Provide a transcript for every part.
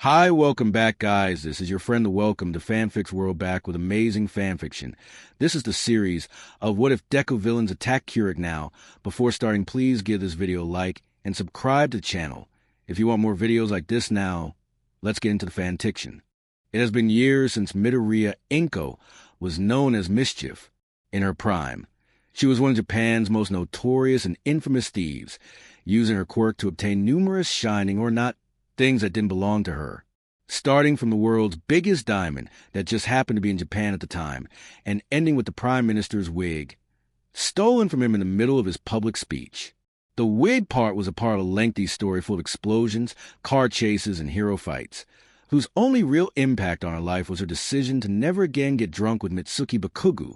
Hi, welcome back, guys. This is your friend the Welcome to Fanfics World back with amazing fanfiction. This is the series of What If Deku Villains Attack Qurik Now. Before starting, please give this video a like and subscribe to the channel. If you want more videos like this now, let's get into the fanfiction. It has been years since Midoriya Inko was known as Mischief in her prime. She was one of Japan's most notorious and infamous thieves, using her quirk to obtain numerous shining or not things that didn't belong to her, starting from the world's biggest diamond that just happened to be in Japan at the time, and ending with the Prime Minister's wig, stolen from him in the middle of his public speech. The wig part was a part of a lengthy story full of explosions, car chases, and hero fights, whose only real impact on her life was her decision to never again get drunk with Mitsuki Bakugu,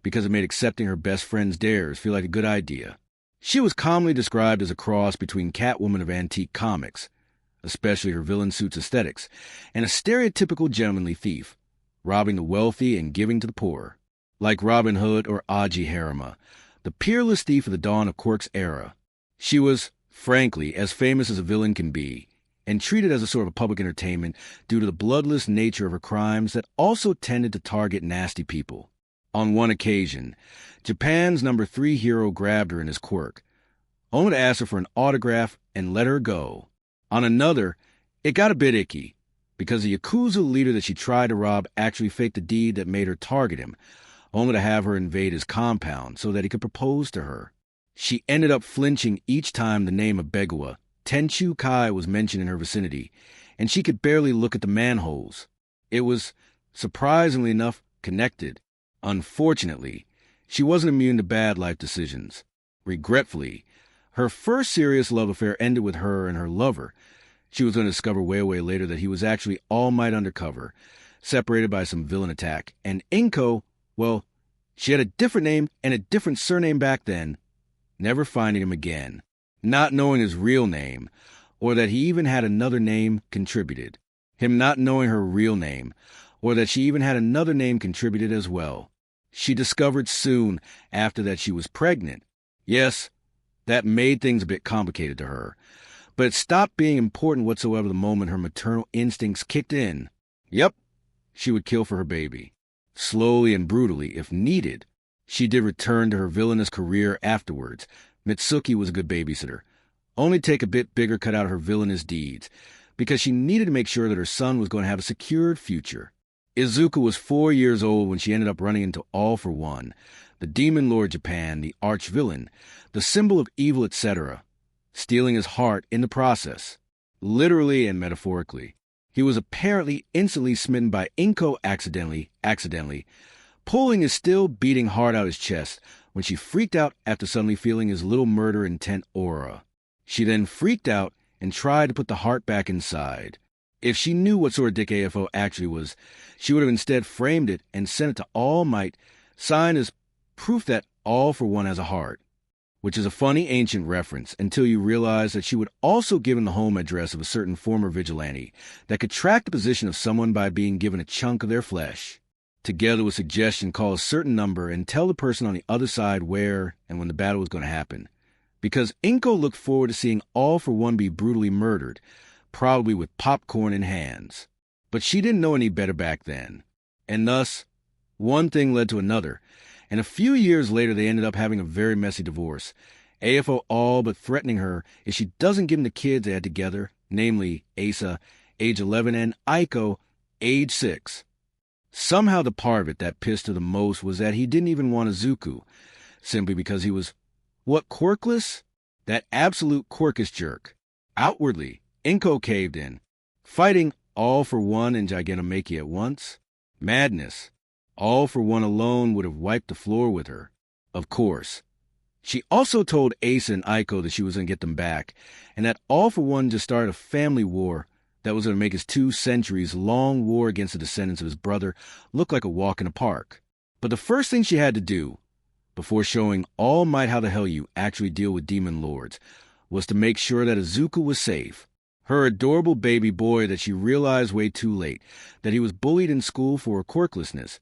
because it made accepting her best friend's dares feel like a good idea. She was commonly described as a cross between Catwoman of antique comics, especially her villain suit's aesthetics, and a stereotypical gentlemanly thief, robbing the wealthy and giving to the poor. Like Robin Hood or Aji Harima, the peerless thief of the dawn of Quirk's era. She was, frankly, as famous as a villain can be, and treated as a sort of public entertainment due to the bloodless nature of her crimes that also tended to target nasty people. On one occasion, Japan's number 3 hero grabbed her in his quirk, only to ask her for an autograph and let her go. On another, it got a bit icky, because the Yakuza leader that she tried to rob actually faked the deed that made her target him, only to have her invade his compound so that he could propose to her. She ended up flinching each time the name of Begawa, Tenchu Kai, was mentioned in her vicinity, and she could barely look at the manholes. It was, surprisingly enough, connected. Unfortunately, she wasn't immune to bad life decisions. Regretfully, her first serious love affair ended with her and her lover. She was going to discover way later that he was actually All Might undercover, separated by some villain attack. And Inko, well, she had a different name and a different surname back then, never finding him again. Not knowing his real name, or that he even had another name, contributed. Him not knowing her real name, or that she even had another name, contributed as well. She discovered soon after that she was pregnant. Yes, that made things a bit complicated to her, but it stopped being important whatsoever the moment her maternal instincts kicked in. Yep, she would kill for her baby. Slowly and brutally, if needed. She did return to her villainous career afterwards. Mitsuki was a good babysitter. Only take a bit bigger cut out of her villainous deeds, because she needed to make sure that her son was going to have a secured future. Izuku was 4 years old when she ended up running into All for One, the Demon Lord Japan, the arch-villain, the symbol of evil, etc., stealing his heart in the process, literally and metaphorically. He was apparently instantly smitten by Inko accidentally, pulling his still beating heart out his chest when she freaked out after suddenly feeling his little murder intent aura. She then freaked out and tried to put the heart back inside. If she knew what sort of dick AFO actually was, she would have instead framed it and sent it to All Might, signed as proof that All for One has a heart, which is a funny ancient reference until you realize that she would also give him the home address of a certain former vigilante that could track the position of someone by being given a chunk of their flesh, together with suggestion call a certain number and tell the person on the other side where and when the battle was going to happen. Because Inko looked forward to seeing All for One be brutally murdered, probably with popcorn in hands. But she didn't know any better back then. And thus, one thing led to another, and a few years later they ended up having a very messy divorce, AFO all but threatening her if she doesn't give him the kids they had together, namely Asa, age 11, and Aiko, age 6. Somehow the part of it that pissed her the most was that he didn't even want Izuku, simply because he was, what, quirkless? That absolute quirkish jerk. Outwardly, Inko caved in, fighting All for One and Gigantomachia at once. Madness. All for One alone would have wiped the floor with her. Of course. She also told Asa and Aiko that she was going to get them back, and that All for One just started a family war that was going to make his 2 centuries-long war against the descendants of his brother look like a walk in a park. But the first thing she had to do, before showing All Might how the hell you actually deal with demon lords, was to make sure that Izuku was safe. Her adorable baby boy that she realized way too late that he was bullied in school for her quirklessness,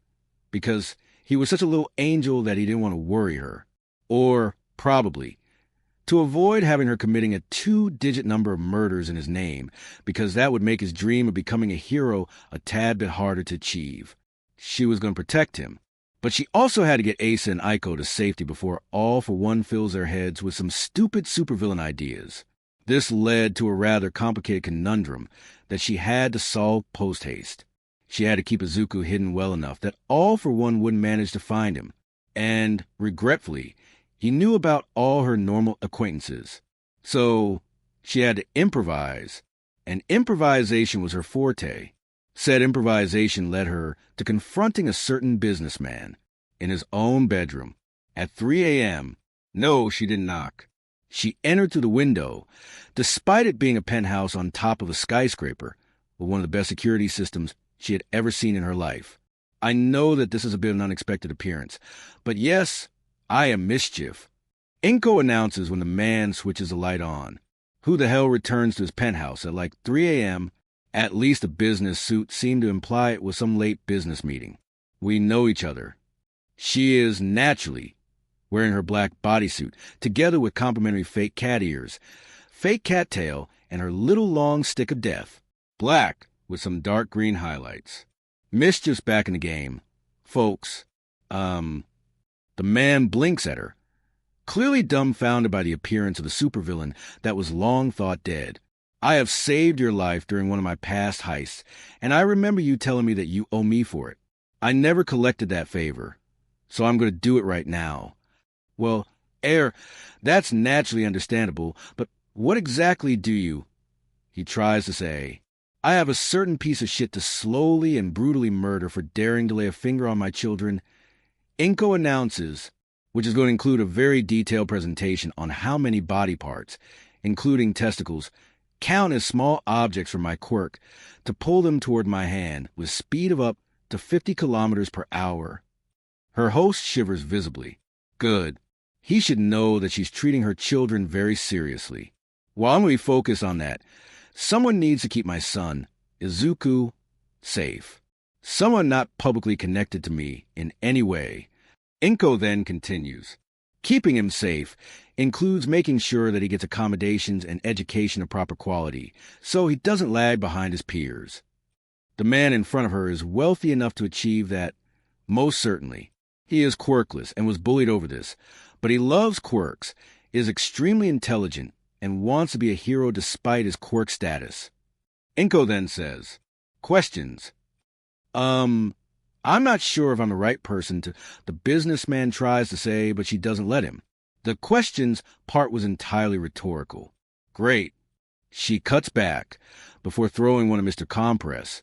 because he was such a little angel that he didn't want to worry her. Or, probably, to avoid having her committing a 2-digit number of murders in his name, because that would make his dream of becoming a hero a tad bit harder to achieve. She was going to protect him, but she also had to get Asa and Ico to safety before All for One fills their heads with some stupid supervillain ideas. This led to a rather complicated conundrum that she had to solve post-haste. She had to keep Izuku hidden well enough that All for One wouldn't manage to find him, and, regretfully, he knew about all her normal acquaintances. So she had to improvise, and improvisation was her forte. Said improvisation led her to confronting a certain businessman in his own bedroom at 3 a.m. No, she didn't knock. She entered through the window, despite it being a penthouse on top of a skyscraper, with one of the best security systems she had ever seen in her life. I know that this is a bit of an unexpected appearance, but yes, I am mischief. Inko announces when the man switches the light on. Who the hell returns to his penthouse at like 3 a.m.? At least a business suit seemed to imply it was some late business meeting. We know each other. She is, naturally, wearing her black bodysuit, together with complimentary fake cat ears, fake cattail, and her little long stick of death. Black, with some dark green highlights. Mischief's back in the game. Folks, the man blinks at her, clearly dumbfounded by the appearance of the supervillain that was long thought dead. I have saved your life during one of my past heists, and I remember you telling me that you owe me for it. I never collected that favor, so I'm going to do it right now. Well, that's naturally understandable, but what exactly do you? He tries to say. I have a certain piece of shit to slowly and brutally murder for daring to lay a finger on my children. Inko announces, which is going to include a very detailed presentation on how many body parts, including testicles, count as small objects from my quirk, to pull them toward my hand with speed of up to 50 kilometers per hour. Her host shivers visibly. Good. He should know that she's treating her children very seriously. While I'm going to be focused on that, someone needs to keep my son, Izuku, safe. Someone not publicly connected to me in any way. Inko then continues. Keeping him safe includes making sure that he gets accommodations and education of proper quality, so he doesn't lag behind his peers. The man in front of her is wealthy enough to achieve that, most certainly. He is quirkless and was bullied over this, but he loves quirks, is extremely intelligent, and wants to be a hero despite his quirk status. Inko then says, Questions. I'm not sure if I'm the right person to, the businessman tries to say, but she doesn't let him. The questions part was entirely rhetorical. Great. She cuts back before throwing one of Mr. Compress.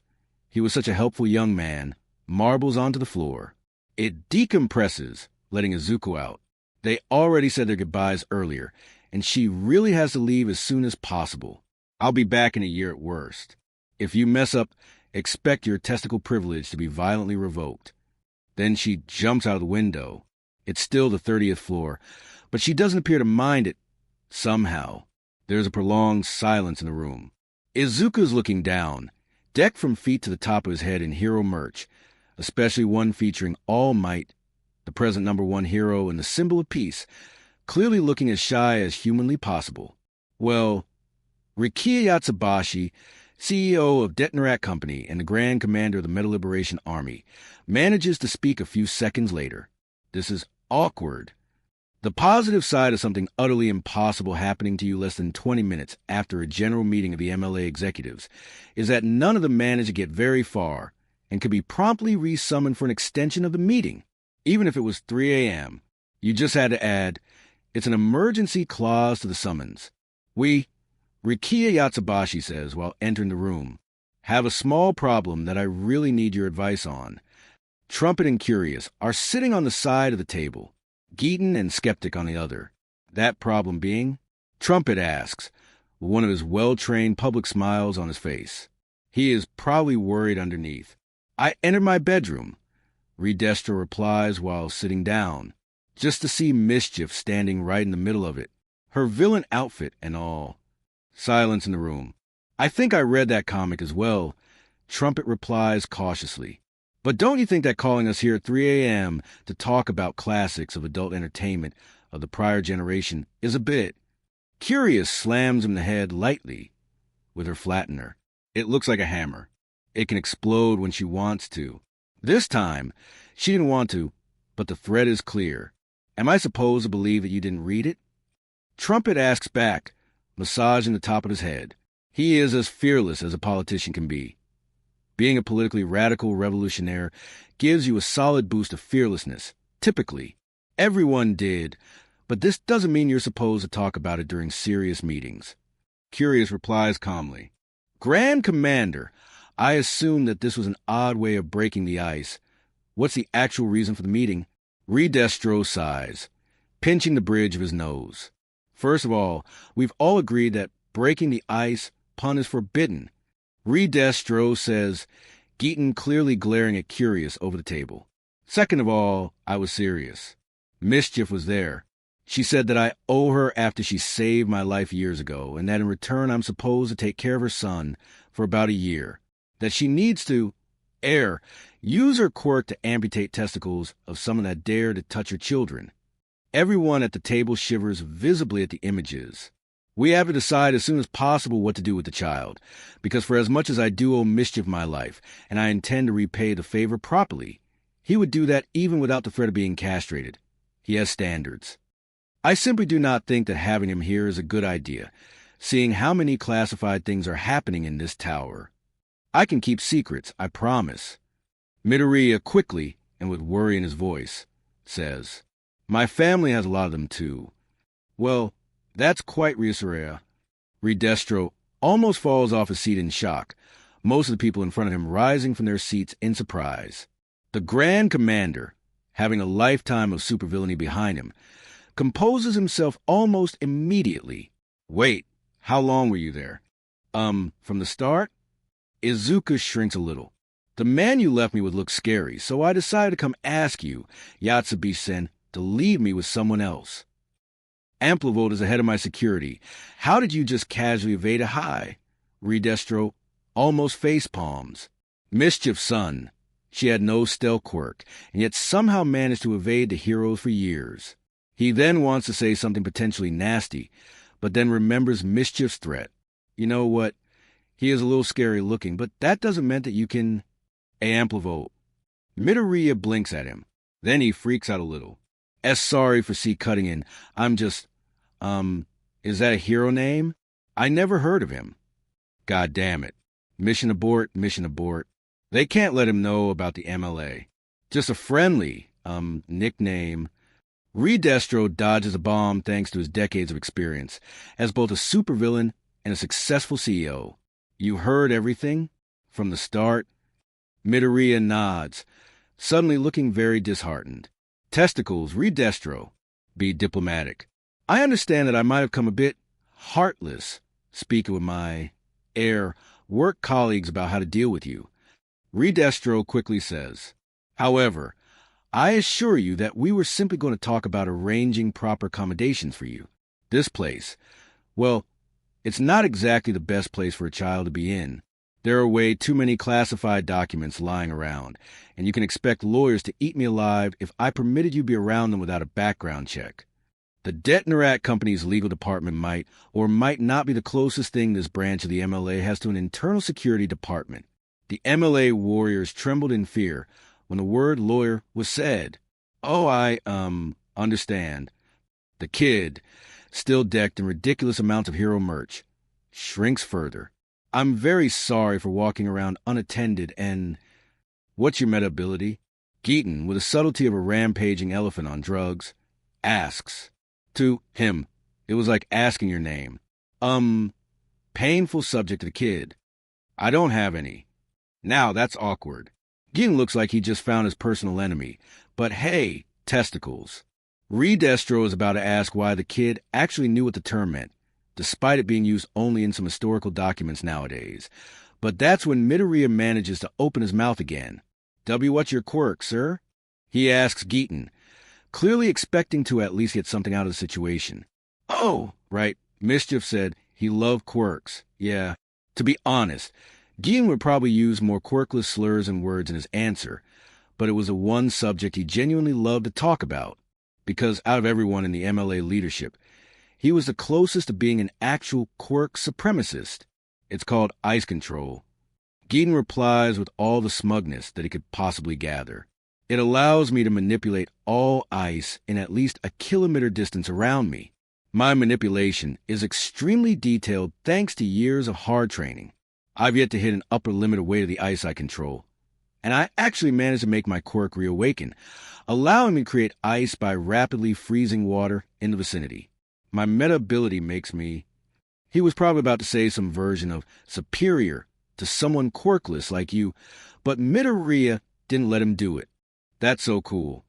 He was such a helpful young man, marbles onto the floor. It decompresses, letting Izuku out. They already said their goodbyes earlier, and she really has to leave as soon as possible. I'll be back in a year at worst. If you mess up, expect your testicle privilege to be violently revoked. Then she jumps out of the window. It's still the 30th floor, but she doesn't appear to mind it. Somehow, there's a prolonged silence in the room. Izuku's looking down, decked from feet to the top of his head in hero merch, especially one featuring All Might, the present #1 hero and the symbol of peace, clearly looking as shy as humanly possible. Well, Rikiya Yatsubashi, CEO of Detonarat Company and the Grand Commander of the Metal Liberation Army, manages to speak a few seconds later. This is awkward. The positive side of something utterly impossible happening to you less than 20 minutes after a general meeting of the MLA executives is that none of them manage to get very far and could be promptly resummoned for an extension of the meeting. Even if it was 3 a.m., you just had to add, it's an emergency clause to the summons. Rikiya Yatsubashi says while entering the room, have a small problem that I really need your advice on. Trumpet and Curious are sitting on the side of the table, Geaton and Skeptic on the other. That problem being? Trumpet asks, with one of his well-trained public smiles on his face. He is probably worried underneath. I entered my bedroom, Redestra replies while sitting down, just to see Mischief standing right in the middle of it, her villain outfit and all. Silence in the room. I think I read that comic as well, Trumpet replies cautiously. But don't you think that calling us here at 3 a.m. to talk about classics of adult entertainment of the prior generation is a bit, Curious slams him in the head lightly with her flattener. It looks like a hammer. It can explode when she wants to. This time, she didn't want to, but the thread is clear. Am I supposed to believe that you didn't read it? Trumpet asks back, massaging the top of his head. He is as fearless as a politician can be. Being a politically radical revolutionaire gives you a solid boost of fearlessness. Typically, everyone did, but this doesn't mean you're supposed to talk about it during serious meetings. Curious replies calmly. Grand Commander, I assume that this was an odd way of breaking the ice. What's the actual reason for the meeting? Redestro sighs, pinching the bridge of his nose. First of all, we've all agreed that breaking the ice pun is forbidden. Redestro says, Geaton clearly glaring at Curious over the table. Second of all, I was serious. Mischief was there. She said that I owe her after she saved my life years ago, and that in return I'm supposed to take care of her son for about a year. That she needs to, use her quirk to amputate testicles of someone that dare to touch her children. Everyone at the table shivers visibly at the images. We have to decide as soon as possible what to do with the child, because for as much as I do owe Mischief my life, and I intend to repay the favor properly, he would do that even without the threat of being castrated. He has standards. I simply do not think that having him here is a good idea, seeing how many classified things are happening in this tower. I can keep secrets, I promise. Midoriya quickly, and with worry in his voice, says, My family has a lot of them too. Well, that's quite reassuring. Redestro almost falls off his seat in shock, most of the people in front of him rising from their seats in surprise. The Grand Commander, having a lifetime of supervillainy behind him, composes himself almost immediately. Wait, how long were you there? From the start? Izuku shrinks a little. The man you left me with looked scary, so I decided to come ask you, Yatsubi-sen, to leave me with someone else. Amplivolt is ahead of my security. How did you just casually evade a high? Redestro almost face palms. Mischief's son. She had no stealth quirk, and yet somehow managed to evade the heroes for years. He then wants to say something potentially nasty, but then remembers Mischief's threat. You know what? He is a little scary looking, but that doesn't mean that you can... Amplivolt. Midoriya blinks at him. Then he freaks out a little. Sorry for cutting in. I'm just... is that a hero name? I never heard of him. God damn it. Mission abort, mission abort. They can't let him know about the MLA. Just a friendly, nickname. Redestro dodges a bomb thanks to his decades of experience as both a supervillain and a successful CEO. You heard everything? From the start? Midoriya nods, suddenly looking very disheartened. Testicles, Redestro. Be diplomatic. I understand that I might have come a bit heartless, speaking with my work colleagues about how to deal with you. Redestro quickly says, However, I assure you that we were simply going to talk about arranging proper accommodations for you. This place, well, it's not exactly the best place for a child to be in. There are way too many classified documents lying around, and you can expect lawyers to eat me alive if I permitted you to be around them without a background check. The Detnerat Company's legal department might or might not be the closest thing this branch of the MLA has to an internal security department. The MLA warriors trembled in fear when the word lawyer was said. Oh, I, understand. The kid, still decked in ridiculous amounts of hero merch, shrinks further. I'm very sorry for walking around unattended and... What's your meta ability? Geaton, with the subtlety of a rampaging elephant on drugs, asks. To him, it was like asking your name. Painful subject to the kid. I don't have any. Now that's awkward. Geaton looks like he just found his personal enemy. But hey, testicles. Redestro is about to ask why the kid actually knew what the term meant, despite it being used only in some historical documents nowadays. But that's when Midoriya manages to open his mouth again. What's your quirk, sir? He asks Geaton, clearly expecting to at least get something out of the situation. Oh, right. Mischief said he loved quirks. Yeah. To be honest, Geaton would probably use more quirkless slurs and words in his answer, but it was the one subject he genuinely loved to talk about, because out of everyone in the MLA leadership, He was the closest to being an actual quirk supremacist. It's called ice control. Giten replies with all the smugness that he could possibly gather. It allows me to manipulate all ice in at least a kilometer distance around me. My manipulation is extremely detailed thanks to years of hard training. I've yet to hit an upper limit of weight of the ice I control. And I actually managed to make my quirk reawaken, allowing me to create ice by rapidly freezing water in the vicinity. My meta ability makes me... He was probably about to say some version of superior to someone quirkless like you, but Midoriya didn't let him do it. That's so cool.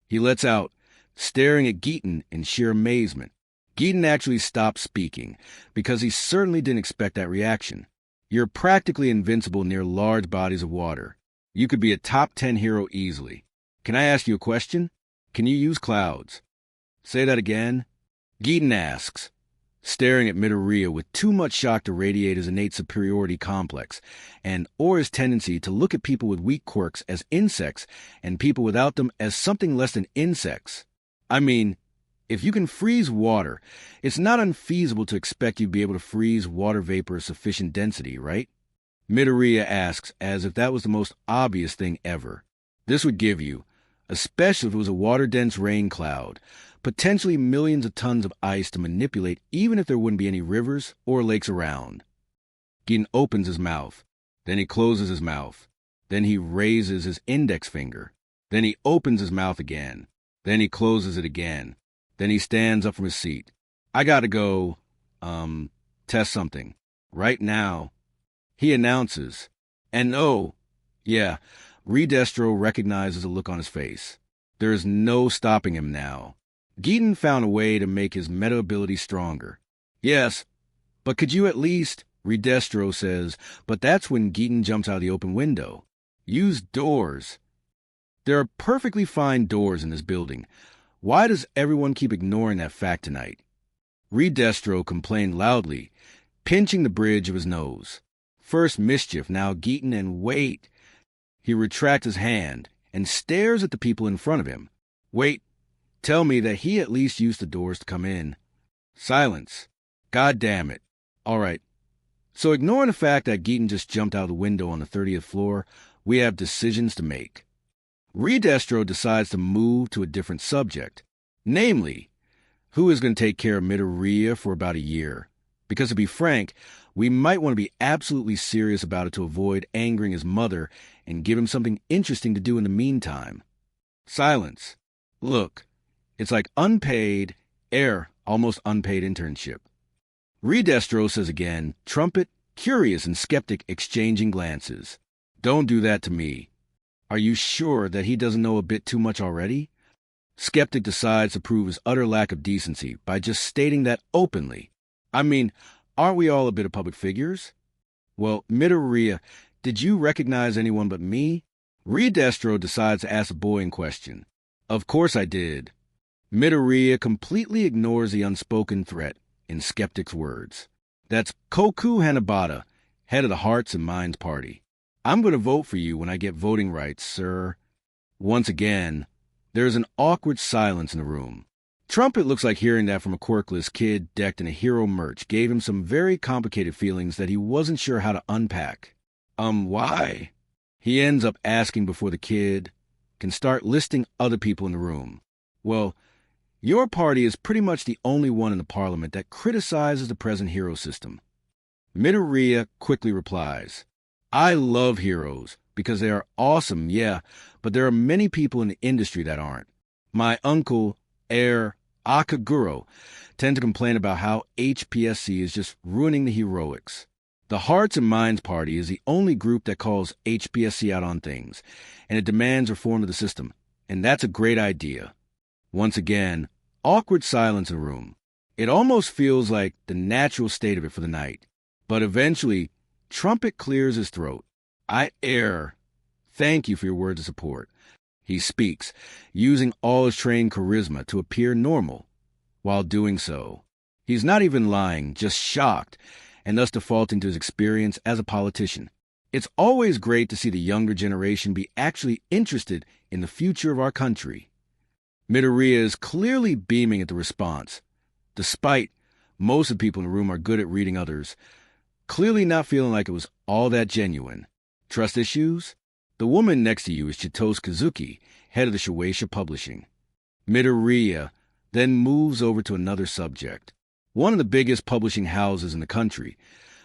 He lets out, staring at Giten in sheer amazement. Giten actually stopped speaking, because he certainly didn't expect that reaction. You're practically invincible near large bodies of water. You could be a top 10 hero easily. Can I ask you a question? Can you use clouds? Say that again. Giten asks, staring at Midoriya with too much shock to radiate his innate superiority complex, or his tendency to look at people with weak quirks as insects and people without them as something less than insects. I mean, if you can freeze water, it's not unfeasible to expect you'd be able to freeze water vapor of sufficient density, right? Midoriya asks as if that was the most obvious thing ever. This would give you, especially if it was a water-dense rain cloud, potentially millions of tons of ice to manipulate even if there wouldn't be any rivers or lakes around. Giten opens his mouth. Then he closes his mouth. Then he raises his index finger. Then he opens his mouth again. Then he closes it again. Then he stands up from his seat. I gotta go, test something. Right now. He announces. And oh, yeah, Redestro recognizes the look on his face. There is no stopping him now. Giten found a way to make his meta ability stronger. Yes, but could you at least, Redestro says, but that's when Giten jumps out of the open window. Use doors. There are perfectly fine doors in this building. Why does everyone keep ignoring that fact tonight? Redestro complained loudly, pinching the bridge of his nose. First mischief, now Giten, and wait. He retracts his hand and stares at the people in front of him. Wait, tell me that he at least used the doors to come in. Silence. God damn it. All right. So ignoring the fact that Giten just jumped out of the window on the 30th floor, we have decisions to make. Redestro decides to move to a different subject. Namely, who is going to take care of Midoriya for about a year? Because to be frank, we might want to be absolutely serious about it to avoid angering his mother and give him something interesting to do in the meantime. Silence. Look, it's like unpaid, almost unpaid internship. Redestro says again, trumpet, curious and skeptic exchanging glances. Don't do that to me. Are you sure that he doesn't know a bit too much already? Skeptic decides to prove his utter lack of decency by just stating that openly. I mean, aren't we all a bit of public figures? Well, Midoriya, did you recognize anyone but me? Redestro decides to ask the boy in question. Of course I did. Midoriya completely ignores the unspoken threat in Skeptic's words. That's Koku Hanabata, head of the Hearts and Minds Party. I'm going to vote for you when I get voting rights, sir. Once again, there's an awkward silence in the room. Trumpet looks like hearing that from a quirkless kid decked in a hero merch gave him some very complicated feelings that he wasn't sure how to unpack. Why? He ends up asking before the kid can start listing other people in the room. Well, your party is pretty much the only one in the parliament that criticizes the present hero system. Midoriya quickly replies, I love heroes because they are awesome, yeah, but there are many people in the industry that aren't. My uncle, Akaguro, tend to complain about how HPSC is just ruining the heroics. The Hearts and Minds Party is the only group that calls HPSC out on things, and it demands reform of the system, and that's a great idea. Once again, awkward silence in the room. It almost feels like the natural state of it for the night. But eventually, Trumpet clears his throat. Thank you for your words of support. He speaks, using all his trained charisma to appear normal. While doing so, he's not even lying, just shocked, and thus defaulting to his experience as a politician. It's always great to see the younger generation be actually interested in the future of our country. Midoriya is clearly beaming at the response, despite Most of the people in the room are good at reading others, clearly not feeling like it was all that genuine. Trust issues? The woman next to you is Chitose Kazuki, head of the Shueisha Publishing. Midoriya then moves over to another subject. One of the biggest publishing houses in the country,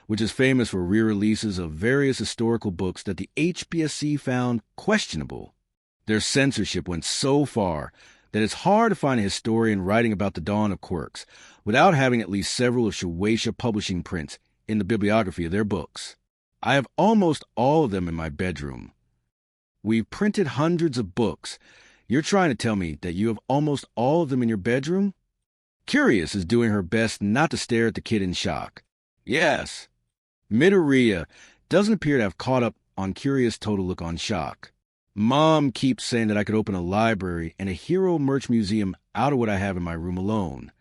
which is famous for re-releases of various historical books that the HBSC found questionable. Their censorship went so far that it's hard to find a historian writing about the dawn of quirks without having at least several of Shueisha Publishing prints in the bibliography of their books. I have almost all of them in my bedroom. We've printed hundreds of books. You're trying to tell me that you have almost all of them in your bedroom? Curious is doing her best not to stare at the kid in shock. Yes. Midoriya doesn't appear to have caught up on Curious' total look on shock. Mom keeps saying that I could open a library and a hero merch museum out of what I have in my room alone.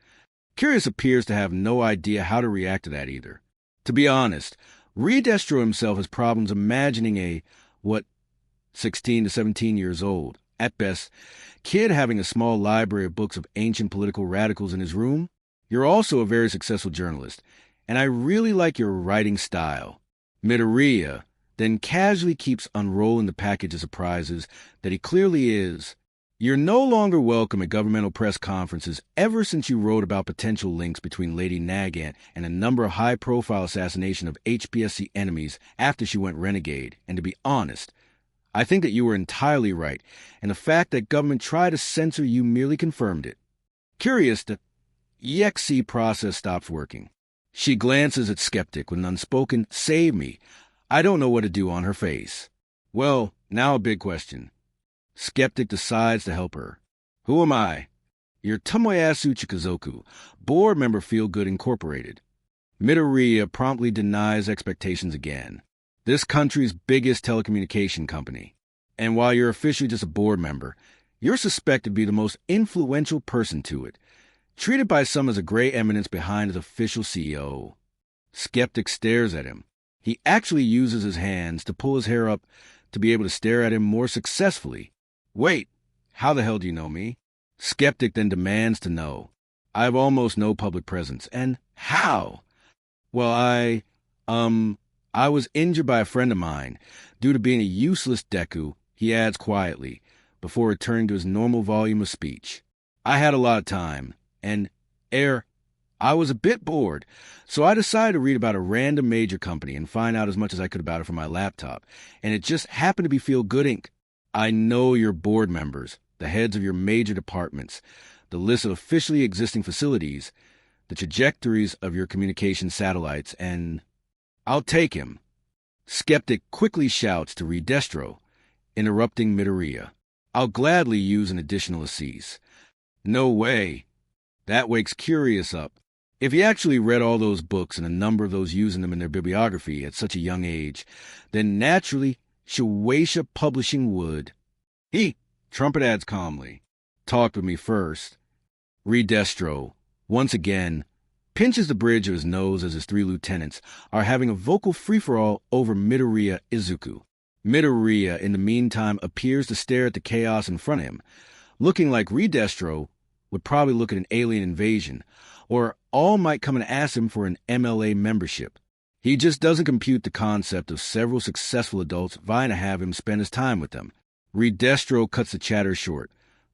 Curious appears to have no idea how to react to that either. To be honest, Destro himself has problems imagining a, 16 to 17 years old, at best, kid having a small library of books of ancient political radicals in his room. You're also a very successful journalist, and I really like your writing style. Midoriya then casually keeps unrolling the package of surprises that he clearly is. You're no longer welcome at governmental press conferences ever since you wrote about potential links between Lady Nagant and a number of high-profile assassination of HBSC enemies after she went renegade, and to be honest, I think that you were entirely right, and the fact that government tried to censor you merely confirmed it. Curious, the EXC process stops working. She glances at Skeptic with an unspoken, "Save me. I don't know what to do" on her face. Well, now a big question. Skeptic decides to help her. Who am I? You're Tomoyasu Chikazoku, board member Feel Good Incorporated. Midoriya promptly denies expectations again. This country's biggest telecommunication company. And while you're officially just a board member, you're suspected to be the most influential person to it, treated by some as a gray eminence behind his official CEO. Skeptic stares at him. He actually uses his hands to pull his hair up to be able to stare at him more successfully. Wait, how the hell do you know me? Skeptic then demands to know. I have almost no public presence. And how? Well, I was injured by a friend of mine due to being a useless Deku, he adds quietly, before returning to his normal volume of speech. I had a lot of time, and, I was a bit bored, so I decided to read about a random major company and find out as much as I could about it from my laptop, and it just happened to be Feel Good Inc. I know your board members, the heads of your major departments, the list of officially existing facilities, the trajectories of your communication satellites, and I'll take him. Skeptic quickly shouts to Destro, interrupting Midoriya. I'll gladly use an additional assise. No way. That wakes Curious up. If he actually read all those books and a number of those using them in their bibliography at such a young age, then naturally Shueisha Publishing would. Trumpet adds calmly. Talked with me first. Destro, once again, pinches the bridge of his nose as his three lieutenants are having a vocal free-for-all over Midoriya Izuku. Midoriya, in the meantime, appears to stare at the chaos in front of him, looking like Destro would probably look at an alien invasion, or All might come and ask him for an MLA membership. He just doesn't compute the concept of several successful adults vying to have him spend his time with them. Destro cuts the chatter short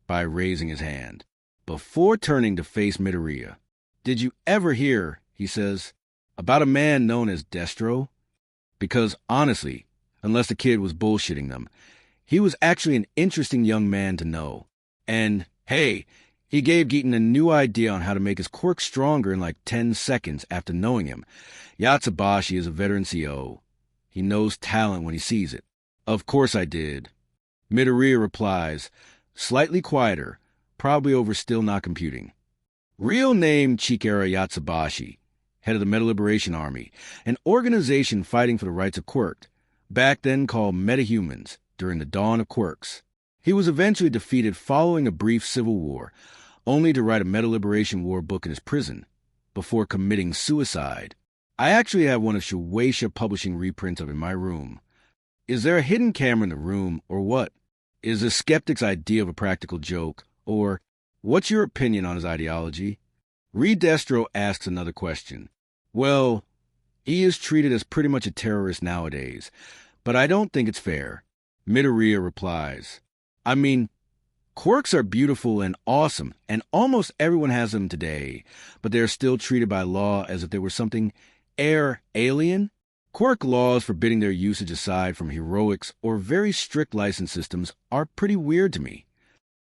by raising his hand, before turning to face Midoriya. Did you ever hear, he says, about a man known as Destro? Because, honestly, unless the kid was bullshitting them, he was actually an interesting young man to know. And, hey, he gave Geaton a new idea on how to make his quirk stronger in like 10 seconds after knowing him. Yatsubashi is a veteran CO. He knows talent when he sees it. Of course I did. Midoriya replies, slightly quieter, probably over still not computing. Real name Chikara Yatsubashi, head of the Meta Liberation Army, an organization fighting for the rights of quirk, back then called Metahumans, during the dawn of quirks. He was eventually defeated following a brief civil war, only to write a Meta Liberation War book in his prison, before committing suicide. I actually have one of Shueisha Publishing reprints of it in my room. Is there a hidden camera in the room, or what? Is the skeptic's idea of a practical joke, or what's your opinion on his ideology? Destro asks another question. Well, he is treated as pretty much a terrorist nowadays, but I don't think it's fair. Midoriya replies, I mean, quirks are beautiful and awesome, and almost everyone has them today, but they are still treated by law as if they were something alien. Quirk laws forbidding their usage aside from heroics or very strict license systems are pretty weird to me.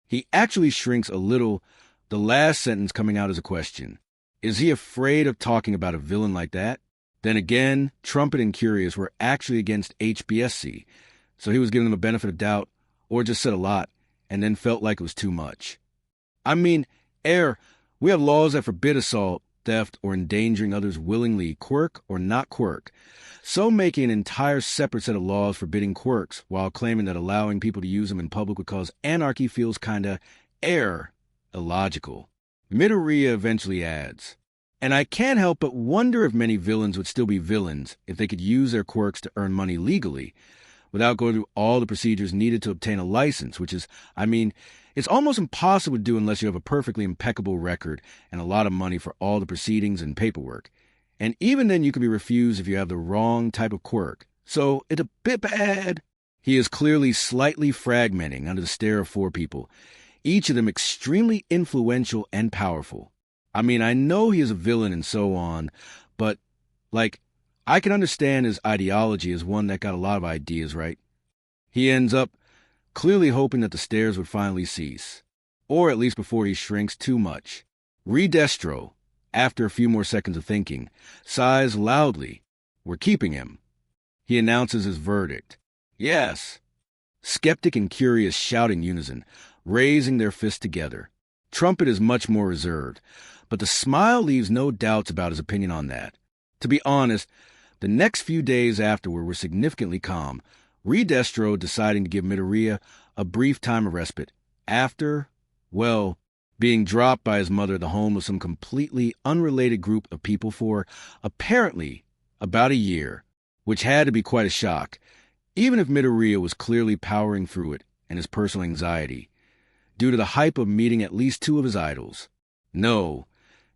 He actually shrinks a little, the last sentence coming out as a question. Is he afraid of talking about a villain like that? Then again, Trumpet and Curious were actually against HBSC, so he was giving them a benefit of doubt, or just said a lot, and then felt like it was too much. I mean, we have laws that forbid assault, theft, or endangering others willingly, quirk or not quirk. So making an entire separate set of laws forbidding quirks while claiming that allowing people to use them in public would cause anarchy feels kinda illogical. Midoriya eventually adds, and I can't help but wonder if many villains would still be villains if they could use their quirks to earn money legally, without going through all the procedures needed to obtain a license, which is, it's almost impossible to do unless you have a perfectly impeccable record and a lot of money for all the proceedings and paperwork. And even then you can be refused if you have the wrong type of quirk. So it's a bit bad. He is clearly slightly fragmenting under the stare of 4 people, each of them extremely influential and powerful. I know he is a villain and so on, but, I can understand his ideology as one that got a lot of ideas, right? He ends up clearly hoping that the stares would finally cease, or at least before he shrinks too much. Destro, after a few more seconds of thinking, sighs loudly. We're keeping him. He announces his verdict. Yes. Skeptic and Curious shout in unison, raising their fists together. Trumpet is much more reserved, but the smile leaves no doubts about his opinion on that. To be honest, the next few days afterward were significantly calm, Destro deciding to give Midoriya a brief time of respite after, being dropped by his mother at the home of some completely unrelated group of people for, apparently, about a year, which had to be quite a shock, even if Midoriya was clearly powering through it and his personal anxiety, due to the hype of meeting at least 2 of his idols. No,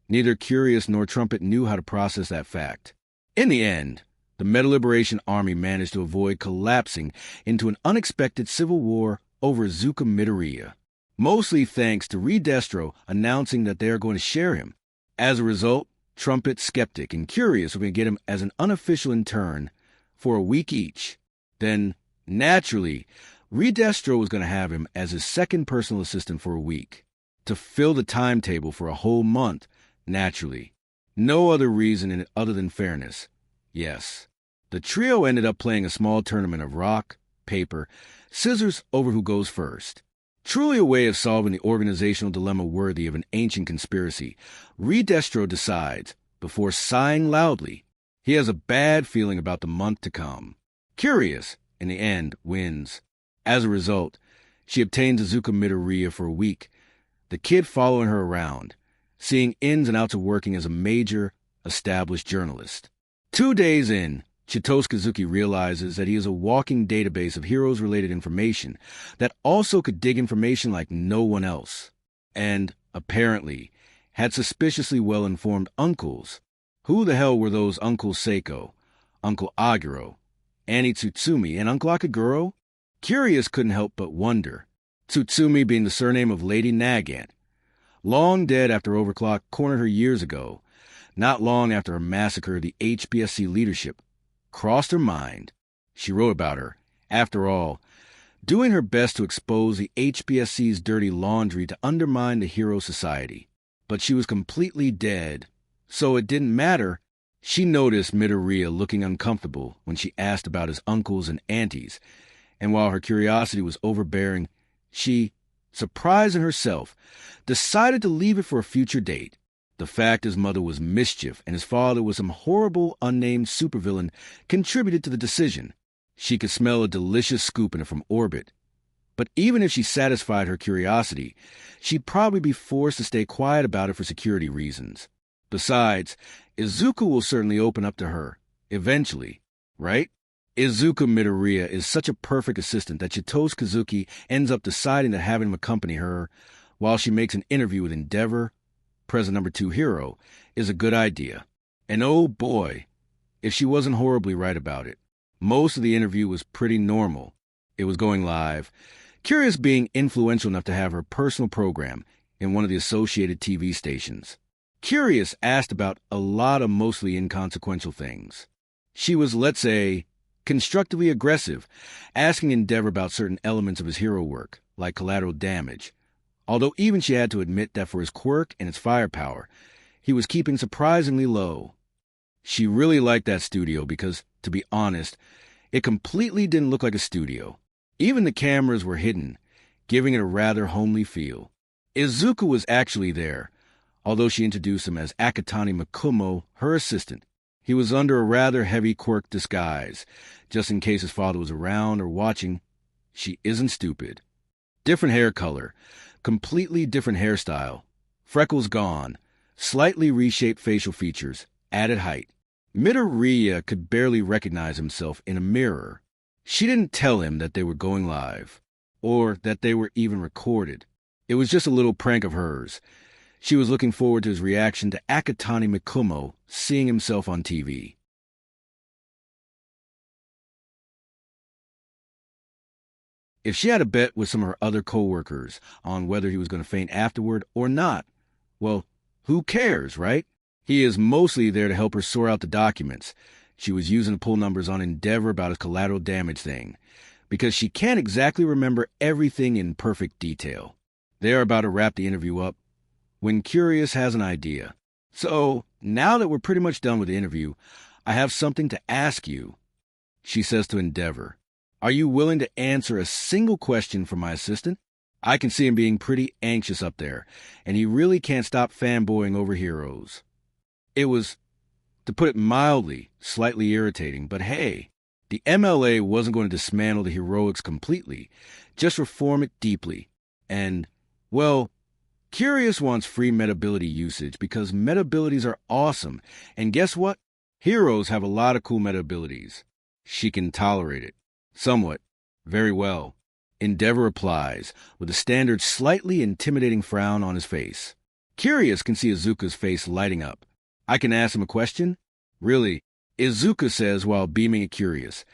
neither Curious nor Trumpet knew how to process that fact. In the end, the Meta Liberation Army managed to avoid collapsing into an unexpected civil war over Izuku Midoriya, mostly thanks to Destro announcing that they are going to share him. As a result, Trumpet, Skeptic, and Curious were going to get him as an unofficial intern for a week each. Then, naturally, Destro was going to have him as his second personal assistant for a week, to fill the timetable for a whole month, naturally. No other reason in it other than fairness. Yes. The trio ended up playing a small tournament of rock, paper, scissors over who goes first. Truly a way of solving the organizational dilemma worthy of an ancient conspiracy, Destro decides, before sighing loudly, he has a bad feeling about the month to come. Curious, in the end, wins. As a result, she obtains Izuku Midoriya for a week, the kid following her around, seeing ins and outs of working as a major, established journalist. 2 days in, Chitosuke realizes that he is a walking database of heroes-related information that also could dig information like no one else, and, apparently, had suspiciously well-informed uncles. Who the hell were those Uncle Seiko, Uncle Aguro, Annie Tsutsumi, and Uncle Akaguro? Curious couldn't help but wonder, Tsutsumi being the surname of Lady Nagant, long dead after Overclock cornered her years ago, not long after a massacre of the HBSC leadership, crossed her mind. She wrote about her, after all, doing her best to expose the HBSC's dirty laundry to undermine the hero society. But she was completely dead, so it didn't matter. She noticed Midoriya looking uncomfortable when she asked about his uncles and aunties, and while her curiosity was overbearing, she, surprised in herself, decided to leave it for a future date. The fact his mother was mischief and his father was some horrible, unnamed supervillain contributed to the decision. She could smell a delicious scoop in it from orbit. But even if she satisfied her curiosity, she'd probably be forced to stay quiet about it for security reasons. Besides, Izuku will certainly open up to her, eventually, right? Izuku Midoriya is such a perfect assistant that Chitosuke ends up deciding to have him accompany her while she makes an interview with Endeavor, present number 2 hero is a good idea. And oh boy, if she wasn't horribly right about it. Most of the interview was pretty normal. It was going live. Curious being influential enough to have her personal program in one of the associated TV stations. Curious asked about a lot of mostly inconsequential things. She was, let's say, constructively aggressive, asking Endeavor about certain elements of his hero work, like collateral damage. Although even she had to admit that for his quirk and its firepower, he was keeping surprisingly low. She really liked that studio because, to be honest, it completely didn't look like a studio. Even the cameras were hidden, giving it a rather homely feel. Izuku was actually there, although she introduced him as Akatani Makumo, her assistant. He was under a rather heavy quirk disguise, just in case his father was around or watching. She isn't stupid. Different hair color, completely different hairstyle, freckles gone, slightly reshaped facial features, added height. Midoriya could barely recognize himself in a mirror. She didn't tell him that they were going live, or that they were even recorded. It was just a little prank of hers. She was looking forward to his reaction to Akatani Mikumo seeing himself on TV. If she had a bet with some of her other co-workers on whether he was going to faint afterward or not, well, who cares, right? He is mostly there to help her sort out the documents. She was using to pull numbers on Endeavor about his collateral damage thing, because she can't exactly remember everything in perfect detail. They are about to wrap the interview up when Curious has an idea. So, now that we're pretty much done with the interview, I have something to ask you. She says to Endeavor, "Are you willing to answer a single question for my assistant?" I can see him being pretty anxious up there, and he really can't stop fanboying over heroes. It was, to put it mildly, slightly irritating, but hey, the MLA wasn't going to dismantle the heroics completely, just reform it deeply. And, well, Curious wants free meta-ability usage because meta-abilities are awesome, and guess what? Heroes have a lot of cool meta-abilities. She can tolerate it. Somewhat. Very well. Endeavor replies, with a standard slightly intimidating frown on his face. Curious can see Izuku's face lighting up. I can ask him a question? Really, Izuku says while beaming at Curious,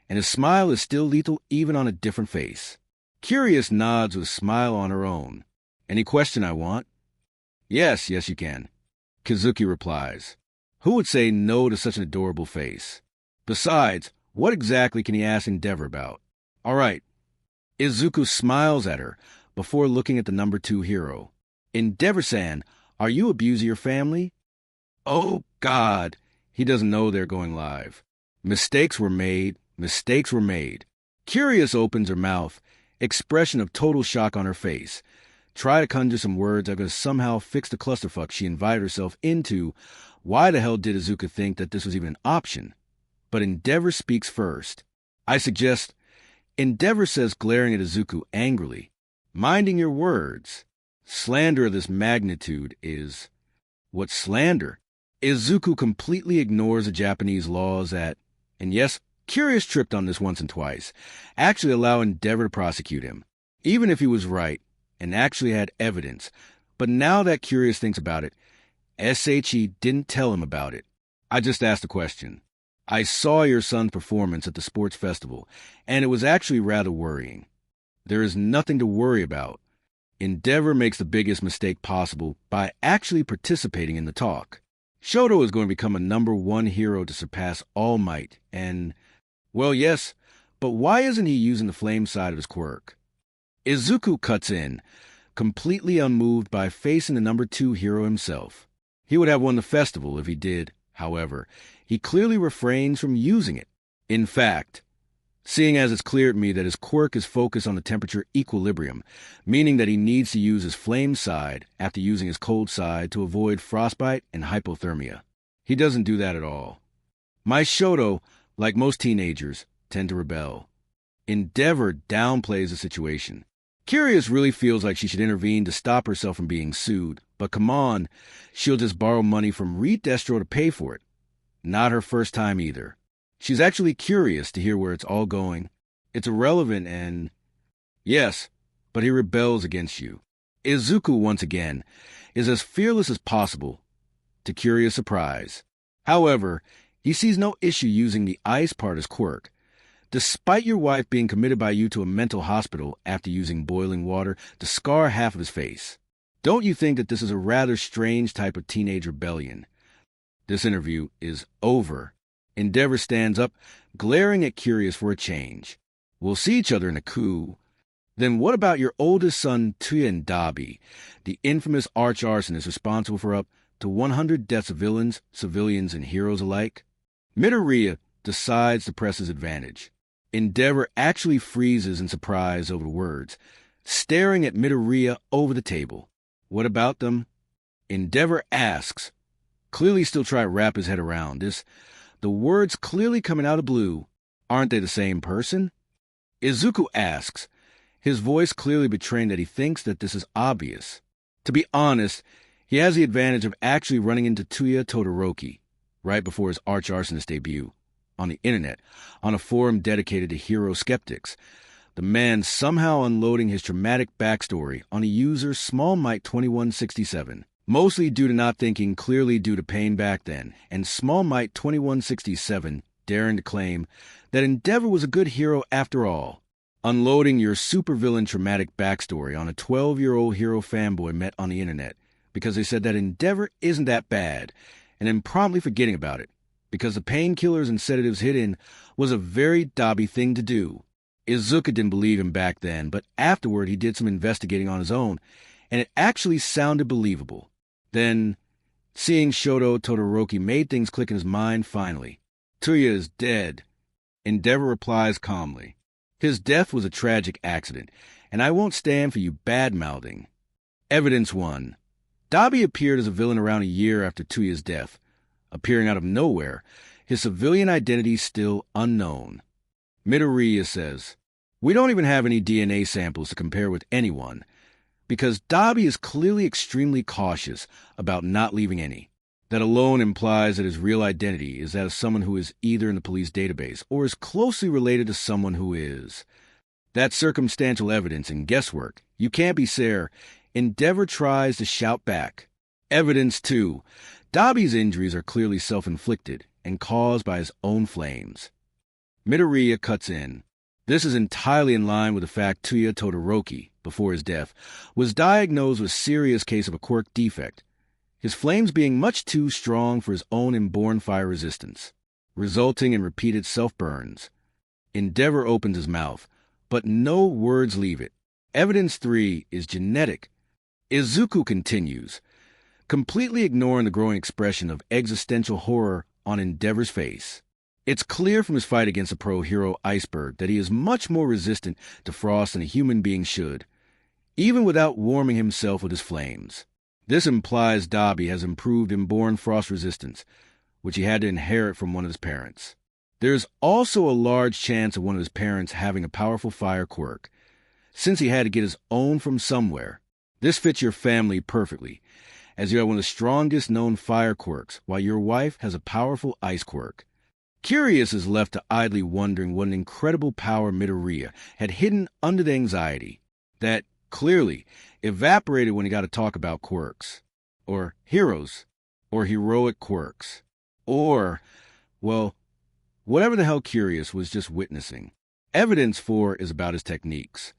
and his smile is still lethal even on a different face. Curious nods with a smile on her own. Any question I want? Yes, you can. Kazuki replies. Who would say no to such an adorable face? Besides, what exactly can he ask Endeavor about? All right. Izuku smiles at her before looking at the number 2 hero. Endeavor-san, are you abusing your family? Oh, God. He doesn't know they're going live. Mistakes were made. Curious opens her mouth, expression of total shock on her face. Try to conjure some words that are going to somehow fix the clusterfuck she invited herself into. Why the hell did Izuku think that this was even an option? But Endeavor speaks first. I suggest... Endeavor says, glaring at Izuku angrily, "Minding your words. Slander of this magnitude is..." What slander? Izuku completely ignores the Japanese laws that, and yes, Curious tripped on this once and twice, actually allow Endeavor to prosecute him, even if he was right, and actually had evidence. But now that Curious thinks about it, SHE didn't tell him about it. I just asked a question. I saw your son's performance at the sports festival, and it was actually rather worrying. There is nothing to worry about. Endeavor makes the biggest mistake possible by actually participating in the talk. Shoto is going to become a number 1 hero to surpass All Might, and, well, yes, but why isn't he using the flame side of his quirk? Izuku cuts in, completely unmoved by facing the number 2 hero himself. He would have won the festival if he did. However, he clearly refrains from using it. In fact, seeing as it's clear to me that his quirk is focused on the temperature equilibrium, meaning that he needs to use his flame side after using his cold side to avoid frostbite and hypothermia. He doesn't do that at all. My Shoto, like most teenagers, tend to rebel. Endeavor downplays the situation. Curious really feels like she should intervene to stop herself from being sued, but come on, she'll just borrow money from Reed Destro to pay for it. Not her first time either. She's actually curious to hear where it's all going. It's irrelevant and... Yes, but he rebels against you. Izuku, once again, is as fearless as possible, to Curious' surprise. However, he sees no issue using the ice part as quirk. Despite your wife being committed by you to a mental hospital after using boiling water to scar half of his face, don't you think that this is a rather strange type of teenage rebellion? This interview is over. Endeavor stands up, glaring at Curious for a change. We'll see each other in a coup. Then what about your oldest son, Tuya and Dabi, the infamous arch-arsonist responsible for up to 100 deaths of villains, civilians, and heroes alike? Midoriya decides to press his advantage. Endeavor actually freezes in surprise over the words, staring at Midoriya over the table. What about them? Endeavor asks, clearly still trying to wrap his head around this. The words clearly coming out of blue. Aren't they the same person? Izuku asks, his voice clearly betraying that he thinks that this is obvious. To be honest, he has the advantage of actually running into Tuya Todoroki right before his arch-arsonist debut on the internet, on a forum dedicated to hero skeptics. The man somehow unloading his traumatic backstory on a user SmallMite2167, mostly due to not thinking clearly due to pain back then, and SmallMite2167 daring to claim that Endeavor was a good hero after all. Unloading your supervillain traumatic backstory on a 12-year-old hero fanboy met on the internet because they said that Endeavor isn't that bad, and then promptly forgetting about it, because the painkillers and sedatives hidden was a very Dabi thing to do. Izuku didn't believe him back then, but afterward he did some investigating on his own, and it actually sounded believable. Then, seeing Shoto Todoroki made things click in his mind finally. Tuya is dead. Endeavor replies calmly. His death was a tragic accident, and I won't stand for you bad-mouthing. Evidence 1. Dabi appeared as a villain around a year after Tuya's death. Appearing out of nowhere, his civilian identity still unknown. Midoriya says, we don't even have any DNA samples to compare with anyone, because Dabi is clearly extremely cautious about not leaving any. That alone implies that his real identity is that of someone who is either in the police database or is closely related to someone who is. That's circumstantial evidence and guesswork. You can't be sure. Endeavor tries to shout back. Evidence 2. Dabi's injuries are clearly self-inflicted and caused by his own flames. Midoriya cuts in. This is entirely in line with the fact Tuya Todoroki, before his death, was diagnosed with a serious case of a quirk defect, his flames being much too strong for his own inborn fire resistance, resulting in repeated self-burns. Endeavor opens his mouth, but no words leave it. Evidence 3 is genetic. Izuku continues, completely ignoring the growing expression of existential horror on Endeavor's face. It's clear from his fight against the pro-hero Iceberg that he is much more resistant to frost than a human being should, even without warming himself with his flames. This implies Dabi has improved inborn frost resistance, which he had to inherit from one of his parents. There is also a large chance of one of his parents having a powerful fire quirk, since he had to get his own from somewhere. This fits your family perfectly, as you have one of the strongest known fire quirks, while your wife has a powerful ice quirk. Curious is left to idly wondering what an incredible power Midoriya had hidden under the anxiety that clearly evaporated when he got to talk about quirks, or heroes, or heroic quirks, or, well, whatever the hell Curious was just witnessing. Evidence 4 is about his techniques.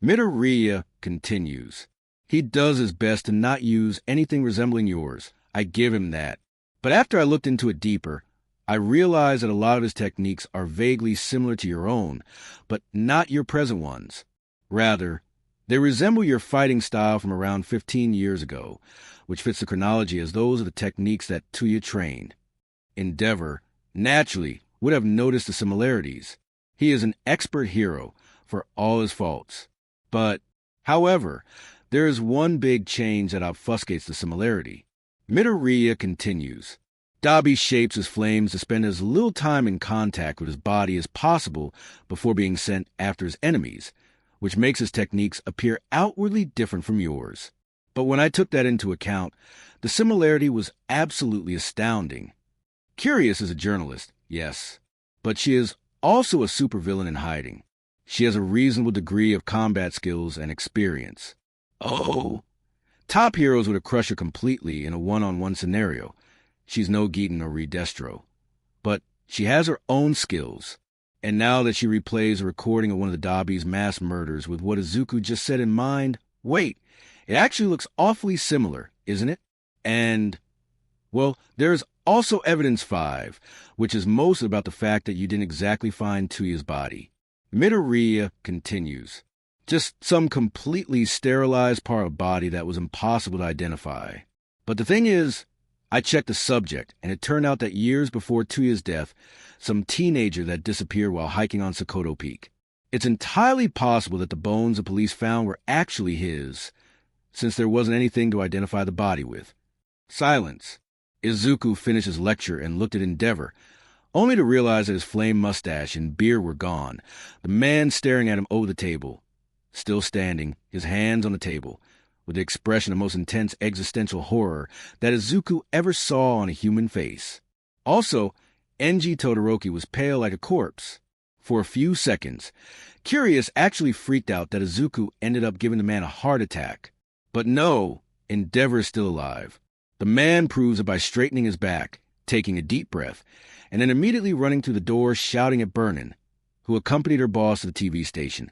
Midoriya continues. He does his best to not use anything resembling yours. I give him that. But after I looked into it deeper, I realized that a lot of his techniques are vaguely similar to your own, but not your present ones. Rather, they resemble your fighting style from around 15 years ago, which fits the chronology as those are the techniques that Tuya trained. Endeavor, naturally, would have noticed the similarities. He is an expert hero, for all his faults. But, however, there is one big change that obfuscates the similarity. Midoriya continues. Dabi shapes his flames to spend as little time in contact with his body as possible before being sent after his enemies, which makes his techniques appear outwardly different from yours. But when I took that into account, the similarity was absolutely astounding. Curious is a journalist, yes, but she is also a supervillain in hiding. She has a reasonable degree of combat skills and experience. Oh. Top heroes would have crushed her completely in a one-on-one scenario. She's no Geeton or Redestro. But she has her own skills. And now that she replays a recording of one of the Dabi's mass murders with what Izuku just said in mind, wait, it actually looks awfully similar, isn't it? And, well, there's also Evidence 5, which is most about the fact that you didn't exactly find Tuya's body. Midoriya continues. Just some completely sterilized part of body that was impossible to identify. But the thing is, I checked the subject, and it turned out that years before Tuya's death, some teenager that disappeared while hiking on Sokoto Peak. It's entirely possible that the bones the police found were actually his, since there wasn't anything to identify the body with. Silence. Izuku finished his lecture and looked at Endeavor, only to realize that his flame mustache and beard were gone, the man staring at him over the table. Still standing, his hands on the table, with the expression of most intense existential horror that Izuku ever saw on a human face. Also, Enji Todoroki was pale like a corpse. For a few seconds, Curious actually freaked out that Izuku ended up giving the man a heart attack. But no, Endeavor is still alive. The man proves it by straightening his back, taking a deep breath, and then immediately running through the door shouting at Burnin, who accompanied her boss to the TV station,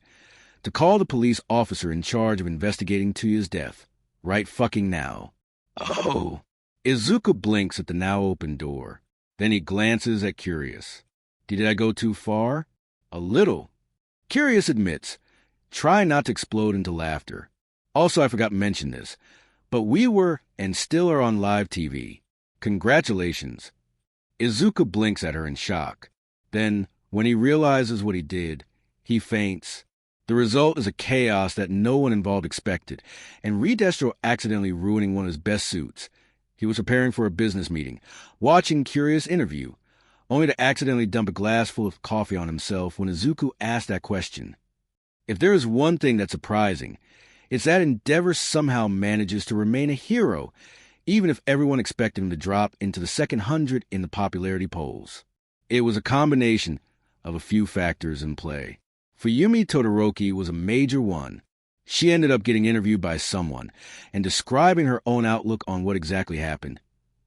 to call the police officer in charge of investigating Tuya's death, right fucking now. Oh. Izuku blinks at the now open door. Then he glances at Curious. Did I go too far? A little. Curious admits. Try not to explode into laughter. Also, I forgot to mention this, but we were and still are on live TV. Congratulations. Izuku blinks at her in shock. Then, when he realizes what he did, he faints. The result is a chaos that no one involved expected, and Redestro accidentally ruining one of his best suits. He was preparing for a business meeting, watching Curious interview, only to accidentally dump a glass full of coffee on himself when Izuku asked that question. If there is one thing that's surprising, it's that Endeavor somehow manages to remain a hero, even if everyone expected him to drop into the second 100 in the popularity polls. It was a combination of a few factors in play. Fuyumi Todoroki was a major one. She ended up getting interviewed by someone and describing her own outlook on what exactly happened.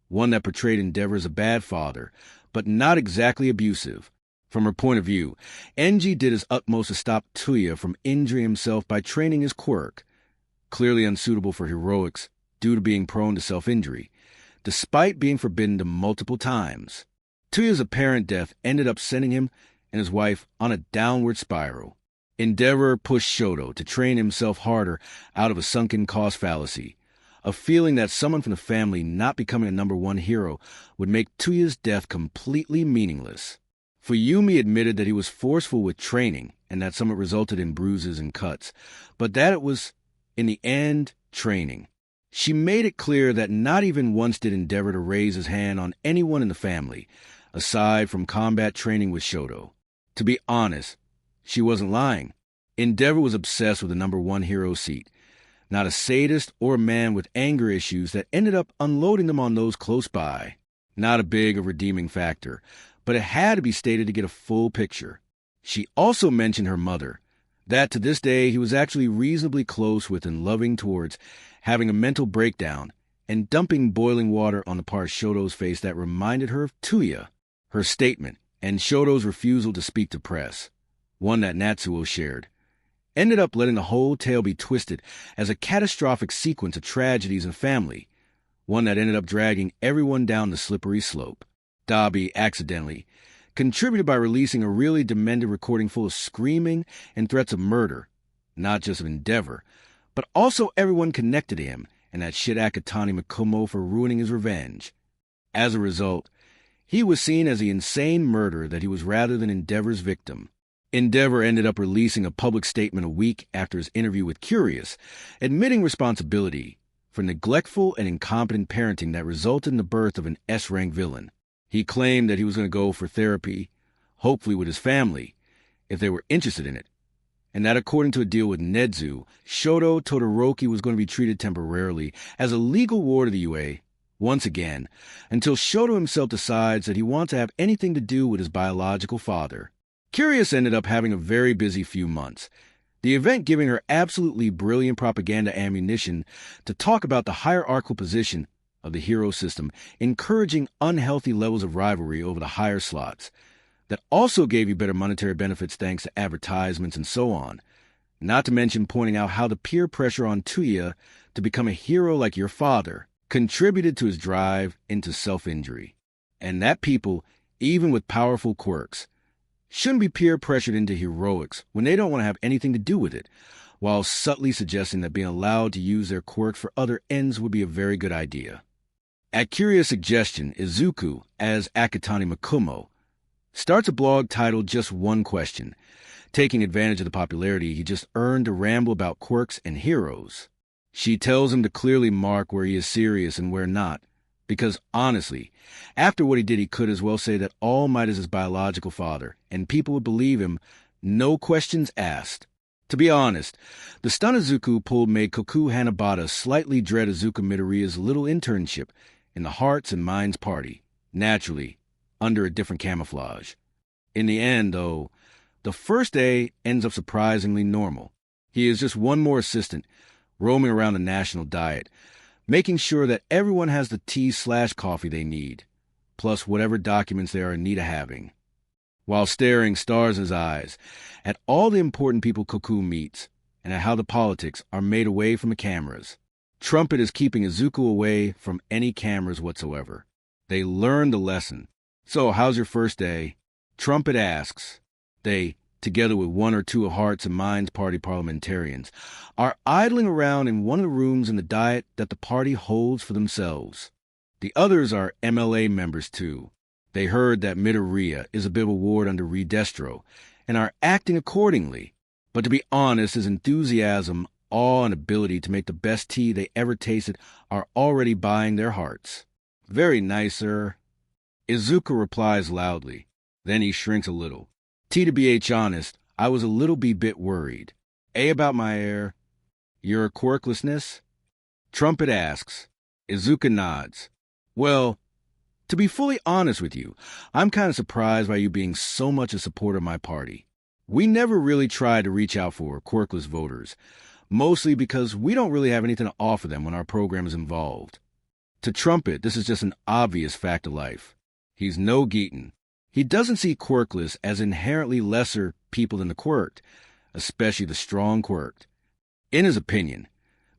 One that portrayed Endeavor as a bad father, but not exactly abusive. From her point of view, Enji did his utmost to stop Tuya from injuring himself by training his quirk, clearly unsuitable for heroics due to being prone to self-injury, despite being forbidden to multiple times. Tuya's apparent death ended up sending him and his wife on a downward spiral. Endeavor pushed Shoto to train himself harder out of a sunken cost fallacy, a feeling that someone from the family not becoming a number one hero would make Tuya's death completely meaningless. Fuyumi admitted that he was forceful with training and that some of it resulted in bruises and cuts, but that it was, in the end, training. She made it clear that not even once did Endeavor to raise his hand on anyone in the family, aside from combat training with Shoto. To be honest, she wasn't lying. Endeavor was obsessed with the number one hero seat, not a sadist or a man with anger issues that ended up unloading them on those close by. Not a big or redeeming factor, but it had to be stated to get a full picture. She also mentioned her mother, that to this day he was actually reasonably close with and loving towards having a mental breakdown and dumping boiling water on the part of Shoto's face that reminded her of Tuya. Her statement, and Shoto's refusal to speak to press, one that Natsuo shared, ended up letting the whole tale be twisted as a catastrophic sequence of tragedies and family, one that ended up dragging everyone down the slippery slope. Dabi accidentally contributed by releasing a really demented recording full of screaming and threats of murder, not just of Endeavor, but also everyone connected to him and that shit Akatani Mikumo for ruining his revenge. As a result, he was seen as the insane murderer that he was rather than Endeavor's victim. Endeavor ended up releasing a public statement a week after his interview with Curious, admitting responsibility for neglectful and incompetent parenting that resulted in the birth of an S-rank villain. He claimed that he was going to go for therapy, hopefully with his family, if they were interested in it, and that according to a deal with Nedzu, Shoto Todoroki was going to be treated temporarily as a legal ward of the UA, once again, until Shoto himself decides that he wants to have anything to do with his biological father. Curious ended up having a very busy few months, The event giving her absolutely brilliant propaganda ammunition to talk about the hierarchical position of the hero system, encouraging unhealthy levels of rivalry over the higher slots. That also gave you better monetary benefits thanks to advertisements and so on. Not to mention pointing out how the peer pressure on Tuya to become a hero like your father contributed to his drive into self-injury. And that people, even with powerful quirks, shouldn't be peer pressured into heroics when they don't want to have anything to do with it, while subtly suggesting that being allowed to use their quirk for other ends would be a very good idea. At Curious suggestion, Izuku, as Akitani Makumo, starts a blog titled Just One Question, taking advantage of the popularity he just earned to ramble about quirks and heroes. She tells him to clearly mark where he is serious and where not, because honestly, after what he did, he could as well say that All Might is his biological father, and people would believe him, no questions asked. To be honest, the stunt Izuku pulled made Koku Hanabata slightly dread Izuku Midoriya's little internship in the Hearts and Minds Party, naturally, under a different camouflage. In the end, though, the first day ends up surprisingly normal. He is just one more assistant, roaming around the national diet, making sure that everyone has the tea/coffee they need, plus whatever documents they are in need of having, while staring stars in his eyes at all the important people Koku meets and at how the politics are made away from the cameras. Trumpet is keeping Izuku away from any cameras whatsoever. They learn the lesson. So, how's your first day? Trumpet asks. They, together with one or two of Hearts and Minds Party parliamentarians, are idling around in one of the rooms in the diet that the party holds for themselves. The others are MLA members, too. They heard that Midoriya is a bit of a ward under Redestro and are acting accordingly. But to be honest, his enthusiasm, awe, and ability to make the best tea they ever tasted are already buying their hearts. Very nice, sir. Izuku replies loudly. Then he shrinks a little. To be honest, I was a little bit worried. About my your quirklessness? Trumpet asks. Izuku nods. Well, to be fully honest with you, I'm kind of surprised by you being so much a supporter of my party. We never really tried to reach out for quirkless voters, mostly because we don't really have anything to offer them when our program is involved. To Trumpet, this is just an obvious fact of life. He's no Geaton. He doesn't see quirkless as inherently lesser people than the quirked, especially the strong quirked. In his opinion,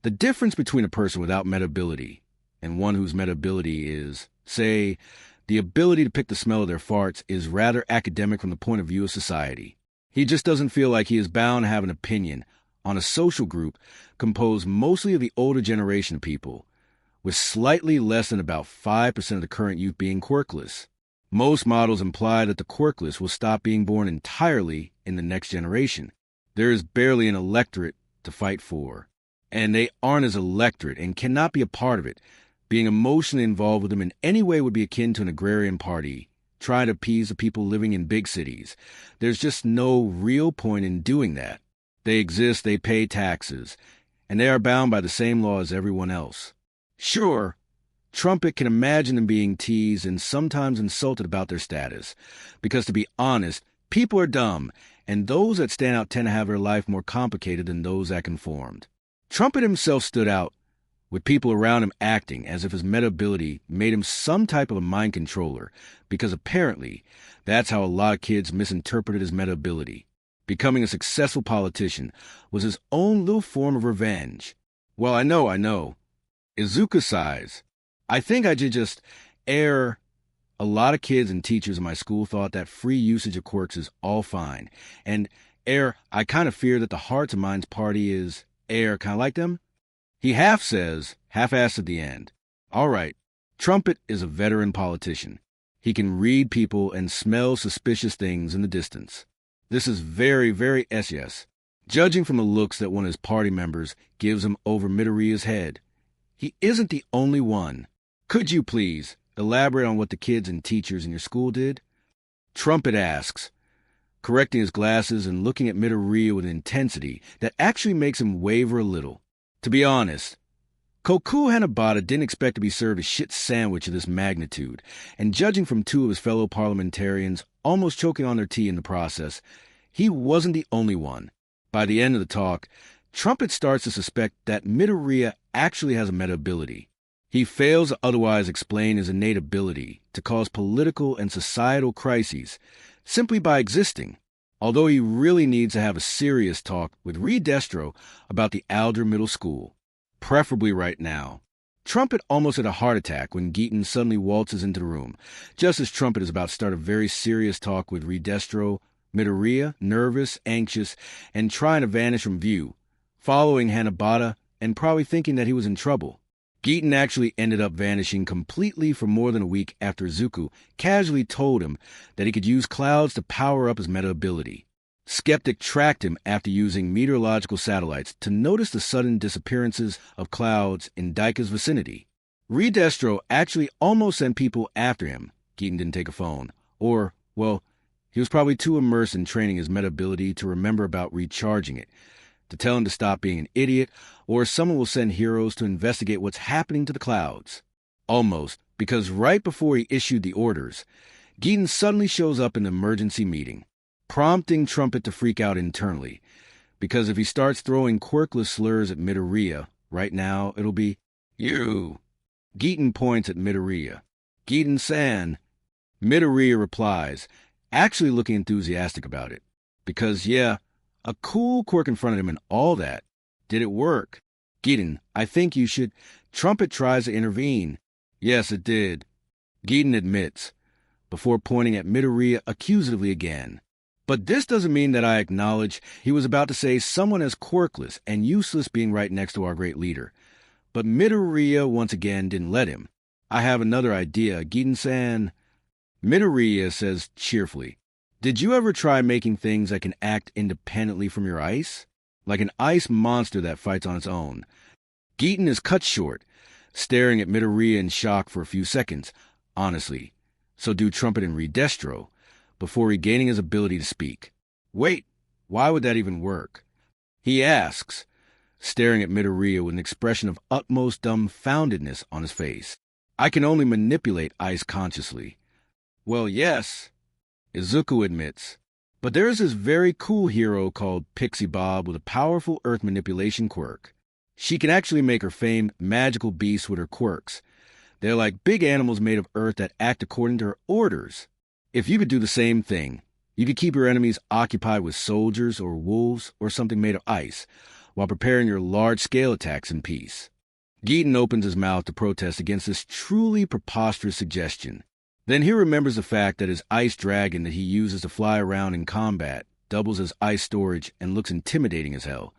the difference between a person without meta-ability and one whose meta-ability is, say, the ability to pick the smell of their farts is rather academic from the point of view of society. He just doesn't feel like he is bound to have an opinion on a social group composed mostly of the older generation of people, with slightly less than about 5% of the current youth being quirkless. Most models imply that the quirkless will stop being born entirely in the next generation. There is barely an electorate to fight for, and they aren't as electorate and cannot be a part of it. Being emotionally involved with them in any way would be akin to an agrarian party, trying to appease the people living in big cities. There's just no real point in doing that. They exist, they pay taxes, and they are bound by the same law as everyone else. Sure, Trumpet can imagine them being teased and sometimes insulted about their status, because to be honest, people are dumb, and those that stand out tend to have their life more complicated than those that conformed. Trumpet himself stood out, with people around him acting as if his meta-ability made him some type of a mind controller, because apparently that's how a lot of kids misinterpreted his meta-ability. Becoming a successful politician was his own little form of revenge. Well, I know. Izuku sighs. I think I did just err. A lot of kids and teachers in my school thought that free usage of quirks is all fine. And I kind of fear that the Hearts and Minds Party is kind of like them. He half-asks at the end. All right, Trumpet is a veteran politician. He can read people and smell suspicious things in the distance. This is very, very SS, judging from the looks that one of his party members gives him over Midoriya's head. He isn't the only one. Could you please elaborate on what the kids and teachers in your school did? Trumpet asks, correcting his glasses and looking at Midoriya with an intensity that actually makes him waver a little. To be honest, Koku Hanabata didn't expect to be served a shit sandwich of this magnitude, and judging from two of his fellow parliamentarians almost choking on their tea in the process, he wasn't the only one. By the end of the talk, Trumpet starts to suspect that Midoriya actually has a meta ability. He fails to otherwise explain his innate ability to cause political and societal crises simply by existing, although he really needs to have a serious talk with Destro about the Alder Middle School, preferably right now. Trumpet almost had a heart attack when Geaton suddenly waltzes into the room, just as Trumpet is about to start a very serious talk with Destro. Midoriya, nervous, anxious, and trying to vanish from view, following Hanabata and probably thinking that he was in trouble. Geaton actually ended up vanishing completely for more than a week after Izuku casually told him that he could use clouds to power up his meta ability. Skeptic tracked him after using meteorological satellites to notice the sudden disappearances of clouds in Daika's vicinity. Destro actually almost sent people after him. Geaton didn't take a phone. Or, well, he was probably too immersed in training his meta ability to remember about recharging it, to tell him to stop being an idiot, or someone will send heroes to investigate what's happening to the clouds. Almost, because right before he issued the orders, Geaton suddenly shows up in the emergency meeting, prompting Trumpet to freak out internally, because if he starts throwing quirkless slurs at Midoriya, right now it'll be, "You." Geaton points at Midoriya. "Geaton-san." Midoriya replies, actually looking enthusiastic about it, because, yeah, a cool quirk in front of him and all that. Did it work? Geaton, I think you should. Trumpet tries to intervene. Yes, it did. Geaton admits, before pointing at Midoriya accusively again. But this doesn't mean that I acknowledge he was about to say someone as quirkless and useless being right next to our great leader. But Midoriya once again didn't let him. I have another idea, Geaton-san. Midoriya says cheerfully, "Did you ever try making things that can act independently from your ice? Like an ice monster that fights on its own?" Geaton is cut short, staring at Midoriya in shock for a few seconds. Honestly, so do Trumpet and Destro, before regaining his ability to speak. Wait, why would that even work? He asks, staring at Midoriya with an expression of utmost dumbfoundedness on his face. I can only manipulate ice consciously. Well, yes, Izuku admits. But there is this very cool hero called Pixie Bob with a powerful earth manipulation quirk. She can actually make her famed magical beasts with her quirks. They're like big animals made of earth that act according to her orders. If you could do the same thing, you could keep your enemies occupied with soldiers or wolves or something made of ice, while preparing your large-scale attacks in peace. Geaton opens his mouth to protest against this truly preposterous suggestion. Then he remembers the fact that his ice dragon that he uses to fly around in combat doubles as ice storage and looks intimidating as hell.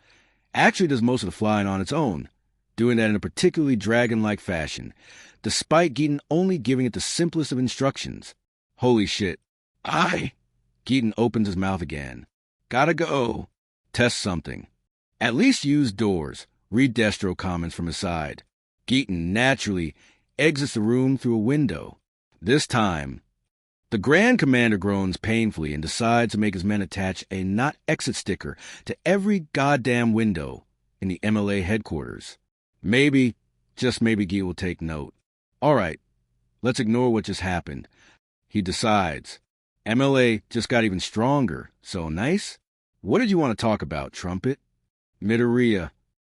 Actually does most of the flying on its own, doing that in a particularly dragon-like fashion, despite Geaton only giving it the simplest of instructions. Holy shit. Geaton opens his mouth again. Gotta go. Test something. At least use doors, Destro comments from his side. Geaton naturally exits the room through a window. This time, the Grand Commander groans painfully and decides to make his men attach a not exit sticker to every goddamn window in the MLA headquarters. Maybe, just maybe Guy will take note. All right, let's ignore what just happened. He decides. MLA just got even stronger, so nice. What did you want to talk about, Trumpet? Midoriya.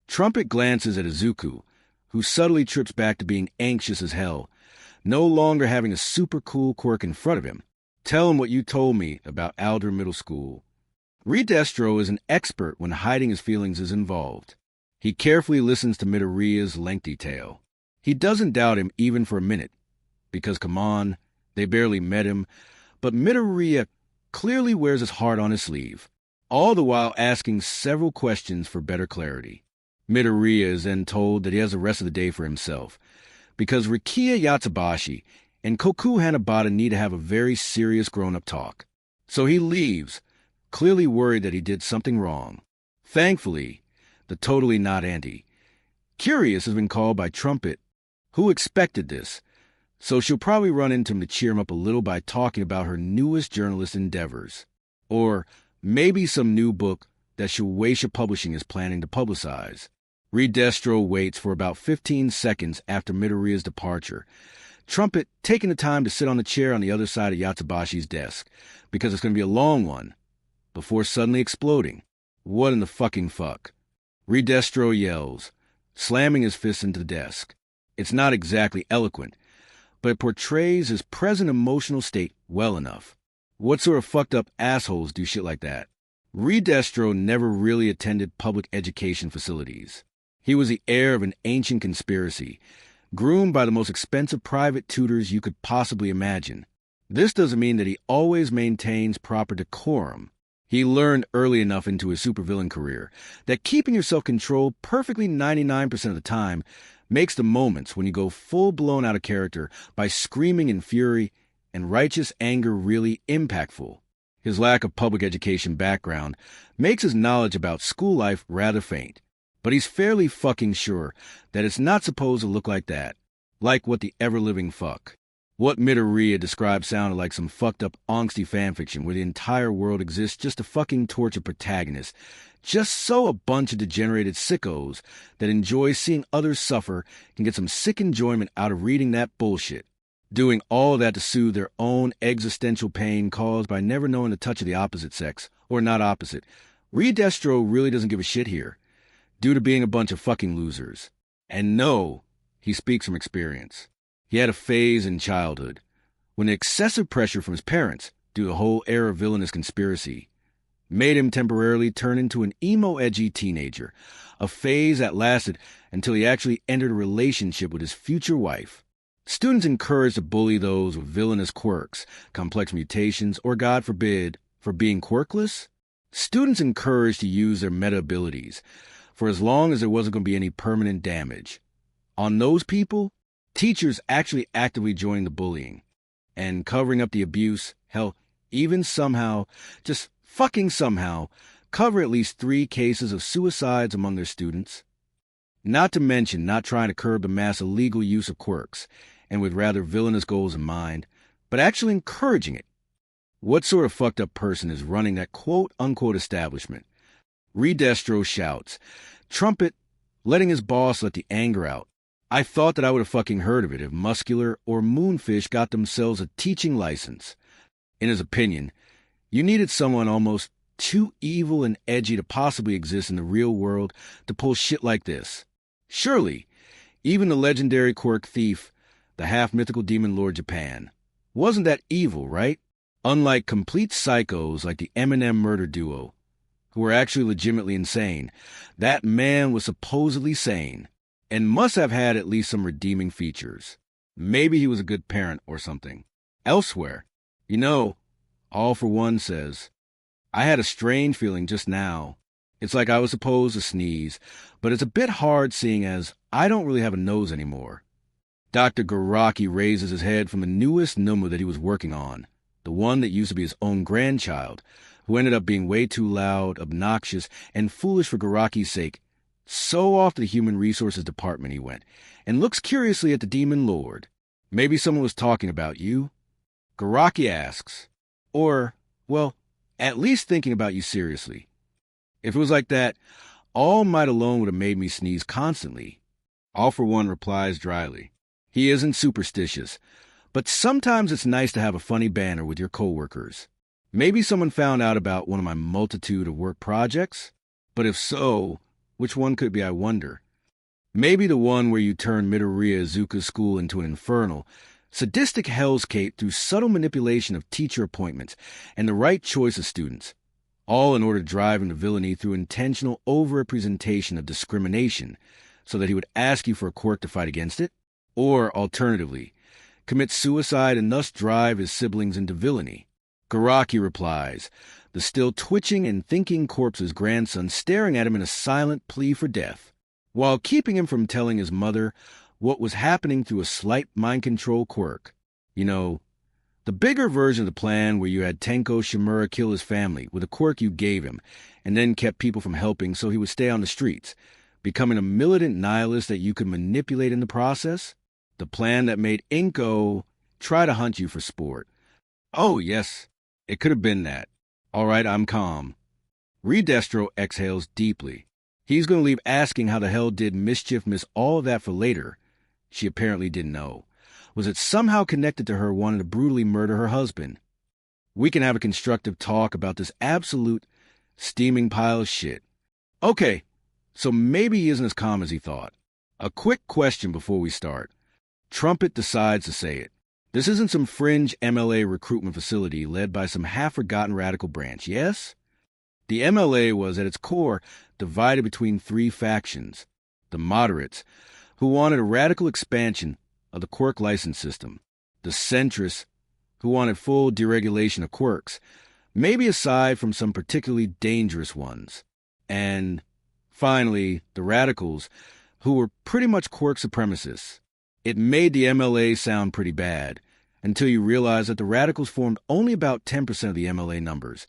Trumpet glances at Izuku, who subtly trips back to being anxious as hell, no longer having a super cool quirk in front of him. Tell him what you told me about Alder Middle School. Destro is an expert when hiding his feelings is involved. He carefully listens to Midoriya's lengthy tale. He doesn't doubt him even for a minute, because come on, they barely met him, but Midoriya clearly wears his heart on his sleeve, all the while asking several questions for better clarity. Midoriya is then told that he has the rest of the day for himself, because Rikiya Yatsubashi and Koku Hanabata need to have a very serious grown-up talk. So he leaves, clearly worried that he did something wrong. Thankfully, the totally not Auntie, Curious, has been called by Trumpet, who expected this, so she'll probably run into him to cheer him up a little by talking about her newest journalist endeavors. Or maybe some new book that Shueisha Publishing is planning to publicize. Destro waits for about 15 seconds after Midoriya's departure, Trumpet taking the time to sit on the chair on the other side of Yatsubashi's desk, because it's going to be a long one, before suddenly exploding. What in the fucking fuck? Redestro yells, slamming his fist into the desk. It's not exactly eloquent, but it portrays his present emotional state well enough. What sort of fucked up assholes do shit like that? Redestro never really attended public education facilities. He was the heir of an ancient conspiracy, groomed by the most expensive private tutors you could possibly imagine. This doesn't mean that he always maintains proper decorum. He learned early enough into his supervillain career that keeping your self-control perfectly 99% of the time makes the moments when you go full-blown out of character by screaming in fury and righteous anger really impactful. His lack of public education background makes his knowledge about school life rather faint, but he's fairly fucking sure that it's not supposed to look like that, like what the ever-living fuck. What Midoriya described sounded like some fucked up angsty fanfiction where the entire world exists just to fucking torture protagonists, just so a bunch of degenerated sickos that enjoy seeing others suffer can get some sick enjoyment out of reading that bullshit, doing all of that to soothe their own existential pain caused by never knowing the touch of the opposite sex, or not opposite. Redestro really doesn't give a shit here, due to being a bunch of fucking losers. And no, he speaks from experience. He had a phase in childhood when the excessive pressure from his parents, due to the whole era villainous conspiracy, made him temporarily turn into an emo-edgy teenager, a phase that lasted until he actually entered a relationship with his future wife. Students encouraged to bully those with villainous quirks, complex mutations, or, God forbid, for being quirkless. Students encouraged to use their meta abilities, for as long as there wasn't going to be any permanent damage. On those people, teachers actually actively joined the bullying and covering up the abuse, hell, even somehow, just fucking somehow, cover at least 3 cases of suicides among their students. Not to mention not trying to curb the mass illegal use of quirks, and with rather villainous goals in mind, but actually encouraging it. What sort of fucked up person is running that quote-unquote establishment? Redestro shouts, trumpet, letting his boss let the anger out. I thought that I would have fucking heard of it if Muscular or Moonfish got themselves a teaching license. In his opinion, you needed someone almost too evil and edgy to possibly exist in the real world to pull shit like this. Surely, even the legendary quirk thief, the half-mythical demon lord Japan, wasn't that evil, right? Unlike complete psychos like the Eminem murder duo, who were actually legitimately insane, that man was supposedly sane, and must have had at least some redeeming features. Maybe he was a good parent or something. Elsewhere, All for One says, I had a strange feeling just now. It's like I was supposed to sneeze, but it's a bit hard seeing as I don't really have a nose anymore. Dr. Garaki raises his head from the newest number that he was working on, the one that used to be his own grandchild, who ended up being way too loud, obnoxious, and foolish for Garaki's sake. So off to the Human Resources Department he went, and looks curiously at the Demon Lord. Maybe someone was talking about you? Garaki asks. Or, well, at least thinking about you seriously. If it was like that, All Might alone would have made me sneeze constantly. All for One replies dryly. He isn't superstitious, but sometimes it's nice to have a funny banter with your coworkers. Maybe someone found out about one of my multitude of work projects? But if so, which one could be, I wonder? Maybe the one where you turn Midoriya Izuku's school into an infernal, sadistic hellscape through subtle manipulation of teacher appointments and the right choice of students, all in order to drive him to villainy through intentional over-representation of discrimination so that he would ask you for a quirk to fight against it? Or, alternatively, commit suicide and thus drive his siblings into villainy? Garaki replies, the still twitching and thinking corpse's grandson staring at him in a silent plea for death, while keeping him from telling his mother what was happening through a slight mind control quirk. The bigger version of the plan where you had Tenko Shimura kill his family with a quirk you gave him, and then kept people from helping so he would stay on the streets, becoming a militant nihilist that you could manipulate in the process? The plan that made Inko try to hunt you for sport. Oh, yes, it could have been that. All right, I'm calm. Redestro exhales deeply. He's going to leave asking how the hell did Mischief miss all of that for later. She apparently didn't know. Was it somehow connected to her wanting to brutally murder her husband? We can have a constructive talk about this absolute Steaming pile of shit. Okay, so maybe he isn't as calm as he thought. A quick question before we start. Trumpet decides to say it. This isn't some fringe MLA recruitment facility led by some half-forgotten radical branch, yes? The MLA was, at its core, divided between three factions. The moderates, who wanted a radical expansion of the quirk license system. The centrists, who wanted full deregulation of quirks, maybe aside from some particularly dangerous ones. And, finally, the radicals, who were pretty much quirk supremacists. It made the MLA sound pretty bad, until you realize that the radicals formed only about 10% of the MLA numbers,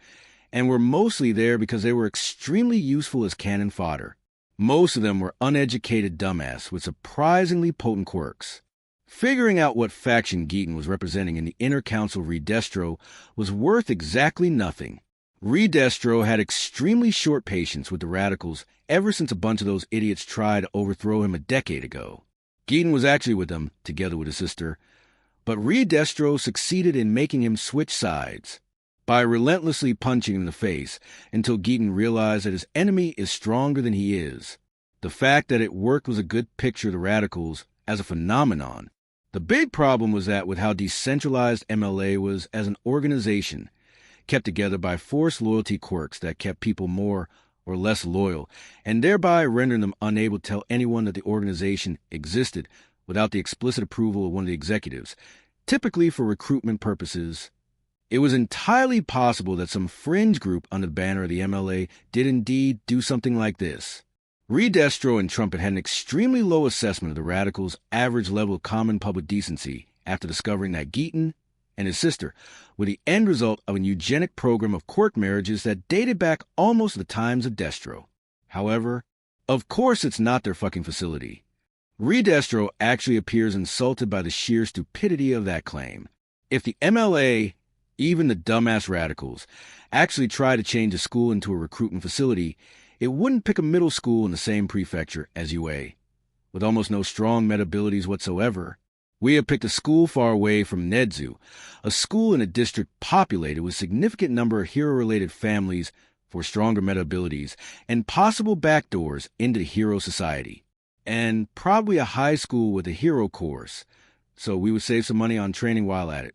and were mostly there because they were extremely useful as cannon fodder. Most of them were uneducated dumbass with surprisingly potent quirks. Figuring out what faction Geeton was representing in the inner council of Redestro was worth exactly nothing. Redestro had extremely short patience with the radicals ever since a bunch of those idiots tried to overthrow him a decade ago. Geeton was actually with them, together with his sister, but Redestro succeeded in making him switch sides by relentlessly punching him in the face until Geeton realized that his enemy is stronger than he is. The fact that it worked was a good picture of the radicals as a phenomenon. The big problem was that with how decentralized MLA was as an organization, kept together by forced loyalty quirks that kept people more or less loyal, and thereby rendering them unable to tell anyone that the organization existed without the explicit approval of one of the executives, typically for recruitment purposes. It was entirely possible that some fringe group under the banner of the MLA did indeed do something like this. Redestro and Trumpet had an extremely low assessment of the radicals' average level of common public decency after discovering that Geeton and his sister were the end result of a eugenic program of quirk marriages that dated back almost to the times of Destro. However, of course it's not their fucking facility. Redestro actually appears insulted by the sheer stupidity of that claim. If the MLA, even the dumbass radicals, actually tried to change the school into a recruitment facility, it wouldn't pick a middle school in the same prefecture as UA. With almost no strong meta abilities whatsoever, we have picked a school far away from Nedzu, a school in a district populated with a significant number of hero-related families for stronger meta abilities and possible backdoors into the hero society. And probably a high school with a hero course, so we would save some money on training while at it.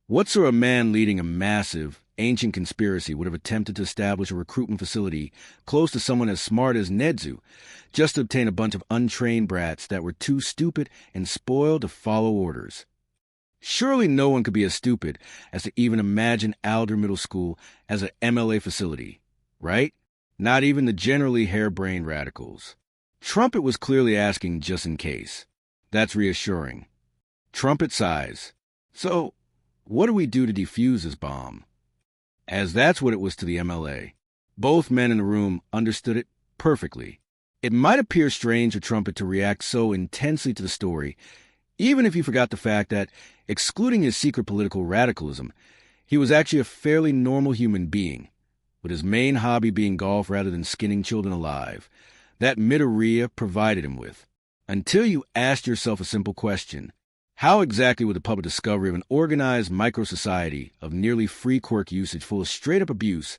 What sort of man leading a massive, ancient conspiracy would have attempted to establish a recruitment facility close to someone as smart as Nedzu, just to obtain a bunch of untrained brats that were too stupid and spoiled to follow orders? Surely no one could be as stupid as to even imagine Alder Middle School as an MLA facility, right? Not even the generally harebrained radicals. Trumpet was clearly asking just in case. That's reassuring. Trumpet sighs. So, what do we do to defuse this bomb? As that's what it was to the MLA. Both men in the room understood it perfectly. It might appear strange for Trumpet to react so intensely to the story, even if he forgot the fact that, excluding his secret political radicalism, he was actually a fairly normal human being, with his main hobby being golf rather than skinning children alive. That Midoriya provided him with. Until you asked yourself a simple question. How exactly would the public discovery of an organized micro-society of nearly free quirk usage full of straight-up abuse,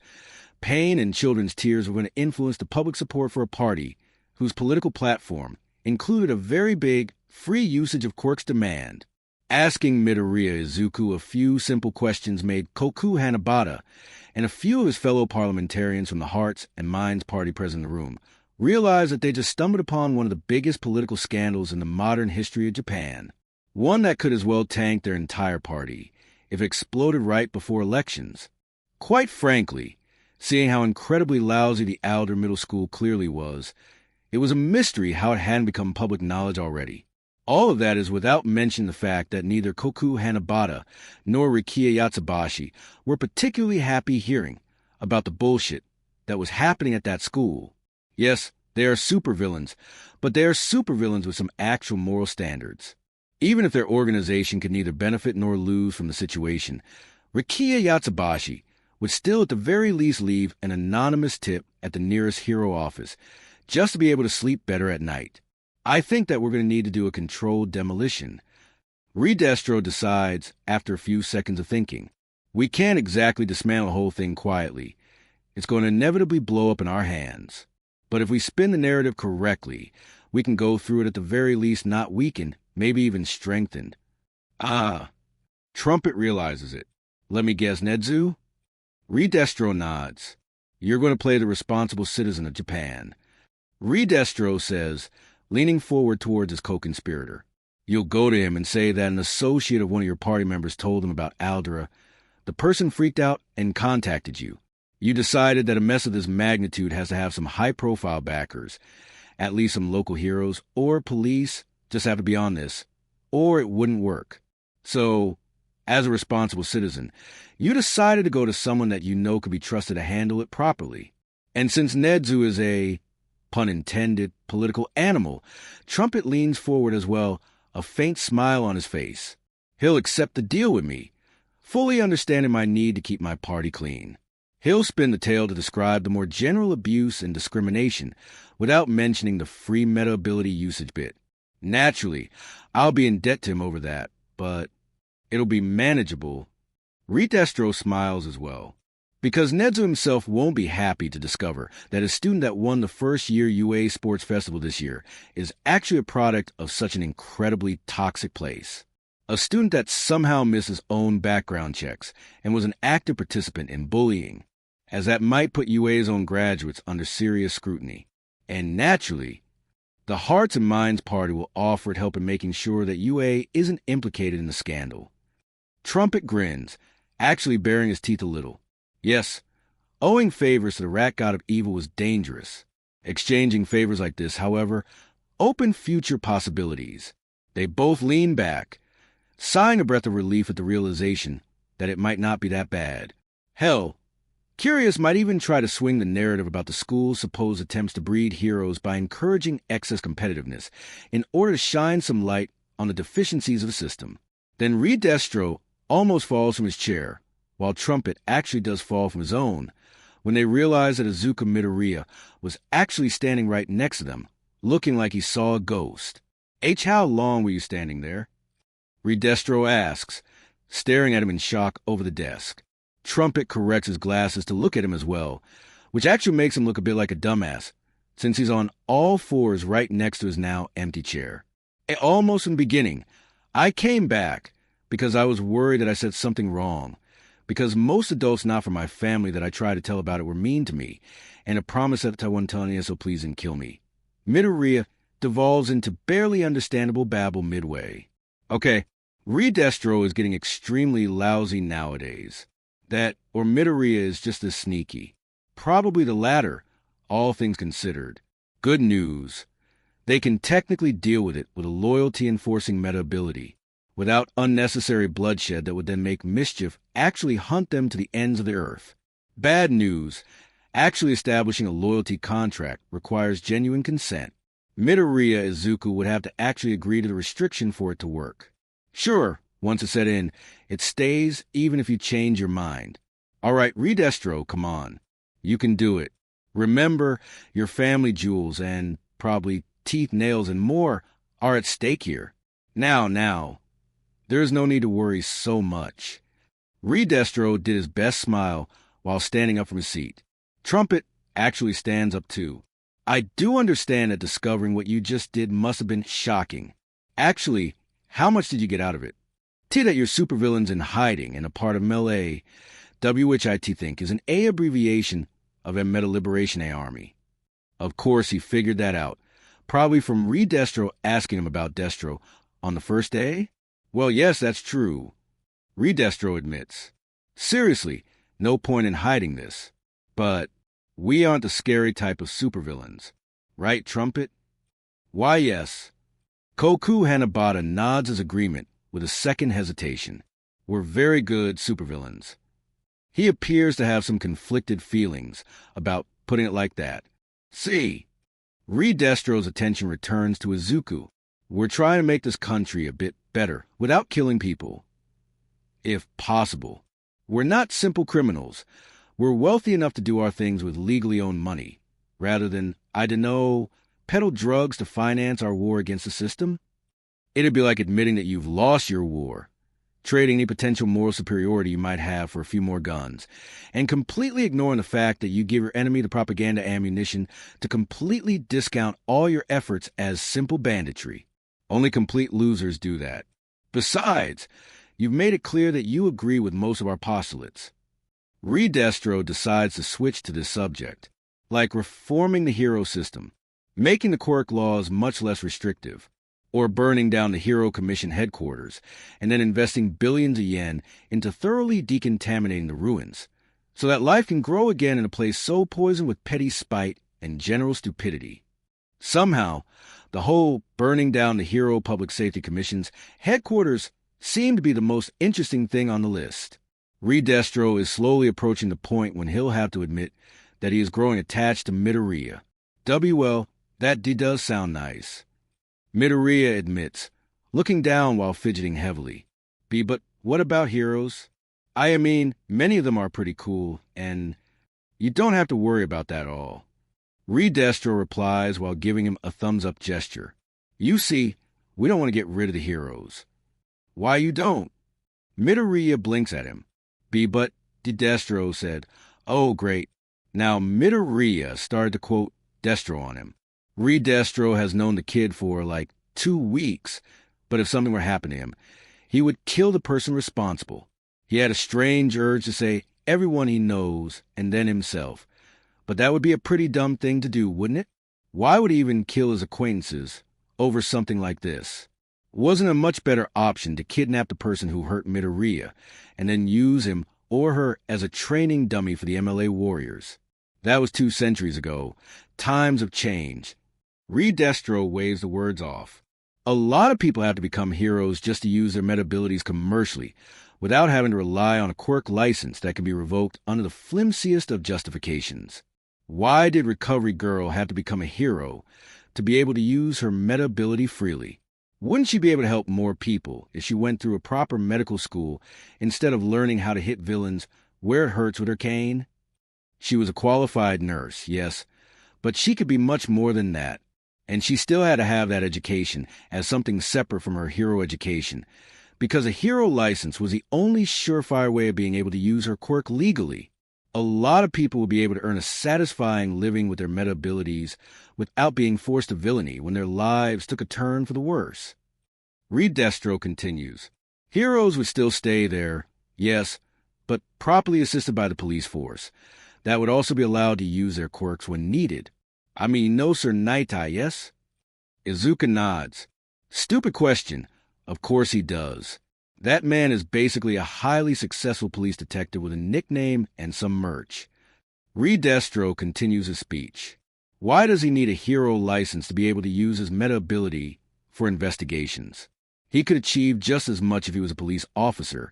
pain, and children's tears were going to influence the public support for a party whose political platform included a very big free usage of quirks demand? Asking Midoriya Izuku a few simple questions made Koku Hanabata and a few of his fellow parliamentarians from the Hearts and Minds Party present in the room realized that they just stumbled upon one of the biggest political scandals in the modern history of Japan. One that could as well tank their entire party if it exploded right before elections. Quite frankly, seeing how incredibly lousy the Alder Middle School clearly was, it was a mystery how it hadn't become public knowledge already. All of that is without mentioning the fact that neither Koku Hanabata nor Rikiya Yatsubashi were particularly happy hearing about the bullshit that was happening at that school. Yes, they are supervillains, but they are supervillains with some actual moral standards. Even if their organization could neither benefit nor lose from the situation, Rikiya Yatsubashi would still at the very least leave an anonymous tip at the nearest hero office, just to be able to sleep better at night. I think that we're going to need to do a controlled demolition. Redestro decides, after a few seconds of thinking, we can't exactly dismantle the whole thing quietly. it's going to inevitably blow up in our hands. But if we spin the narrative correctly, we can go through it at the very least not weakened, maybe even strengthened. Ah, Trumpet realizes it. Let me guess, Nedzu? Redestro nods. You're going to play the responsible citizen of Japan. Redestro says, leaning forward towards his co-conspirator. You'll go to him and say that an associate of one of your party members told him about Aldera. The person freaked out and contacted you. You decided that a mess of this magnitude has to have some high-profile backers, at least some local heroes, or police just have to be on this, or it wouldn't work. So, as a responsible citizen, you decided to go to someone that you know could be trusted to handle it properly. And since Nedzu is a, pun intended, political animal, Trumpet leans forward as well, a faint smile on his face. He'll accept the deal with me, fully understanding my need to keep my party clean. He'll spin the tale to describe the more general abuse and discrimination without mentioning the free meta ability usage bit. Naturally, I'll be in debt to him over that, but it'll be manageable. Redestro smiles as well, because Nedzu himself won't be happy to discover that a student that won the first year UA Sports Festival this year is actually a product of such an incredibly toxic place. A student that somehow missed his own background checks and was an active participant in bullying, as that might put UA's own graduates under serious scrutiny. And naturally, the Hearts and Minds Party will offer help in making sure that UA isn't implicated in the scandal. Trumpet grins, actually baring his teeth a little. Yes, owing favors to the rat god of evil was dangerous. Exchanging favors like this, however, opened future possibilities. They both lean back, sighing a breath of relief at the realization that it might not be that bad. Hell, Curious might even try to swing the narrative about the school's supposed attempts to breed heroes by encouraging excess competitiveness in order to shine some light on the deficiencies of the system. Then Redestro almost falls from his chair, while Trumpet actually does fall from his own, when they realize that Izuku Midoriya was actually standing right next to them, looking like he saw a ghost. How long were you standing there? Redestro asks, staring at him in shock over the desk. Trumpet corrects his glasses to look at him as well, which actually makes him look a bit like a dumbass, since he's on all fours right next to his now empty chair. Almost in the beginning, I came back because I was worried that I said something wrong, because most adults not from my family that I tried to tell about it were mean to me, and a promise that I wasn't telling you, so please didn't kill me. Midoriya devolves into barely understandable babble midway. Okay, Redestro is getting extremely lousy nowadays. That or Midoriya is just as sneaky. Probably the latter, all things considered. Good news. They can technically deal with it with a loyalty-enforcing meta ability, without unnecessary bloodshed that would then make mischief actually hunt them to the ends of the earth. Bad news. Actually establishing a loyalty contract requires genuine consent. Midoriya Izuku would have to actually agree to the restriction for it to work. Sure, once it's set in, it stays even if you change your mind. All right, Redestro, come on. You can do it. Remember, your family jewels and probably teeth, nails, and more are at stake here. Now, there is no need to worry so much. Redestro did his best smile while standing up from his seat. Trumpet actually stands up too. I do understand that discovering what you just did must have been shocking. Actually, how much did you get out of it? That your supervillain's in hiding and a part of Melee, which I think is an A abbreviation of a Meta Liberation A army. Of course, he figured that out, probably from Redestro asking him about Destro on the first day? Well, yes, that's true. Redestro admits. Seriously, no point in hiding this. But we aren't the scary type of supervillains. Right, Trumpet? Why, yes. Koku Hanabata nods his agreement with a second hesitation. We're very good supervillains. He appears to have some conflicted feelings about putting it like that. See, Redestro's attention returns to Izuku. We're trying to make this country a bit better without killing people. If possible. We're not simple criminals. We're wealthy enough to do our things with legally owned money, rather than, peddle drugs to finance our war against the system. It'd be like admitting that you've lost your war. trading any potential moral superiority you might have for a few more guns, and completely ignoring the fact that you give your enemy the propaganda ammunition to completely discount all your efforts as simple banditry. Only complete losers do that. Besides, you've made it clear that you agree with most of our postulates. Redestro decides to switch to this subject, like reforming the hero system, making the quirk laws much less restrictive, or burning down the Hero Commission headquarters, and then investing billions of yen into thoroughly decontaminating the ruins, so that life can grow again in a place so poisoned with petty spite and general stupidity. Somehow, the whole burning down the Hero Public Safety Commission's headquarters seemed to be the most interesting thing on the list. Redestro is slowly approaching the point when he'll have to admit that he is growing attached to Midoriya. Well, that does sound nice. Midoriya admits, looking down while fidgeting heavily. But what about heroes? I mean, many of them are pretty cool, and you don't have to worry about that at all. Redestro replies while giving him a thumbs-up gesture. You see, we don't want to get rid of the heroes. Why you don't? Midoriya blinks at him. But Destro said, oh, great. Now, Midoriya started to quote Destro on him. Redestro has known the kid for, 2 weeks, but if something were to happen to him, he would kill the person responsible. He had a strange urge to say everyone he knows and then himself, but that would be a pretty dumb thing to do, wouldn't it? Why would he even kill his acquaintances over something like this? Wasn't a much better option to kidnap the person who hurt Midoriya and then use him or her as a training dummy for the MLA warriors? That was 2 centuries ago. Times have changed. Redestro waves the words off. A lot of people have to become heroes just to use their meta abilities commercially, without having to rely on a quirk license that can be revoked under the flimsiest of justifications. Why did Recovery Girl have to become a hero to be able to use her meta ability freely? Wouldn't she be able to help more people if she went through a proper medical school instead of learning how to hit villains where it hurts with her cane? She was a qualified nurse, yes, but she could be much more than that. And she still had to have that education as something separate from her hero education, because a hero license was the only surefire way of being able to use her quirk legally. A lot of people would be able to earn a satisfying living with their meta abilities without being forced to villainy when their lives took a turn for the worse. Redestro continues. Heroes would still stay there, yes, but properly assisted by the police force. That would also be allowed to use their quirks when needed. No sir Naitai, yes? Izuku nods. Stupid question. Of course he does. That man is basically a highly successful police detective with a nickname and some merch. Redestro continues his speech. Why does he need a hero license to be able to use his meta ability for investigations? He could achieve just as much if he was a police officer,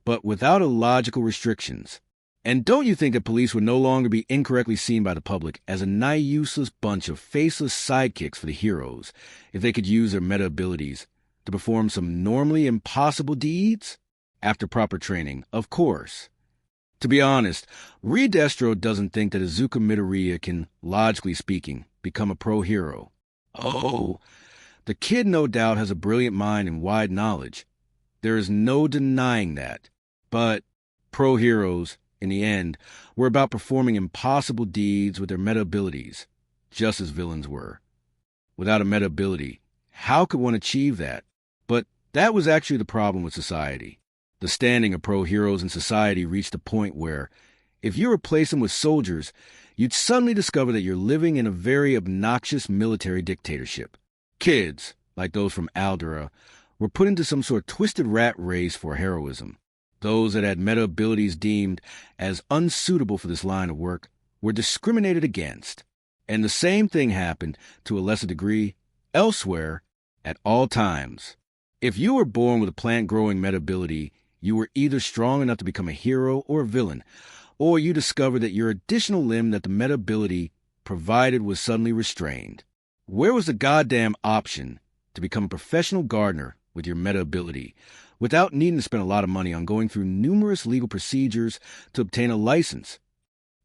but without illogical restrictions. And don't you think that police would no longer be incorrectly seen by the public as a useless bunch of faceless sidekicks for the heroes if they could use their meta abilities to perform some normally impossible deeds? After proper training, of course. To be honest, Redestro doesn't think that Izuku Midoriya can, logically speaking, become a pro-hero. Oh, the kid no doubt has a brilliant mind and wide knowledge. There is no denying that. But pro-heroes, in the end, were about performing impossible deeds with their meta abilities, just as villains were. Without a meta ability, how could one achieve that? But that was actually the problem with society. The standing of pro-heroes in society reached a point where, if you replace them with soldiers, you'd suddenly discover that you're living in a very obnoxious military dictatorship. Kids, like those from Aldera, were put into some sort of twisted rat race for heroism. Those that had meta abilities deemed as unsuitable for this line of work were discriminated against. And the same thing happened, to a lesser degree, elsewhere, at all times. If you were born with a plant-growing meta ability, you were either strong enough to become a hero or a villain, or you discovered that your additional limb that the meta ability provided was suddenly restrained. Where was the goddamn option to become a professional gardener with your meta ability, without needing to spend a lot of money on going through numerous legal procedures to obtain a license?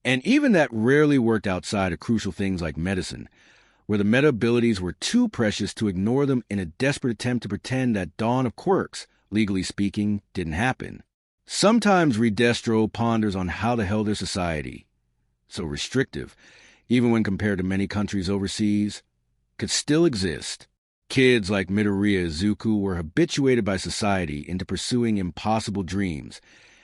And even that rarely worked outside of crucial things like medicine, where the meta abilities were too precious to ignore them in a desperate attempt to pretend that dawn of quirks, legally speaking, didn't happen. Sometimes Destro ponders on how the hell their society, so restrictive, even when compared to many countries overseas, could still exist. Kids like Midoriya Izuku were habituated by society into pursuing impossible dreams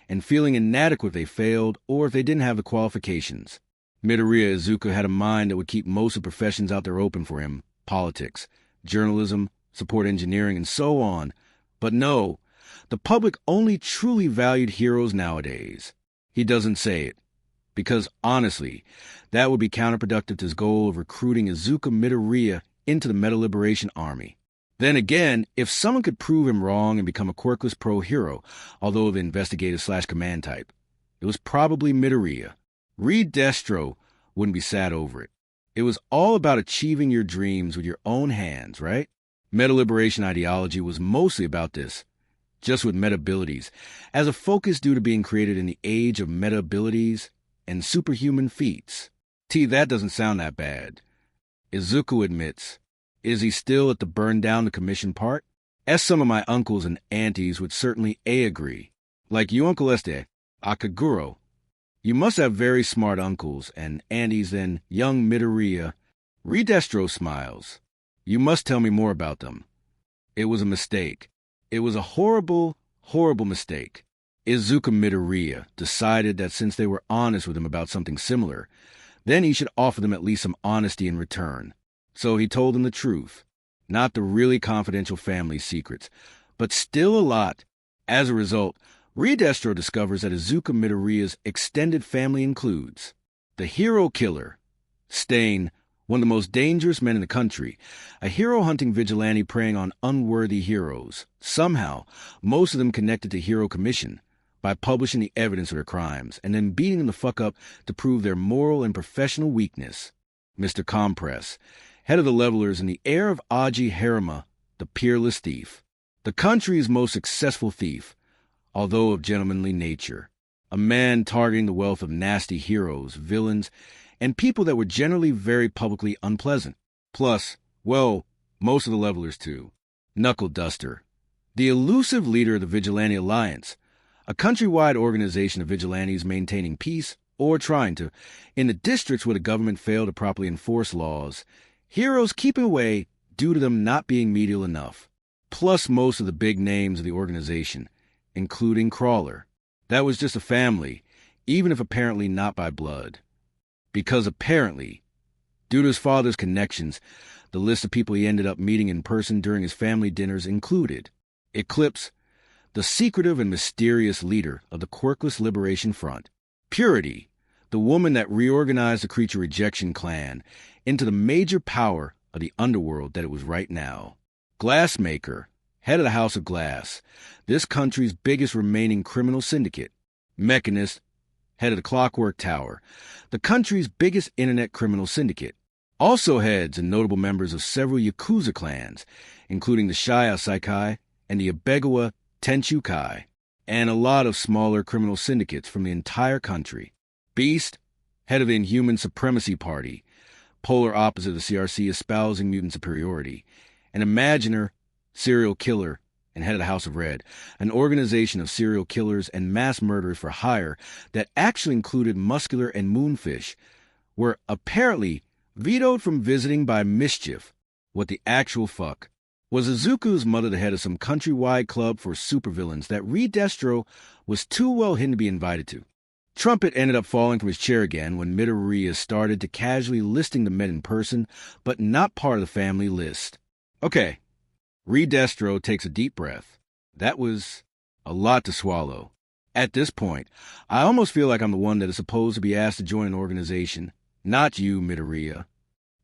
and feeling inadequate if they failed or if they didn't have the qualifications. Midoriya Izuku had a mind that would keep most of the professions out there open for him: politics, journalism, support engineering, and so on. But no, the public only truly valued heroes nowadays. He doesn't say it, because honestly, that would be counterproductive to his goal of recruiting Izuku Midoriya into the Meta Liberation Army. Then again, if someone could prove him wrong and become a quirkless pro-hero, although of the investigative/command type, it was probably Midoriya. Destro wouldn't be sad over it. It was all about achieving your dreams with your own hands, right? Meta Liberation ideology was mostly about this, just with meta abilities, as a focus due to being created in the age of meta abilities and superhuman feats. That doesn't sound that bad. Izuku admits. Is he still at the burn down the commission part? As some of my uncles and aunties would certainly agree. Like you, Uncle Este, Akaguro. You must have very smart uncles and aunties then, young Midoriya. Destro smiles. You must tell me more about them. It was a mistake. It was a horrible, horrible mistake. Izuku Midoriya decided that since they were honest with him about something similar, then he should offer them at least some honesty in return. So he told them the truth, not the really confidential family secrets, but still a lot. As a result, Destro discovers that Izuku Midoriya's extended family includes the hero killer, Stain, one of the most dangerous men in the country, a hero-hunting vigilante preying on unworthy heroes, somehow, most of them connected to Hero Commission, by publishing the evidence of their crimes and then beating them the fuck up to prove their moral and professional weakness. Mr. Compress, head of the levelers and the heir of Aji Harima, the peerless thief. The country's most successful thief, although of gentlemanly nature. A man targeting the wealth of nasty heroes, villains, and people that were generally very publicly unpleasant. Plus, well, most of the levelers too. Knuckle Duster, the elusive leader of the Vigilante Alliance, a countrywide organization of vigilantes maintaining peace, or trying to, in the districts where the government failed to properly enforce laws, heroes keeping away due to them not being medial enough. Plus most of the big names of the organization, including Crawler. That was just a family, even if apparently not by blood. Because apparently, due to his father's connections, the list of people he ended up meeting in person during his family dinners included Eclipse, the secretive and mysterious leader of the Quirkless Liberation Front; Purity, the woman that reorganized the Creature Rejection Clan into the major power of the underworld that it was right now; Glassmaker, head of the House of Glass, this country's biggest remaining criminal syndicate; Mechanist, head of the Clockwork Tower, the country's biggest internet criminal syndicate. Also heads and notable members of several Yakuza clans, including the Shia Saikai and the Abegawa Tenchukai, and a lot of smaller criminal syndicates from the entire country. Beast, head of the Inhuman Supremacy Party, polar opposite of the CRC espousing mutant superiority; and Imaginer, serial killer, and head of the House of Red, an organization of serial killers and mass murderers for hire that actually included Muscular and Moonfish, were apparently vetoed from visiting by mischief. What the actual fuck? Was Izuku's mother the head of some countrywide club for supervillains that Destro was too well hidden to be invited to? Trumpet ended up falling from his chair again when Midoriya started to casually listing the men in person, but not part of the family list. Okay. Destro takes a deep breath. That was a lot to swallow. At this point, I almost feel like I'm the one that is supposed to be asked to join an organization, not you, Midoriya.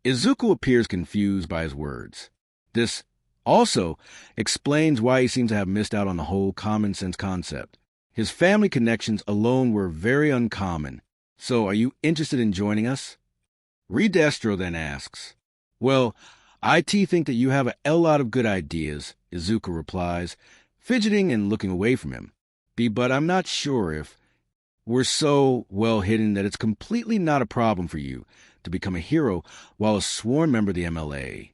Izuku appears confused by his words. This also explains why he seems to have missed out on the whole common sense concept. His family connections alone were very uncommon. So are you interested in joining us? Destro then asks. Well, I think that you have a lot of good ideas, Izuku replies, fidgeting and looking away from him. But I'm not sure if we're so well hidden that it's completely not a problem for you to become a hero while a sworn member of the MLA.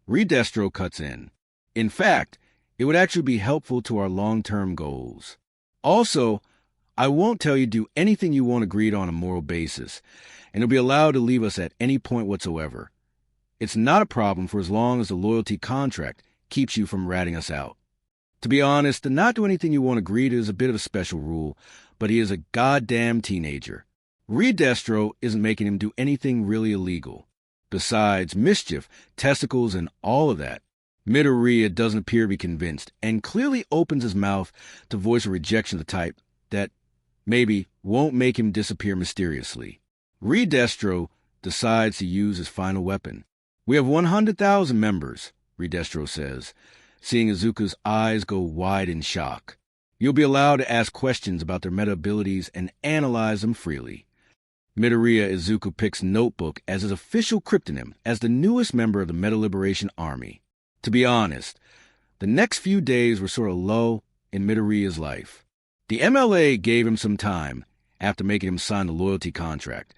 Destro cuts in. In fact, It would actually be helpful to our long-term goals. Also, I won't tell you to do anything you won't agree on a moral basis, and you'll be allowed to leave us at any point whatsoever. It's not a problem for as long as the loyalty contract keeps you from ratting us out. To be honest, to not do anything you won't agree to is a bit of a special rule, but he is a goddamn teenager. Destro isn't making him do anything really illegal. Besides mischief, testicles, and all of that, Midoriya doesn't appear to be convinced, and clearly opens his mouth to voice a rejection of the type that maybe won't make him disappear mysteriously. Destro decides to use his final weapon. We have 100,000 members, Destro says, seeing Izuku's eyes go wide in shock. You'll be allowed to ask questions about their meta abilities and analyze them freely. Midoriya Izuku picks Notebook as his official cryptonym as the newest member of the Meta Liberation Army. To be honest, the next few days were sort of low in Midoriya's life. The MLA gave him some time, after making him sign the loyalty contract,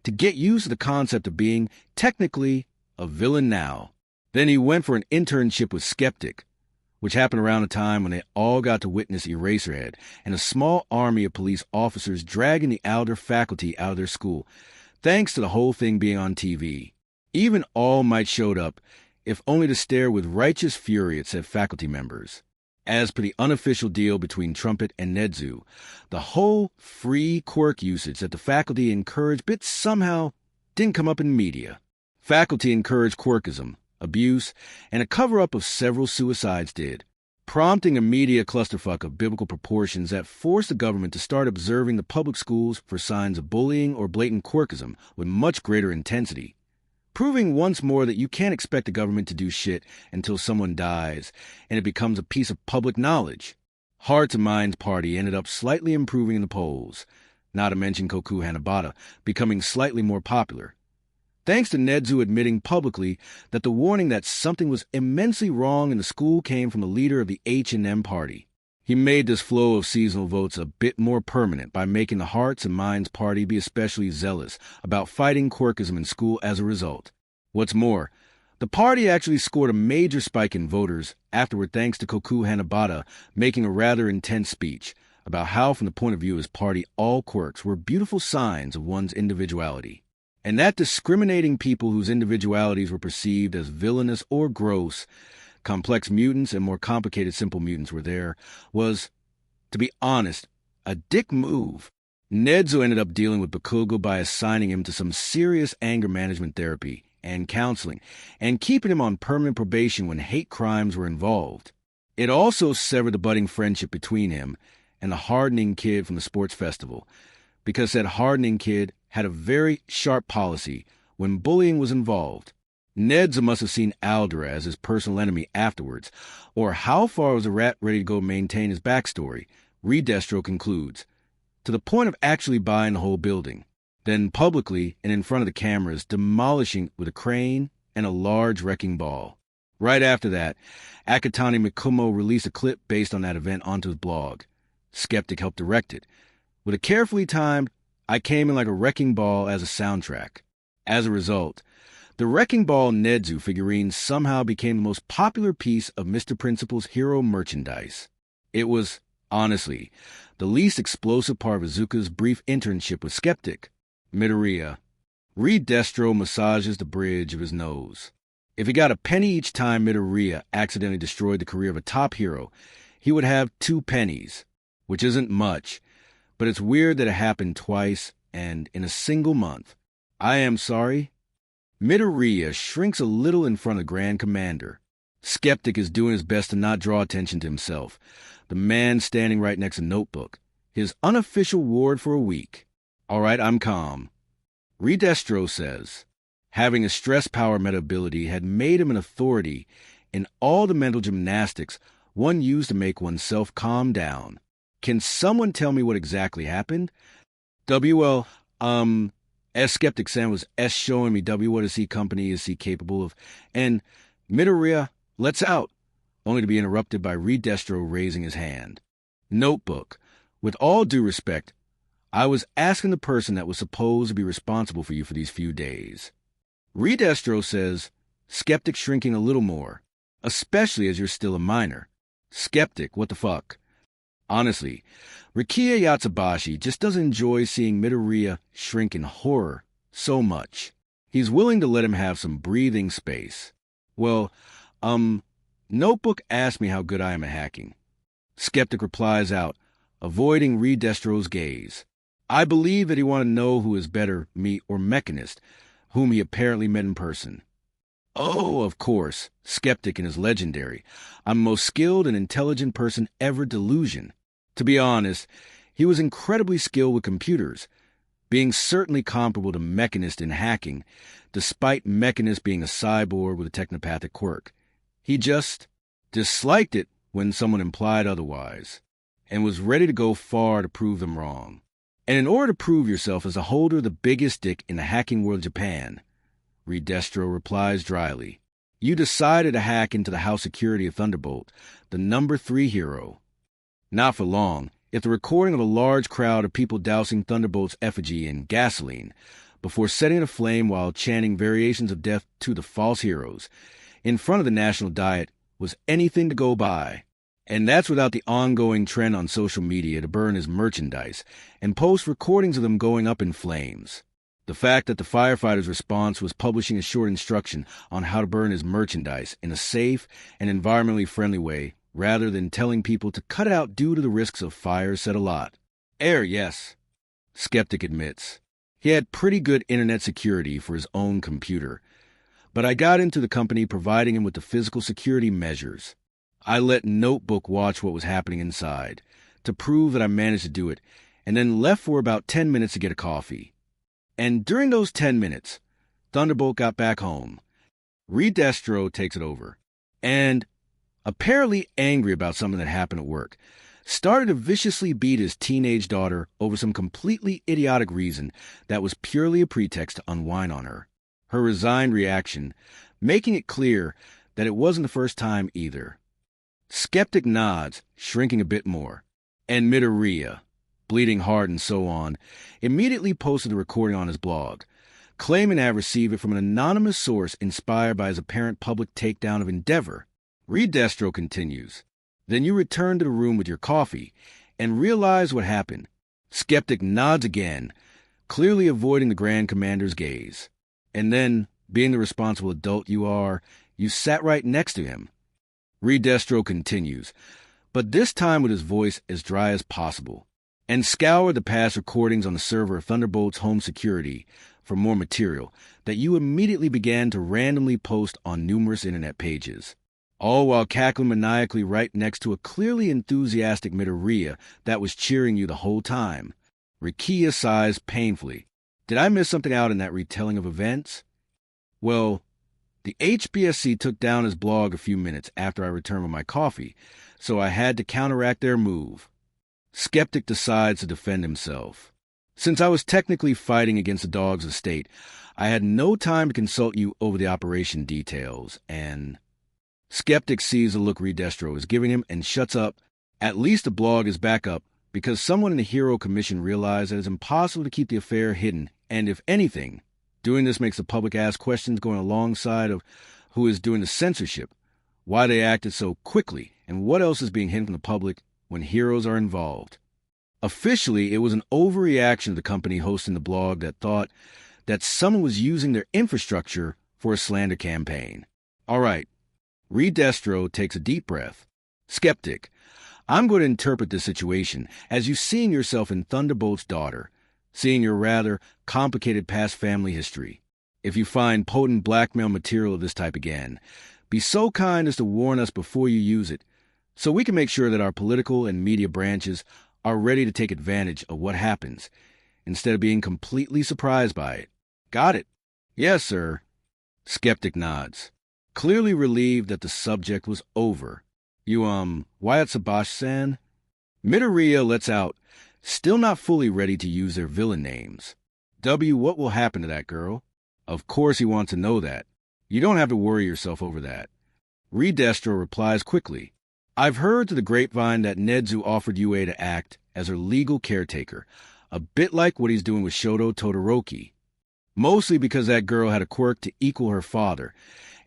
to get used to the concept of being, technically, a villain now. Then he went for an internship with Skeptic, which happened around the time when they all got to witness Eraserhead and a small army of police officers dragging the Elder faculty out of their school, thanks to the whole thing being on TV. Even All Might showed up, if only to stare with righteous fury at said faculty members. As per the unofficial deal between Trumpet and Nedzu, the whole free quirk usage that the faculty encouraged but somehow didn't come up in media. Faculty encouraged quirkism, abuse, and a cover-up of several suicides did, prompting a media clusterfuck of biblical proportions that forced the government to start observing the public schools for signs of bullying or blatant quirkism with much greater intensity, proving once more that you can't expect the government to do shit until someone dies and it becomes a piece of public knowledge. Hearts and Minds Party ended up slightly improving in the polls, not to mention Koku Hanabata becoming slightly more popular, thanks to Nedzu admitting publicly that the warning that something was immensely wrong in the school came from the leader of the H&M party. He made this flow of seasonal votes a bit more permanent by making the Hearts and Minds Party be especially zealous about fighting quirkism in school as a result. What's more, the party actually scored a major spike in voters afterward thanks to Koku Hanabata making a rather intense speech about how, from the point of view of his party, all quirks were beautiful signs of one's individuality, and that discriminating people whose individualities were perceived as villainous or gross, complex mutants and more complicated simple mutants were there, was, to be honest, a dick move. Nedzu ended up dealing with Bakugo by assigning him to some serious anger management therapy and counseling, and keeping him on permanent probation when hate crimes were involved. It also severed the budding friendship between him and the hardening kid from the sports festival, because that hardening kid had a very sharp policy when bullying was involved. Nedzu must have seen Aldera as his personal enemy afterwards, or how far was the rat ready to go maintain his backstory, Destro concludes, to the point of actually buying the whole building, then publicly and in front of the cameras demolishing with a crane and a large wrecking ball. Right after that, Akatani Mikumo released a clip based on that event onto his blog. Skeptic helped direct it. With a carefully timed "I Came in Like a Wrecking Ball" as a soundtrack. As a result, the Wrecking Ball Nedzu figurine somehow became the most popular piece of Mr. Principal's hero merchandise. It was, honestly, the least explosive part of Izuku's brief internship with Skeptic. Midoriya. Destro massages the bridge of his nose. If he got a penny each time Midoriya accidentally destroyed the career of a top hero, he would have 2 pennies, which isn't much, but it's weird that it happened twice and in a single month. I am sorry. Midoriya shrinks a little in front of Grand Commander. Skeptic is doing his best to not draw attention to himself, the man standing right next to Notebook, his unofficial ward for a week. All right, I'm calm. Destro says, having a stress power meta ability had made him an authority in all the mental gymnastics one used to make oneself calm down. Can someone tell me what exactly happened? S Skeptic-san was S showing me what is he company is he capable of, and Midoriya, let's out, only to be interrupted by Destro raising his hand. Notebook, with all due respect, I was asking the person that was supposed to be responsible for you for these few days. Destro says, Skeptic shrinking a little more, especially as you're still a minor. Skeptic, what the fuck? Honestly, Rikiya Yatsubashi just doesn't enjoy seeing Midoriya shrink in horror so much. He's willing to let him have some breathing space. Well, Notebook asked me how good I am at hacking. Skeptic replies out, avoiding Redestro's gaze. I believe that he wanted to know who is better, me or Mechanist, whom he apparently met in person. Oh, of course, Skeptic in his legendary, I'm the most skilled and intelligent person ever delusion. To be honest, he was incredibly skilled with computers, being certainly comparable to Mechanist in hacking, despite Mechanist being a cyborg with a technopathic quirk. He just disliked it when someone implied otherwise, and was ready to go far to prove them wrong. And in order to prove yourself as a holder of the biggest dick in the hacking world of Japan, Redestro replies dryly, you decided to hack into the house security of Thunderbolt, the number 3 hero. Not for long, if the recording of a large crowd of people dousing Thunderbolt's effigy in gasoline before setting it aflame while chanting variations of death to the false heroes in front of the National Diet was anything to go by. And that's without the ongoing trend on social media to burn his merchandise and post recordings of them going up in flames. The fact that the firefighters' response was publishing a short instruction on how to burn his merchandise in a safe and environmentally friendly way rather than telling people to cut it out due to the risks of fire said a lot. Yes, Skeptic admits. He had pretty good internet security for his own computer, but I got into the company providing him with the physical security measures. I let Notebook watch what was happening inside to prove that I managed to do it, and then left for about 10 minutes to get a coffee. And during those 10 minutes, Thunderbolt got back home. Redestro takes it over, and, apparently angry about something that happened at work, started to viciously beat his teenage daughter over some completely idiotic reason that was purely a pretext to unwind on her. Her resigned reaction, making it clear that it wasn't the first time either. Skeptic nods, shrinking a bit more, and Midoriya, bleeding hard and so on, immediately posted the recording on his blog, claiming to have received it from an anonymous source inspired by his apparent public takedown of Endeavor. Redestro continues, then you return to the room with your coffee and realize what happened. Skeptic nods again, clearly avoiding the Grand Commander's gaze. And then, being the responsible adult you are, you sat right next to him. Redestro continues, but this time with his voice as dry as possible, and scoured the past recordings on the server of Thunderbolt's home security for more material that you immediately began to randomly post on numerous internet pages, all while cackling maniacally right next to a clearly enthusiastic Midoriya that was cheering you the whole time. Rikiya sighs painfully. Did I miss something out in that retelling of events? Well, the HBSC took down his blog a few minutes after I returned with my coffee, so I had to counteract their move. Skeptic decides to defend himself. Since I was technically fighting against the dog's estate, I had no time to consult you over the operation details, and... Skeptic sees the look Redestro is giving him and shuts up. At least the blog is back up, because someone in the Hero Commission realized that it's impossible to keep the affair hidden, and if anything, doing this makes the public ask questions going alongside of who is doing the censorship, why they acted so quickly, and what else is being hidden from the public when heroes are involved. Officially, it was an overreaction of the company hosting the blog that thought that someone was using their infrastructure for a slander campaign. All right, Redestro takes a deep breath. Skeptic, I'm going to interpret this situation as you seeing yourself in Thunderbolt's daughter, seeing your rather complicated past family history. If you find potent blackmail material of this type again, be so kind as to warn us before you use it, so we can make sure that our political and media branches are ready to take advantage of what happens, instead of being completely surprised by it. Got it? Yes, sir. Skeptic nods, clearly relieved that the subject was over. You, Yatsubashi-san? Midoriya lets out, still not fully ready to use their villain names. What will happen to that girl? Of course he wants to know that. You don't have to worry yourself over that. Redestro replies quickly. I've heard through the grapevine that Nedzu offered UA to act as her legal caretaker, a bit like what he's doing with Shoto Todoroki. Mostly because that girl had a quirk to equal her father,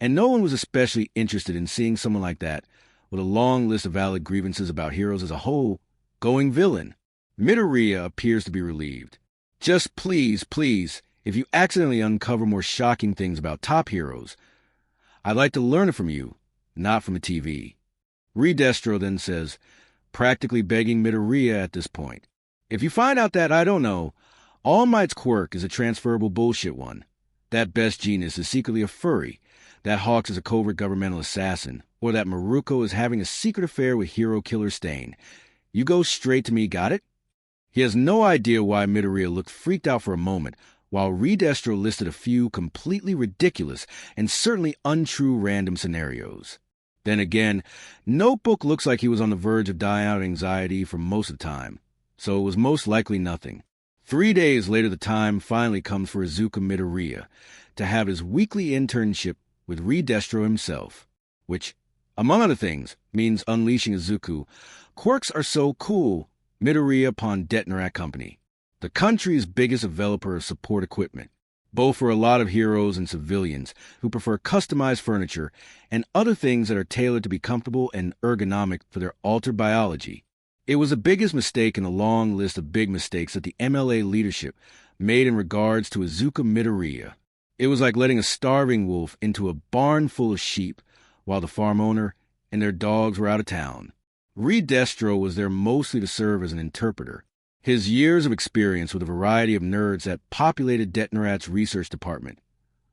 and no one was especially interested in seeing someone like that with a long list of valid grievances about heroes as a whole, going villain. Midoriya appears to be relieved. Just please, if you accidentally uncover more shocking things about top heroes, I'd like to learn it from you, not from the TV. Destro then says, practically begging Midoriya at this point. If you find out that, I don't know, All Might's quirk is a transferable bullshit one, that Best Genius is secretly a furry, that Hawks is a covert governmental assassin, or that Maruko is having a secret affair with hero killer Stain, you go straight to me, got it? He has no idea why Midoriya looked freaked out for a moment, while Destro listed a few completely ridiculous and certainly untrue random scenarios. Then again, Notebook looks like he was on the verge of dying out of anxiety for most of the time, so it was most likely nothing. 3 days later, the time finally comes for Izuku Midoriya to have his weekly internship with Destro himself, which, among other things, means unleashing Izuku. Quirks are so cool, Midoriya upon Detnerat Company, the country's biggest developer of support equipment, both for a lot of heroes and civilians who prefer customized furniture and other things that are tailored to be comfortable and ergonomic for their altered biology. It was the biggest mistake in a long list of big mistakes that the MLA leadership made in regards to Izuku Midoriya. It was like letting a starving wolf into a barn full of sheep while the farm owner and their dogs were out of town. Destro was there mostly to serve as an interpreter. His years of experience with a variety of nerds that populated Detnerat's research department,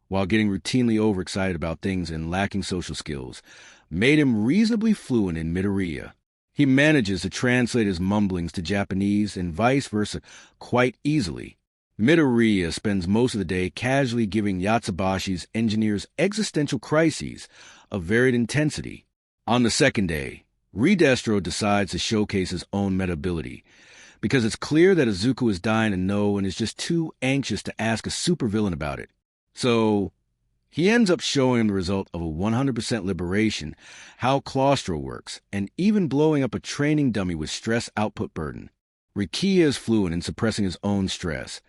while getting routinely overexcited about things and lacking social skills, made him reasonably fluent in Midoriya. He manages to translate his mumblings to Japanese and vice versa quite easily. Midoriya spends most of the day casually giving Yatsubashi's engineers existential crises of varied intensity. On the second day, Destro decides to showcase his own meta ability, because it's clear that Izuku is dying to know and is just too anxious to ask a supervillain about it. So, he ends up showing him the result of a 100% liberation, how claustro works, and even blowing up a training dummy with stress output burden. Rikiya is fluent in suppressing his own stress,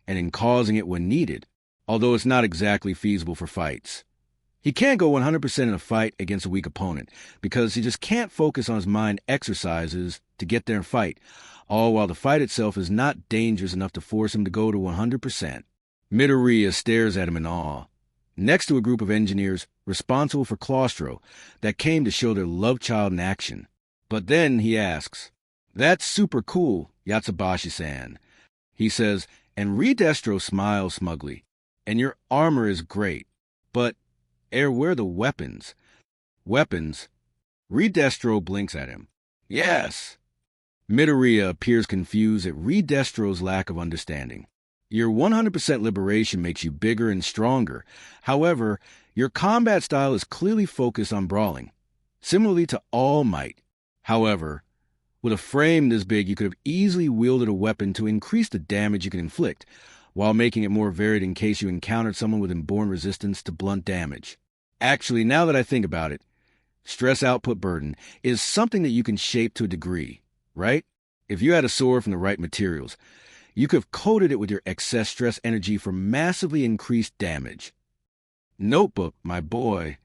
and in causing it when needed, although it's not exactly feasible for fights. He can't go 100% in a fight against a weak opponent, because he just can't focus on his mind exercises to get there and fight, all while the fight itself is not dangerous enough to force him to go to 100%. Midoriya stares at him in awe, next to a group of engineers responsible for claustro that came to show their love child in action. But then he asks, "That's super cool, Yatsubashi-san," he says, and Destro smiles smugly. "And your armor is great, but where are the weapons?" "Weapons?" Destro blinks at him. "Yes." Midoriya appears confused at Destro's lack of understanding. Your 100% liberation makes you bigger and stronger. However, your combat style is clearly focused on brawling, similarly to All Might. However, with a frame this big, you could have easily wielded a weapon to increase the damage you can inflict, while making it more varied in case you encountered someone with inborn resistance to blunt damage. Actually, now that I think about it, stress output burden is something that you can shape to a degree, right? If you had a sword from the right materials, you could have coated it with your excess stress energy for massively increased damage. Notebook, my boy.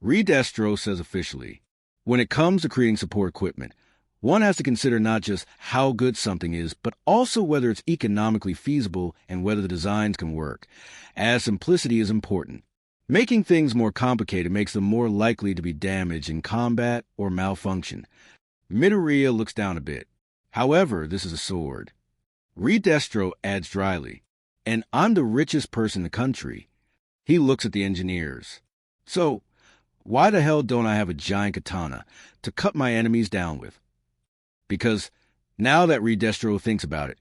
Destro says officially, when it comes to creating support equipment, one has to consider not just how good something is, but also whether it's economically feasible and whether the designs can work, as simplicity is important. Making things more complicated makes them more likely to be damaged in combat or malfunction. Midoriya looks down a bit. However, this is a sword. Destro adds dryly, and I'm the richest person in the country. He looks at the engineers. So, why the hell don't I have a giant katana to cut my enemies down with? Because, now that Destro thinks about it,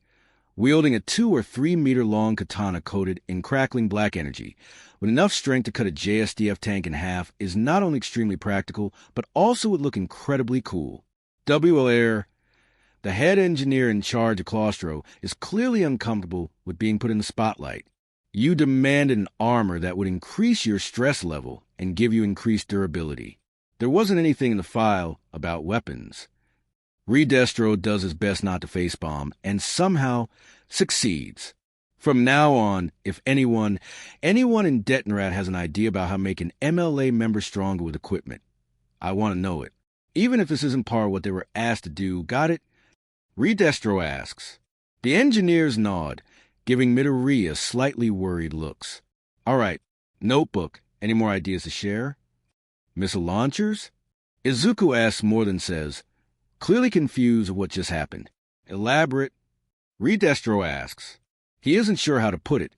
wielding a 2 or 3 meter long katana coated in crackling black energy, with enough strength to cut a JSDF tank in half, is not only extremely practical, but also would look incredibly cool. WLR, the head engineer in charge of claustro, is clearly uncomfortable with being put in the spotlight. You demanded an armor that would increase your stress level and give you increased durability. There wasn't anything in the file about weapons. Destro does his best not to facepalm, and somehow succeeds. From now on, if anyone in Detnerat has an idea about how to make an MLA member stronger with equipment, I want to know it. Even if this isn't part of what they were asked to do, got it? Redestro asks. The engineers nod, giving Midoriya slightly worried looks. All right, notebook, any more ideas to share? Missile launchers? Izuku asks more than says, clearly confused of what just happened. Elaborate? Redestro asks. He isn't sure how to put it,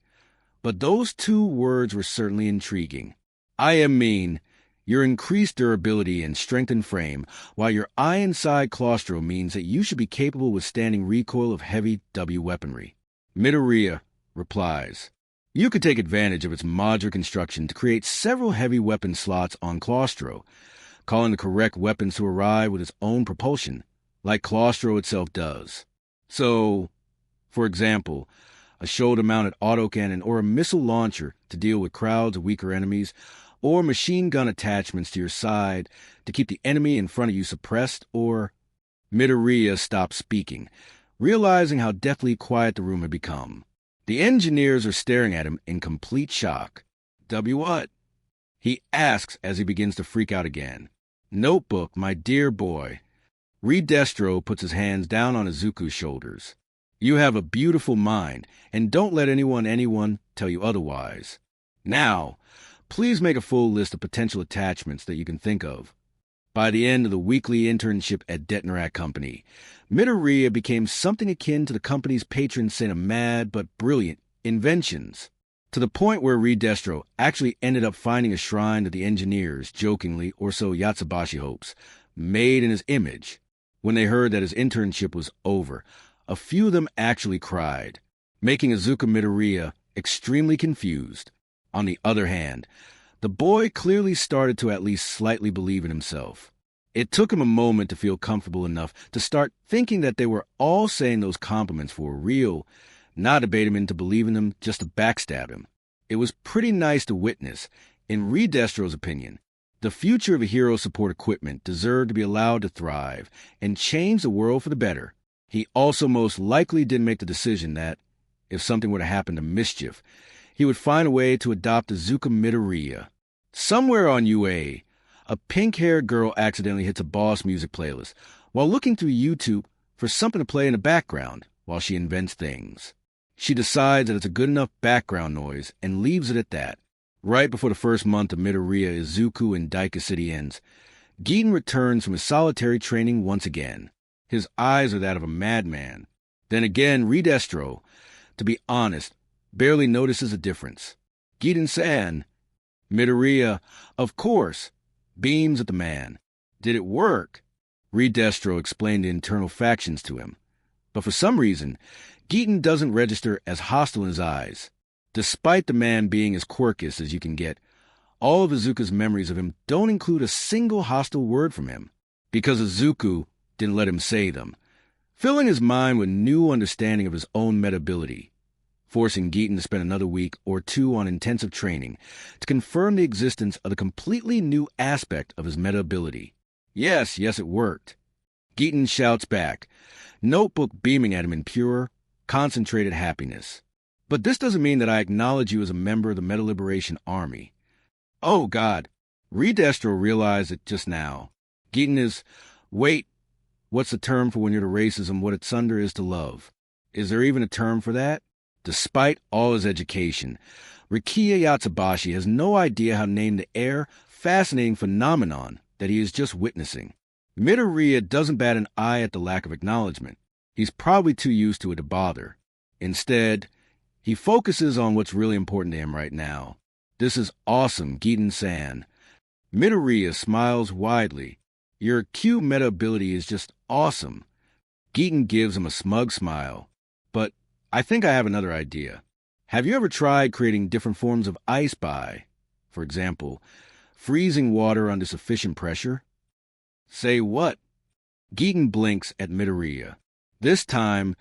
but those two words were certainly intriguing. I mean, your increased durability and strengthened frame, while your eye inside claustro means that you should be capable of withstanding recoil of heavy W weaponry. Midoriya replies, you could take advantage of its modular construction to create several heavy weapon slots on claustro, calling the correct weapons to arrive with its own propulsion, like claustro itself does. So, for example, a shoulder-mounted autocannon or a missile launcher to deal with crowds of weaker enemies, or machine gun attachments to your side to keep the enemy in front of you suppressed, or... Midoriya stopped speaking, realizing how deathly quiet the room had become. The engineers are staring at him in complete shock. W what? He asks as he begins to freak out again. Notebook, my dear boy. Redestro puts his hands down on Izuku's shoulders. You have a beautiful mind, and don't let anyone tell you otherwise. Now, please make a full list of potential attachments that you can think of. By the end of the weekly internship at Detnerat Company, Midoriya became something akin to the company's patron saint of mad but brilliant inventions, to the point where Redestro actually ended up finding a shrine that the engineers, jokingly, or so Yatsubashi hopes, made in his image. When they heard that his internship was over, a few of them actually cried, making Izuku Midoriya extremely confused. On the other hand, the boy clearly started to at least slightly believe in himself. It took him a moment to feel comfortable enough to start thinking that they were all saying those compliments for real, not to bait him into believing them just to backstab him. It was pretty nice to witness, in Redestro's opinion, the future of hero support equipment deserved to be allowed to thrive and change the world for the better. He also most likely didn't make the decision that, if something were to happen to Mischief, he would find a way to adopt Izuku Midoriya. Somewhere on UA, a pink-haired girl accidentally hits a boss music playlist while looking through YouTube for something to play in the background while she invents things. She decides that it's a good enough background noise and leaves it at that. Right before the first month of Midoriya Izuku in Daika City ends, Geeton returns from his solitary training once again. His eyes are that of a madman. Then again, Redestro, to be honest, barely notices a difference. Geeton-san, Midoriya, of course, beams at the man. Did it work? Redestro explained the internal factions to him. But for some reason, Geeton doesn't register as hostile in his eyes. Despite the man being as quirkish as you can get, all of Izuku's memories of him don't include a single hostile word from him, because Izuku didn't let him say them, filling his mind with new understanding of his own meta-ability, forcing Geeton to spend another week or two on intensive training to confirm the existence of the completely new aspect of his meta-ability. Yes, it worked. Geeton shouts back, notebook beaming at him in pure, concentrated happiness. But this doesn't mean that I acknowledge you as a member of the Meta Liberation Army. Oh, God. Redestro realized it just now. Geeton is... Wait, what's the term for when you're to racism what its under is to love? Is there even a term for that? Despite all his education, Rikiya Yatsubashi has no idea how to name the fascinating phenomenon that he is just witnessing. Midoriya doesn't bat an eye at the lack of acknowledgement. He's probably too used to it to bother. Instead, he focuses on what's really important to him right now. This is awesome, Geeton-san. Midoriya smiles widely. Your Q meta ability is just awesome. Geeton gives him a smug smile. But I think I have another idea. Have you ever tried creating different forms of ice by, for example, freezing water under sufficient pressure? Say what? Geeton blinks at Midoriya. This time,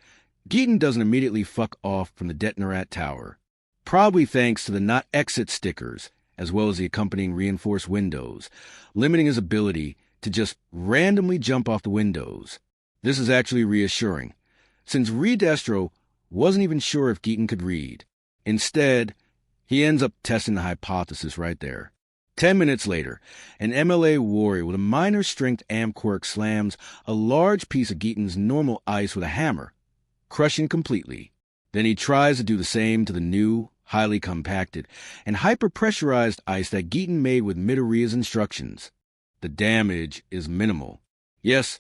Geeton doesn't immediately fuck off from the Detnerat Tower, probably thanks to the not exit stickers, as well as the accompanying reinforced windows, limiting his ability to just randomly jump off the windows. This is actually reassuring, since Redestro wasn't even sure if Geeton could read. Instead, he ends up testing the hypothesis right there. 10 minutes later, an MLA warrior with a minor strength amp quirk slams a large piece of Geeton's normal ice with a hammer, crushing completely. Then he tries to do the same to the new, highly compacted, and hyper-pressurized ice that Geeton made with Midoriya's instructions. The damage is minimal. Yes,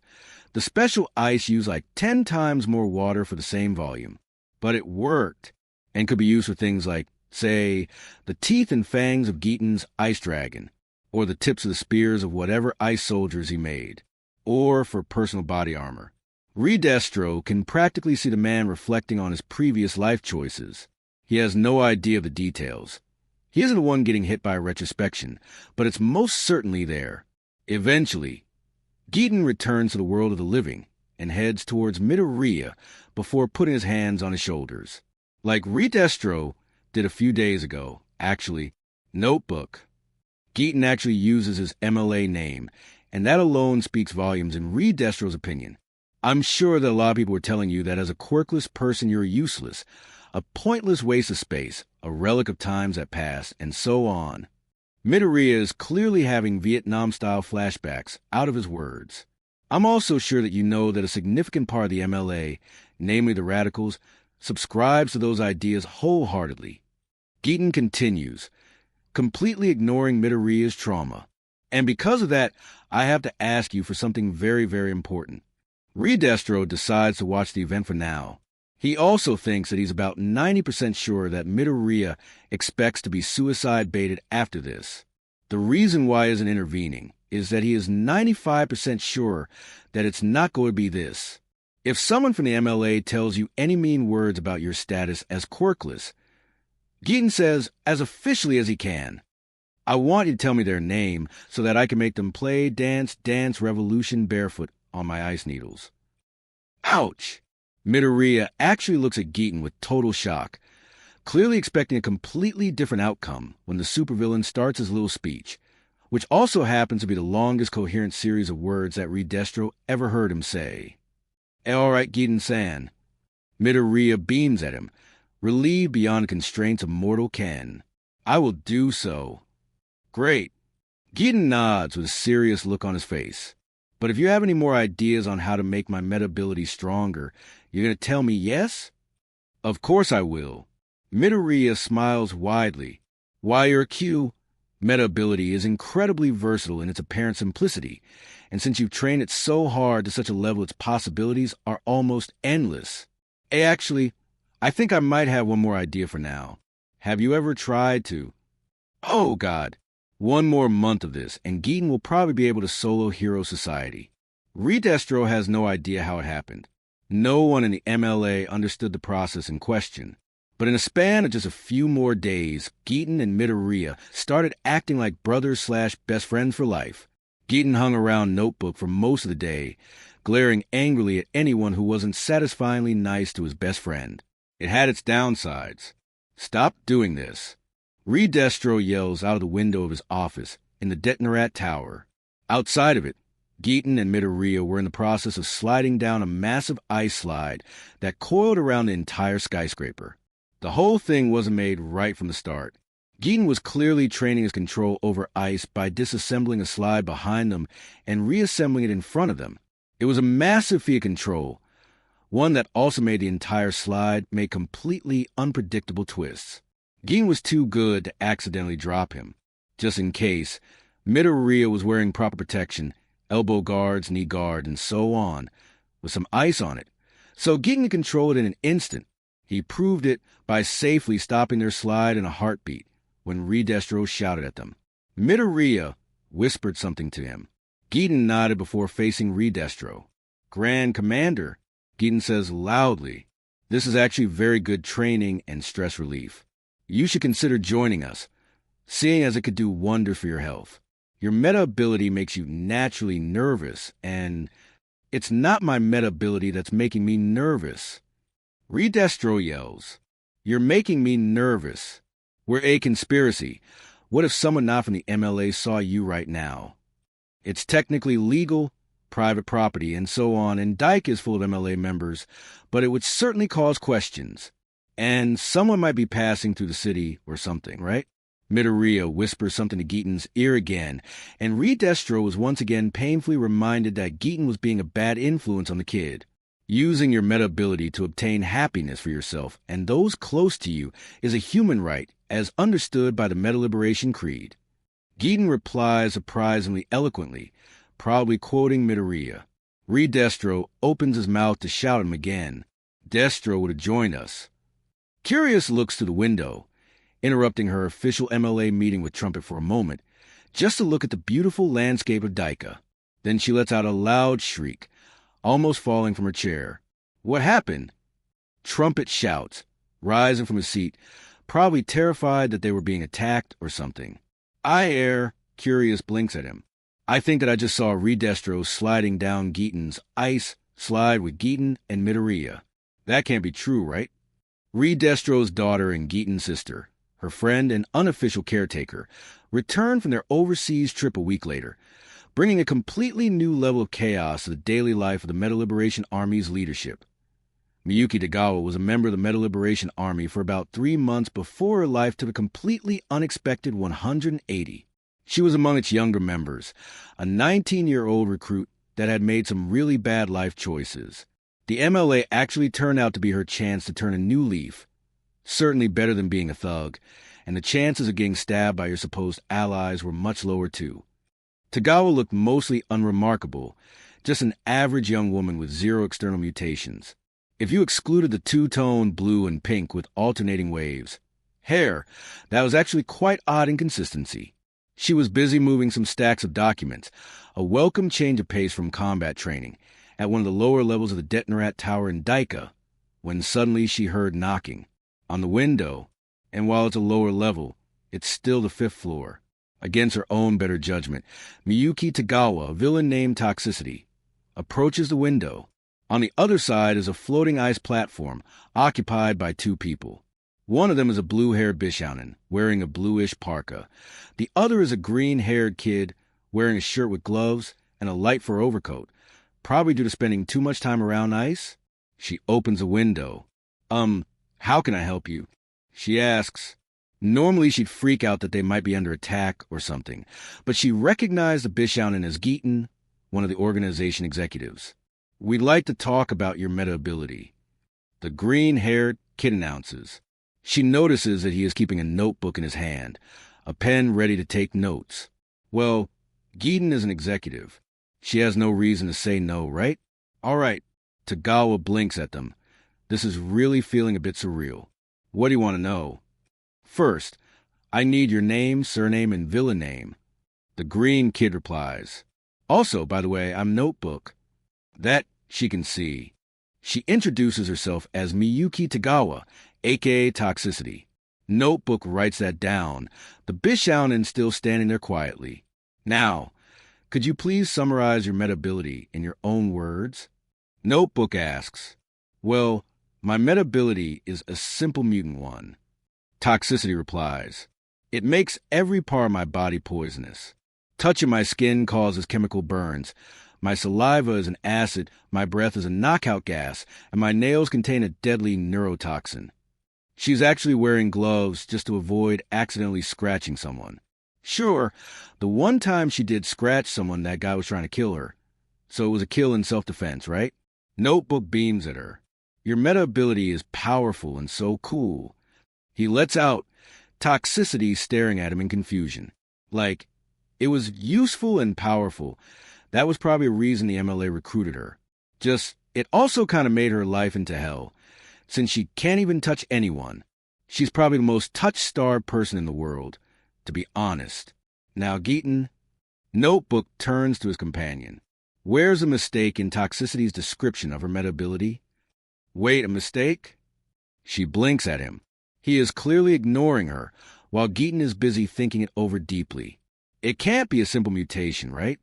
the special ice used like 10 times more water for the same volume. But it worked, and could be used for things like, say, the teeth and fangs of Geeton's ice dragon, or the tips of the spears of whatever ice soldiers he made, or for personal body armor. Redestro can practically see the man reflecting on his previous life choices. He has no idea of the details. He isn't the one getting hit by a retrospection, but it's most certainly there. Eventually, Geeton returns to the world of the living and heads towards Midoriya before putting his hands on his shoulders. Like Redestro did a few days ago, actually. Notebook. Geeton actually uses his MLA name, and that alone speaks volumes in Redestro's opinion. I'm sure that a lot of people are telling you that as a quirkless person you're useless, a pointless waste of space, a relic of times that passed, and so on. Midoriya is clearly having Vietnam-style flashbacks out of his words. I'm also sure that you know that a significant part of the MLA, namely the radicals, subscribes to those ideas wholeheartedly. Geeton continues, completely ignoring Midoriya's trauma. And because of that, I have to ask you for something very, very important. Redestro decides to watch the event for now. He also thinks that he's about 90% sure that Midoriya expects to be suicide-baited after this. The reason why he isn't intervening is that he is 95% sure that it's not going to be this. If someone from the MLA tells you any mean words about your status as quirkless, Geeton says, as officially as he can, I want you to tell me their name so that I can make them play, dance, revolution barefoot on my ice needles. Ouch! Midoriya actually looks at Geeton with total shock, clearly expecting a completely different outcome when the supervillain starts his little speech, which also happens to be the longest coherent series of words that Redestro ever heard him say. All right, Geeton-san. Midoriya beams at him, relieved beyond the constraints of mortal ken. I will do so. Great. Geeton nods with a serious look on his face. But if you have any more ideas on how to make my meta ability stronger, you're going to tell me yes? Of course I will. Midoriya smiles widely. Why, your Q, meta ability is incredibly versatile in its apparent simplicity, and since you've trained it so hard to such a level its possibilities are almost endless. Actually, I think I might have one more idea for now. Have you ever tried to... Oh, God. One more month of this, and Geeton will probably be able to solo Hero Society. Redestro has no idea how it happened. No one in the MLA understood the process in question. But in a span of just a few more days, Geeton and Midoriya started acting like brothers/best friends for life. Geeton hung around Notebook for most of the day, glaring angrily at anyone who wasn't satisfyingly nice to his best friend. It had its downsides. Stop doing this. Redestro yells out of the window of his office in the Detonarat Tower. Outside of it, Geeton and Midoriya were in the process of sliding down a massive ice slide that coiled around the entire skyscraper. The whole thing wasn't made right from the start. Geeton was clearly training his control over ice by disassembling a slide behind them and reassembling it in front of them. It was a massive feat of control, one that also made the entire slide make completely unpredictable twists. Geeton was too good to accidentally drop him. Just in case, Midoriya was wearing proper protection, elbow guards, knee guard, and so on, with some ice on it. So Geeton could control it in an instant. He proved it by safely stopping their slide in a heartbeat when Redestro shouted at them. Midoriya whispered something to him. Geeton nodded before facing Redestro. Grand Commander, Geeton says loudly, this is actually very good training and stress relief. You should consider joining us, seeing as it could do wonders for your health. Your meta ability makes you naturally nervous, and it's not my meta ability that's making me nervous. Redestro yells, you're making me nervous. We're a conspiracy. What if someone not from the MLA saw you right now? It's technically legal, private property, and so on, and Dyke is full of MLA members, but it would certainly cause questions. And someone might be passing through the city or something, right? Midoriya whispers something to Geeton's ear again, and Destro was once again painfully reminded that Geeton was being a bad influence on the kid. Using your meta ability to obtain happiness for yourself and those close to you is a human right, as understood by the Meta Liberation Creed. Geeton replies surprisingly eloquently, probably quoting Midoriya. Destro opens his mouth to shout at him again. Destro would have joined us. Curious looks through the window, interrupting her official MLA meeting with Trumpet for a moment, just to look at the beautiful landscape of Daika. Then she lets out a loud shriek, almost falling from her chair. What happened? Trumpet shouts, rising from his seat, probably terrified that they were being attacked or something. Curious blinks at him. I think that I just saw Destro sliding down Geeton's ice slide with Geeton and Midoriya. That can't be true, right? Destro's daughter and Geeton's sister, her friend and unofficial caretaker, returned from their overseas trip a week later, bringing a completely new level of chaos to the daily life of the Meta Liberation Army's leadership. Miyuki Tagawa was a member of the Meta Liberation Army for about 3 months before her life took a completely unexpected 180. She was among its younger members, a 19-year-old recruit that had made some really bad life choices. The MLA actually turned out to be her chance to turn a new leaf, certainly better than being a thug, and the chances of getting stabbed by your supposed allies were much lower too. Tagawa looked mostly unremarkable, just an average young woman with 0 external mutations. If you excluded the two-tone blue and pink with alternating waves. Hair, that was actually quite odd in consistency. She was busy moving some stacks of documents, a welcome change of pace from combat training, at one of the lower levels of the Detonarat Tower in Daika, when suddenly she heard knocking on the window, and while it's a lower level, it's still the 5th floor. Against her own better judgment, Miyuki Tagawa, a villain named Toxicity, approaches the window. On the other side is a floating ice platform occupied by 2 people. One of them is a blue-haired Bishounen, wearing a bluish parka. The other is a green-haired kid, wearing a shirt with gloves and a light fur overcoat, probably due to spending too much time around ice. She opens a window. How can I help you? She asks. Normally she'd freak out that they might be under attack or something, but she recognized the Bishounen as Geeton, one of the organization executives. We'd like to talk about your meta ability. The green-haired kid announces. She notices that he is keeping a notebook in his hand, a pen ready to take notes. Well, Geeton is an executive. She has no reason to say no, right? All right. Tagawa blinks at them. This is really feeling a bit surreal. What do you want to know? First, I need your name, surname, and villain name. The green kid replies. Also, by the way, I'm Notebook. That she can see. She introduces herself as Miyuki Tagawa, a.k.a. Toxicity. Notebook writes that down, the Bishounen still standing there quietly. Now, could you please summarize your meta ability in your own words? Notebook asks. Well, my meta ability is a simple mutant one. Toxicity replies. It makes every part of my body poisonous. Touching my skin causes chemical burns. My saliva is an acid, my breath is a knockout gas, and my nails contain a deadly neurotoxin. She's actually wearing gloves just to avoid accidentally scratching someone. Sure, the one time she did scratch someone, that guy was trying to kill her. So it was a kill in self-defense, right? Notebook beams at her. Your meta ability is powerful and so cool. He lets out, Toxicity staring at him in confusion. Like, it was useful and powerful. That was probably a reason the MLA recruited her. Just, it also kind of made her life into hell. Since she can't even touch anyone. She's probably the most touch-starved person in the world, to be honest. Now, Geeton. Notebook turns to his companion. Where's a mistake in Toxicity's description of her meta ability? Wait, a mistake? She blinks at him. He is clearly ignoring her, while Geeton is busy thinking it over deeply. It can't be a simple mutation, right?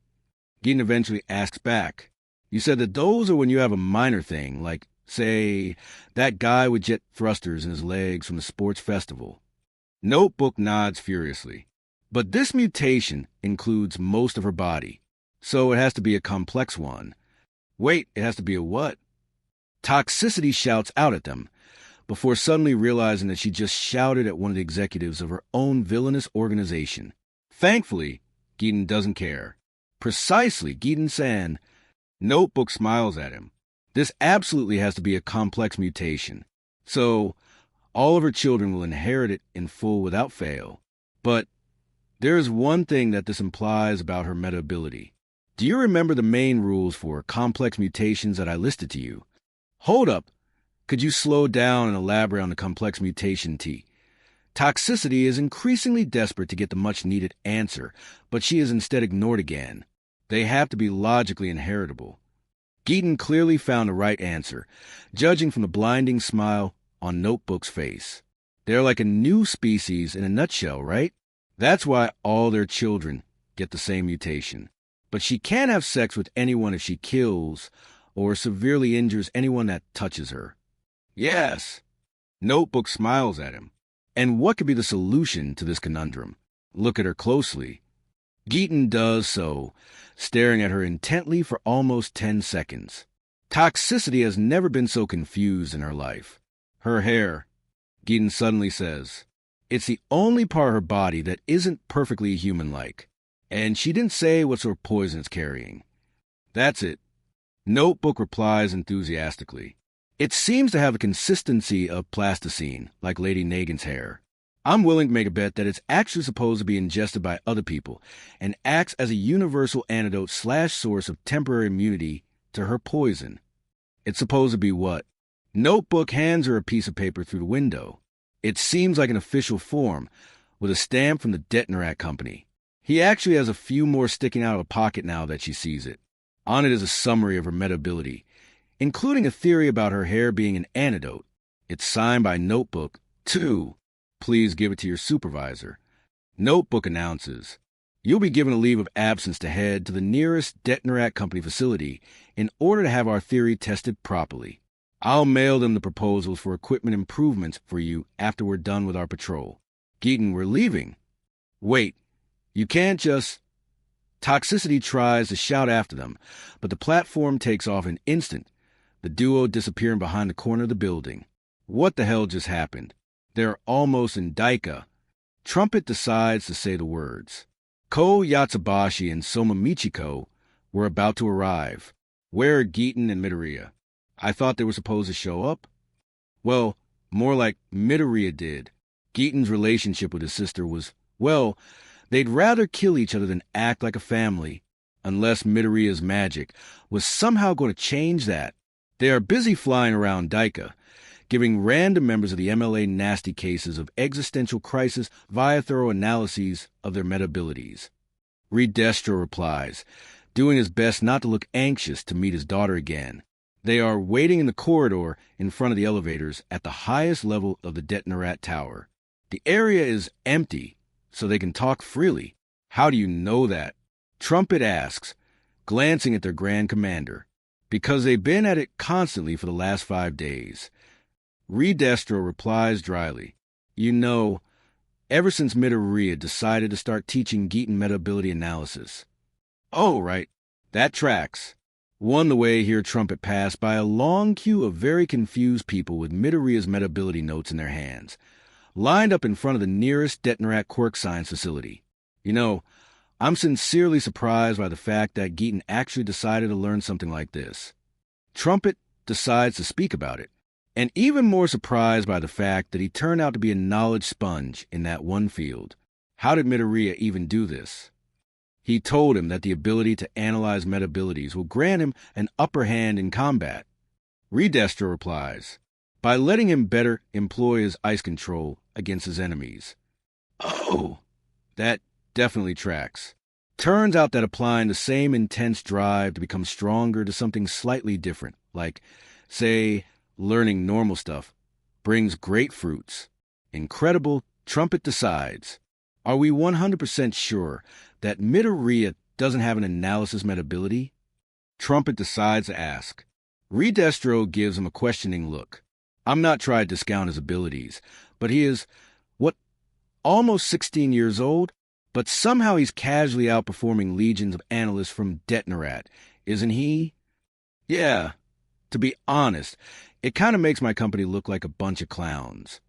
Geeton eventually asks back. You said that those are when you have a minor thing, like, say, that guy with jet thrusters in his legs from the sports festival. Notebook nods furiously. But this mutation includes most of her body, so it has to be a complex one. Wait, it has to be a what? Toxicity shouts out at them. before suddenly realizing that she just shouted at one of the executives of her own villainous organization. Thankfully, Giten doesn't care. Precisely, Giten-san. Notebook smiles at him. This absolutely has to be a complex mutation. So, all of her children will inherit it in full without fail. But there is one thing that this implies about her meta ability. Do you remember the main rules for complex mutations that I listed to you? Hold up. Could you slow down and elaborate on the complex mutation T? Toxicity is increasingly desperate to get the much-needed answer, but she is instead ignored again. They have to be logically inheritable. Giten clearly found the right answer, judging from the blinding smile on Notebook's face. They're like a new species in a nutshell, right? That's why all their children get the same mutation. But she can't have sex with anyone if she kills or severely injures anyone that touches her. Yes. Notebook smiles at him. And what could be the solution to this conundrum? Look at her closely. Giten does so, staring at her intently for almost 10 seconds. Toxicity has never been so confused in her life. Her hair, Giten suddenly says. It's the only part of her body that isn't perfectly human-like. And she didn't say what sort of poison it's carrying. That's it. Notebook replies enthusiastically. It seems to have the consistency of plasticine, like Lady Negan's hair. I'm willing to make a bet that it's actually supposed to be ingested by other people and acts as a universal antidote / source of temporary immunity to her poison. It's supposed to be what? Notebook hands her a piece of paper through the window. It seems like an official form, with a stamp from the Detonarat Company. He actually has a few more sticking out of a pocket now that she sees it. On it is a summary of her meta ability, including a theory about her hair being an antidote. It's signed by Notebook, too. Please give it to your supervisor. Notebook announces, you'll be given a leave of absence to head to the nearest Detonarat Company facility in order to have our theory tested properly. I'll mail them the proposals for equipment improvements for you after we're done with our patrol. Giten, we're leaving. Wait, you can't just... Toxicity tries to shout after them, but the platform takes off in an instant, the duo disappearing behind the corner of the building. What the hell just happened? They're almost in Daika. Trumpet decides to say the words. Ko Yatsubashi and Soma Michiko were about to arrive. Where are Giten and Midoriya? I thought they were supposed to show up? Well, more like Midoriya did. Giten's relationship with his sister was, well, they'd rather kill each other than act like a family, unless Midoriya's magic was somehow going to change that. They are busy flying around Daika, giving random members of the MLA nasty cases of existential crisis via thorough analyses of their meta abilities. Redestro replies, doing his best not to look anxious to meet his daughter again. They are waiting in the corridor in front of the elevators at the highest level of the Detonarat Tower. The area is empty, so they can talk freely. How do you know that? Trumpet asks, glancing at their Grand Commander. Because they've been at it constantly for the last 5 days. Redestro replies dryly, you know, ever since Midoriya decided to start teaching Giten meta ability analysis. Oh, right, that tracks. Won the way here Trumpet passed by a long queue of very confused people with Midoriya's meta ability notes in their hands, lined up in front of the nearest Detonarat quirk science facility. You know, I'm sincerely surprised by the fact that Giten actually decided to learn something like this. Trumpet decides to speak about it, and even more surprised by the fact that he turned out to be a knowledge sponge in that one field. How did Midoriya even do this? He told him that the ability to analyze meta abilities will grant him an upper hand in combat. Redestro replies, by letting him better employ his ice control against his enemies. Oh, that definitely tracks. Turns out that applying the same intense drive to become stronger to something slightly different, like, say, learning normal stuff, brings great fruits. Incredible, Trumpet decides. Are we 100% sure that Midoriya doesn't have an analysis meta ability? Trumpet decides to ask. Redestro gives him a questioning look. I'm not trying to discount his abilities, but he is, almost 16 years old? But somehow he's casually outperforming legions of analysts from Detonarat, isn't he? Yeah, To be honest, it kind of makes my company look like a bunch of clowns.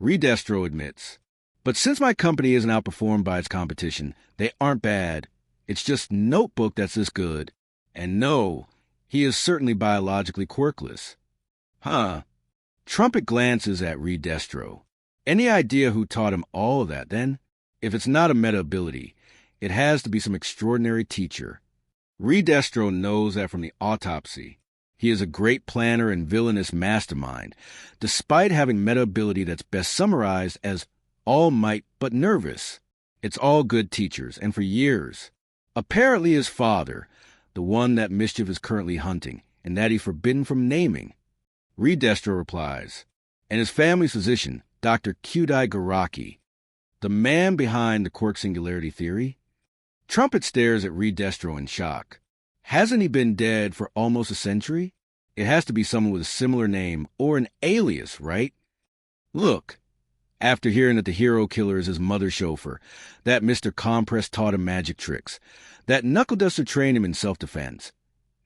Redestro admits, but since my company isn't outperformed by its competition, they aren't bad. It's just Notebook that's this good. And no, he is certainly biologically quirkless. Huh. Trumpet glances at Redestro. Any idea who taught him all of that, then? If it's not a meta ability, it has to be some extraordinary teacher. Redestro knows that from the autopsy. He is a great planner and villainous mastermind, despite having meta ability that's best summarized as all might but nervous. It's all good teachers, and for years. Apparently his father, the one that Mischief is currently hunting, and that he's forbidden from naming. Redestro replies, and his family's physician, Dr. Kyudai Garaki, the man behind the quirk singularity theory. Trumpet stares at Redestro in shock. Hasn't he been dead for almost a century? It has to be someone with a similar name or an alias, right? Look, after hearing that the hero killer is his mother's chauffeur, that Mr. Compress taught him magic tricks, that Knuckle Duster trained him in self-defense,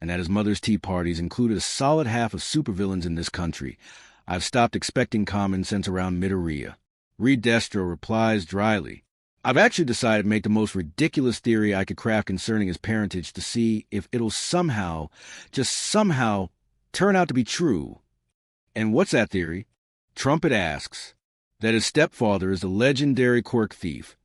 and that his mother's tea parties included a solid half of supervillains in this country, I've stopped expecting common sense around Midoriya. Redestro replies dryly, I've actually decided to make the most ridiculous theory I could craft concerning his parentage to see if it'll somehow, just somehow, turn out to be true. And what's that theory? Trumpet asks. That his stepfather is the legendary quirk thief,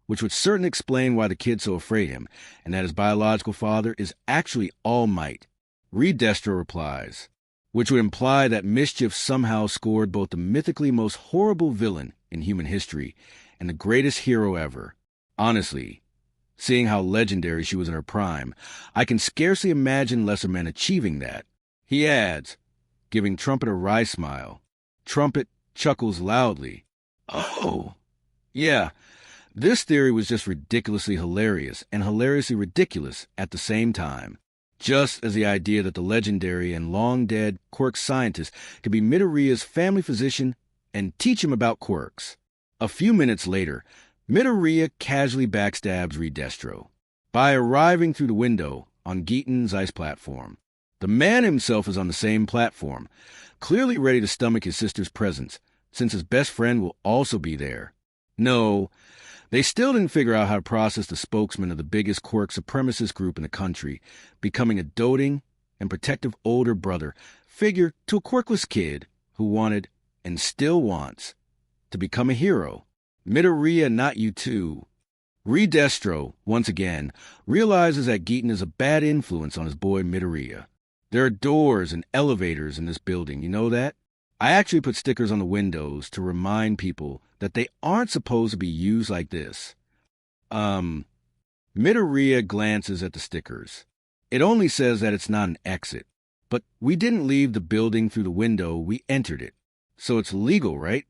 which would certainly explain why the kid's so afraid of him, and that his biological father is actually All Might. Redestro replies, which would imply that Mischief somehow scored both the mythically most horrible villain in human history and the greatest hero ever. Honestly, seeing how legendary she was in her prime, I can scarcely imagine lesser men achieving that. He adds, giving Trumpet a wry smile. Trumpet chuckles loudly. Oh, yeah, this theory was just ridiculously hilarious and hilariously ridiculous at the same time. Just as the idea that the legendary and long-dead quirk scientist could be Midoriya's family physician and teach him about quirks. A few minutes later, Midoriya casually backstabs Redestro by arriving through the window on Geaton's ice platform. The man himself is on the same platform, clearly ready to stomach his sister's presence, since his best friend will also be there. No, they still didn't figure out how to process the spokesman of the biggest quirk supremacist group in the country, becoming a doting and protective older brother figure to a quirkless kid who wanted, and still wants, to become a hero. Midoriya, not you too. Redestro, once again, realizes that Geaton is a bad influence on his boy Midoriya. There are doors and elevators in this building, you know that? I actually put stickers on the windows to remind people that they aren't supposed to be used like this. Midoriya glances at the stickers. It only says that it's not an exit. But we didn't leave the building through the window, we entered it. So it's legal, right?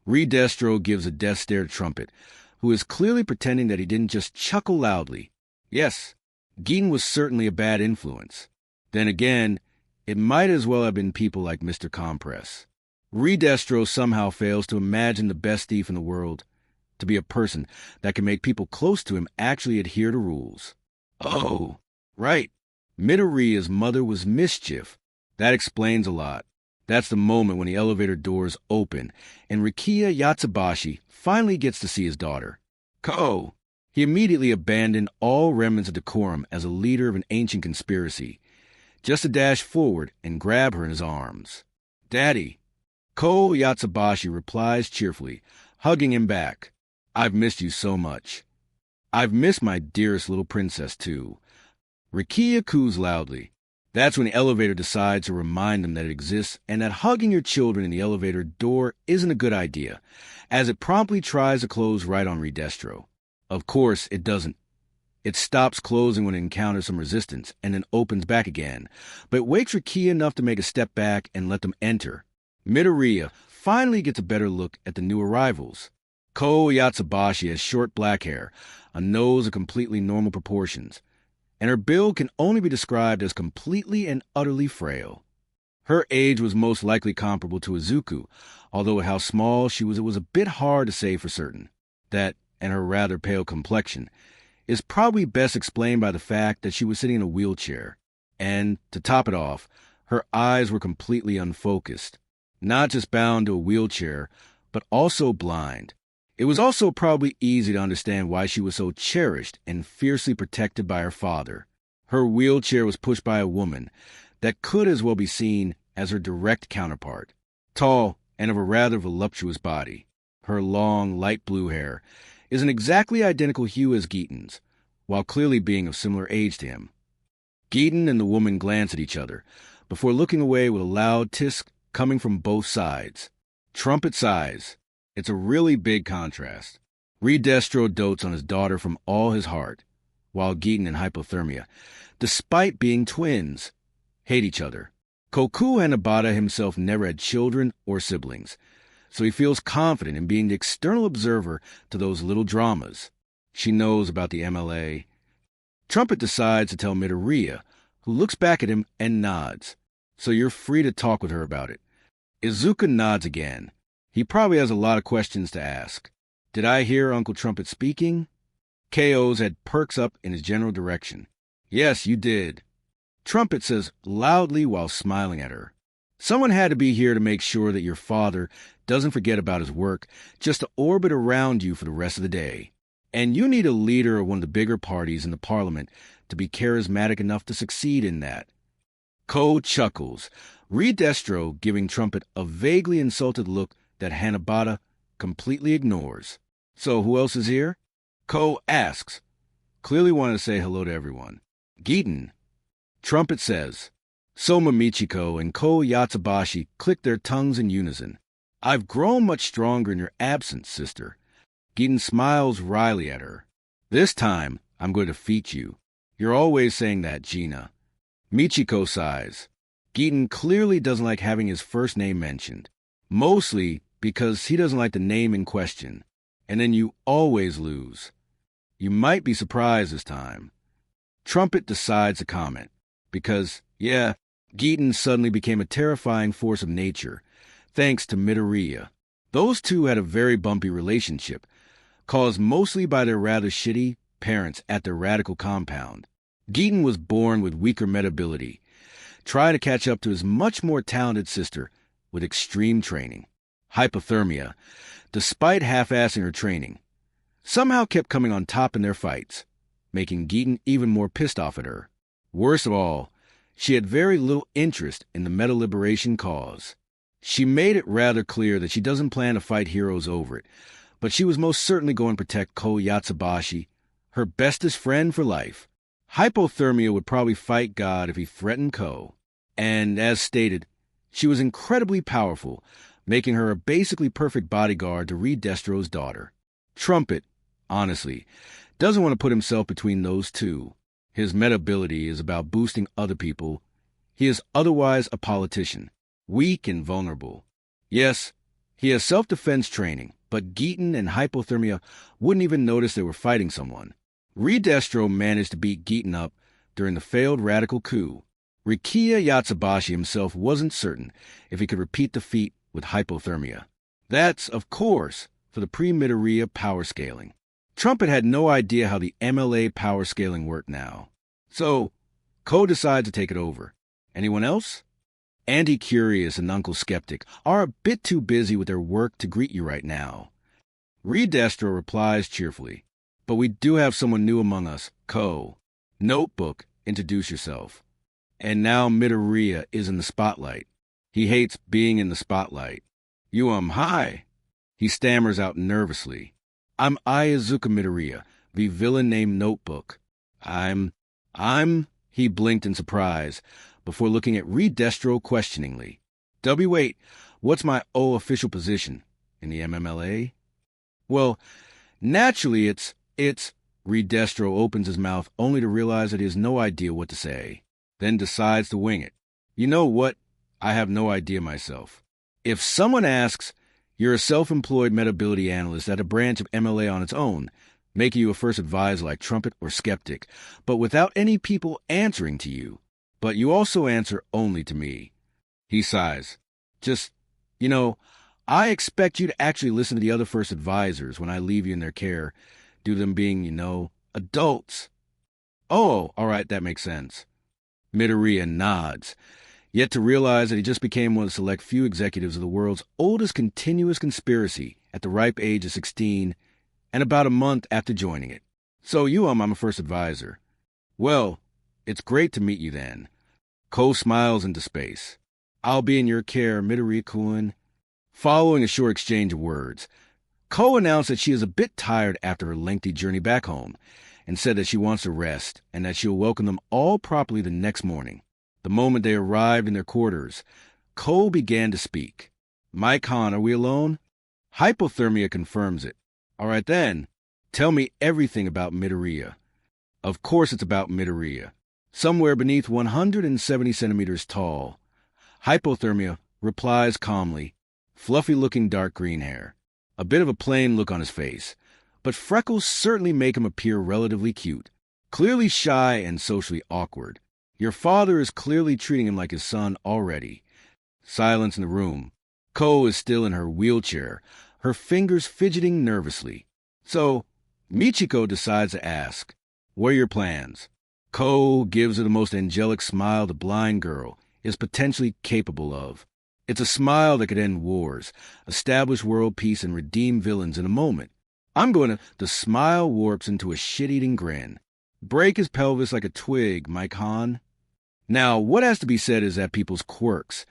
Redestro gives a death stare to Trumpet, who is clearly pretending that he didn't just chuckle loudly. Yes, Geaton was certainly a bad influence. Then again, it might as well have been people like Mr. Compress. Redestro somehow fails to imagine the best thief in the world to be a person that can make people close to him actually adhere to rules. Oh, right. Midoriya's mother was Mischief. That explains a lot. That's the moment when the elevator doors open, and Rikiya Yatsubashi finally gets to see his daughter. Ko! He immediately abandoned all remnants of decorum as a leader of an ancient conspiracy, just to dash forward and grab her in his arms. Daddy! Ko Yatsubashi replies cheerfully, hugging him back. I've missed you so much. I've missed my dearest little princess, too. Rikiya coos loudly. That's when the elevator decides to remind them that it exists and that hugging your children in the elevator door isn't a good idea, as it promptly tries to close right on Redestro. Of course, it doesn't. It stops closing when it encounters some resistance and then opens back again, but it wakes Rikiya enough to make a step back and let them enter. Midoriya finally gets a better look at the new arrivals. Ko Yatsubashi has short black hair, a nose of completely normal proportions, and her build can only be described as completely and utterly frail. Her age was most likely comparable to Izuku, although with how small she was, it was a bit hard to say for certain. That, and her rather pale complexion, is probably best explained by the fact that she was sitting in a wheelchair. And, to top it off, Her eyes were completely unfocused, not just bound to a wheelchair, but also blind. It was also probably easy to understand why she was so cherished and fiercely protected by her father. Her wheelchair was pushed by a woman that could as well be seen as her direct counterpart, tall and of a rather voluptuous body. Her long, light blue hair is an exactly identical hue as Geeton's, while clearly being of similar age to him. Geeton and the woman glance at each other, before looking away with a loud tisk coming from both sides. Trumpet sighs. It's a really big contrast. Destro dotes on his daughter from all his heart, while Geeton and Hypothermia, despite being twins, hate each other. Koku Hanabata himself never had children or siblings, so he feels confident in being the external observer to those little dramas. She knows about the MLA. Trumpet decides to tell Midoriya, who looks back at him and nods, so you're free to talk with her about it. Izuku nods again. He probably has a lot of questions to ask. Did I hear Uncle Trumpet speaking? KO's head perks up in his general direction. Yes, you did. Trumpet says loudly while smiling at her. Someone had to be here to make sure that your father doesn't forget about his work just to orbit around you for the rest of the day. And you need a leader of one of the bigger parties in the parliament to be charismatic enough to succeed in that. Ko chuckles, Destro giving Trumpet a vaguely insulted look that Hanabata completely ignores. So who else is here? Ko asks, clearly wanting to say hello to everyone. Geeton. Trumpet says. Soma Michiko and Ko Yatsubashi click their tongues in unison. I've grown much stronger in your absence, sister. Geeton smiles wryly at her. This time, I'm going to defeat you. You're always saying that, Gina. Michiko sighs. Geeton clearly doesn't like having his first name mentioned. Mostly because he doesn't like the name in question. And then you always lose. You might be surprised this time. Trumpet decides to comment. Because, yeah, Geeton suddenly became a terrifying force of nature, thanks to Midoriya. Those two had a very bumpy relationship, caused mostly by their rather shitty parents at their radical compound. Geeton was born with weaker metability, trying to catch up to his much more talented sister with extreme training. Hypothermia, despite half-assing her training, somehow kept coming on top in their fights, making Geeton even more pissed off at her. Worst of all, she had very little interest in the meta-liberation cause. She made it rather clear that she doesn't plan to fight heroes over it, but she was most certainly going to protect Ko Yatsubashi, her bestest friend for life. Hypothermia would probably fight God if he threatened Ko, and, as stated, she was incredibly powerful, making her a basically perfect bodyguard to Destro's daughter. Trumpet, honestly, doesn't want to put himself between those two. His meta-ability is about boosting other people. He is otherwise a politician, weak and vulnerable. Yes, he has self-defense training, but Geeton and Hypothermia wouldn't even notice they were fighting someone. Destro managed to beat Geeton up during the failed radical coup. Rikiya Yatsubashi himself wasn't certain if he could repeat the feat with Hypothermia. That's, of course, for the pre-Midoriya power scaling. Trumpet had no idea how the MLA power scaling worked now. So, Ko decides to take it over. Anyone else? Auntie Curious and Uncle Skeptic are a bit too busy with their work to greet you right now. Destro replies cheerfully. But we do have someone new among us, Ko. Notebook, introduce yourself. And now Midoriya is in the spotlight. He hates being in the spotlight. You hi. He stammers out nervously. I'm Izuku Midoriya, the villain named Notebook. He blinked in surprise, before looking at Destro questioningly. Wait, what's my official position? In the MMLA? Well, naturally it's... Destro opens his mouth only to realize that he has no idea what to say, then decides to wing it. You know what? I have no idea myself. If someone asks, you're a self-employed metability analyst at a branch of MLA on its own, making you a first advisor like Trumpet or Skeptic, but without any people answering to you. But you also answer only to me. He sighs. I expect you to actually listen to the other first advisors when I leave you in their care, due to them being, adults. Oh, all right, that makes sense. Midoriya nods, yet to realize that he just became one of the select few executives of the world's oldest continuous conspiracy at the ripe age of 16 and about a month after joining it. So I'm my first advisor. Well, it's great to meet you then. Ko smiles into space. I'll be in your care, Midoriya-kun. Following a short exchange of words, Ko announced that she is a bit tired after her lengthy journey back home and said that she wants to rest and that she'll welcome them all properly the next morning. The moment they arrived in their quarters, Ko began to speak. "Mai-kan, are we alone?" Hypothermia confirms it. "All right then, tell me everything about Midoriya." Of course it's about Midoriya. Somewhere beneath 170 centimeters tall, Hypothermia replies calmly, fluffy-looking dark green hair. A bit of a plain look on his face, but freckles certainly make him appear relatively cute. Clearly shy and socially awkward. Your father is clearly treating him like his son already. Silence in the room. Ko is still in her wheelchair, her fingers fidgeting nervously. So, Michiko decides to ask, "What are your plans?" Ko gives her the most angelic smile the blind girl is potentially capable of. It's a smile that could end wars, establish world peace, and redeem villains in a moment. The smile warps into a shit-eating grin. Break his pelvis like a twig, Mai-kan. Now, what has to be said is that people's quirks,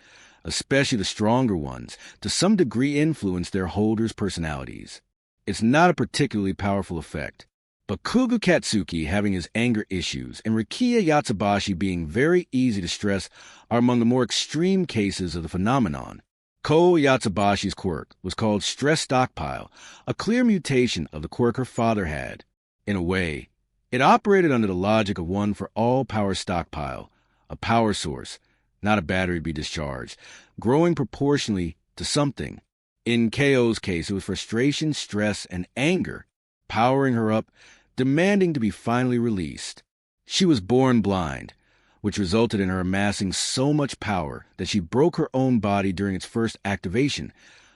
especially the stronger ones, to some degree influence their holders' personalities. It's not a particularly powerful effect. But Kuga Katsuki having his anger issues and Rikiya Yatsubashi being very easy to stress are among the more extreme cases of the phenomenon. Ko Yatsubashi's quirk was called Stress Stockpile, a clear mutation of the quirk her father had. In a way, it operated under the logic of one for all power stockpile, a power source, not a battery to be discharged, growing proportionally to something. In KO's case, it was frustration, stress, and anger, powering her up, demanding to be finally released. She was born blind, which resulted in her amassing so much power that she broke her own body during its first activation,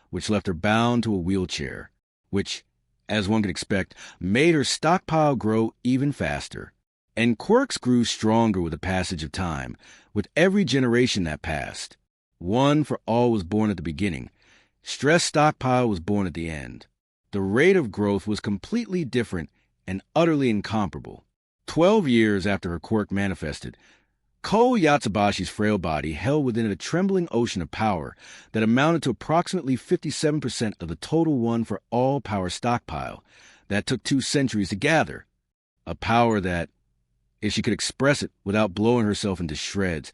which left her bound to a wheelchair, which, as one could expect, made her stockpile grow even faster. And quirks grew stronger with the passage of time, with every generation that passed. One for all was born at the beginning. Stress Stockpile was born at the end. The rate of growth was completely different and utterly incomparable. 12 years after her quirk manifested, Ko Yatsubashi's frail body held within it a trembling ocean of power that amounted to approximately 57% of the total one for all power stockpile that took 2 centuries to gather. A power that, if she could express it without blowing herself into shreds,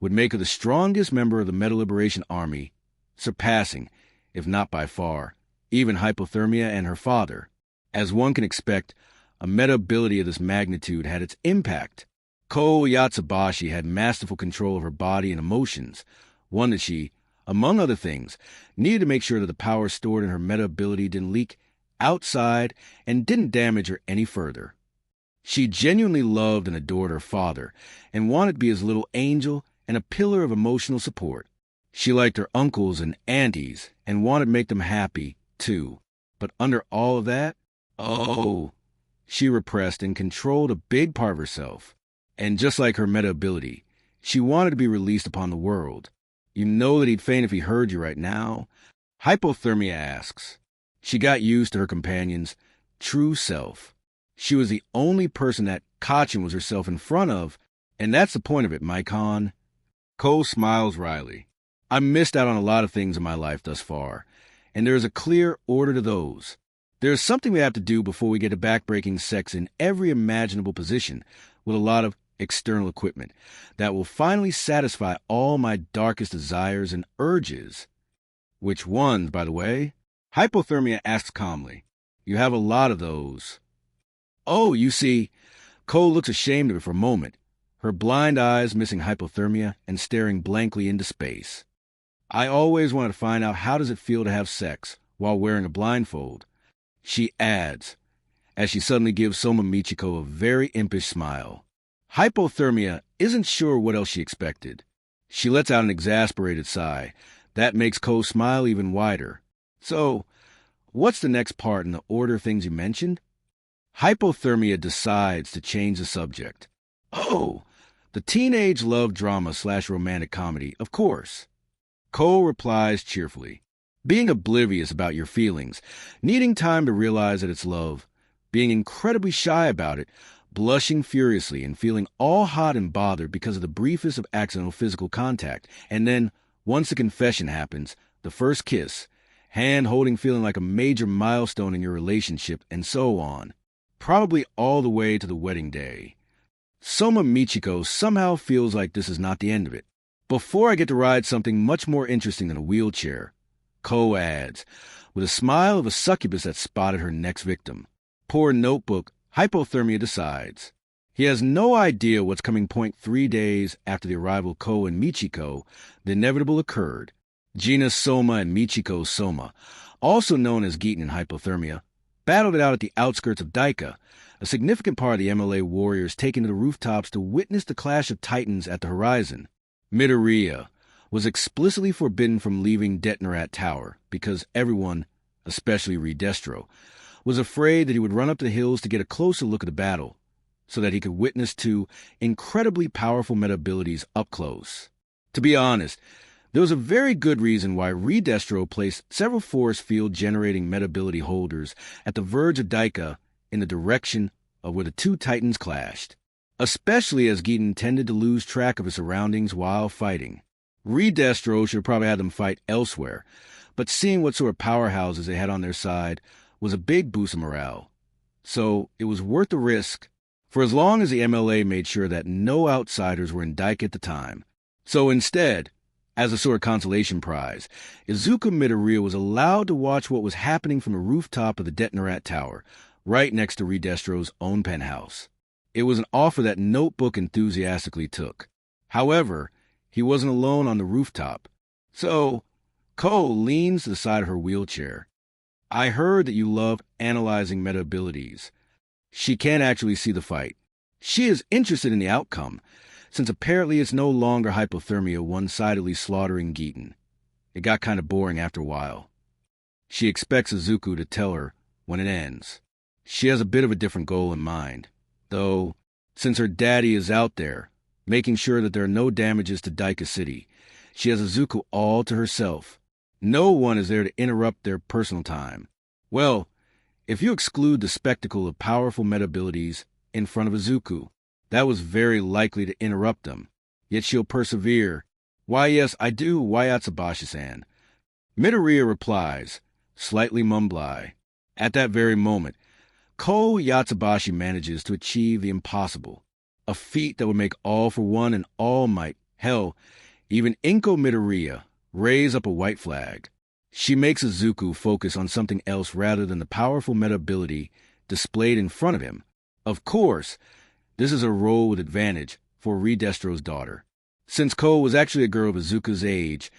would make her the strongest member of the Meta Liberation Army, surpassing, if not by far, even Hypothermia and her father. As one can expect, a meta ability of this magnitude had its impact. Ko Yatsubashi had masterful control of her body and emotions, one that she, among other things, needed to make sure that the power stored in her meta ability didn't leak outside and didn't damage her any further. She genuinely loved and adored her father and wanted to be his little angel and a pillar of emotional support. She liked her uncles and aunties and wanted to make them happy, too. But under all of that, she repressed and controlled a big part of herself. And just like her meta ability, she wanted to be released upon the world. You know that he'd faint if he heard you right now? Hypothermia asks. She got used to her companion's true self. She was the only person that Kachin was herself in front of, and that's the point of it, Mai-kan. Ko smiles wryly. I missed out on a lot of things in my life thus far, and there is a clear order to those. There is something we have to do before we get to backbreaking sex in every imaginable position with a lot of external equipment that will finally satisfy all my darkest desires and urges. Which ones, by the way? Hypothermia asks calmly. You have a lot of those. Oh, you see, Ko looks ashamed of it for a moment, her blind eyes missing Hypothermia and staring blankly into space. I always wanted to find out how does it feel to have sex while wearing a blindfold. She adds, as she suddenly gives Soma Michiko a very impish smile. Hypothermia isn't sure what else she expected. She lets out an exasperated sigh. That makes Ko smile even wider. So, what's the next part in the order of things you mentioned? Hypothermia decides to change the subject. Oh, The teenage love drama / romantic comedy, of course. Ko replies cheerfully, being oblivious about your feelings, needing time to realize that it's love, being incredibly shy about it, blushing furiously and feeling all hot and bothered because of the briefest of accidental physical contact, and then, once the confession happens, the first kiss, hand-holding feeling like a major milestone in your relationship, and so on. Probably all the way to the wedding day. Soma Michiko somehow feels like this is not the end of it. Before I get to ride something much more interesting than a wheelchair, Ko adds, with a smile of a succubus that spotted her next victim. Poor notebook, hypothermia decides. He has no idea what's coming. 3 days after the arrival of Ko and Michiko, the inevitable occurred. Gina Soma and Michiko Soma, also known as Geeton and hypothermia, battled it out at the outskirts of Daika, a significant part of the MLA warriors taken to the rooftops to witness the clash of titans at the horizon. Midoriya was explicitly forbidden from leaving Detnerat Tower because everyone, especially Redestro, was afraid that he would run up the hills to get a closer look at the battle, so that he could witness two incredibly powerful meta abilities up close. To be honest, there was a very good reason why Redestro placed several force field-generating meta ability holders at the verge of Daika in the direction of where the two titans clashed, especially as Geeton tended to lose track of his surroundings while fighting. Redestro should have probably had them fight elsewhere, but seeing what sort of powerhouses they had on their side was a big boost of morale. So it was worth the risk, for as long as the MLA made sure that no outsiders were in Daika at the time. So instead, as a sort of consolation prize, Izuku Midoriya was allowed to watch what was happening from the rooftop of the Detnerat Tower, right next to Redestro's own penthouse. It was an offer that Notebook enthusiastically took. However, he wasn't alone on the rooftop. So, Ko leans to the side of her wheelchair. I heard that you love analyzing meta abilities. She can't actually see the fight. She is interested in the outcome, since apparently it's no longer hypothermia one-sidedly slaughtering Geeton. It got kind of boring after a while. She expects Izuku to tell her when it ends. She has a bit of a different goal in mind, though, since her daddy is out there, making sure that there are no damages to Daika City, she has Izuku all to herself. No one is there to interrupt their personal time. Well, if you exclude the spectacle of powerful meta abilities in front of Izuku, that was very likely to interrupt them. Yet she'll persevere. Why, yes, I do, Wayatsubashi-san. Midoriya replies, slightly mumbly. At that very moment, Ko Yatsubashi manages to achieve the impossible, a feat that would make All for One and All Might, hell, even Inko Midoriya, raise up a white flag. She makes Izuku focus on something else rather than the powerful meta ability displayed in front of him. Of course, this is a role with advantage for Redestro's daughter. Since Ko was actually a girl of Izuku's age,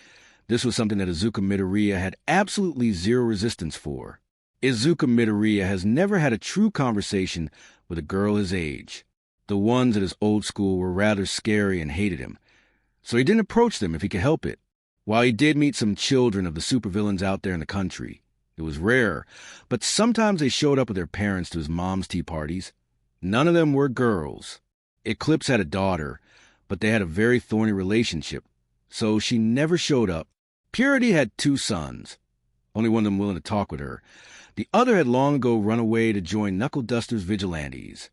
this was something that Izuku Midoriya had absolutely zero resistance for. Izuku Midoriya has never had a true conversation with a girl his age. The ones at his old school were rather scary and hated him, so he didn't approach them if he could help it. While he did meet some children of the supervillains out there in the country, it was rare, but sometimes they showed up with their parents to his mom's tea parties. None of them were girls. Eclipse had a daughter, but they had a very thorny relationship, so she never showed up. Purity had 2 sons, only one of them willing to talk with her. The other had long ago run away to join Knuckle Duster's vigilantes.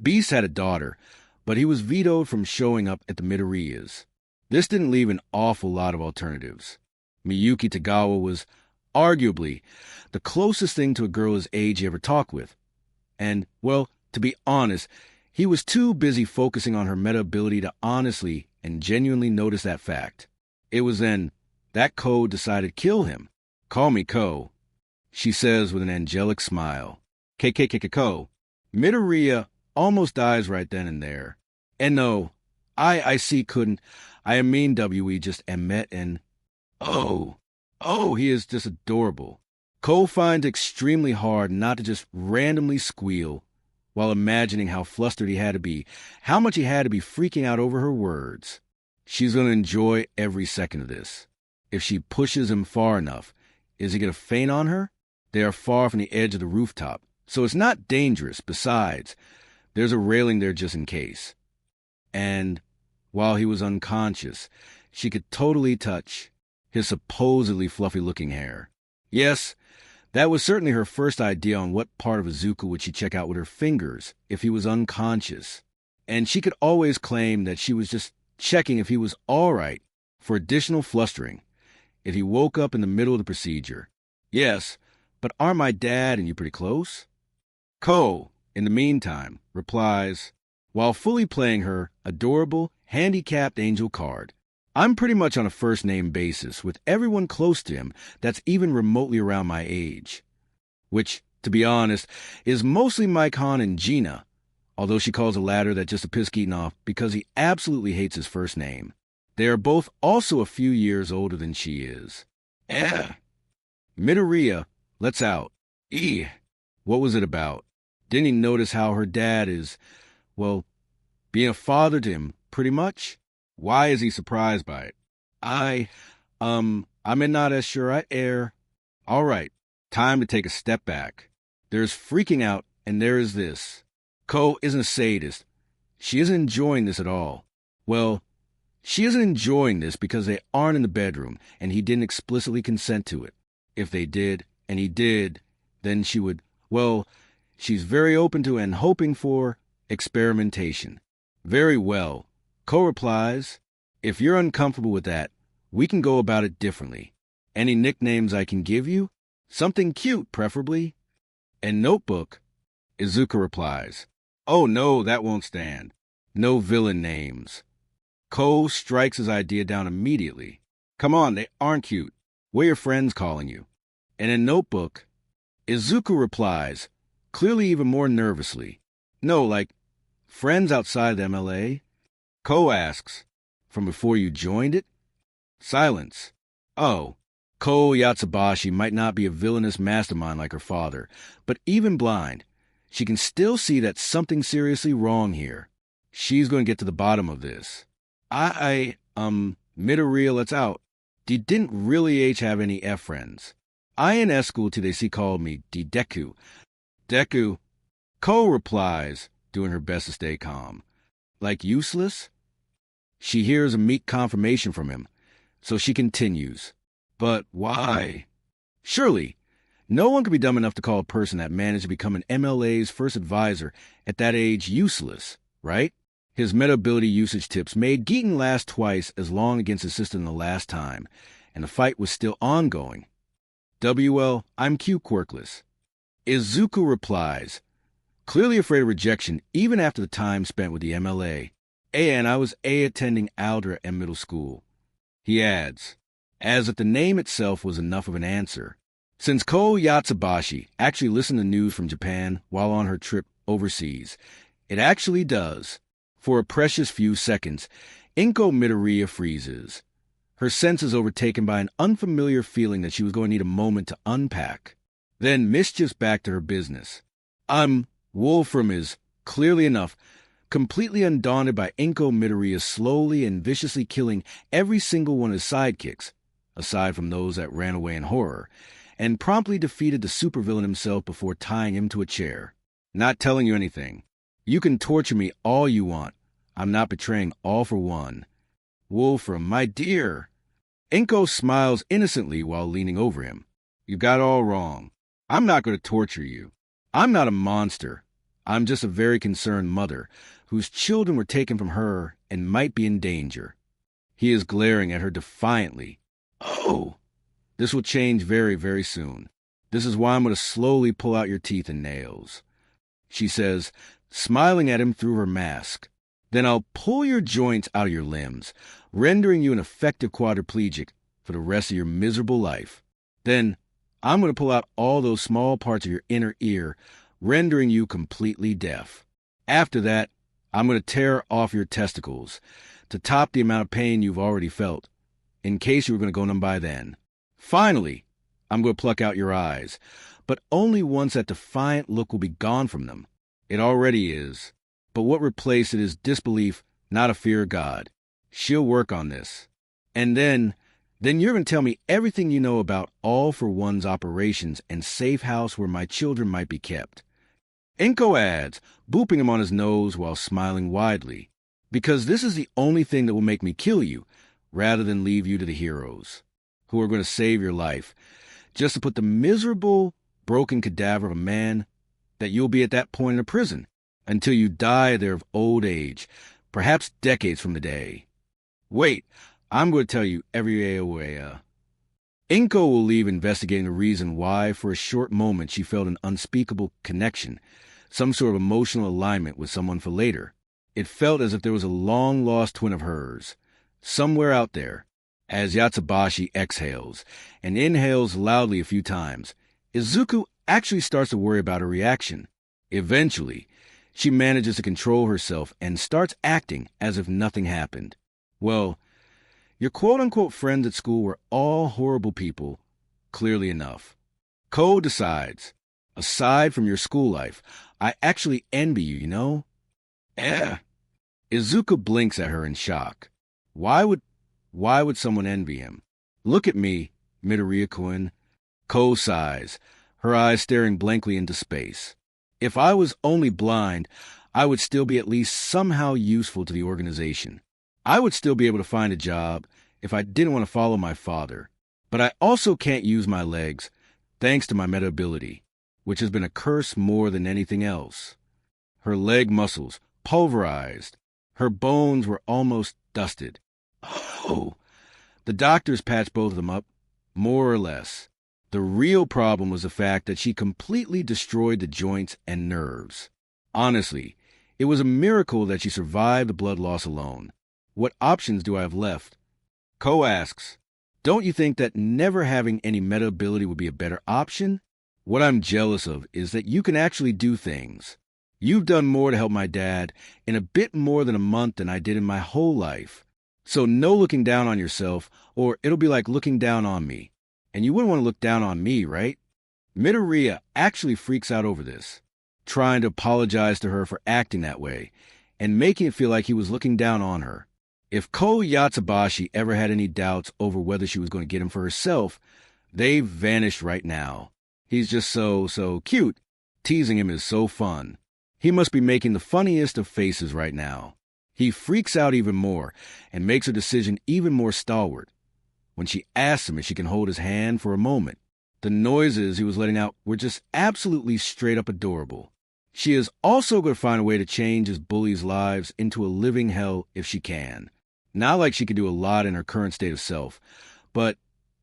Beast had a daughter, but he was vetoed from showing up at the Midoriyas. This didn't leave an awful lot of alternatives. Miyuki Tagawa was, arguably, the closest thing to a girl his age he ever talked with. And, well, to be honest, he was too busy focusing on her meta ability to honestly and genuinely notice that fact. It was then that Ko decided to kill him. Call me Ko, she says with an angelic smile. Ko. Midoriya almost dies right then and there. And no, I see couldn't. I mean WE just met and... Oh, he is just adorable. Ko finds it extremely hard not to just randomly squeal while imagining how flustered he had to be, how much he had to be freaking out over her words. She's going to enjoy every second of this. If she pushes him far enough, is he going to faint on her? They are far from the edge of the rooftop, so it's not dangerous. Besides, there's a railing there just in case. And while he was unconscious, she could totally touch his supposedly fluffy-looking hair. Yes, that was certainly her first idea on what part of Izuku would she check out with her fingers if he was unconscious. And she could always claim that she was just checking if he was all right for additional flustering if he woke up in the middle of the procedure. Yes, but aren't my dad and you pretty close? Ko, in the meantime, replies, while fully playing her adorable, handicapped angel card. I'm pretty much on a first-name basis with everyone close to him that's even remotely around my age. Which, to be honest, is mostly Mike Han and Gina, although she calls the latter that just a piss eaten off because he absolutely hates his first name. They are both also a few years older than she is. Midoriya lets out. What was it about? Didn't he notice how her dad is, well, being a father to him, pretty much? Why is he surprised by it? I'm not as sure I err. All right, time to take a step back. There's freaking out, and there is this. Ko isn't a sadist. She isn't enjoying this at all. Well, she isn't enjoying this because they aren't in the bedroom, and he didn't explicitly consent to it. If they did, and he did, then she would, well, she's very open to and hoping for experimentation. Very well. Ko replies, if you're uncomfortable with that, we can go about it differently. Any nicknames I can give you? Something cute, preferably. And Notebook, Izuku replies, oh no, that won't stand. No villain names. Ko strikes his idea down immediately. Come on, they aren't cute. What are your friends calling you? And in Notebook, Izuku replies, clearly even more nervously, no, like, friends outside the MLA? Ko asks, from before you joined it? Silence. Oh, Ko Yatsubashi might not be a villainous mastermind like her father, but even blind, she can still see that something's seriously wrong here. She's going to get to the bottom of this. Midoriya lets out. They didn't really have any F friends. I in S school till they called me Deku. Deku. Ko replies, doing her best to stay calm. Like useless? She hears a meek confirmation from him, so she continues. But why? Surely, no one could be dumb enough to call a person that managed to become an MLA's first advisor at that age useless, right? His meta-ability usage tips made Geaton last twice as long against his sister the last time, and the fight was still ongoing. WL, I'm Q quirkless. Izuku replies, clearly afraid of rejection even after the time spent with the MLA. And I was attending Aldra and middle school. He adds, as if the name itself was enough of an answer. Since Ko Yatsubashi actually listened to news from Japan while on her trip overseas, it actually does. For a precious few seconds, Inko Midoriya freezes. Her senses overtaken by an unfamiliar feeling that she was going to need a moment to unpack. Then mischief's back to her business. Wolfram is, clearly enough, completely undaunted by Inko Midoriya slowly and viciously killing every single one of his sidekicks, aside from those that ran away in horror, and promptly defeated the supervillain himself before tying him to a chair. Not telling you anything. You can torture me all you want. I'm not betraying all for one. Wolfram, my dear. Inko smiles innocently while leaning over him. You got it all wrong. I'm not going to torture you. I'm not a monster. I'm just a very concerned mother whose children were taken from her and might be in danger. He is glaring at her defiantly. Oh, this will change very, very soon. This is why I'm going to slowly pull out your teeth and nails. She says, smiling at him through her mask. Then I'll pull your joints out of your limbs, rendering you an effective quadriplegic for the rest of your miserable life. Then I'm going to pull out all those small parts of your inner ear, rendering you completely deaf. After that, I'm going to tear off your testicles to top the amount of pain you've already felt, in case you were going to go numb by then. Finally, I'm going to pluck out your eyes, but only once that defiant look will be gone from them. It already is. But what replaced it is disbelief, not a fear of God. She'll work on this. And then you're going to tell me everything you know about All for One's operations and safe house where my children might be kept. Inko adds, booping him on his nose while smiling widely. Because this is the only thing that will make me kill you, rather than leave you to the heroes, who are going to save your life, just to put the miserable, broken cadaver of a man that you'll be at that point in a prison, until you die there of old age, perhaps decades from the day. Wait, I'm going to tell you every AOA. Inko will leave investigating the reason why for a short moment she felt an unspeakable connection, some sort of emotional alignment with someone for later. It felt as if there was a long-lost twin of hers, somewhere out there. As Yatsubashi exhales and inhales loudly a few times, Izuku actually starts to worry about her reaction. Eventually, she manages to control herself and starts acting as if nothing happened. Well, your quote-unquote friends at school were all horrible people, clearly enough. Ko decides, aside from your school life, I actually envy you, you know? Izuku blinks at her in shock. Why would someone envy him? Look at me, Midoriya-kun. Ko sighs, her eyes staring blankly into space. If I was only blind, I would still be at least somehow useful to the organization. I would still be able to find a job if I didn't want to follow my father. But I also can't use my legs, thanks to my meta ability, which has been a curse more than anything else. Her leg muscles pulverized. Her bones were almost dusted. Oh! The doctors patched both of them up, more or less. The real problem was the fact that she completely destroyed the joints and nerves. Honestly, it was a miracle that she survived the blood loss alone. What options do I have left? Ko asks, don't you think that never having any meta ability would be a better option? What I'm jealous of is that you can actually do things. You've done more to help my dad in a bit more than a month than I did in my whole life. So no looking down on yourself, or it'll be like looking down on me. And you wouldn't want to look down on me, right? Midoriya actually freaks out over this, trying to apologize to her for acting that way, and making it feel like he was looking down on her. If Ko Yatsubashi ever had any doubts over whether she was going to get him for herself, they've vanished right now. He's just so cute. Teasing him is so fun. He must be making the funniest of faces right now. He freaks out even more and makes her decision even more stalwart when she asks him if she can hold his hand for a moment. The noises he was letting out were just absolutely straight up adorable. She is also going to find a way to change his bullies' lives into a living hell if she can. Not like she could do a lot in her current state of self, but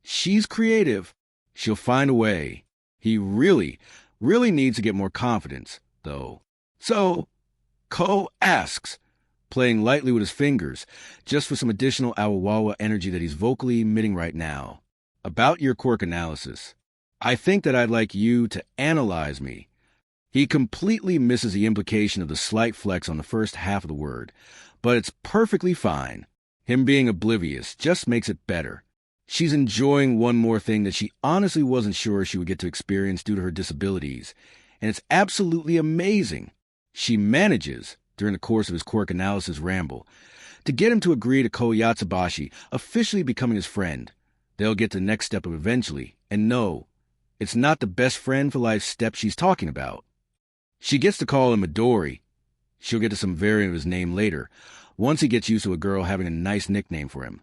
she's creative. She'll find a way. He really needs to get more confidence, though. So, Ko asks, playing lightly with his fingers, just for some additional Awawawa energy that he's vocally emitting right now. About your quirk analysis. I think that I'd like you to analyze me. He completely misses the implication of the slight flex on the first half of the word, but it's perfectly fine. Him being oblivious just makes it better. She's enjoying one more thing that she honestly wasn't sure she would get to experience due to her disabilities, and it's absolutely amazing. She manages, during the course of his quirk analysis ramble, to get him to agree to Ko Yatsubashi officially becoming his friend. They'll get to the next step of eventually, and no, it's not the best friend for life step she's talking about. She gets to call him Midori. She'll get to some variant of his name later, once he gets used to a girl having a nice nickname for him.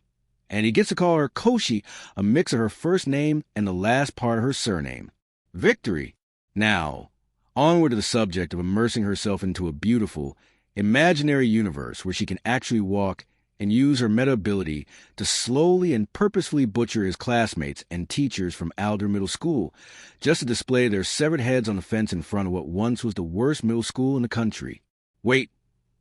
And he gets to call her Koshi, a mix of her first name and the last part of her surname. Victory. Now, onward to the subject of immersing herself into a beautiful, imaginary universe where she can actually walk and use her meta ability to slowly and purposefully butcher his classmates and teachers from Alder Middle School, just to display their severed heads on the fence in front of what once was the worst middle school in the country. Wait,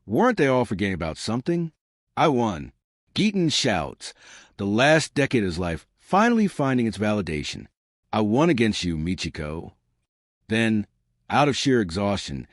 weren't they all forgetting about something? I won. Geaton shouts, the last decade of his life finally finding its validation. I won against you, Michiko. Then, out of sheer exhaustion,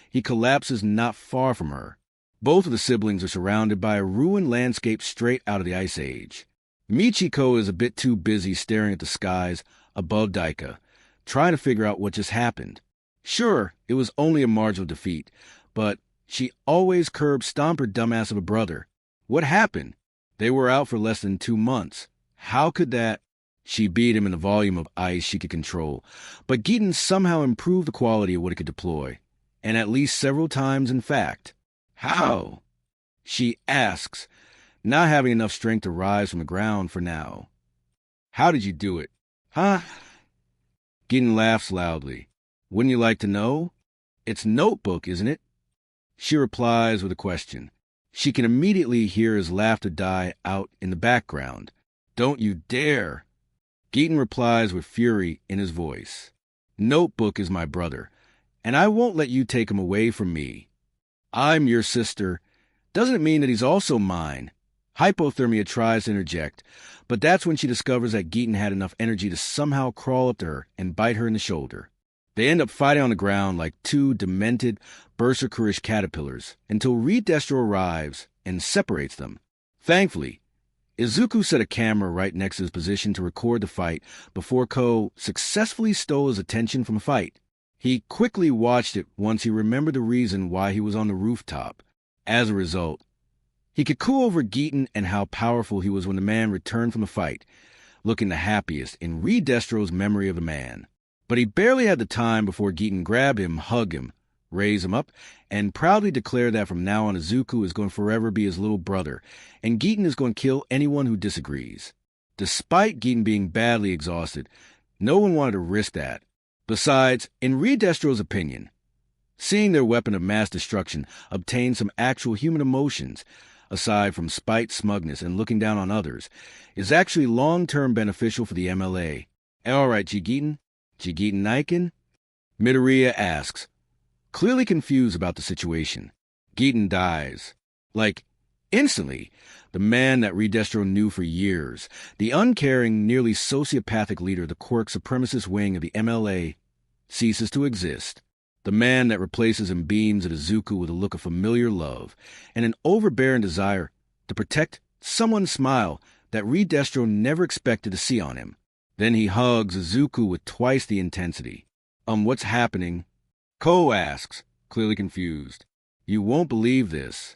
he collapses not far from her. Both of the siblings are surrounded by a ruined landscape straight out of the Ice Age. Michiko is a bit too busy staring at the skies above Daika, trying to figure out what just happened. Sure, it was only a marginal defeat, but she always curb stomped her dumbass of a brother. What happened? They were out for less than 2 months. How could that? She beat him in the volume of ice she could control, but Geaton somehow improved the quality of what it could deploy, and at least several times in fact. How? She asks, not having enough strength to rise from the ground for now. How did you do it? Huh? Giten laughs loudly. Wouldn't you like to know? It's notebook, isn't it? She replies with a question. She can immediately hear his laughter die out in the background. Don't you dare! Giten replies with fury in his voice. Notebook is my brother, and I won't let you take him away from me. I'm your sister. Doesn't it mean that he's also mine? Hypothermia tries to interject, but that's when she discovers that Giten had enough energy to somehow crawl up to her and bite her in the shoulder. They end up fighting on the ground like two demented, berserkerish caterpillars until Destro arrives and separates them. Thankfully, Izuku set a camera right next to his position to record the fight before Ko successfully stole his attention from a fight. He quickly watched it once he remembered the reason why he was on the rooftop. As a result, he could coo over Giten and how powerful he was when the man returned from the fight, looking the happiest in Destro's memory of the man. But he barely had the time before Giten grabbed him, hugged him, raised him up, and proudly declared that from now on Izuku is going to forever be his little brother, and Giten is going to kill anyone who disagrees. Despite Giten being badly exhausted, no one wanted to risk that. Besides, in Destro's opinion, seeing their weapon of mass destruction obtain some actual human emotions, aside from spite, smugness, and looking down on others, is actually long-term beneficial for the MLA. All right, Giten Naiken? Midoriya asks, clearly confused about the situation. Giten dies. Like, instantly, the man that Destro knew for years, the uncaring, nearly sociopathic leader of the quirk supremacist wing of the MLA, ceases to exist. The man that replaces and beams at Izuku with a look of familiar love and an overbearing desire to protect someone's smile that Destro never expected to see on him. Then he hugs Izuku with twice the intensity. What's happening? Ko asks, clearly confused. You won't believe this.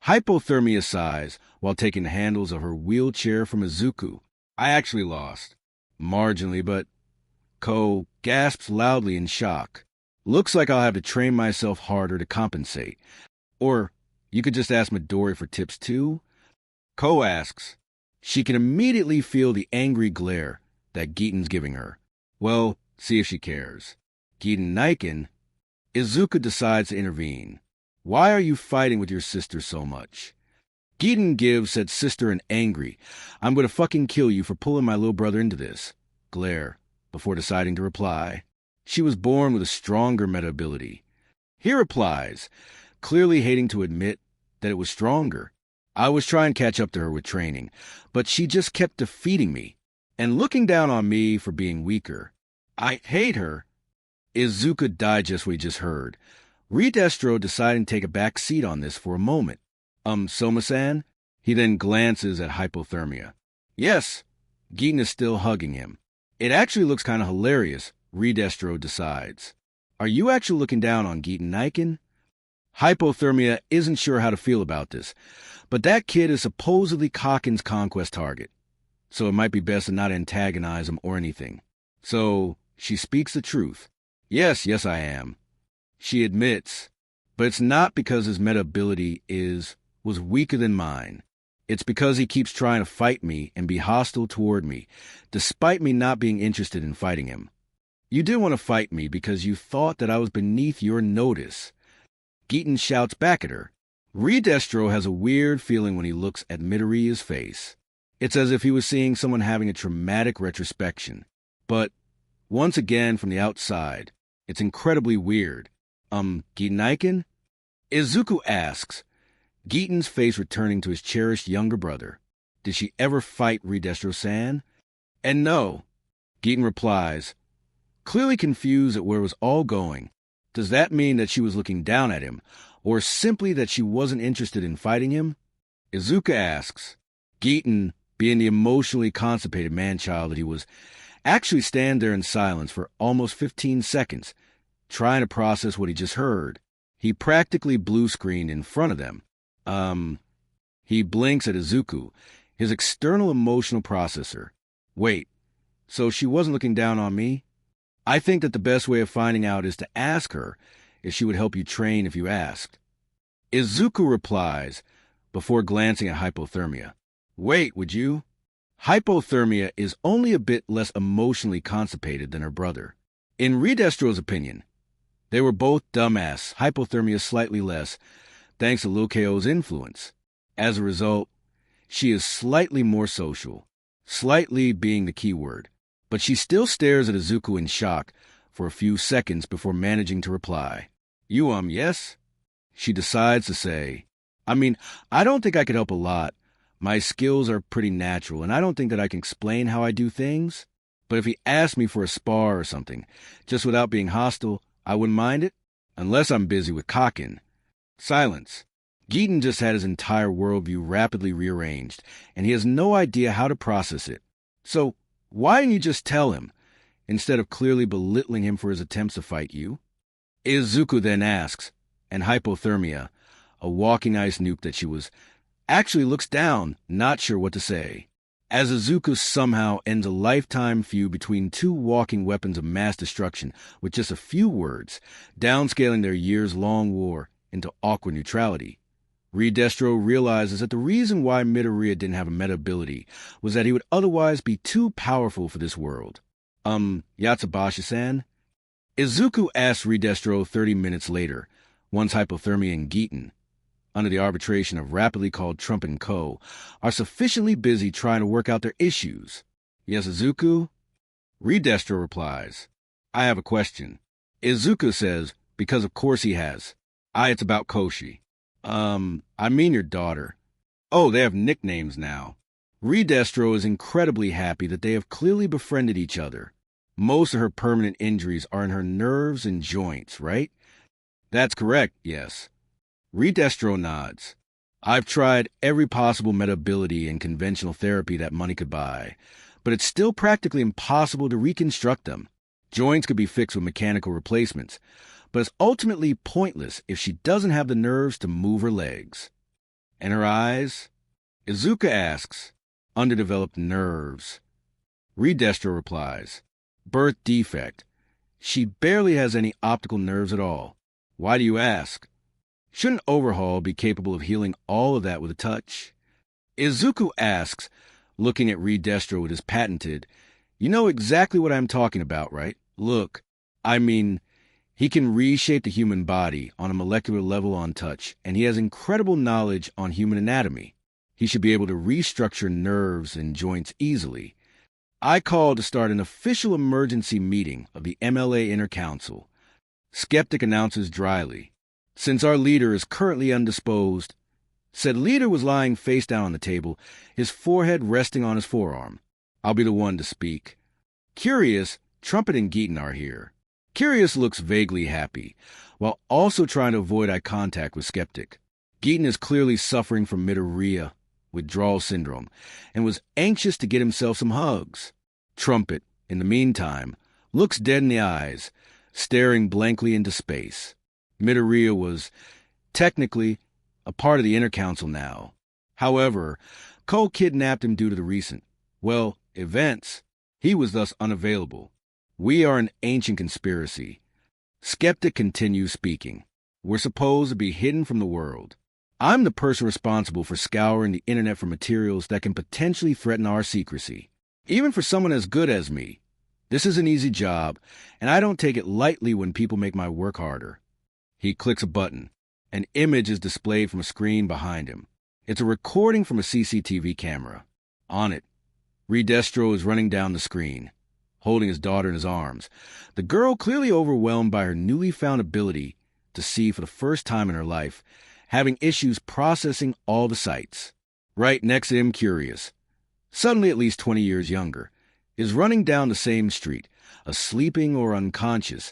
Hypothermia sighs while taking the handles of her wheelchair from Izuku. I actually lost. Marginally, but... Ko gasps loudly in shock. Looks like I'll have to train myself harder to compensate. Or you could just ask Midoriya for tips too? Ko asks. She can immediately feel the angry glare that Giten's giving her. Well, see if she cares. Giten Naiken, Izuku decides to intervene. Why are you fighting with your sister so much? Giten gives said sister an angry, I'm going to fucking kill you for pulling my little brother into this glare before deciding to reply. She was born with a stronger meta ability. He replies, clearly hating to admit that it was stronger. I was trying to catch up to her with training, but she just kept defeating me and looking down on me for being weaker. I hate her. Izuku digest what he just heard. Destro deciding to take a back seat on this for a moment. Soma-san? He then glances at Hypothermia. Yes, Giten is still hugging him. It actually looks kind of hilarious, Destro decides. Are you actually looking down on Giten Naiken? Hypothermia isn't sure how to feel about this, but that kid is supposedly Kakin's conquest target, so it might be best to not antagonize him or anything. So she speaks the truth. Yes, I am. She admits, but it's not because his meta ability was weaker than mine. It's because he keeps trying to fight me and be hostile toward me, despite me not being interested in fighting him. You did want to fight me because you thought that I was beneath your notice. Giten shouts back at her. Destro has a weird feeling when he looks at Midoriya's face. It's as if he was seeing someone having a traumatic retrospection. But, once again from the outside, it's incredibly weird. Giten Naiken? Izuku asks, Giten's face returning to his cherished younger brother. Did she ever fight Destro-san? And no. Giten replies, clearly confused at where it was all going. Does that mean that she was looking down at him, or simply that she wasn't interested in fighting him? Izuku asks. Giten, being the emotionally constipated man-child that he was, actually stand there in silence for almost 15 seconds, trying to process what he just heard. He practically blue-screened in front of them. He blinks at Izuku, his external emotional processor. Wait, so she wasn't looking down on me? I think that the best way of finding out is to ask her if she would help you train if you asked. Izuku replies, before glancing at hypothermia. Wait, would you? Hypothermia is only a bit less emotionally constipated than her brother. In Redestro's opinion, they were both dumbass, hypothermia slightly less, thanks to Lil KO's influence. As a result, she is slightly more social, slightly being the key word, but she still stares at Izuku in shock for a few seconds before managing to reply. Yes? She decides to say, I don't think I could help a lot. My skills are pretty natural, and I don't think that I can explain how I do things. But if he asked me for a spar or something, just without being hostile, I wouldn't mind it, unless I'm busy with Kakin. Silence. Geeton just had his entire worldview rapidly rearranged, and he has no idea how to process it. So, why didn't you just tell him, instead of clearly belittling him for his attempts to fight you? Izuku then asks, and hypothermia, a walking ice nuke that she was, actually looks down, not sure what to say. As Izuku somehow ends a lifetime feud between two walking weapons of mass destruction with just a few words, downscaling their years-long war into awkward neutrality. Redestro realizes that the reason why Midoriya didn't have a meta ability was that he would otherwise be too powerful for this world. Yatsubashi-san? Izuku asks Redestro 30 minutes later, once hypothermia and Geeton, under the arbitration of rapidly called Trump & Co., are sufficiently busy trying to work out their issues. Yes, Izuku? Redestro replies, I have a question. Izuku says, because of course he has. It's about Koshi. Your daughter. Oh, they have nicknames now. Redestro is incredibly happy that they have clearly befriended each other. Most of her permanent injuries are in her nerves and joints, right? That's correct, yes. Redestro nods. I've tried every possible meta ability and conventional therapy that money could buy, but it's still practically impossible to reconstruct them. Joints could be fixed with mechanical replacements, but it's ultimately pointless if she doesn't have the nerves to move her legs. And her eyes? Izuku asks, underdeveloped nerves. Redestro replies, birth defect. She barely has any optical nerves at all. Why do you ask? Shouldn't Overhaul be capable of healing all of that with a touch? Izuku asks, looking at Redestro with his patented, you know exactly what I'm talking about, right? Look, he can reshape the human body on a molecular level on touch, and he has incredible knowledge on human anatomy. He should be able to restructure nerves and joints easily. I call to start an official emergency meeting of the MLA Inner Council. Skeptic announces dryly, since our leader is currently undisposed. Said leader was lying face down on the table, his forehead resting on his forearm. I'll be the one to speak. Curious, Trumpet and Geeton are here. Curious looks vaguely happy, while also trying to avoid eye contact with Skeptic. Geeton is clearly suffering from Midoriya withdrawal syndrome, and was anxious to get himself some hugs. Trumpet, in the meantime, looks dead in the eyes, staring blankly into space. Midoriya was, technically, a part of the Inner Council now. However, Cole kidnapped him due to the recent, events. He was thus unavailable. We are an ancient conspiracy. Skeptic continues speaking. We're supposed to be hidden from the world. I'm the person responsible for scouring the internet for materials that can potentially threaten our secrecy. Even for someone as good as me. This is an easy job, and I don't take it lightly when people make my work harder. He clicks a button. An image is displayed from a screen behind him. It's a recording from a CCTV camera. On it, Redestro is running down the screen, holding his daughter in his arms, the girl clearly overwhelmed by her newly found ability to see for the first time in her life, having issues processing all the sights. Right next to him, Curious, suddenly at least 20 years younger, is running down the same street, a sleeping or unconscious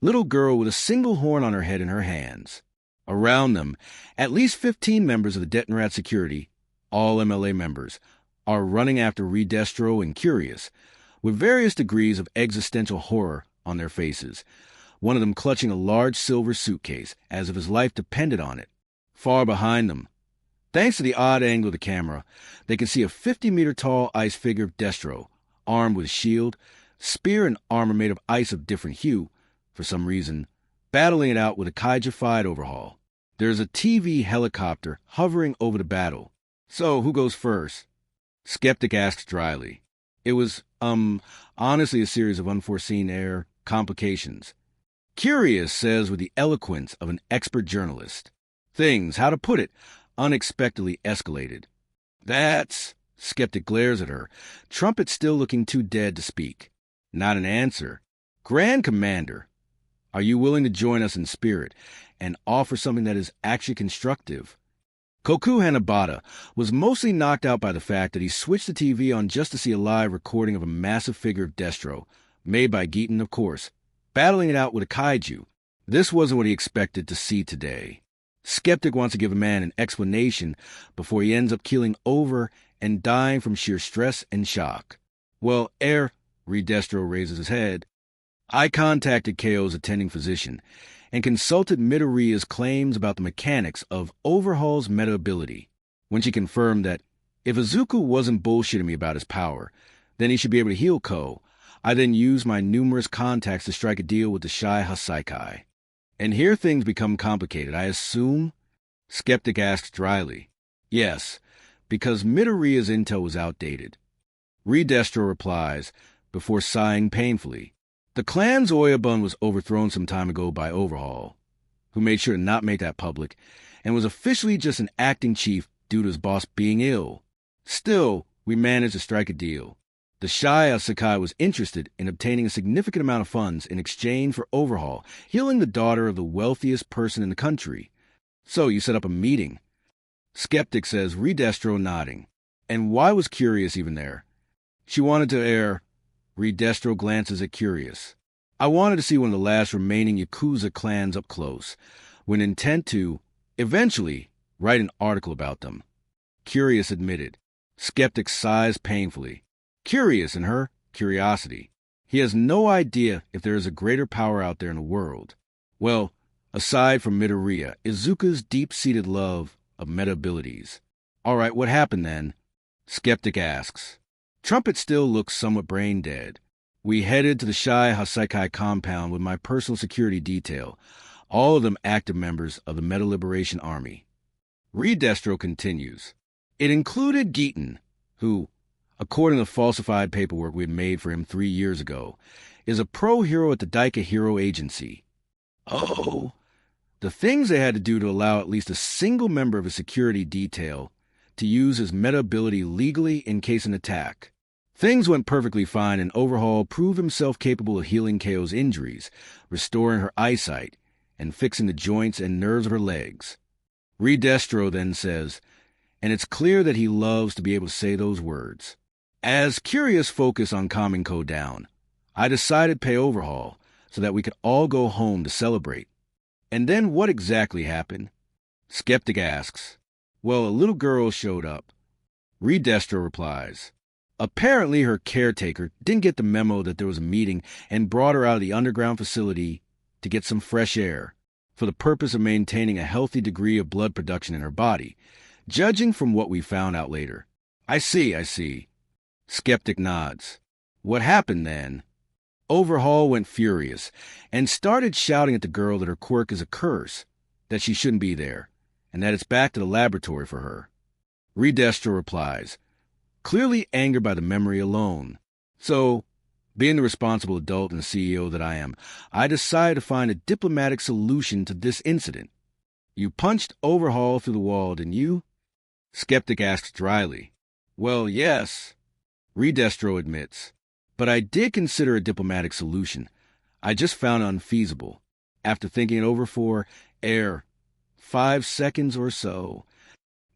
little girl with a single horn on her head in her hands. Around them, at least 15 members of the Detenrat security, all MLA members, are running after Redestro and Curious, with various degrees of existential horror on their faces, one of them clutching a large silver suitcase as if his life depended on it. Far behind them, thanks to the odd angle of the camera, they can see a 50-meter-tall ice figure of Destro, armed with shield, spear, and armor made of ice of different hue, for some reason, battling it out with a kaiju-fied Overhaul. There's a TV helicopter hovering over the battle. So, who goes first? Skeptic asks dryly. It was, honestly a series of unforeseen air complications. Curious says with the eloquence of an expert journalist. Things, how to put it, unexpectedly escalated. That's... Skeptic glares at her, Trumpet still looking too dead to speak. Not an answer. Grand Commander, are you willing to join us in spirit and offer something that is actually constructive? Koku Hanabata was mostly knocked out by the fact that he switched the TV on just to see a live recording of a massive figure of Destro, made by Geaton, of course, battling it out with a kaiju. This wasn't what he expected to see today. Skeptic wants to give a man an explanation before he ends up keeling over and dying from sheer stress and shock. Well, Reed Destro raises his head. I contacted KO's attending physician and consulted Midoriya's claims about the mechanics of Overhaul's meta ability. When she confirmed that if Izuku wasn't bullshitting me about his power, then he should be able to heal Ko, I then used my numerous contacts to strike a deal with the Shai Hasaikai. And here things become complicated, I assume? Skeptic asks dryly. Yes, because Midoriya's intel was outdated. Reed Destro replies, before sighing painfully. The clan's Oyabun was overthrown some time ago by Overhaul, who made sure to not make that public, and was officially just an acting chief due to his boss being ill. Still, we managed to strike a deal. The Shai Sakai was interested in obtaining a significant amount of funds in exchange for Overhaul, healing the daughter of the wealthiest person in the country. So you set up a meeting. Skeptic says, Reed Destro nodding. And why was Curious even there? She wanted to Reed Destro glances at Curious. I wanted to see one of the last remaining Yakuza clans up close, with intent to, eventually, write an article about them. Curious admitted. Skeptic sighs painfully. Curious in her curiosity. He has no idea if there is a greater power out there in the world. Well, aside from Midoriya, Izuku's deep-seated love of meta abilities. All right, what happened then? Skeptic asks. Trumpet still looks somewhat brain-dead. We headed to the Shai Hasaikai compound with my personal security detail, all of them active members of the Meta Liberation Army. Reed Destro continues. It included Geaton, who, according to falsified paperwork we had made for him 3 years ago, is a pro-hero at the Daika Hero Agency. Oh, the things they had to do to allow at least a single member of a security detail to use his meta ability legally in case of an attack. Things went perfectly fine, and Overhaul proved himself capable of healing KO's injuries, restoring her eyesight, and fixing the joints and nerves of her legs. Reed Destro then says, and it's clear that he loves to be able to say those words. As Curious focused on calming Ko down, I decided to pay Overhaul so that we could all go home to celebrate. And then what exactly happened? Skeptic asks. Well, a little girl showed up. Reed Destro replies. Apparently her caretaker didn't get the memo that there was a meeting and brought her out of the underground facility to get some fresh air for the purpose of maintaining a healthy degree of blood production in her body, judging from what we found out later. I see. Skeptic nods. What happened then? Overhaul went furious and started shouting at the girl that her quirk is a curse, that she shouldn't be there, and that it's back to the laboratory for her. Reed Destro replies, clearly angered by the memory alone. So, being the responsible adult and CEO that I am, I decided to find a diplomatic solution to this incident. You punched Overhaul through the wall, didn't you? Skeptic asks dryly. Well, yes. Reed Destro admits. But I did consider a diplomatic solution. I just found it unfeasible. After thinking it over for, 5 seconds or so.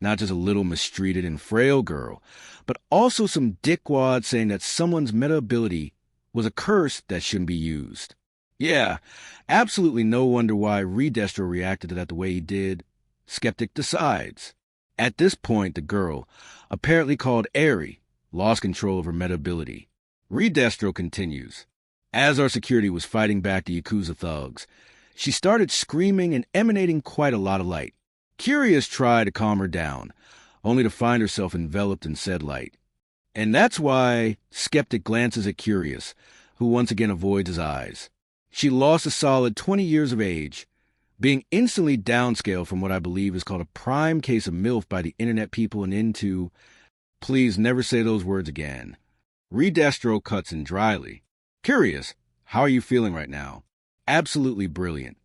Not just a little mistreated and frail girl, but also some dickwad saying that someone's meta ability was a curse that shouldn't be used. Yeah, absolutely no wonder why Reed Destro reacted to that the way he did. Skeptic decides. At this point, the girl, apparently called Eri, lost control of her meta ability. Reed Destro continues. As our security was fighting back the Yakuza thugs, she started screaming and emanating quite a lot of light. Curious tried to calm her down, only to find herself enveloped in said light. And that's why Skeptic glances at Curious, who once again avoids his eyes. She lost a solid 20 years of age, being instantly downscaled from what I believe is called a prime case of MILF by the internet people and into, please never say those words again. Redestro cuts in dryly. Curious, how are you feeling right now? Absolutely brilliant.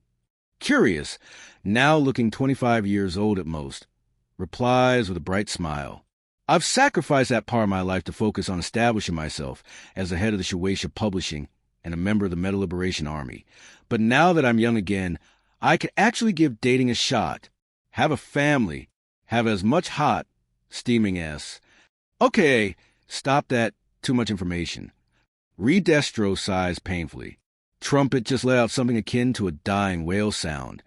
Curious, now looking 25 years old at most, replies with a bright smile. I've sacrificed that part of my life to focus on establishing myself as the head of the Shueisha Publishing and a member of the Metal Liberation Army. But now that I'm young again, I can actually give dating a shot. Have a family. Have as much hot, steaming as. Okay, stop that. Too much information. Redestro sighs painfully. Trumpet just let out something akin to a dying whale sound,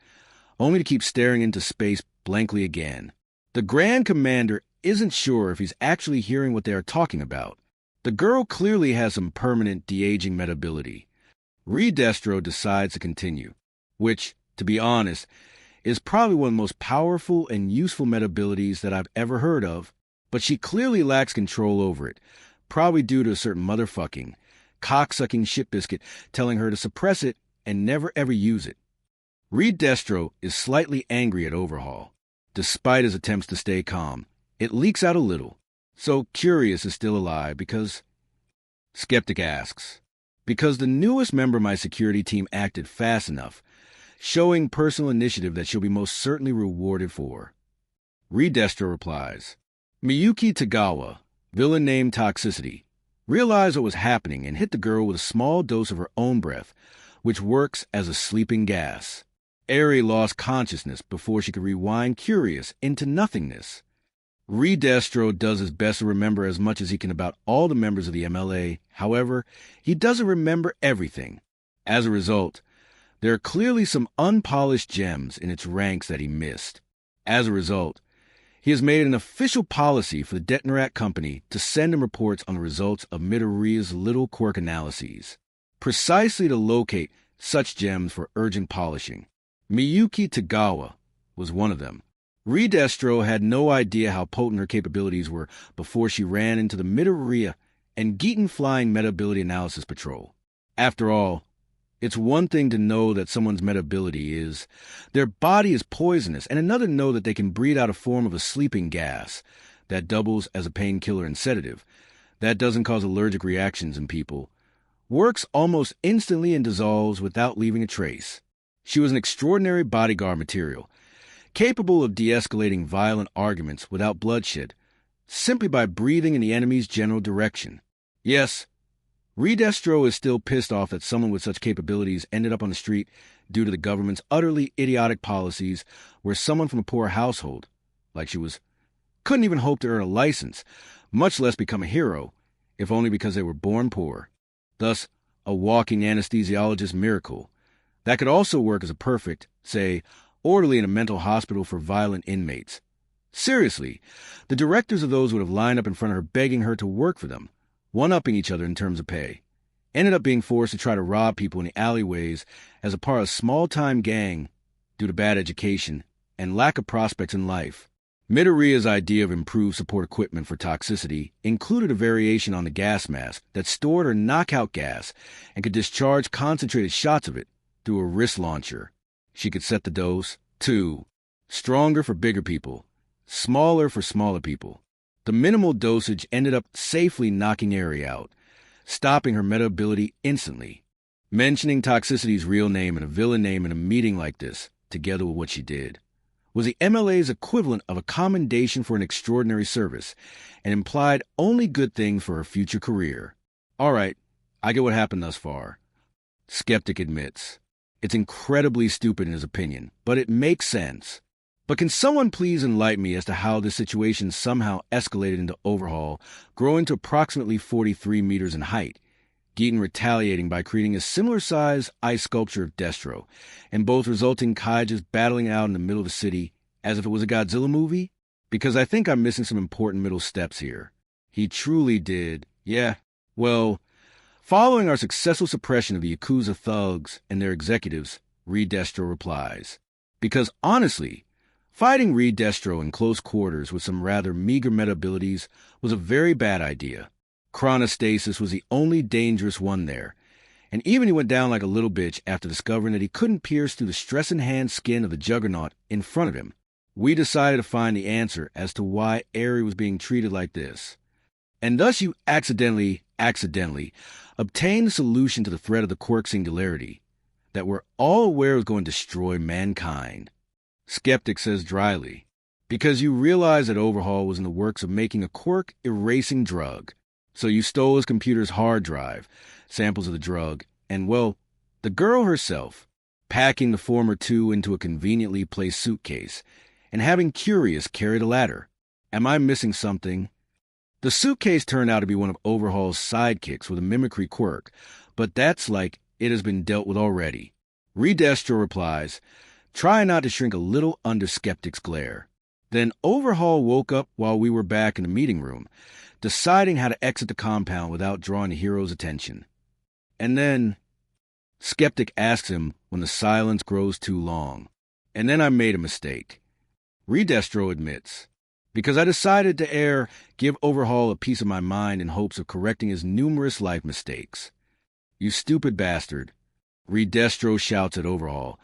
only to keep staring into space blankly again. The Grand Commander isn't sure if he's actually hearing what they are talking about. The girl clearly has some permanent de-aging meta-ability. Redestro decides to continue, which, to be honest, is probably one of the most powerful and useful meta-abilities that I've ever heard of, but she clearly lacks control over it, probably due to a certain motherfucking, cocksucking shitbiscuit telling her to suppress it and never ever use it. Redestro is slightly angry at Overhaul. Despite his attempts to stay calm, it leaks out a little. So Curious is still alive because... Skeptic asks. Because the newest member of my security team acted fast enough, showing personal initiative that she'll be most certainly rewarded for. Redestro replies. Miyuki Tagawa, villain named Toxicity, realized what was happening and hit the girl with a small dose of her own breath, which works as a sleeping gas. Eri lost consciousness before she could rewind Curious into nothingness. Redestro does his best to remember as much as he can about all the members of the MLA. However, he doesn't remember everything. As a result, there are clearly some unpolished gems in its ranks that he missed. As a result, he has made an official policy for the Detonarat Company to send him reports on the results of Midoriya's little quirk analyses, precisely to locate such gems for urgent polishing. Miyuki Tagawa was one of them. Redestro had no idea how potent her capabilities were before she ran into the Midoriya and Geeton Flying Meta-Ability Analysis Patrol. After all, it's one thing to know that someone's meta-ability is their body is poisonous, and another to know that they can breathe out a form of a sleeping gas that doubles as a painkiller and sedative, that doesn't cause allergic reactions in people, works almost instantly and dissolves without leaving a trace. She was an extraordinary bodyguard material, capable of de-escalating violent arguments without bloodshed, simply by breathing in the enemy's general direction. Yes, Redestro is still pissed off that someone with such capabilities ended up on the street due to the government's utterly idiotic policies where someone from a poor household, like she was, couldn't even hope to earn a license, much less become a hero, if only because they were born poor. Thus, a walking anesthesiologist miracle that could also work as a perfect, say, orderly in a mental hospital for violent inmates. Seriously, the directors of those would have lined up in front of her begging her to work for them, one-upping each other in terms of pay. Ended up being forced to try to rob people in the alleyways as a part of a small-time gang due to bad education and lack of prospects in life. Midoriya's idea of improved support equipment for Toxicity included a variation on the gas mask that stored her knockout gas and could discharge concentrated shots of it through a wrist launcher. She could set the dose, too. Stronger for bigger people, smaller for smaller people. The minimal dosage ended up safely knocking Eri out, stopping her meta-ability instantly. Mentioning Toxicity's real name and a villain name in a meeting like this, together with what she did, was the MLA's equivalent of a commendation for an extraordinary service, and implied only good things for her future career. All right, I get what happened thus far. Skeptic admits. It's incredibly stupid in his opinion, but it makes sense. But can someone please enlighten me as to how this situation somehow escalated into Overhaul, growing to approximately 43 meters in height, Geeton retaliating by creating a similar-sized ice sculpture of Destro, and both resulting kaijus battling out in the middle of the city as if it was a Godzilla movie? Because I think I'm missing some important middle steps here. He truly did. Yeah, well, following our successful suppression of the Yakuza thugs and their executives, Redestro replies. Because honestly, fighting Redestro in close quarters with some rather meager meta-abilities was a very bad idea. Chronostasis was the only dangerous one there, And even he went down like a little bitch after discovering that he couldn't pierce through the stress-enhanced skin of the juggernaut in front of him. We decided to find the answer as to why Eri was being treated like this. And thus you accidentally, obtained the solution to the threat of the quirk singularity that we're all aware was going to destroy mankind. Skeptic says dryly, because you realized that Overhaul was in the works of making a quirk-erasing drug. So you stole his computer's hard drive, samples of the drug, and, well, the girl herself, packing the former two into a conveniently placed suitcase, and having Curious carry the latter. Am I missing something? The suitcase turned out to be one of Overhaul's sidekicks with a mimicry quirk, but that's like it has been dealt with already. Redestro replies, try not to shrink a little under Skeptic's glare. Then Overhaul woke up while we were back in the meeting room, deciding how to exit the compound without drawing the hero's attention. And then Skeptic asks him when the silence grows too long. And then I made a mistake. Redestro admits, because I decided to give Overhaul a piece of my mind in hopes of correcting his numerous life mistakes. You stupid bastard, Redestro shouts at Overhaul,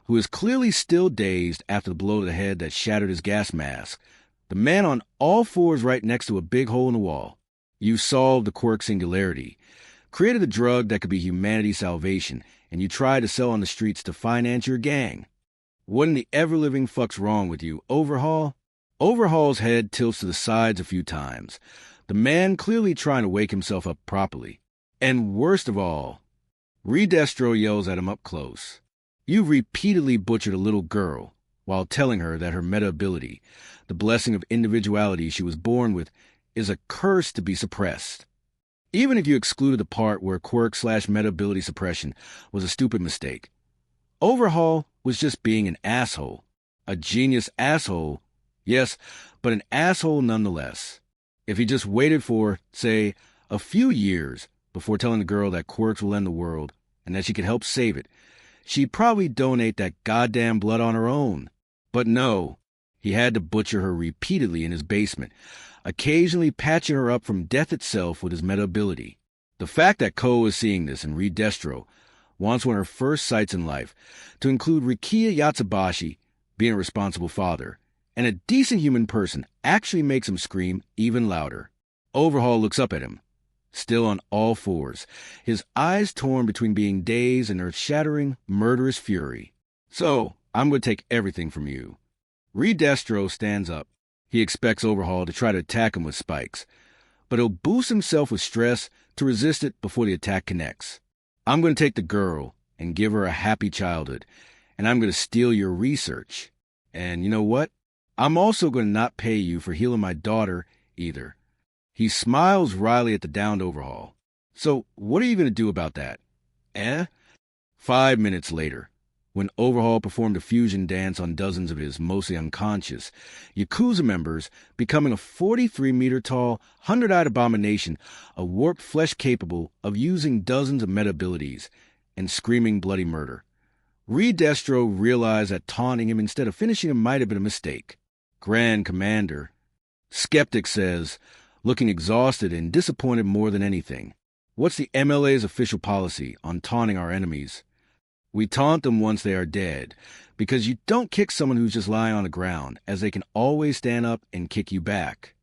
who is clearly still dazed after the blow to the head that shattered his gas mask, the man on all fours right next to a big hole in the wall. You solved the quirk singularity, created a drug that could be humanity's salvation, and you tried to sell on the streets to finance your gang. What in the ever-living fuck's wrong with you, Overhaul? Overhaul's head tilts to the sides a few times, the man clearly trying to wake himself up properly. And worst of all, Redestro yells at him up close. You repeatedly butchered a little girl while telling her that her meta-ability, the blessing of individuality she was born with, is a curse to be suppressed. Even if you excluded the part where quirk/meta-ability suppression was a stupid mistake, Overhaul was just being an asshole. A genius asshole, yes, but an asshole nonetheless. If he just waited for, say, a few years before telling the girl that quirks will end the world and that she could help save it, she'd probably donate that goddamn blood on her own. But no, he had to butcher her repeatedly in his basement, occasionally patching her up from death itself with his meta-ability. The fact that Ko is seeing this in Redestro wants one of her first sights in life to include Rikiya Yatsubashi being a responsible father, and a decent human person actually makes him scream even louder. Overhaul looks up at him, still on all fours, his eyes torn between being dazed and earth-shattering, murderous fury. So, I'm going to take everything from you. Redestro stands up. He expects Overhaul to try to attack him with spikes, but he'll boost himself with stress to resist it before the attack connects. I'm going to take the girl and give her a happy childhood, and I'm going to steal your research. And you know what? I'm also going to not pay you for healing my daughter either. He smiles wryly at the downed Overhaul. So, what are you going to do about that? 5 minutes later, when Overhaul performed a fusion dance on dozens of his mostly unconscious Yakuza members, becoming a 43-meter-tall, 100-eyed abomination of warped flesh capable of using dozens of meta-abilities and screaming bloody murder. Redestro realized that taunting him instead of finishing him might have been a mistake. Grand Commander, Skeptic says, looking exhausted and disappointed more than anything. What's the MLA's official policy on taunting our enemies? We taunt them once they are dead, because you don't kick someone who's just lying on the ground, as they can always stand up and kick you back.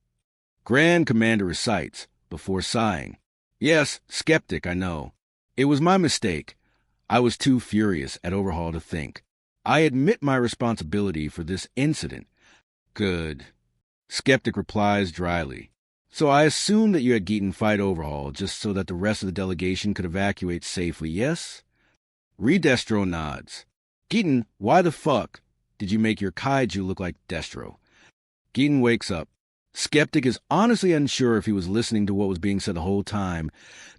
Grand Commander recites, before sighing. Yes, Skeptic, I know. It was my mistake. I was too furious at Overhaul to think. I admit my responsibility for this incident. Good. Skeptic replies dryly. So I assume that you had Geaton fight Overhaul just so that the rest of the delegation could evacuate safely, yes? Redestro nods. Geaton, why the fuck did you make your kaiju look like Destro? Geaton wakes up. Skeptic is honestly unsure if he was listening to what was being said the whole time,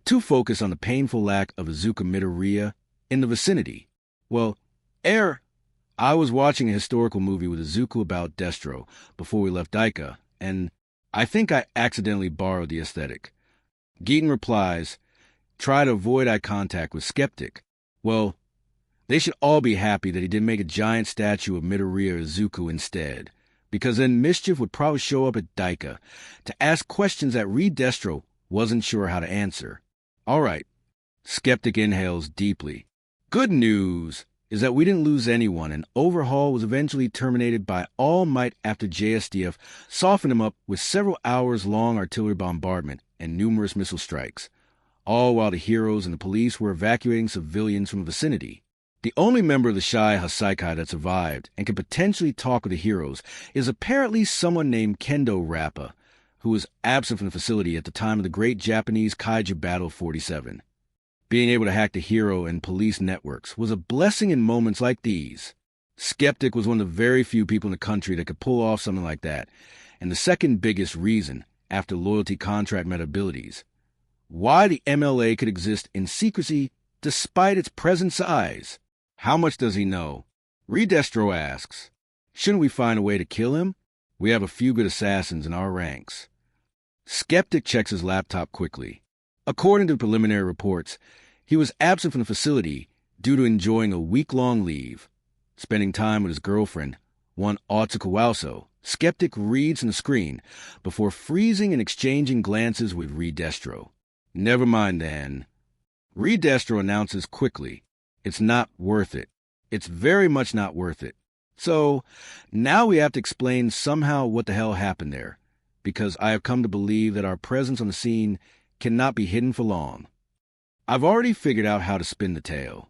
too focused on the painful lack of Izuku Midoriya in the vicinity. Well, I was watching a historical movie with Izuku about Destro before we left Daika, and I think I accidentally borrowed the aesthetic. Geaton replies, try to avoid eye contact with Skeptic. Well, they should all be happy that he didn't make a giant statue of Midoriya Izuku instead, because then Mischief would probably show up at Daika to ask questions that Redestro wasn't sure how to answer. All right, Skeptic inhales deeply. Good news is that we didn't lose anyone, and Overhaul was eventually terminated by All Might after JSDF softened him up with several hours-long artillery bombardment and numerous missile strikes, all while the heroes and the police were evacuating civilians from the vicinity. The only member of the Shy Hasaikai that survived and can potentially talk with the heroes is apparently someone named Kendo Rappa, who was absent from the facility at the time of the Great Japanese Kaiju Battle of 47. Being able to hack the hero and police networks was a blessing in moments like these. Skeptic was one of the very few people in the country that could pull off something like that, and the second biggest reason, after loyalty contract meta abilities, why the MLA could exist in secrecy despite its present size. How much does he know? Redestro asks. Shouldn't we find a way to kill him? We have a few good assassins in our ranks. Skeptic checks his laptop quickly. According to preliminary reports, he was absent from the facility due to enjoying a week-long leave, spending time with his girlfriend, one Otsuka Wauso. Skeptic reads from the screen before freezing and exchanging glances with Redestro. Never mind then. Redestro announces quickly, it's not worth it. It's very much not worth it. So, now we have to explain somehow what the hell happened there, because I have come to believe that our presence on the scene cannot be hidden for long. I've already figured out how to spin the tale.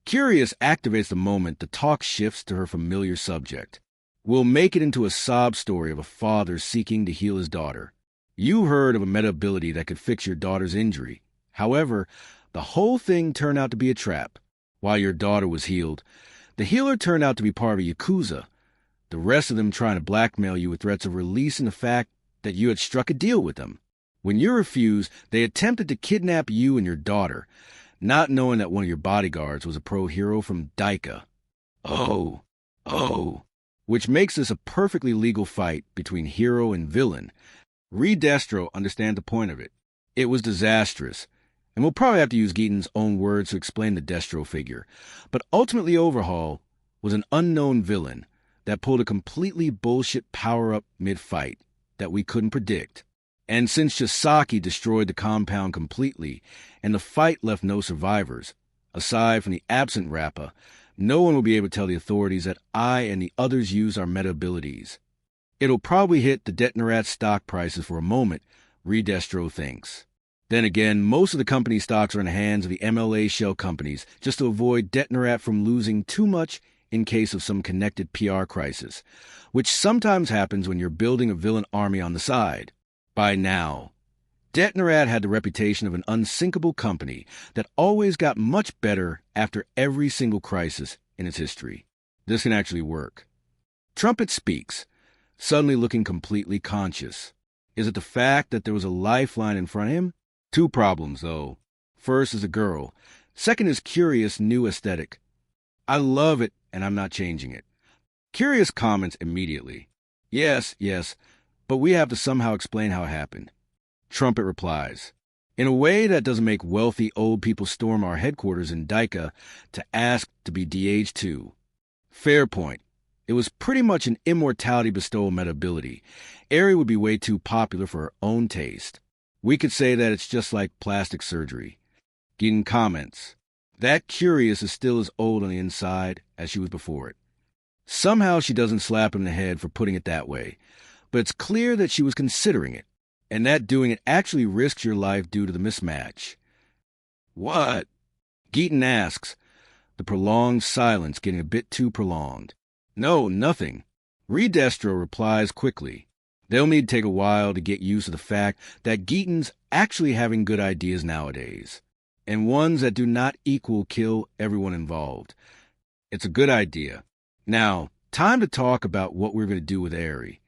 Curious activates the moment the talk shifts to her familiar subject. We'll make it into a sob story of a father seeking to heal his daughter. You heard of a meta ability that could fix your daughter's injury. However, the whole thing turned out to be a trap. While your daughter was healed, the healer turned out to be part of a Yakuza, the rest of them trying to blackmail you with threats of releasing the fact that you had struck a deal with them. When you refused, they attempted to kidnap you and your daughter, not knowing that one of your bodyguards was a pro hero from Daika. Oh, which makes this a perfectly legal fight between hero and villain. Redestro understands the point of it. It was disastrous, and we'll probably have to use Geaton's own words to explain the Destro figure, but ultimately Overhaul was an unknown villain that pulled a completely bullshit power-up mid-fight that we couldn't predict. And since Shisaki destroyed the compound completely, and the fight left no survivors, aside from the absent Rappa, no one will be able to tell the authorities that I and the others use our meta abilities. It'll probably hit the Detonarat stock prices for a moment, Redestro thinks. Then again, most of the company's stocks are in the hands of the MLA shell companies, just to avoid Detonarat from losing too much in case of some connected PR crisis, which sometimes happens when you're building a villain army on the side. By now, Detonarat had the reputation of an unsinkable company that always got much better after every single crisis in its history. This can actually work. Trumpet speaks, suddenly looking completely conscious. Is it the fact that there was a lifeline in front of him? Two problems, though. First is a girl. Second is Curious' new aesthetic. I love it, and I'm not changing it. Curious comments immediately. Yes, but we have to somehow explain how it happened. Trumpet replies, in a way that doesn't make wealthy old people storm our headquarters in Daika to ask to be DH too. Fair point. It was pretty much an immortality bestowal meta ability. Eri would be way too popular for her own taste. We could say that it's just like plastic surgery. Geaton comments, that Curious is still as old on the inside as she was before it. Somehow she doesn't slap him in the head for putting it that way, but it's clear that she was considering it, and that doing it actually risks your life due to the mismatch. What? Geaton asks, the prolonged silence getting a bit too prolonged. No, nothing. Redestro replies quickly. They'll need to take a while to get used to the fact that Geaton's actually having good ideas nowadays, and ones that do not equal kill everyone involved. It's a good idea. Now, time to talk about what we're going to do with Eri.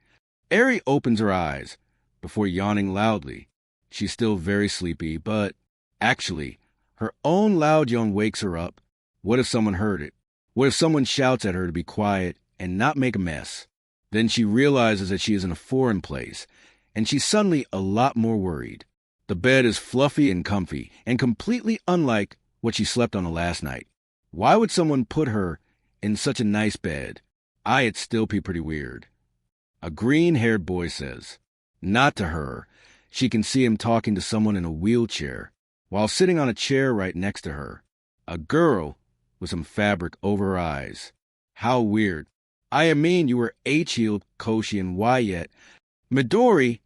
Eri opens her eyes before yawning loudly. She's still very sleepy, but actually, her own loud yawn wakes her up. What if someone heard it? What if someone shouts at her to be quiet and not make a mess? Then she realizes that she is in a foreign place, and she's suddenly a lot more worried. The bed is fluffy and comfy, and completely unlike what she slept on the last night. Why would someone put her in such a nice bed? It'd still be pretty weird. A green-haired boy says, not to her. She can see him talking to someone in a wheelchair. while sitting on a chair right next to her. A girl with some fabric over her eyes. How weird. I mean, you were H-heeled, Koshi, and Y yet. Midori,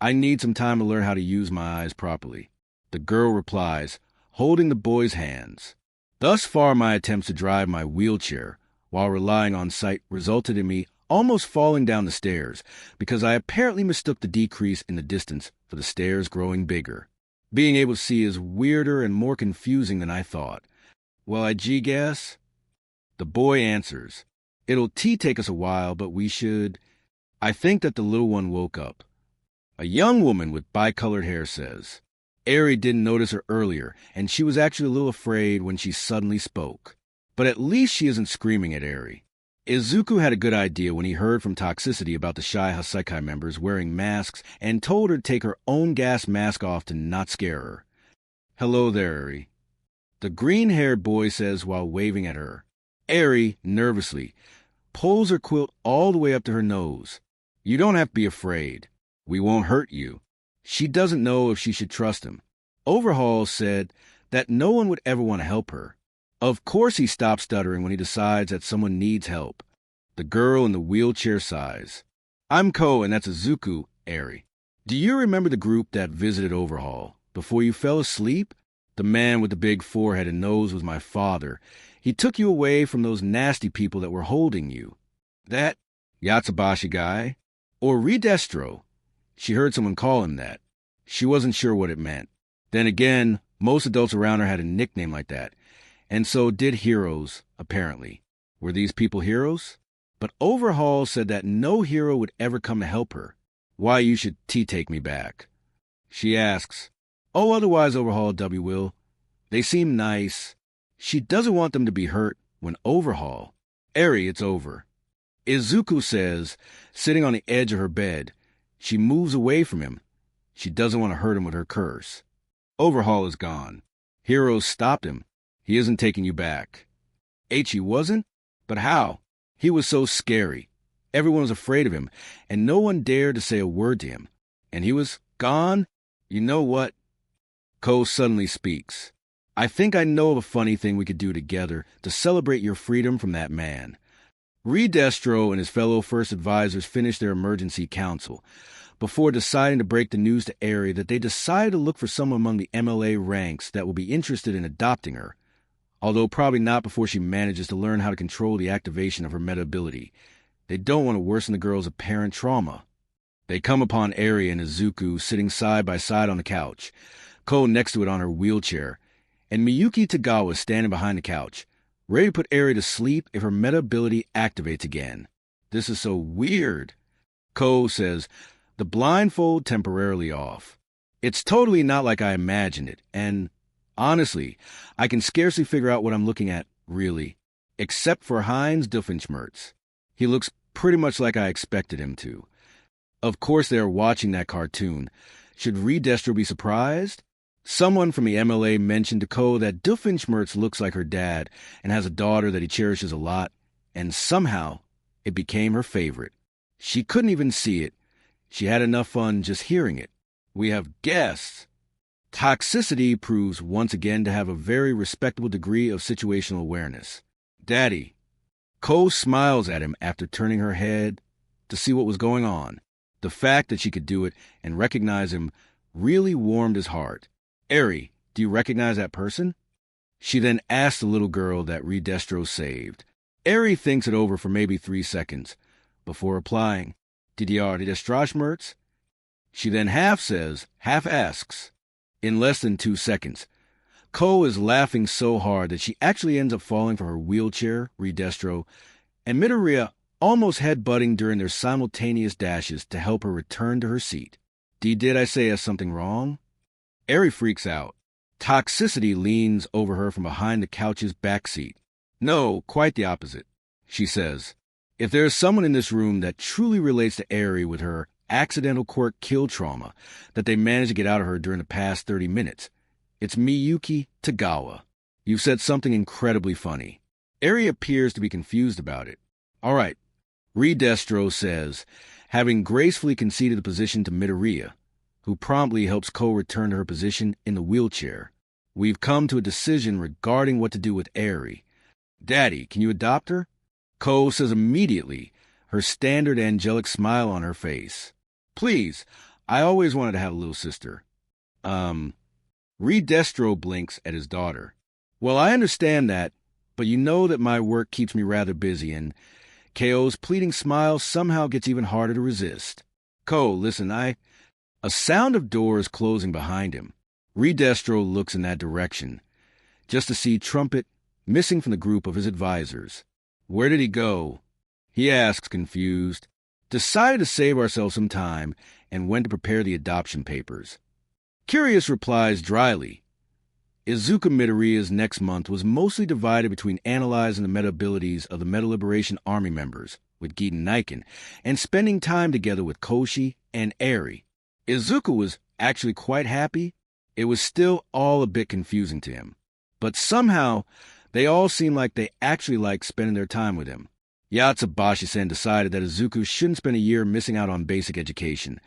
I need some time to learn how to use my eyes properly. The girl replies, holding the boy's hands. Thus far, my attempts to drive my wheelchair while relying on sight resulted in me almost falling down the stairs because I apparently mistook the decrease in the distance for the stairs growing bigger. Being able to see is weirder and more confusing than I thought. Well, I guess. The boy answers, it'll take us a while, but we should. I think that the little one woke up. A young woman with bicolored hair says, Eri didn't notice her earlier, and she was actually a little afraid when she suddenly spoke. But at least she isn't screaming at Eri. Izuku had a good idea when he heard from Toxicity about the shy Hassaikai members wearing masks and told her to take her own gas mask off to not scare her. Hello there, Eri. The green-haired boy says while waving at her. Eri, nervously, pulls her quilt all the way up to her nose. You don't have to be afraid. We won't hurt you. She doesn't know if she should trust him. Overhaul said that no one would ever want to help her. Of course he stops stuttering when he decides that someone needs help. The girl in the wheelchair sighs. I'm Ko, and that's Izuku, Eri. Do you remember the group that visited Overhaul before you fell asleep? The man with the big forehead and nose was my father. He took you away from those nasty people that were holding you. That Yatsubashi guy? Or Ridestro? She heard someone call him that. She wasn't sure what it meant. Then again, most adults around her had a nickname like that. And so did heroes, apparently. Were these people heroes? But Overhaul said that no hero would ever come to help her. Why you should take me back. She asks, Oh, otherwise Overhaul W will. They seem nice. She doesn't want them to be hurt when Overhaul. Eri, it's over. Izuku says, sitting on the edge of her bed. She moves away from him. She doesn't want to hurt him with her curse. Overhaul is gone. Heroes stopped him. He isn't taking you back. He wasn't? But how? He was so scary. Everyone was afraid of him, and no one dared to say a word to him. And he was gone? You know what? Ko suddenly speaks. I think I know of a funny thing we could do together to celebrate your freedom from that man. Ridestro and his fellow first advisors finished their emergency council before deciding to break the news to Eri that they decided to look for someone among the MLA ranks that will be interested in adopting her, although probably not before she manages to learn how to control the activation of her meta ability. They don't want to worsen the girl's apparent trauma. They come upon Eri and Izuku sitting side by side on the couch, Ko next to it on her wheelchair, and Miyuki Tagawa standing behind the couch, ready to put Eri to sleep if her meta ability activates again. This is so weird. Ko says, the blindfold temporarily off. It's totally not like I imagined it, and honestly, I can scarcely figure out what I'm looking at, really, except for Heinz Doofenshmirtz. He looks pretty much like I expected him to. Of course they are watching that cartoon. Should Ridestro be surprised? Someone from the MLA mentioned to Ko that Doofenshmirtz looks like her dad and has a daughter that he cherishes a lot, and somehow it became her favorite. She couldn't even see it. She had enough fun just hearing it. We have guests. Toxicity proves once again to have a very respectable degree of situational awareness. Daddy. Ko smiles at him after turning her head to see what was going on. The fact that she could do it and recognize him really warmed his heart. Eri, do you recognize that person? She then asked the little girl that Ridestro saved. Eri thinks it over for maybe 3 seconds before replying, Didier Ridestro. She then half says, half asks, in less than 2 seconds. Ko is laughing so hard that she actually ends up falling from her wheelchair, Ridestro, and Midoriya almost headbutting during their simultaneous dashes to help her return to her seat. Did I say something wrong? Eri freaks out. Toxicity leans over her from behind the couch's back seat. No, quite the opposite. She says, if there is someone in this room that truly relates to Eri with her accidental quirk kill trauma that they managed to get out of her during the past 30 minutes, it's Miyuki Tagawa. You've said something incredibly funny. Eri appears to be confused about it. All right, Ridestro says, having gracefully conceded the position to Midoriya, who promptly helps Ko return to her position in the wheelchair. We've come to a decision regarding what to do with Eri. Daddy, can you adopt her? Ko says immediately, her standard angelic smile on her face. Please, I always wanted to have a little sister. Destro blinks at his daughter. Well, I understand that, but you know that my work keeps me rather busy, and Ko's pleading smile somehow gets even harder to resist. Ko, listen, A sound of doors closing behind him. Destro looks in that direction, just to see Trumpet missing from the group of his advisors. Where did he go? He asks, confused. Decided to save ourselves some time and went to prepare the adoption papers. Curious replies dryly. Izuku Midoriya's next month was mostly divided between analyzing the meta abilities of the Meta Liberation Army members with Giten Niken and spending time together with Koshi and Eri. Izuku was actually quite happy. It was still all a bit confusing to him. But somehow, they all seemed like they actually liked spending their time with him. Yatsubashi-sen decided that Izuku shouldn't spend a year missing out on basic education.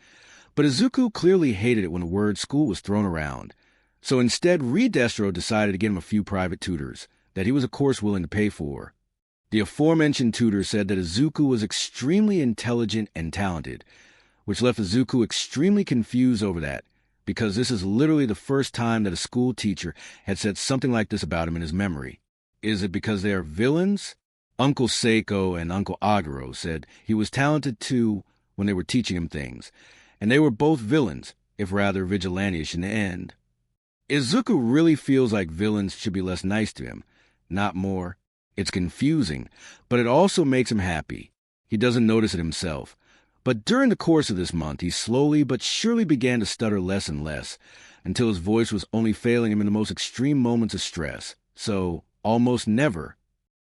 But Izuku clearly hated it when the word school was thrown around. So instead, Destro decided to get him a few private tutors that he was of course willing to pay for. The aforementioned tutor said that Izuku was extremely intelligent and talented, which left Izuku extremely confused over that, because this is literally the first time that a school teacher had said something like this about him in his memory. Is it because they are villains? Uncle Seiko and Uncle Aguro said he was talented too when they were teaching him things, and they were both villains, if rather vigilante-ish in the end. Izuku really feels like villains should be less nice to him, not more. It's confusing, but it also makes him happy. He doesn't notice it himself. But during the course of this month, he slowly but surely began to stutter less and less, until his voice was only failing him in the most extreme moments of stress. So, almost never.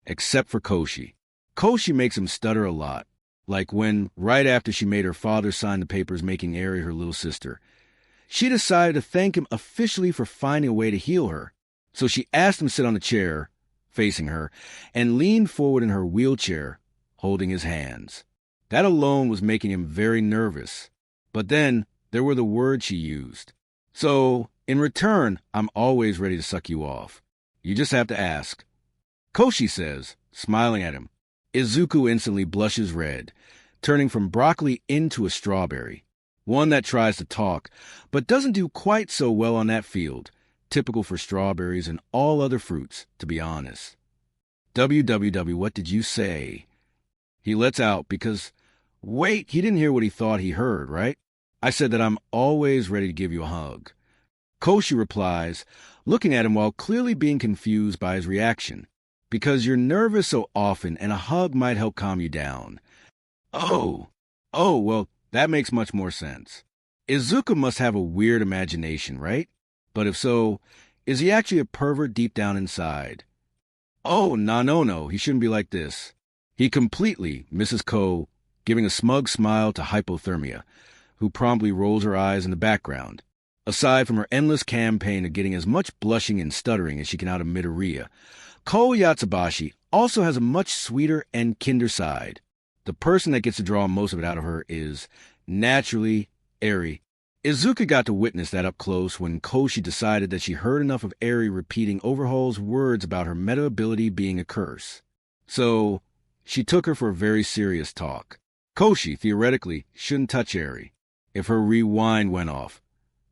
Except for Koshi. Koshi makes him stutter a lot, like when, right after she made her father sign the papers making Eri her little sister, she decided to thank him officially for finding a way to heal her. So she asked him to sit on the chair, facing her, and leaned forward in her wheelchair, holding his hands. That alone was making him very nervous. But then, there were the words she used. So, in return, I'm always ready to suck you off. You just have to ask. Koshi says, smiling at him. Izuku instantly blushes red, turning from broccoli into a strawberry. One that tries to talk, but doesn't do quite so well on that field, typical for strawberries and all other fruits, to be honest. WWW, what did you say? He lets out because, wait, he didn't hear what he thought he heard, right? I said that I'm always ready to give you a hug. Koshi replies, looking at him while clearly being confused by his reaction. Because you're nervous so often and a hug might help calm you down. Oh, well, that makes much more sense. Izuku must have a weird imagination, right? But if so, is he actually a pervert deep down inside? Oh, no, he shouldn't be like this. He completely misses Ko, giving a smug smile to Hypothermia, who promptly rolls her eyes in the background. Aside from her endless campaign of getting as much blushing and stuttering as she can out of Midoriya, Ko Yatsubashi also has a much sweeter and kinder side. The person that gets to draw most of it out of her is, naturally, Eri. Izuku got to witness that up close when Koshi decided that she heard enough of Eri repeating Overhaul's words about her meta ability being a curse. So, she took her for a very serious talk. Koshi, theoretically, shouldn't touch Eri. If her rewind went off,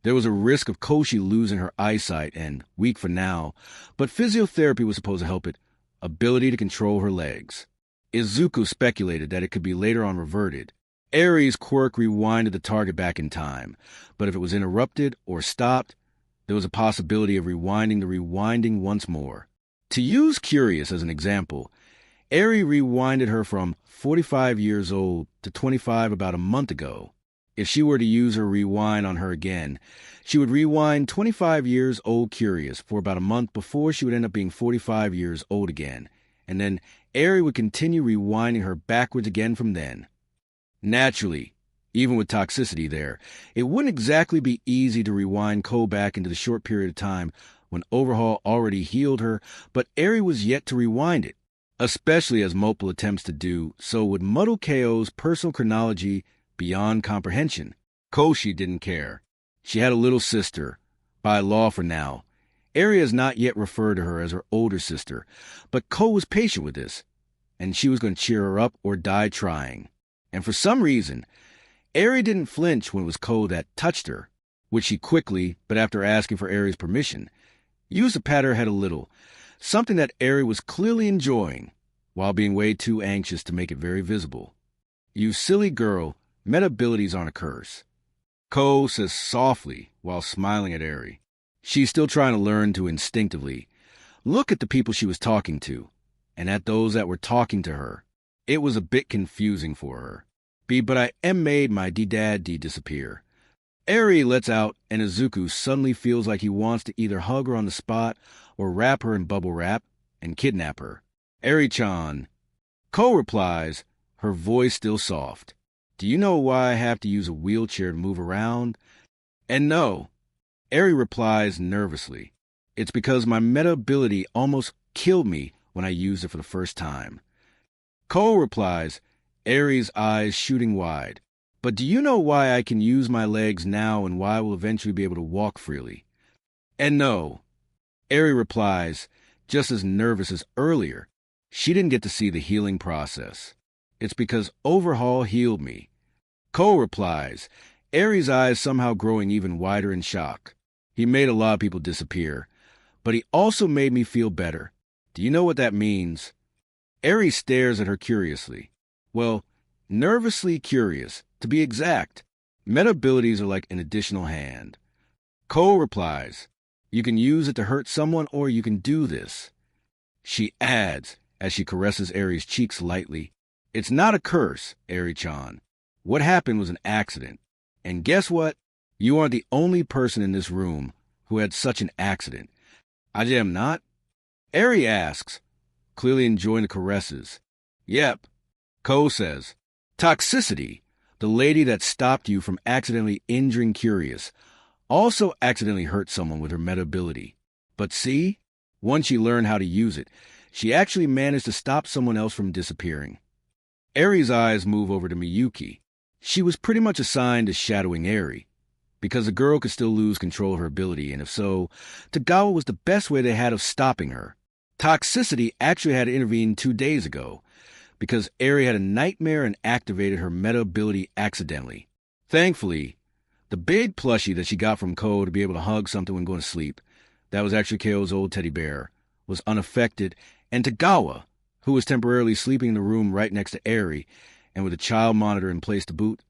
there was a risk of Koshi losing her eyesight and, weak for now, but physiotherapy was supposed to help it, ability to control her legs. Izuku speculated that it could be later on reverted. Eri's quirk rewinded the target back in time, but if it was interrupted or stopped, there was a possibility of rewinding the rewinding once more. To use Curious as an example, Eri rewinded her from 45 years old to 25 about a month ago. If she were to use her rewind on her again, she would rewind 25 years old Curious for about a month before she would end up being 45 years old again, and then Eri would continue rewinding her backwards again from then. Naturally, even with toxicity there, it wouldn't exactly be easy to rewind Ko back into the short period of time when Overhaul already healed her, but Eri was yet to rewind it, especially as multiple attempts to do so would muddle KO's personal chronology beyond comprehension. Koshi didn't care. She had a little sister, by law for now, Eri has not yet referred to her as her older sister, but Ko was patient with this, and she was going to cheer her up or die trying. And for some reason, Eri didn't flinch when it was Ko that touched her, which she quickly, but after asking for Eri's permission, used to pat her head a little, something that Eri was clearly enjoying, while being way too anxious to make it very visible. "You silly girl, meta abilities aren't a curse," Ko says softly while smiling at Eri. She's still trying to learn to instinctively look at the people she was talking to, and at those that were talking to her. It was a bit confusing for her. But I am made my D-Dad disappear. Eri lets out, and Izuku suddenly feels like he wants to either hug her on the spot or wrap her in bubble wrap and kidnap her. "Eri-chan." Ko replies, her voice still soft. "Do you know why I have to use a wheelchair to move around?" And no, Eri replies nervously. "It's because my meta ability almost killed me when I used it for the first time." Ko replies, Eri's eyes shooting wide. "But do you know why I can use my legs now and why I will eventually be able to walk freely?" And no, Eri replies, just as nervous as earlier. She didn't get to see the healing process. "It's because Overhaul healed me." Ko replies, Eri's eyes somehow growing even wider in shock. "He made a lot of people disappear, but he also made me feel better. Do you know what that means?" Eri stares at her curiously. Well, nervously curious, to be exact. Meta abilities are like an additional hand. Ko replies, "You can use it to hurt someone or you can do this." She adds, as she caresses Eri's cheeks lightly, "It's not a curse, Eri-chan. What happened was an accident. And guess what? You aren't the only person in this room who had such an accident." "I am not?" Eri asks, clearly enjoying the caresses. "Yep." Ko says, "Toxicity, the lady that stopped you from accidentally injuring Curious, also accidentally hurt someone with her meta ability. But see, once she learned how to use it, she actually managed to stop someone else from disappearing." Eri's eyes move over to Miyuki. She was pretty much assigned to shadowing Eri, because the girl could still lose control of her ability, and if so, Tagawa was the best way they had of stopping her. Toxicity actually had intervened 2 days ago, because Eri had a nightmare and activated her meta ability accidentally. Thankfully, the big plushie that she got from Ko to be able to hug something when going to sleep, that was actually Ko's old teddy bear, was unaffected, and Tagawa, who was temporarily sleeping in the room right next to Eri, and with a child monitor in place to boot,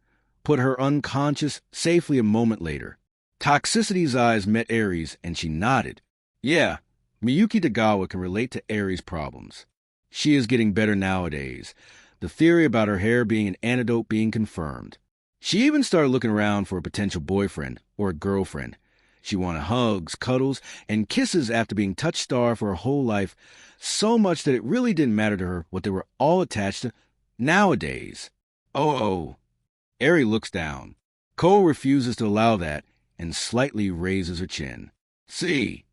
put her unconscious safely a moment later. Toxicity's eyes met Eri's, and she nodded. Yeah, Miyuki Tagawa can relate to Eri's problems. She is getting better nowadays, the theory about her hair being an antidote being confirmed. She even started looking around for a potential boyfriend or a girlfriend. She wanted hugs, cuddles, and kisses after being touch-starved for her whole life, so much that it really didn't matter to her what they were all attached to nowadays. Oh. Eri looks down. Ko refuses to allow that and slightly raises her chin. "See."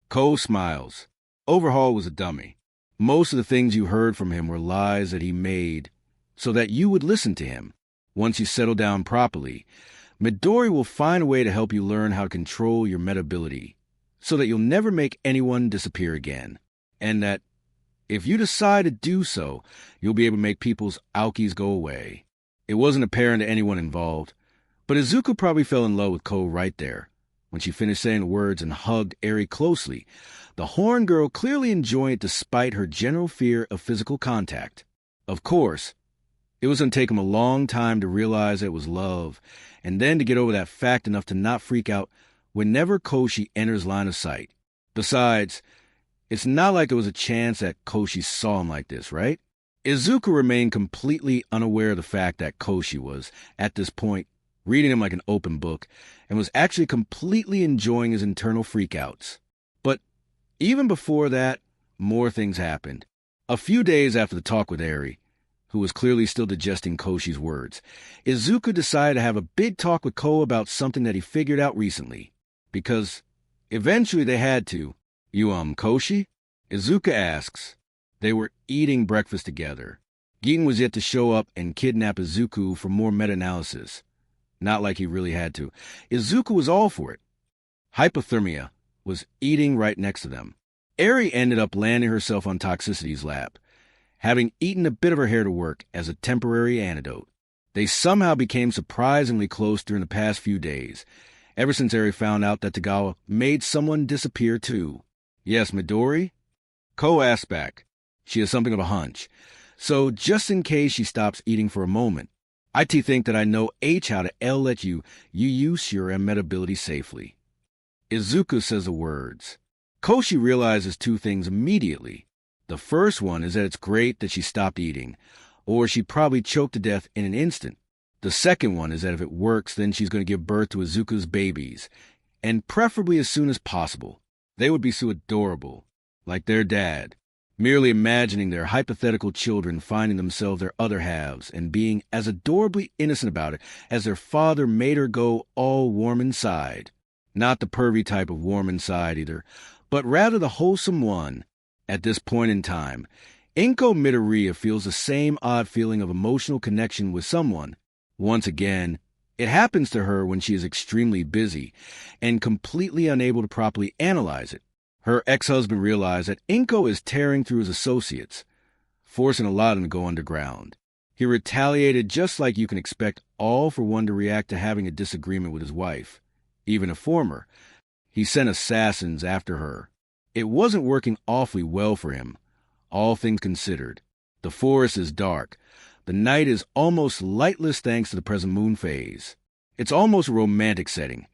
Ko smiles. Overhaul was a dummy. Most of the things you heard from him were lies that he made so that you would listen to him. Once you settle down properly, Midoriya will find a way to help you learn how to control your meta ability so that you'll never make anyone disappear again. And that if you decide to do so, you'll be able to make people's Aokis go away. It wasn't apparent to anyone involved, but Izuku probably fell in love with Ko right there. When she finished saying the words and hugged Eri closely, the horn girl clearly enjoyed it despite her general fear of physical contact. Of course, it was going to take him a long time to realize it was love, and then to get over that fact enough to not freak out whenever Koshi enters line of sight. Besides, it's not like there was a chance that Koshi saw him like this, right? Izuku remained completely unaware of the fact that Koshi was, at this point, reading him like an open book, and was actually completely enjoying his internal freakouts. But even before that, more things happened. A few days after the talk with Eri, who was clearly still digesting Koshi's words, Izuku decided to have a big talk with Ko about something that he figured out recently. Because eventually they had to. "You, Koshi?" Izuku asks. They were eating breakfast together. Giten was yet to show up and kidnap Izuku for more meta-analysis. Not like he really had to. Izuku was all for it. Hypothermia, was eating right next to them. Eri ended up landing herself on Toxicity's lap, having eaten a bit of her hair to work as a temporary antidote. They somehow became surprisingly close during the past few days, ever since Eri found out that Tagawa made someone disappear too. Yes, Midori? Ko asked back. She has something of a hunch. So just in case she stops eating for a moment, I think that I know how to let you use your meta ability safely. Izuku says the words. Koshi realizes two things immediately. The first one is that it's great that she stopped eating, or she'd probably choke to death in an instant. The second one is that if it works, then she's going to give birth to Izuku's babies, and preferably as soon as possible. They would be so adorable, like their dad. Merely imagining their hypothetical children finding themselves their other halves and being as adorably innocent about it as their father made her go all warm inside. Not the pervy type of warm inside either, but rather the wholesome one. At this point in time, Inko Midoriya feels the same odd feeling of emotional connection with someone. Once again, it happens to her when she is extremely busy and completely unable to properly analyze it. Her ex-husband realized that Inko is tearing through his associates, forcing a lot of them to go underground. He retaliated just like you can expect all for one to react to having a disagreement with his wife, even a former. He sent assassins after her. It wasn't working awfully well for him, all things considered. The forest is dark. The night is almost lightless thanks to the present moon phase. It's almost a romantic setting,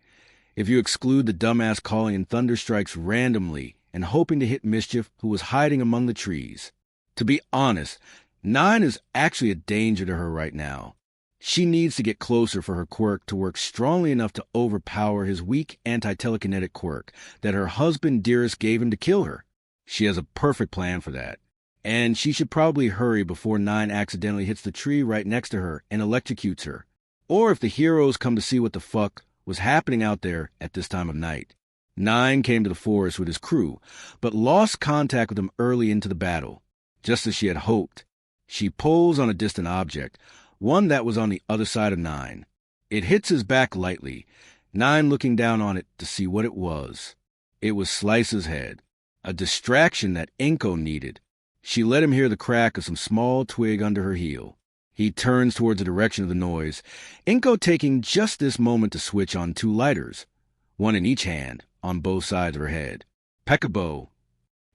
if you exclude the dumbass calling in thunder strikes randomly and hoping to hit Mischief who was hiding among the trees. To be honest, 9 is actually a danger to her right now. She needs to get closer for her quirk to work strongly enough to overpower his weak anti-telekinetic quirk that her husband Dearest gave him to kill her. She has a perfect plan for that. And she should probably hurry before 9 accidentally hits the tree right next to her and electrocutes her. Or if the heroes come to see what the fuck was happening out there at this time of night. 9 came to the forest with his crew, but lost contact with them early into the battle. Just as she had hoped, she pulls on a distant object, one that was on the other side of 9. It hits his back lightly, 9 looking down on it to see what it was. It was Slice's head, a distraction that Inko needed. She let him hear the crack of some small twig under her heel. He turns towards the direction of the noise, Inko taking just this moment to switch on 2 lighters, one in each hand, on both sides of her head. Peekaboo,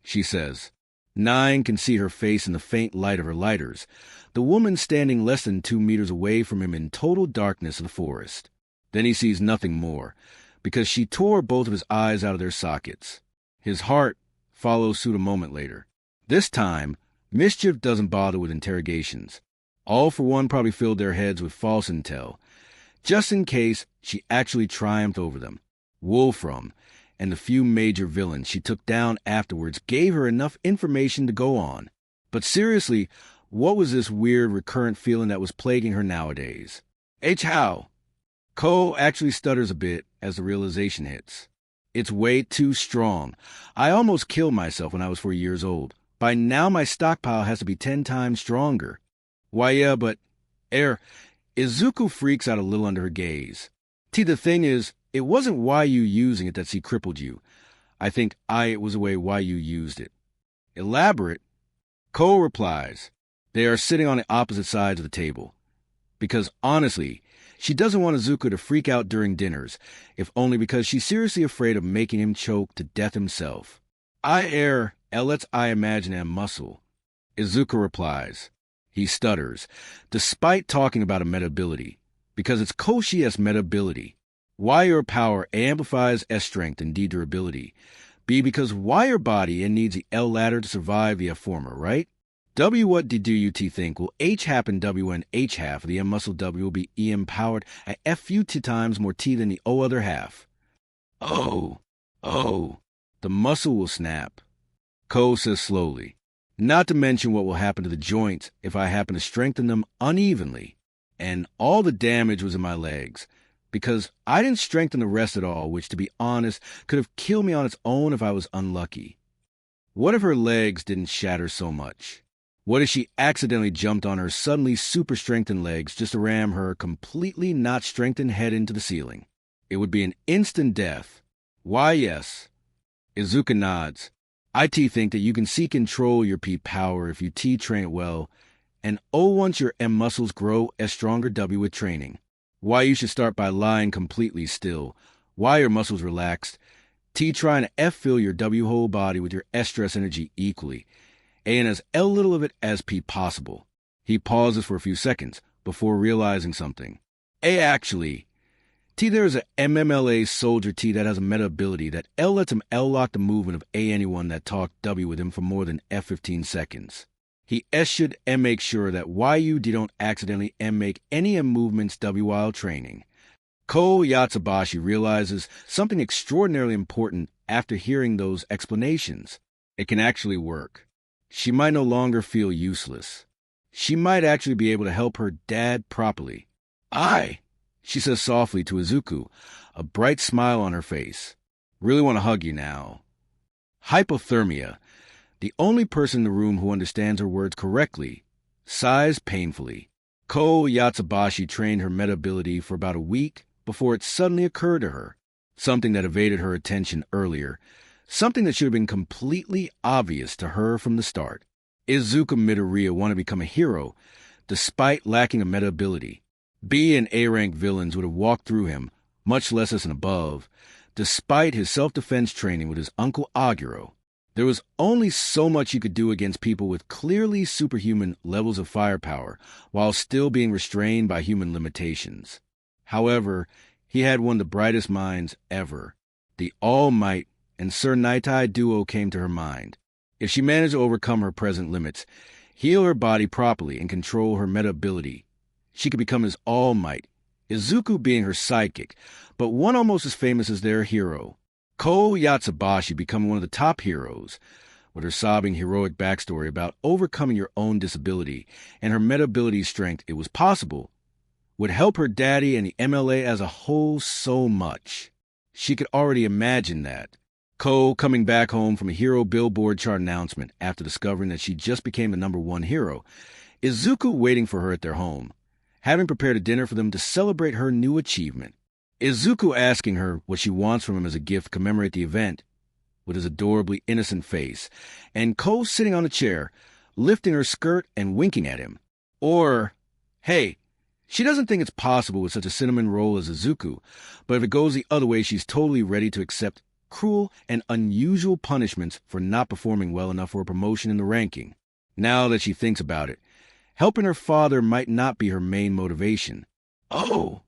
she says. 9 can see her face in the faint light of her lighters, the woman standing less than 2 meters away from him in total darkness of the forest. Then he sees nothing more, because she tore both of his eyes out of their sockets. His heart follows suit a moment later. This time, Mischief doesn't bother with interrogations. All for one probably filled their heads with false intel, just in case she actually triumphed over them. Wolfram and the few major villains she took down afterwards gave her enough information to go on. But seriously, what was this weird recurrent feeling that was plaguing her nowadays? How? Ko actually stutters a bit as the realization hits. It's way too strong. I almost killed myself when I was 4 years old. By now my stockpile has to be 10 times stronger. Why, yeah, but... Izuku freaks out a little under her gaze. The thing is, it wasn't why you using it that she crippled you. I think it was the way why you used it. Elaborate? Ko replies. They are sitting on the opposite sides of the table. Because honestly, she doesn't want Izuku to freak out during dinners, if only because she's seriously afraid of making him choke to death himself. Let's imagine a muscle. Izuku replies. He stutters, despite talking about a meta ability, because it's Koshi's meta ability. Y your power amplifies S strength and D durability. B because Y your body and needs the L ladder to survive the F former, right? W what do you think will H happen W and H half of the M muscle W will be E empowered at F few T times more T than the O other half. Oh, the muscle will snap. Ko says slowly. Not to mention what will happen to the joints if I happen to strengthen them unevenly. And all the damage was in my legs, because I didn't strengthen the rest at all, which, to be honest, could have killed me on its own if I was unlucky. What if her legs didn't shatter so much? What if she accidentally jumped on her suddenly super-strengthened legs just to ram her completely not strengthened head into the ceiling? It would be an instant death. Why, yes. Izuku nods. I think that you can control your P power if you train it well, and once your M muscles grow as stronger W with training. Why you should start by lying completely still. Why your muscles relaxed. T trying to F fill your W whole body with your S stress energy equally, and as L little of it as P possible. He pauses for a few seconds before realizing something. A actually, T there is a MMLA soldier T that has a meta ability that L lets him L lock the movement of A anyone that talked W with him for more than F 15 seconds. He S should M make sure that YU D don't accidentally M make any M movements W while training. Ko Yatsubashi realizes something extraordinarily important after hearing those explanations. It can actually work. She might no longer feel useless. She might actually be able to help her dad properly. She says softly to Izuku, a bright smile on her face. Really want to hug you now. Hypothermia. The only person in the room who understands her words correctly, sighs painfully. Ko Yatsubashi trained her meta ability for about a week before it suddenly occurred to her, something that evaded her attention earlier, something that should have been completely obvious to her from the start. Izuku Midoriya want to become a hero, despite lacking a meta ability. B and A-rank villains would have walked through him, much less as an above, despite his self-defense training with his uncle Aguro. There was only so much he could do against people with clearly superhuman levels of firepower, while still being restrained by human limitations. However, he had one of the brightest minds ever. The All Might and Sir Nightai duo came to her mind. If she managed to overcome her present limits, heal her body properly, and control her meta ability, she could become his All Might, Izuku being her sidekick, but one almost as famous as their hero. Ko Yatsubashi becoming one of the top heroes, with her sobbing heroic backstory about overcoming your own disability and her meta ability strength, it was possible, would help her daddy and the MLA as a whole so much. She could already imagine that. Ko coming back home from a hero billboard chart announcement after discovering that she just became the #1 hero. Izuku waiting for her at their home, having prepared a dinner for them to celebrate her new achievement. Izuku asking her what she wants from him as a gift to commemorate the event, with his adorably innocent face, and Ko sitting on a chair, lifting her skirt and winking at him. Or, hey, she doesn't think it's possible with such a cinnamon roll as Izuku, but if it goes the other way, she's totally ready to accept cruel and unusual punishments for not performing well enough for a promotion in the ranking. Now that she thinks about it, helping her father might not be her main motivation. Oh,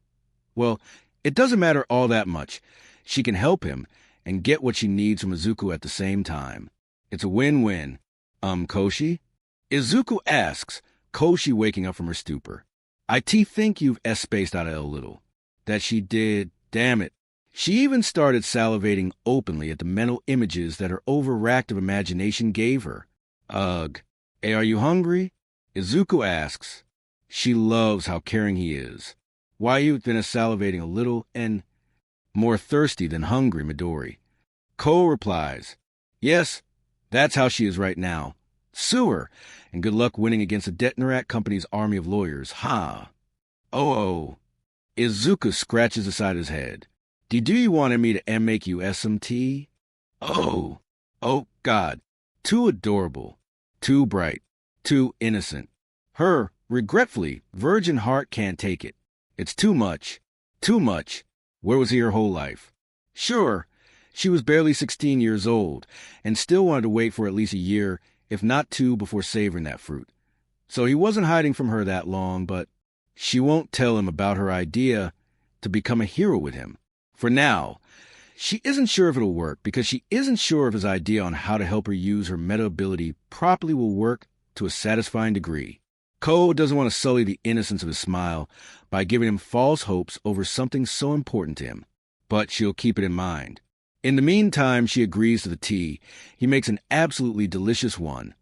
well, it doesn't matter all that much. She can help him and get what she needs from Izuku at the same time. It's a win-win. Koshi? Izuku asks, Koshi waking up from her stupor. I think you've S-spaced out a little. That she did, damn it. She even started salivating openly at the mental images that her overactive imagination gave her. Ugh. Hey, are you hungry? Izuku asks. She loves how caring he is. Why you've been salivating a little and more thirsty than hungry, Midori. Ko replies, yes, that's how she is right now. Sue her, and good luck winning against the Detnerat Company's army of lawyers, ha. Oh. Izuku scratches the side of his head. Do you want me to make you SMT? Oh. Oh, God. Too adorable. Too bright. Too innocent. Her, regretfully, virgin heart can't take it. It's too much. Too much. Where was he her whole life? Sure, she was barely 16 years old, and still wanted to wait for at least a year, if not 2, before savoring that fruit. So he wasn't hiding from her that long, but she won't tell him about her idea to become a hero with him. For now, she isn't sure if it'll work, because she isn't sure if his idea on how to help her use her meta ability properly will work to a satisfying degree. Ko doesn't want to sully the innocence of his smile by giving him false hopes over something so important to him, but she'll keep it in mind. In the meantime, she agrees to the tea. He makes an absolutely delicious one,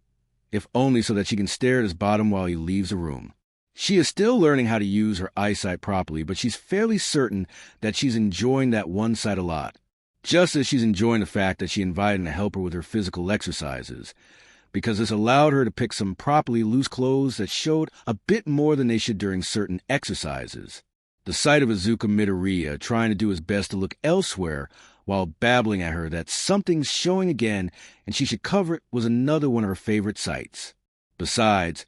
if only so that she can stare at his bottom while he leaves the room. She is still learning how to use her eyesight properly, but she's fairly certain that she's enjoying that one sight a lot, just as she's enjoying the fact that she invited him to help her with her physical exercises, because this allowed her to pick some properly loose clothes that showed a bit more than they should during certain exercises. The sight of Izuku Midoriya trying to do his best to look elsewhere while babbling at her that something's showing again and she should cover it was another one of her favorite sights. Besides,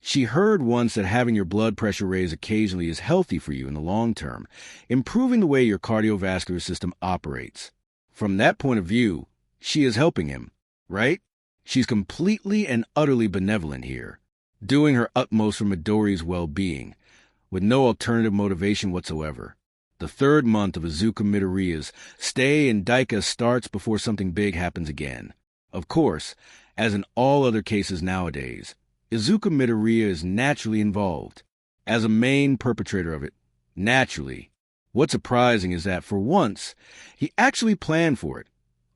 she heard once that having your blood pressure raised occasionally is healthy for you in the long term, improving the way your cardiovascular system operates. From that point of view, she is helping him, right? She's completely and utterly benevolent here, doing her utmost for Midoriya's well-being, with no alternative motivation whatsoever. The third month of Izuku Midoriya's stay in Daika starts before something big happens again. Of course, as in all other cases nowadays, Izuku Midoriya is naturally involved. As a main perpetrator of it, naturally. What's surprising is that, for once, he actually planned for it,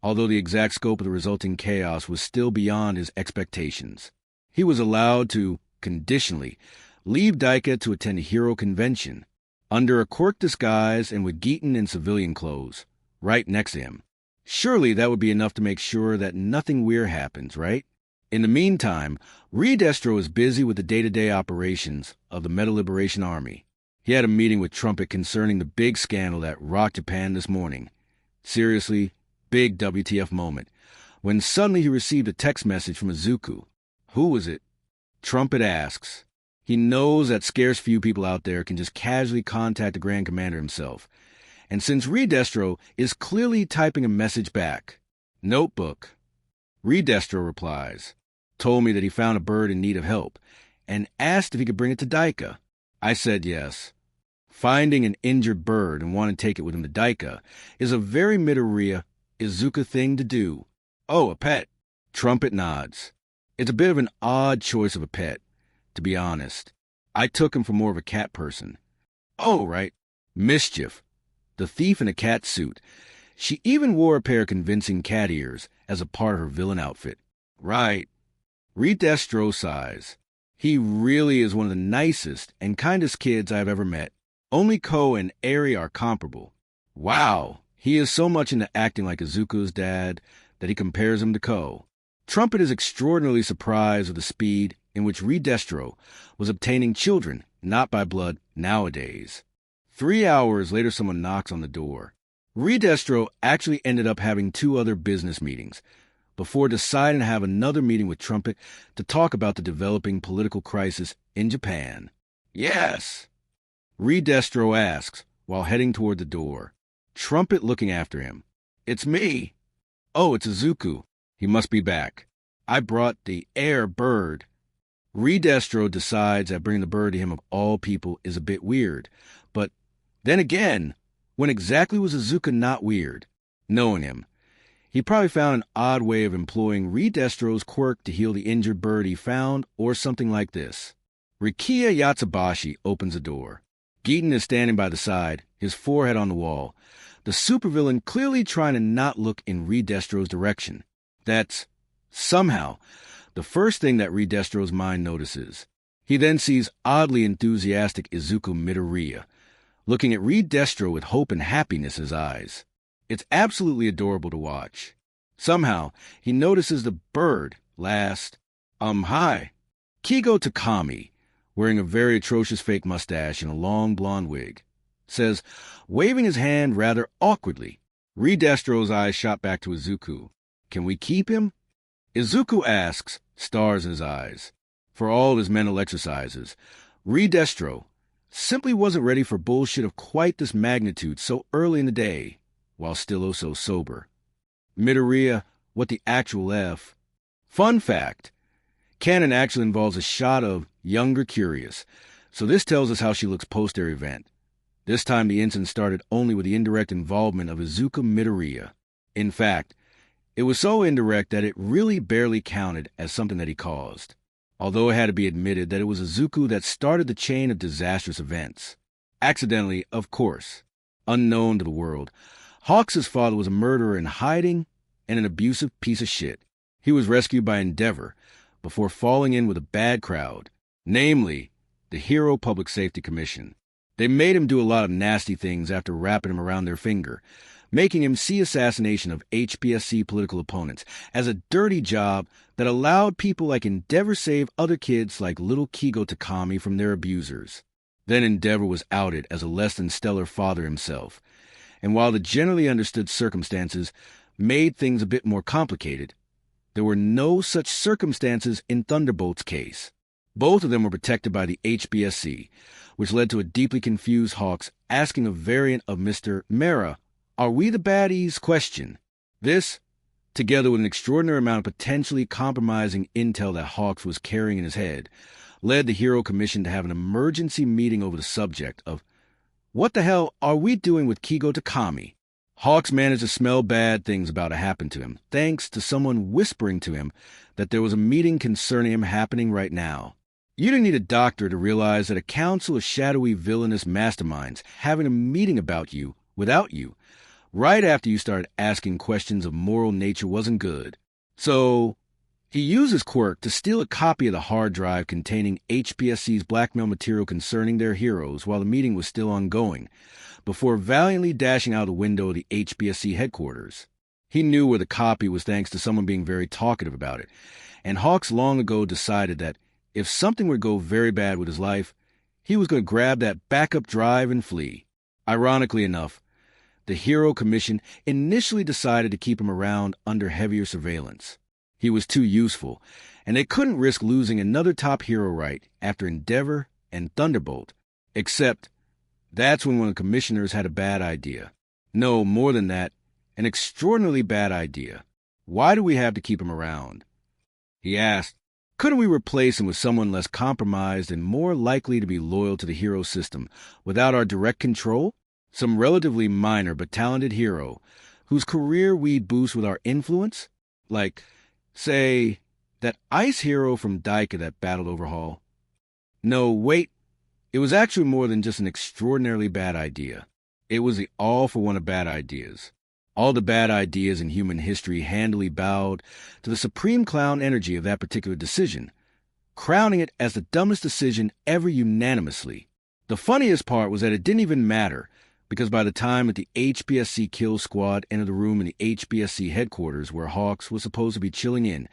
although the exact scope of the resulting chaos was still beyond his expectations. He was allowed to, conditionally, leave Daika to attend a hero convention, under a quirk disguise and with Geeton in civilian clothes, right next to him. Surely that would be enough to make sure that nothing weird happens, right? In the meantime, Destro is busy with the day-to-day operations of the Meta Liberation Army. He had a meeting with Trumpet concerning the big scandal that rocked Japan this morning. Seriously, big WTF moment, when suddenly he received a text message from Izuku. Who was it? Trumpet asks. He knows that scarce few people out there can just casually contact the Grand Commander himself. And since Destro is clearly typing a message back. Notebook. Destro replies, told me that he found a bird in need of help, and asked if he could bring it to Daika. I said yes. Finding an injured bird and wanting to take it with him to Daika is a very Midoriya Izuku thing to do. Oh, a pet. Trumpet nods. It's a bit of an odd choice of a pet, to be honest. I took him for more of a cat person. Oh, right. Mischief. The thief in a cat suit. She even wore a pair of convincing cat ears as a part of her villain outfit. Right. Destro sighs. He really is one of the nicest and kindest kids I've ever met. Only Ko and Eri are comparable. Wow. He is so much into acting like Izuku's dad that he compares him to Ko. Trumpet is extraordinarily surprised with the speed in which Destro was obtaining children, not by blood, nowadays. 3 hours later, someone knocks on the door. Destro actually ended up having 2 other business meetings before deciding to have another meeting with Trumpet to talk about the developing political crisis in Japan. Yes. Destro asks while heading toward the door. Trumpet looking after him. It's me. Oh, it's Izuku. He must be back. I brought the air bird. Destro decides that bringing the bird to him of all people is a bit weird. But then again, when exactly was Izuku not weird? Knowing him, he probably found an odd way of employing Destro's quirk to heal the injured bird he found, or something like this. Rikiya Yatsubashi opens the door. Geeton is standing by the side, his forehead on the wall, the supervillain clearly trying to not look in Destro's direction. That's, somehow, the first thing that Destro's mind notices. He then sees oddly enthusiastic Izuku Midoriya, looking at Destro with hope and happiness in his eyes. It's absolutely adorable to watch. Somehow, he notices the bird last. Hi. Kigo Takami, wearing a very atrocious fake mustache and a long blonde wig, says, waving his hand rather awkwardly. Destro's eyes shot back to Izuku. Can we keep him? Izuku asks, stars in his eyes. For all his mental exercises, Destro simply wasn't ready for bullshit of quite this magnitude so early in the day, while still so sober. Midoriya, what the actual F? Fun fact, canon actually involves a shot of younger Curious, so this tells us how she looks post their event. This time the incident started only with the indirect involvement of Izuku Midoriya. In fact, it was so indirect that it really barely counted as something that he caused, although it had to be admitted that it was Izuku that started the chain of disastrous events. Accidentally, of course. Unknown to the world, Hawks' father was a murderer in hiding and an abusive piece of shit. He was rescued by Endeavor before falling in with a bad crowd, namely, the Hero Public Safety Commission. They made him do a lot of nasty things after wrapping him around their finger, making him see assassination of HPSC political opponents as a dirty job that allowed people like Endeavor save other kids like little Kigo Takami from their abusers. Then Endeavor was outed as a less than stellar father himself, And while the generally understood circumstances made things a bit more complicated, there were no such circumstances in Thunderbolt's case. Both of them were protected by the HBSC, which led to a deeply confused Hawks asking a variant of Mr. Mera, "Are we the baddies?" question. This, together with an extraordinary amount of potentially compromising intel that Hawks was carrying in his head, led the Hero Commission to have an emergency meeting over the subject of, what the hell are we doing with Kigo Takami? Hawks managed to smell bad things about to happen to him, thanks to someone whispering to him that there was a meeting concerning him happening right now. You didn't need a doctor to realize that a council of shadowy villainous masterminds having a meeting about you, without you, right after you started asking questions of moral nature wasn't good. So, he used his quirk to steal a copy of the hard drive containing HPSC's blackmail material concerning their heroes while the meeting was still ongoing, before valiantly dashing out the window of the HPSC headquarters. He knew where the copy was thanks to someone being very talkative about it, and Hawks long ago decided that if something would go very bad with his life, he was going to grab that backup drive and flee. Ironically enough, the Hero Commission initially decided to keep him around under heavier surveillance. He was too useful, and they couldn't risk losing another top hero right after Endeavor and Thunderbolt. Except, that's when one of the commissioners had a bad idea. No, more than that, an extraordinarily bad idea. Why do we have to keep him around? He asked, couldn't we replace him with someone less compromised and more likely to be loyal to the hero system without our direct control? Some relatively minor but talented hero whose career we'd boost with our influence? Like, say, that ice hero from Daika that battled Overhaul? No, wait. It was actually more than just an extraordinarily bad idea. It was the all for one of bad ideas. All the bad ideas in human history handily bowed to the supreme clown energy of that particular decision, crowning it as the dumbest decision ever unanimously. The funniest part was that it didn't even matter, because by the time that the HBSC kill squad entered the room in the HBSC headquarters where Hawks was supposed to be chilling in,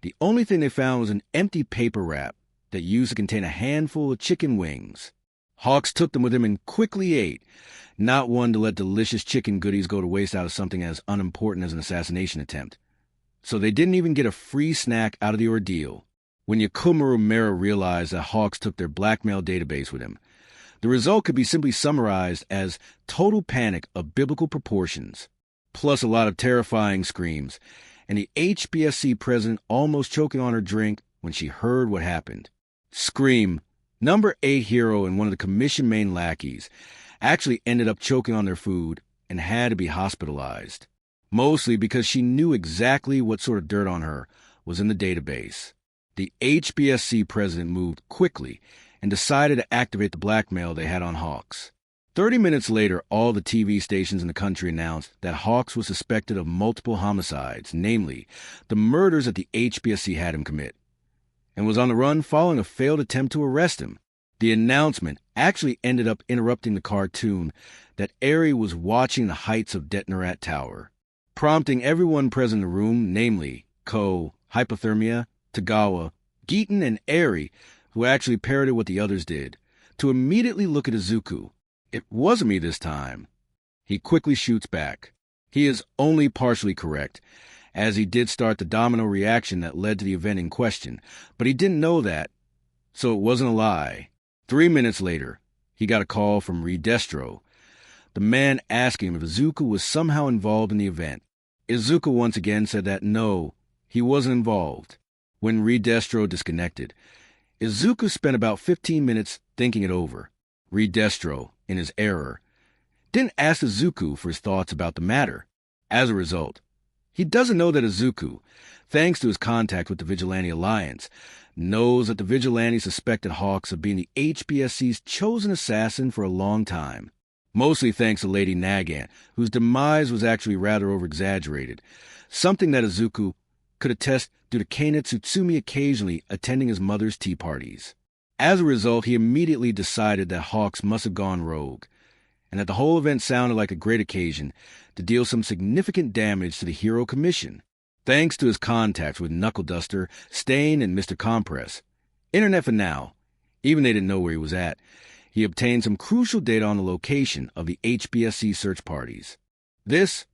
the only thing they found was an empty paper wrap that used to contain a handful of chicken wings. Hawks took them with him and quickly ate, not one to let delicious chicken goodies go to waste out of something as unimportant as an assassination attempt. So they didn't even get a free snack out of the ordeal. When Yakumaru Mera realized that Hawks took their blackmail database with him, the result could be simply summarized as total panic of biblical proportions, plus a lot of terrifying screams, and the HBSC president almost choking on her drink when she heard what happened. Scream, number 8 hero and one of the commission main lackeys, actually ended up choking on their food and had to be hospitalized, mostly because she knew exactly what sort of dirt on her was in the database. The HBSC president moved quickly and decided to activate the blackmail they had on Hawks. 30 minutes later, all the TV stations in the country announced that Hawks was suspected of multiple homicides, namely, the murders that the HBSC had him commit, and was on the run following a failed attempt to arrest him. The announcement actually ended up interrupting the cartoon that Eri was watching the heights of Detnerat Tower, prompting everyone present in the room, namely Ko, Hypothermia, Tagawa, Geeton, and Eri, who actually parroted what the others did, to immediately look at Izuku. It wasn't me this time. He quickly shoots back. He is only partially correct, as he did start the domino reaction that led to the event in question, but he didn't know that, so it wasn't a lie. 3 minutes later, he got a call from Redestro, the man asking if Izuku was somehow involved in the event. Izuku once again said that no, he wasn't involved. When Redestro disconnected, Izuku spent about 15 minutes thinking it over. Redestro, in his error, didn't ask Izuku for his thoughts about the matter. As a result, he doesn't know that Izuku, thanks to his contact with the Vigilante Alliance, knows that the Vigilante suspected Hawks of being the HBSC's chosen assassin for a long time. Mostly thanks to Lady Nagant, whose demise was actually rather over-exaggerated, something that Izuku could attest due to Kane Tsutsumi occasionally attending his mother's tea parties. As a result, he immediately decided that Hawks must have gone rogue, and that the whole event sounded like a great occasion to deal some significant damage to the Hero Commission. Thanks to his contacts with Knuckle Duster, Stain, and Mr. Compress, Internet for now, even they didn't know where he was at, he obtained some crucial data on the location of the HBSC search parties. This,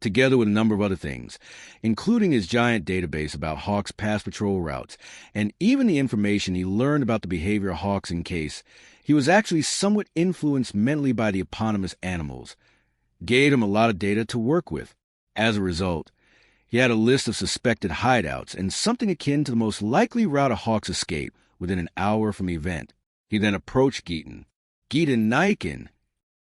together with a number of other things, including his giant database about Hawk's past patrol routes, and even the information he learned about the behavior of Hawks in case he was actually somewhat influenced mentally by the eponymous animals, gave him a lot of data to work with. As a result, he had a list of suspected hideouts and something akin to the most likely route of Hawk's escape within an hour from the event. He then approached Giten. "Giten Naikin,"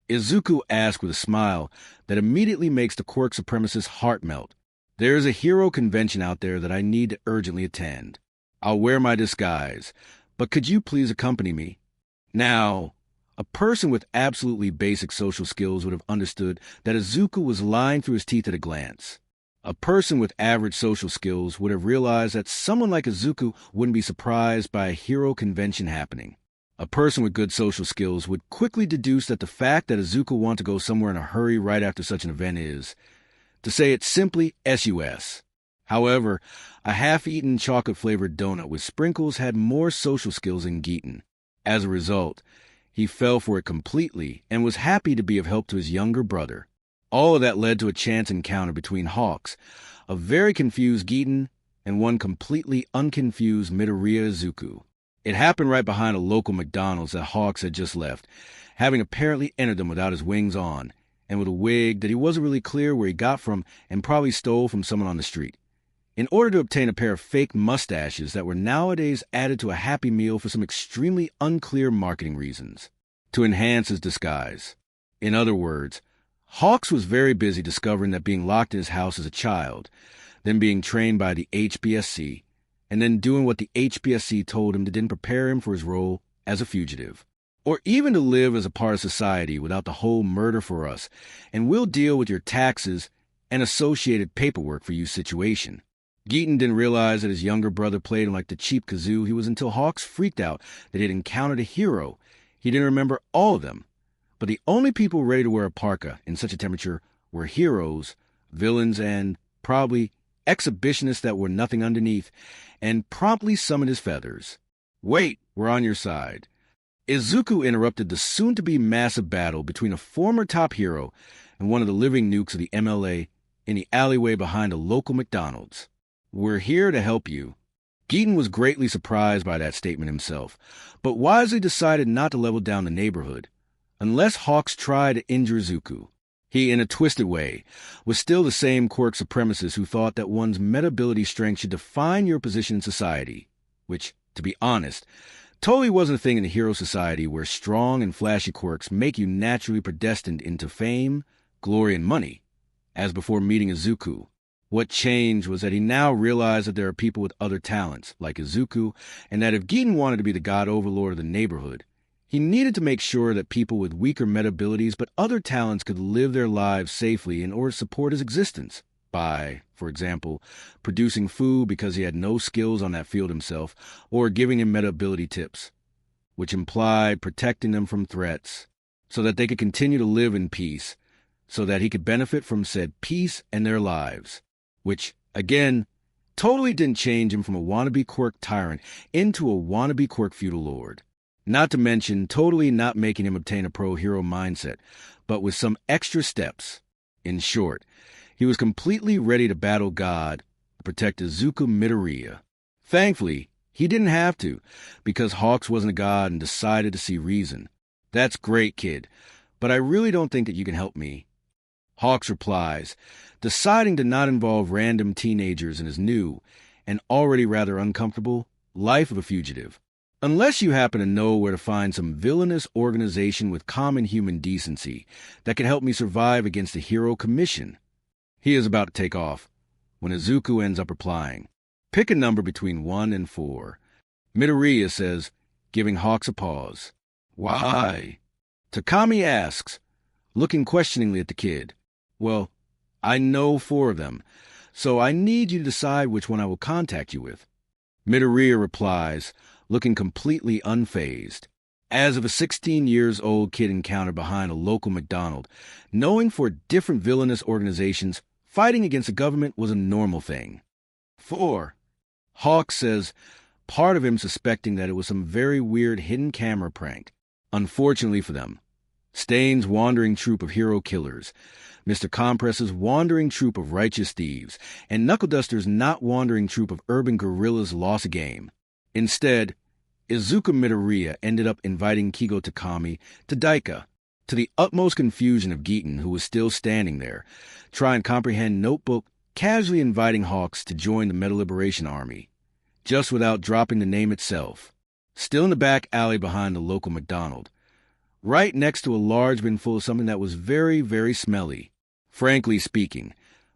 Izuku asked with a smile that immediately makes the quirk supremacist's heart melt. "There is a hero convention out there that I need to urgently attend. I'll wear my disguise, but could you please accompany me?" Now, a person with absolutely basic social skills would have understood that Izuku was lying through his teeth at a glance. A person with average social skills would have realized that someone like Izuku wouldn't be surprised by a hero convention happening. A person with good social skills would quickly deduce that the fact that Izuku wants to go somewhere in a hurry right after such an event is, to say it simply, SUS. However, a half-eaten chocolate-flavored donut with sprinkles had more social skills than Giten. As a result, he fell for it completely and was happy to be of help to his younger brother. All of that led to a chance encounter between Hawks, a very confused Giten, and one completely unconfused Midoriya Izuku. It happened right behind a local McDonald's that Hawks had just left, having apparently entered them without his wings on, and with a wig that he wasn't really clear where he got from and probably stole from someone on the street, in order to obtain a pair of fake mustaches that were nowadays added to a Happy Meal for some extremely unclear marketing reasons, to enhance his disguise. In other words, Hawks was very busy discovering that being locked in his house as a child, then being trained by the HBSC, and then doing what the HBSC told him didn't prepare him for his role as a fugitive, or even to live as a part of society without the whole murder for us, and we'll deal with your taxes and associated paperwork for you situation. Giten didn't realize that his younger brother played him like the cheap kazoo he was until Hawks freaked out that he had encountered a hero. He didn't remember all of them, but the only people ready to wear a parka in such a temperature were heroes, villains, and, probably, exhibitionists that wore nothing underneath, and promptly summoned his feathers. "Wait, we're on your side." Izuku interrupted the soon-to-be massive battle between a former top hero and one of the living nukes of the MLA in the alleyway behind a local McDonald's. "We're here to help you." Giten was greatly surprised by that statement himself, but wisely decided not to level down the neighborhood, unless Hawks tried to injure Izuku. He, in a twisted way, was still the same quirk supremacist who thought that one's meta-ability strength should define your position in society, which, to be honest, totally wasn't a thing in the hero society where strong and flashy quirks make you naturally predestined into fame, glory, and money, as before meeting Izuku. What changed was that he now realized that there are people with other talents, like Izuku, and that if Giten wanted to be the god overlord of the neighborhood, he needed to make sure that people with weaker meta abilities but other talents could live their lives safely in order to support his existence by, for example, producing food because he had no skills on that field himself, or giving him meta ability tips, which implied protecting them from threats so that they could continue to live in peace, so that he could benefit from said peace and their lives, which, again, totally didn't change him from a wannabe quirk tyrant into a wannabe quirk feudal lord. Not to mention totally not making him obtain a pro-hero mindset, but with some extra steps. In short, he was completely ready to battle God to protect Izuku Midoriya. Thankfully, he didn't have to, because Hawks wasn't a god and decided to see reason. "That's great, kid, but I really don't think that you can help me." Hawks replies, deciding to not involve random teenagers in his new, and already rather uncomfortable, life of a fugitive. "Unless you happen to know where to find some villainous organization with common human decency that can help me survive against the hero commission." He is about to take off, when Izuku ends up replying, "Pick a number between 1 and 4. Midoriya says, giving Hawks a pause. "Why?" Takami asks, looking questioningly at the kid. "Well, I know 4 of them, so I need you to decide which one I will contact you with." Midoriya replies, looking completely unfazed, as of a 16-years-old kid encountered behind a local McDonald's, knowing for different villainous organizations, fighting against the government was a normal thing. 4. Hawk says, part of him suspecting that it was some very weird hidden camera prank. Unfortunately for them, Stain's wandering troop of hero killers, Mr. Compress's wandering troop of righteous thieves, and Knuckle Duster's not wandering troop of urban guerrillas lost a game. Instead, Izuku Midoriya ended up inviting Kigo Takami to Daika, to the utmost confusion of Giten, who was still standing there, trying to comprehend Notebook casually inviting Hawks to join the Metal Liberation Army, just without dropping the name itself. Still in the back alley behind the local McDonald's, right next to a large bin full of something that was very, very smelly. Frankly speaking,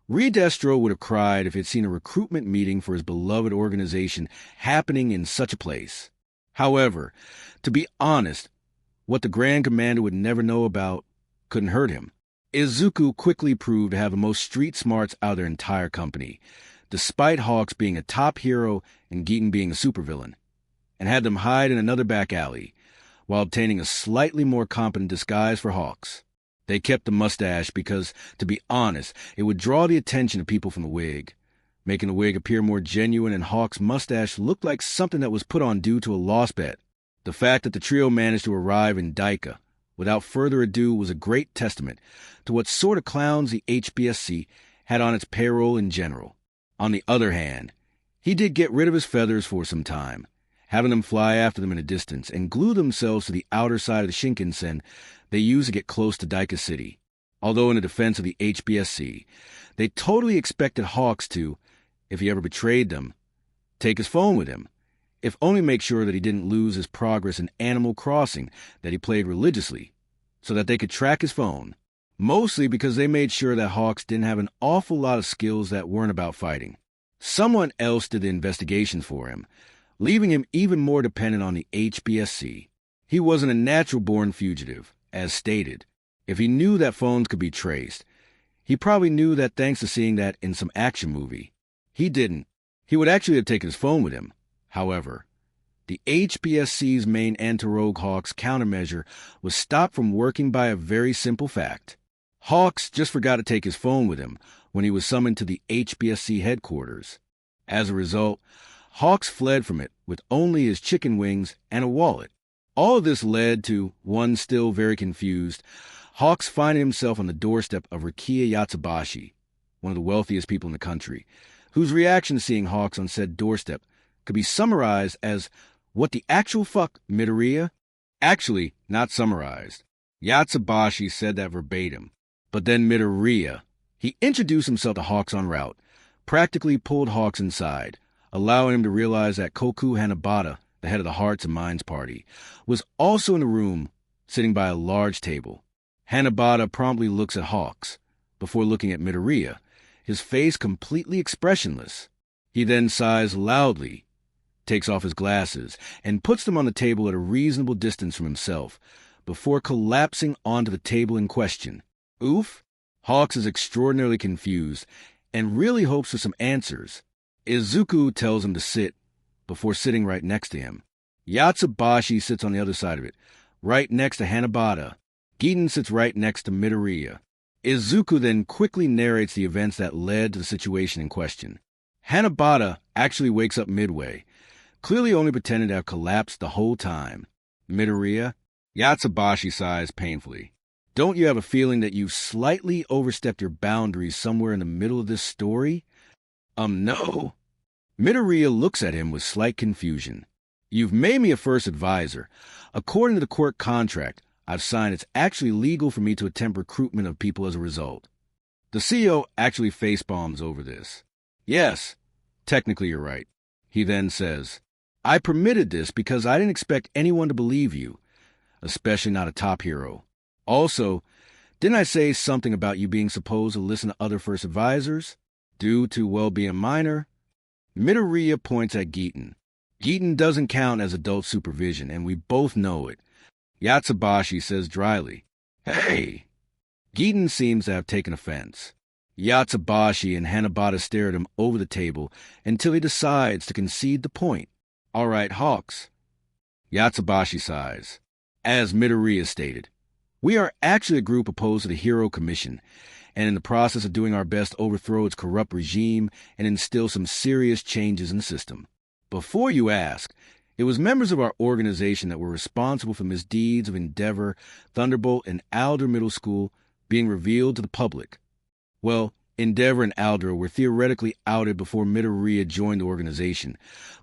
Redestro would have cried if he'd seen a recruitment meeting for his beloved organization happening in such a place. However, to be honest, what the Grand Commander would never know about couldn't hurt him. Izuku quickly proved to have the most street smarts out of their entire company, despite Hawks being a top hero and Giten being a supervillain, and had them hide in another back alley, while obtaining a slightly more competent disguise for Hawks. They kept the mustache because, to be honest, it would draw the attention of people from the wig, making the wig appear more genuine, and Hawks' mustache looked like something that was put on due to a lost bet. The fact that the trio managed to arrive in Daika without further ado was a great testament to what sort of clowns the HBSC had on its payroll in general. On the other hand, he did get rid of his feathers for some time, having them fly after them in a distance and glue themselves to the outer side of the Shinkansen they used to get close to Daika City. Although in the defense of the HBSC, they totally expected Hawks to, if he ever betrayed them, take his phone with him, if only make sure that he didn't lose his progress in Animal Crossing that he played religiously, so that they could track his phone, mostly because they made sure that Hawks didn't have an awful lot of skills that weren't about fighting. Someone else did the investigations for him, leaving him even more dependent on the HBSC. He wasn't a natural-born fugitive, as stated. If he knew that phones could be traced, he probably knew that thanks to seeing that in some action movie. He didn't. He would actually have taken his phone with him. However, the HBSC's main anti-rogue Hawks countermeasure was stopped from working by a very simple fact. Hawks just forgot to take his phone with him when he was summoned to the HBSC headquarters. As a result, Hawks fled from it with only his chicken wings and a wallet. All of this led to, one still very confused, Hawks finding himself on the doorstep of Rikiya Yatsubashi, one of the wealthiest people in the country, whose reaction to seeing Hawks on said doorstep could be summarized as, "What the actual fuck, Midoriya?" Actually, not summarized. Yatsubashi said that verbatim. But then Midoriya, he introduced himself to Hawks en route, practically pulled Hawks inside, allowing him to realize that Koku Hanabata, the head of the Hearts and Minds Party, was also in the room, sitting by a large table. Hanabata promptly looks at Hawks, before looking at Midoriya, his face completely expressionless. He then sighs loudly, takes off his glasses, and puts them on the table at a reasonable distance from himself, before collapsing onto the table in question. Oof! Hawks is extraordinarily confused, and really hopes for some answers. Izuku tells him to sit, before sitting right next to him. Yatsubashi sits on the other side of it, right next to Hanabata. Giten sits right next to Midoriya. Izuku then quickly narrates the events that led to the situation in question. Hanabata actually wakes up midway, clearly only pretending to have collapsed the whole time. Midoriya? Yatsubashi sighs painfully. Don't you have a feeling that you've slightly overstepped your boundaries somewhere in the middle of this story? No. Midoriya looks at him with slight confusion. You've made me a first advisor. According to the quirk contract I've signed, it's actually legal for me to attempt recruitment of people as a result. The CEO actually facepalms over this. Yes, technically you're right. He then says, I permitted this because I didn't expect anyone to believe you, especially not a top hero. Also, didn't I say something about you being supposed to listen to other first advisors? Due to, well, being a minor? Midoriya points at Giten. Giten doesn't count as adult supervision, and we both know it. Yatsubashi says dryly, Hey! Giten seems to have taken offense. Yatsubashi and Hanabata stare at him over the table until he decides to concede the point. All right, Hawks. Yatsubashi sighs. As Midoriya stated, we are actually a group opposed to the Hero Commission, and in the process of doing our best to overthrow its corrupt regime and instill some serious changes in the system. Before you ask, It was members of our organization that were responsible for misdeeds of Endeavor, Thunderbolt, and Alder Middle School being revealed to the public. Well, Endeavor and Alder were theoretically outed before Midoriya joined the organization,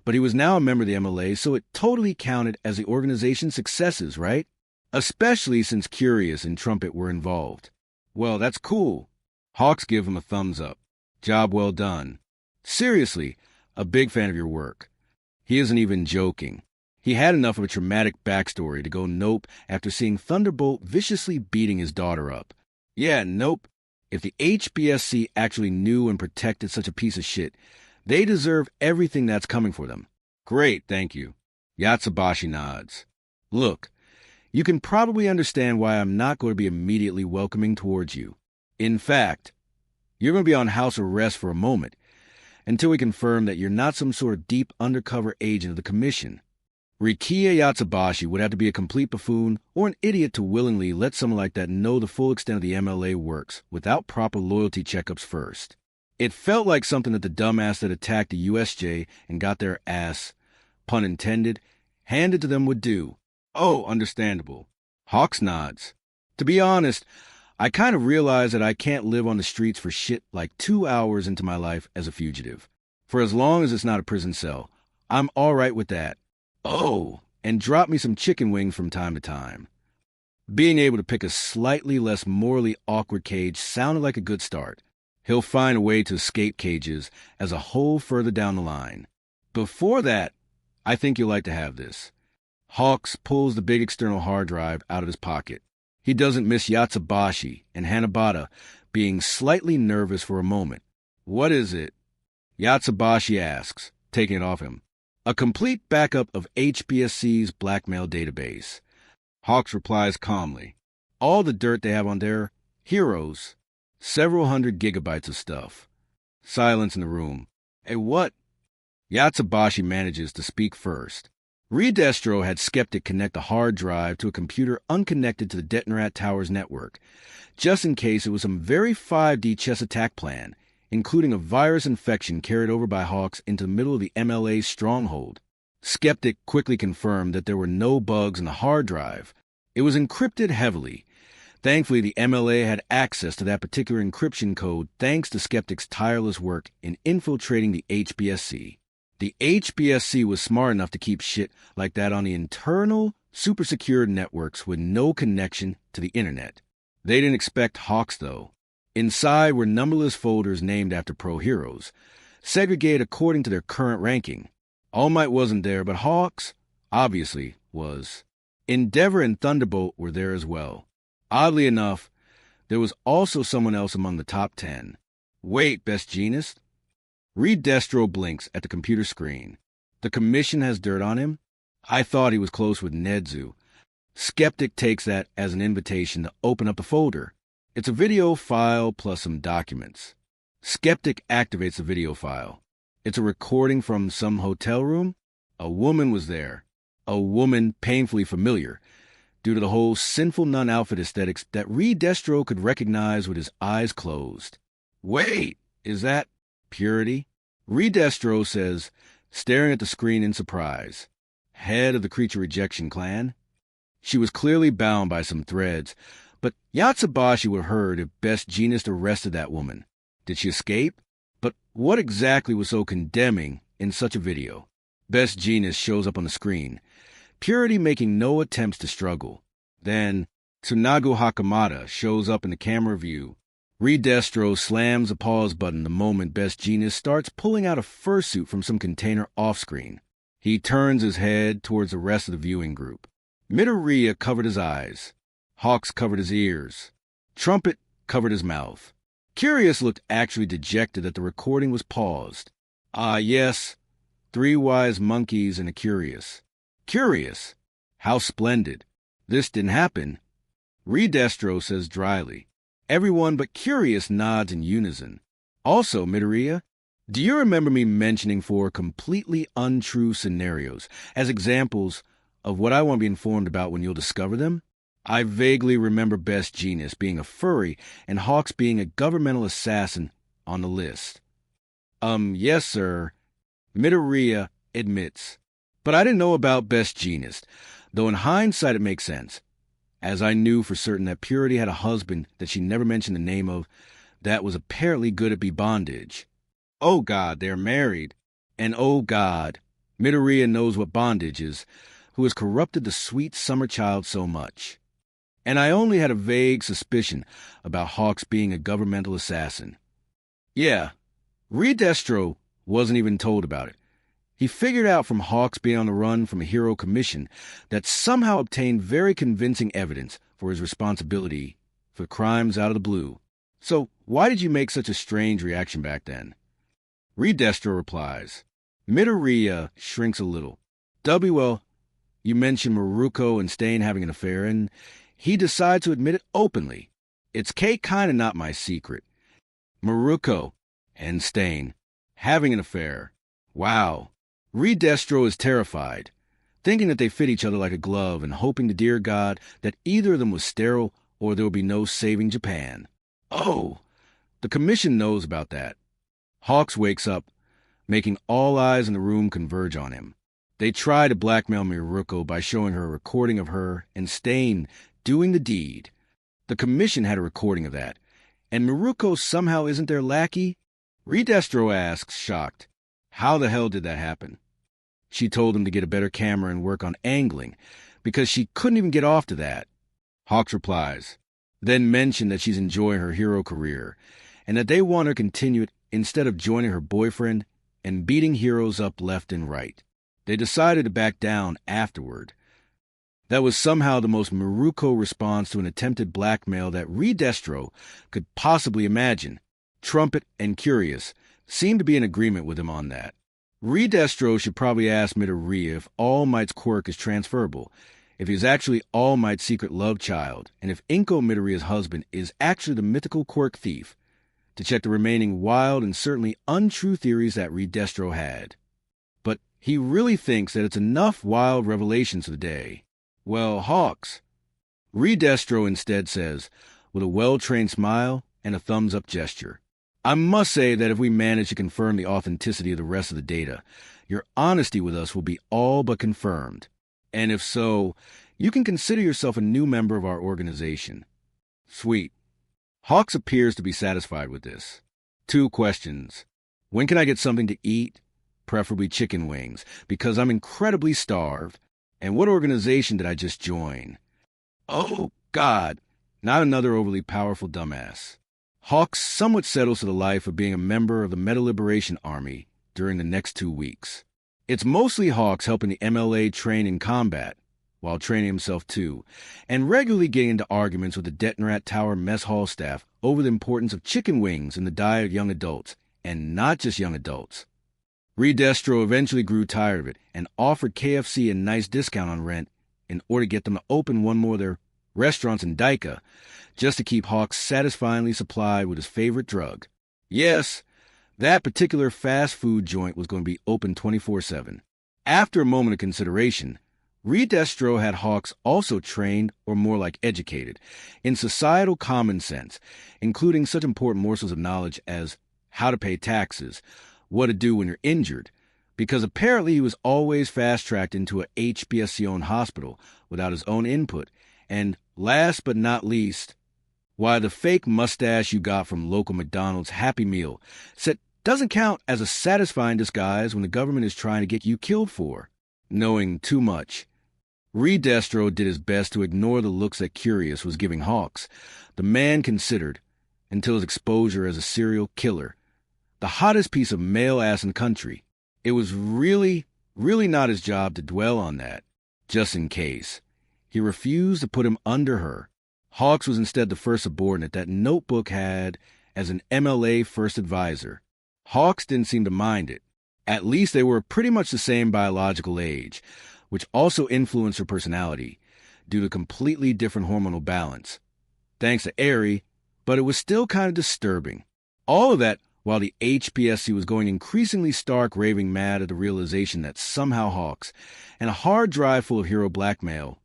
but he was now a member of the MLA, so it totally counted as the organization's successes, right? Especially since Curious and Trumpet were involved. Well, that's cool. Hawks give him a thumbs up. Job well done. Seriously, a big fan of your work. He isn't even joking. He had enough of a traumatic backstory to go nope after seeing Thunderbolt viciously beating his daughter up. Yeah, nope. If the HBSC actually knew and protected such a piece of shit, they deserve everything that's coming for them. Great, thank you. Yatsubashi nods. Look, you can probably understand why I'm not going to be immediately welcoming towards you. In fact, you're going to be on house arrest for a moment, until we confirm that you're not some sort of deep undercover agent of the Commission. Rikiya Yatsubashi would have to be a complete buffoon or an idiot to willingly let someone like that know the full extent of the MLA works without proper loyalty checkups first. It felt like something that the dumbass that attacked the USJ and got their ass, pun intended, handed to them would do. Oh, understandable. Hawks nods. To be honest, I kind of realize that I can't live on the streets for shit like 2 hours into my life as a fugitive. For as long as it's not a prison cell, I'm all right with that. Oh, and drop me some chicken wings from time to time. Being able to pick a slightly less morally awkward cage sounded like a good start. He'll find a way to escape cages as a whole further down the line. Before that, I think you'll like to have this. Hawks pulls the big external hard drive out of his pocket. He doesn't miss Yatsubashi and Hanabata being slightly nervous for a moment. What is it? Yatsubashi asks, taking it off him. A complete backup of HBSC's blackmail database. Hawks replies calmly. All the dirt they have on their heroes. Several hundred gigabytes of stuff. Silence in the room. Hey, what? Yatsubashi manages to speak first. Redestro had Skeptic connect the hard drive to a computer unconnected to the Detonarat Tower's network, just in case it was some very 5D chess attack plan, including a virus infection carried over by Hawks into the middle of the MLA's stronghold. Skeptic quickly confirmed that there were no bugs in the hard drive. It was encrypted heavily. Thankfully, the MLA had access to that particular encryption code thanks to Skeptic's tireless work in infiltrating the HBSC. The HBSC was smart enough to keep shit like that on the internal, super-secured networks with no connection to the internet. They didn't expect Hawks, though. Inside were numberless folders named after pro-heroes, segregated according to their current ranking. All Might wasn't there, but Hawks, obviously, was. Endeavor and Thunderbolt were there as well. Oddly enough, there was also someone else among the top 10. Wait, Best Jeanist? Redestro blinks at the computer screen. The Commission has dirt on him? I thought he was close with Nedzu. Skeptic takes that as an invitation to open up the folder. It's a video file plus some documents. Skeptic activates the video file. It's a recording from some hotel room. A woman was there. A woman painfully familiar, due to the whole sinful nun outfit aesthetics that Redestro could recognize with his eyes closed. Wait, is that Purity? Redestro says, staring at the screen in surprise. Head of the Creature Rejection Clan? She was clearly bound by some threads, but Yatsubashi would have heard if Best Jeanist arrested that woman. Did she escape? But what exactly was so condemning in such a video? Best Jeanist shows up on the screen, Purity making no attempts to struggle. Then, Tsunagu Hakamata shows up in the camera view. Redestro slams a pause button the moment Best Jeanist starts pulling out a fursuit from some container off-screen. He turns his head towards the rest of the viewing group. Midoriya covered his eyes. Hawks covered his ears. Trumpet covered his mouth. Curious looked actually dejected that the recording was paused. Ah, yes. 3 wise monkeys and a Curious. Curious? How splendid. This didn't happen. Redestro says dryly. Everyone but Curious nods in unison. Also, Midoriya, do you remember me mentioning 4 completely untrue scenarios as examples of what I want to be informed about when you'll discover them? I vaguely remember Best Jeanist being a furry and Hawks being a governmental assassin on the list. Yes, sir. Midoriya admits. But I didn't know about Best Jeanist, though in hindsight it makes sense, as I knew for certain that Purity had a husband that she never mentioned the name of that was apparently good at bondage. Oh God, they're married. And oh God, Midoriya knows what bondage is, who has corrupted the sweet summer child so much. And I only had a vague suspicion about Hawks being a governmental assassin. Yeah, Destro wasn't even told about it. He figured out from Hawks being on the run from a hero commission that somehow obtained very convincing evidence for his responsibility for crimes out of the blue. So why did you make such a strange reaction back then? Destro replies. Midoriya shrinks a little. Well, you mentioned Maruko and Stain having an affair, and he decides to admit it openly. It's kinda not my secret. Maruko and Stain having an affair. Wow. Destro is terrified, thinking that they fit each other like a glove and hoping to dear God that either of them was sterile or there would be no saving Japan. Oh, the commission knows about that. Hawks wakes up, making all eyes in the room converge on him. They try to blackmail Maruko by showing her a recording of her and Stain doing the deed. The commission had a recording of that, and Maruko somehow isn't their lackey? Destro asks, shocked, how the hell did that happen? She told him to get a better camera and work on angling, because she couldn't even get off to that. Hawks replies, then mentioned that she's enjoying her hero career, and that they want her to continue it instead of joining her boyfriend and beating heroes up left and right. They decided to back down afterward. That was somehow the most Maruko response to an attempted blackmail that Destro could possibly imagine. Trumpet and Curious seemed to be in agreement with him on that. Destro should probably ask Midoriya if All Might's quirk is transferable, if he's actually All Might's secret love child, and if Inko, Midoriya's husband, is actually the mythical quirk thief, to check the remaining wild and certainly untrue theories that Destro had. But he really thinks that it's enough wild revelations for the day. Well, Hawks. Destro instead says, with a well-trained smile and a thumbs-up gesture, I must say that if we manage to confirm the authenticity of the rest of the data, your honesty with us will be all but confirmed. And if so, you can consider yourself a new member of our organization. Sweet. Hawks appears to be satisfied with this. 2 questions. When can I get something to eat? Preferably chicken wings, because I'm incredibly starved. And what organization did I just join? Oh, God. Not another overly powerful dumbass. Hawks somewhat settles to the life of being a member of the Meta Liberation Army during the next 2 weeks. It's mostly Hawks helping the MLA train in combat, while training himself too, and regularly getting into arguments with the Detonrat Tower mess hall staff over the importance of chicken wings in the diet of young adults, and not just young adults. Destro eventually grew tired of it and offered KFC a nice discount on rent in order to get them to open one more of their restaurants in Daika, just to keep Hawks satisfyingly supplied with his favorite drug. Yes, that particular fast food joint was going to be open 24/7. After a moment of consideration, Destro had Hawks also trained, or more like educated, in societal common sense, including such important morsels of knowledge as how to pay taxes, what to do when you're injured, because apparently he was always fast-tracked into a HBSC-owned hospital without his own input, and last but not least, why the fake mustache you got from local McDonald's Happy Meal set doesn't count as a satisfying disguise when the government is trying to get you killed for. Knowing too much, Destro did his best to ignore the looks that Curious was giving Hawks, the man considered, until his exposure as a serial killer, the hottest piece of male ass in the country. It was really not his job to dwell on that, just in case. He refused to put him under her. Hawks was instead the first subordinate that Notebook had as an MLA first advisor. Hawks didn't seem to mind it. At least they were pretty much the same biological age, which also influenced her personality, due to completely different hormonal balance. Thanks to Eri, but it was still kind of disturbing. All of that while the HPSC was going increasingly stark raving mad at the realization that somehow Hawks, and a hard drive full of hero blackmail,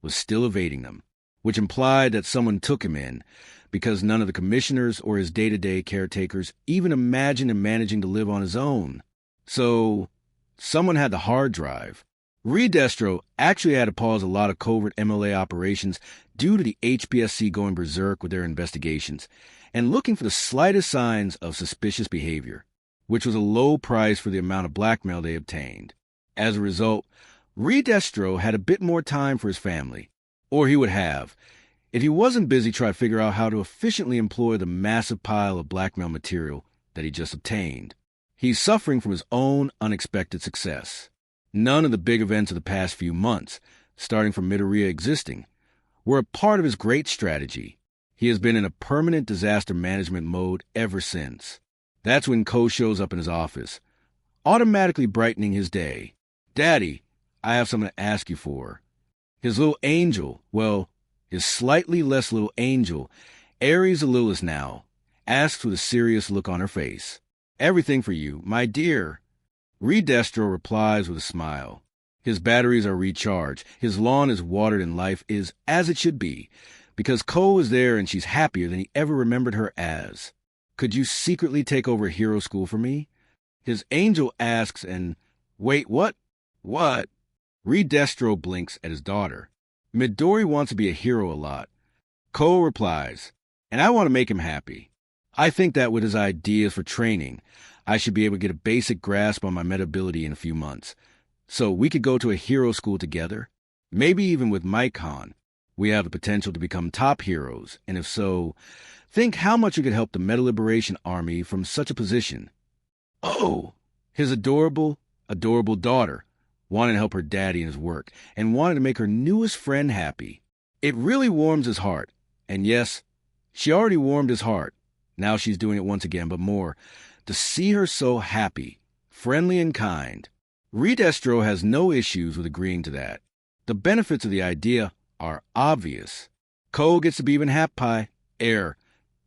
was still evading them, which implied that someone took him in, because none of the commissioners or his day-to-day caretakers even imagined him managing to live on his own. So, someone had the hard drive. Redestro actually had to pause a lot of covert MLA operations due to the HPSC going berserk with their investigations and looking for the slightest signs of suspicious behavior, which was a low price for the amount of blackmail they obtained. As a result, Redestro had a bit more time for his family, or he would have, if he wasn't busy trying to figure out how to efficiently employ the massive pile of blackmail material that he just obtained. He's suffering from his own unexpected success. None of the big events of the past few months, starting from Midoriya existing, were a part of his great strategy. He has been in a permanent disaster management mode ever since. That's when Ko shows up in his office, automatically brightening his day. "Daddy, I have something to ask you for." His little angel, well, his slightly less little angel, Aries the littlest now, asks with a serious look on her face. "Everything for you, my dear." Redestro replies with a smile. His batteries are recharged, his lawn is watered, and life is as it should be, because Ko is there and she's happier than he ever remembered her as. "Could you secretly take over hero school for me?" His angel asks, and, "Wait, what? What?" Redestro blinks at his daughter. "Midori wants to be a hero a lot." Ko replies, "And I want to make him happy. I think that with his ideas for training, I should be able to get a basic grasp on my meta ability in a few months. So we could go to a hero school together. Maybe even with Mike-Han. We have the potential to become top heroes, and if so, think how much we could help the Meta Liberation Army from such a position." Oh! His adorable, adorable daughter wanted to help her daddy in his work and wanted to make her newest friend happy. It really warms his heart. And yes, she already warmed his heart. Now she's doing it once again, but more. To see her so happy, friendly, and kind. Redestro has no issues with agreeing to that. The benefits of the idea are obvious. Ko gets to be even happy.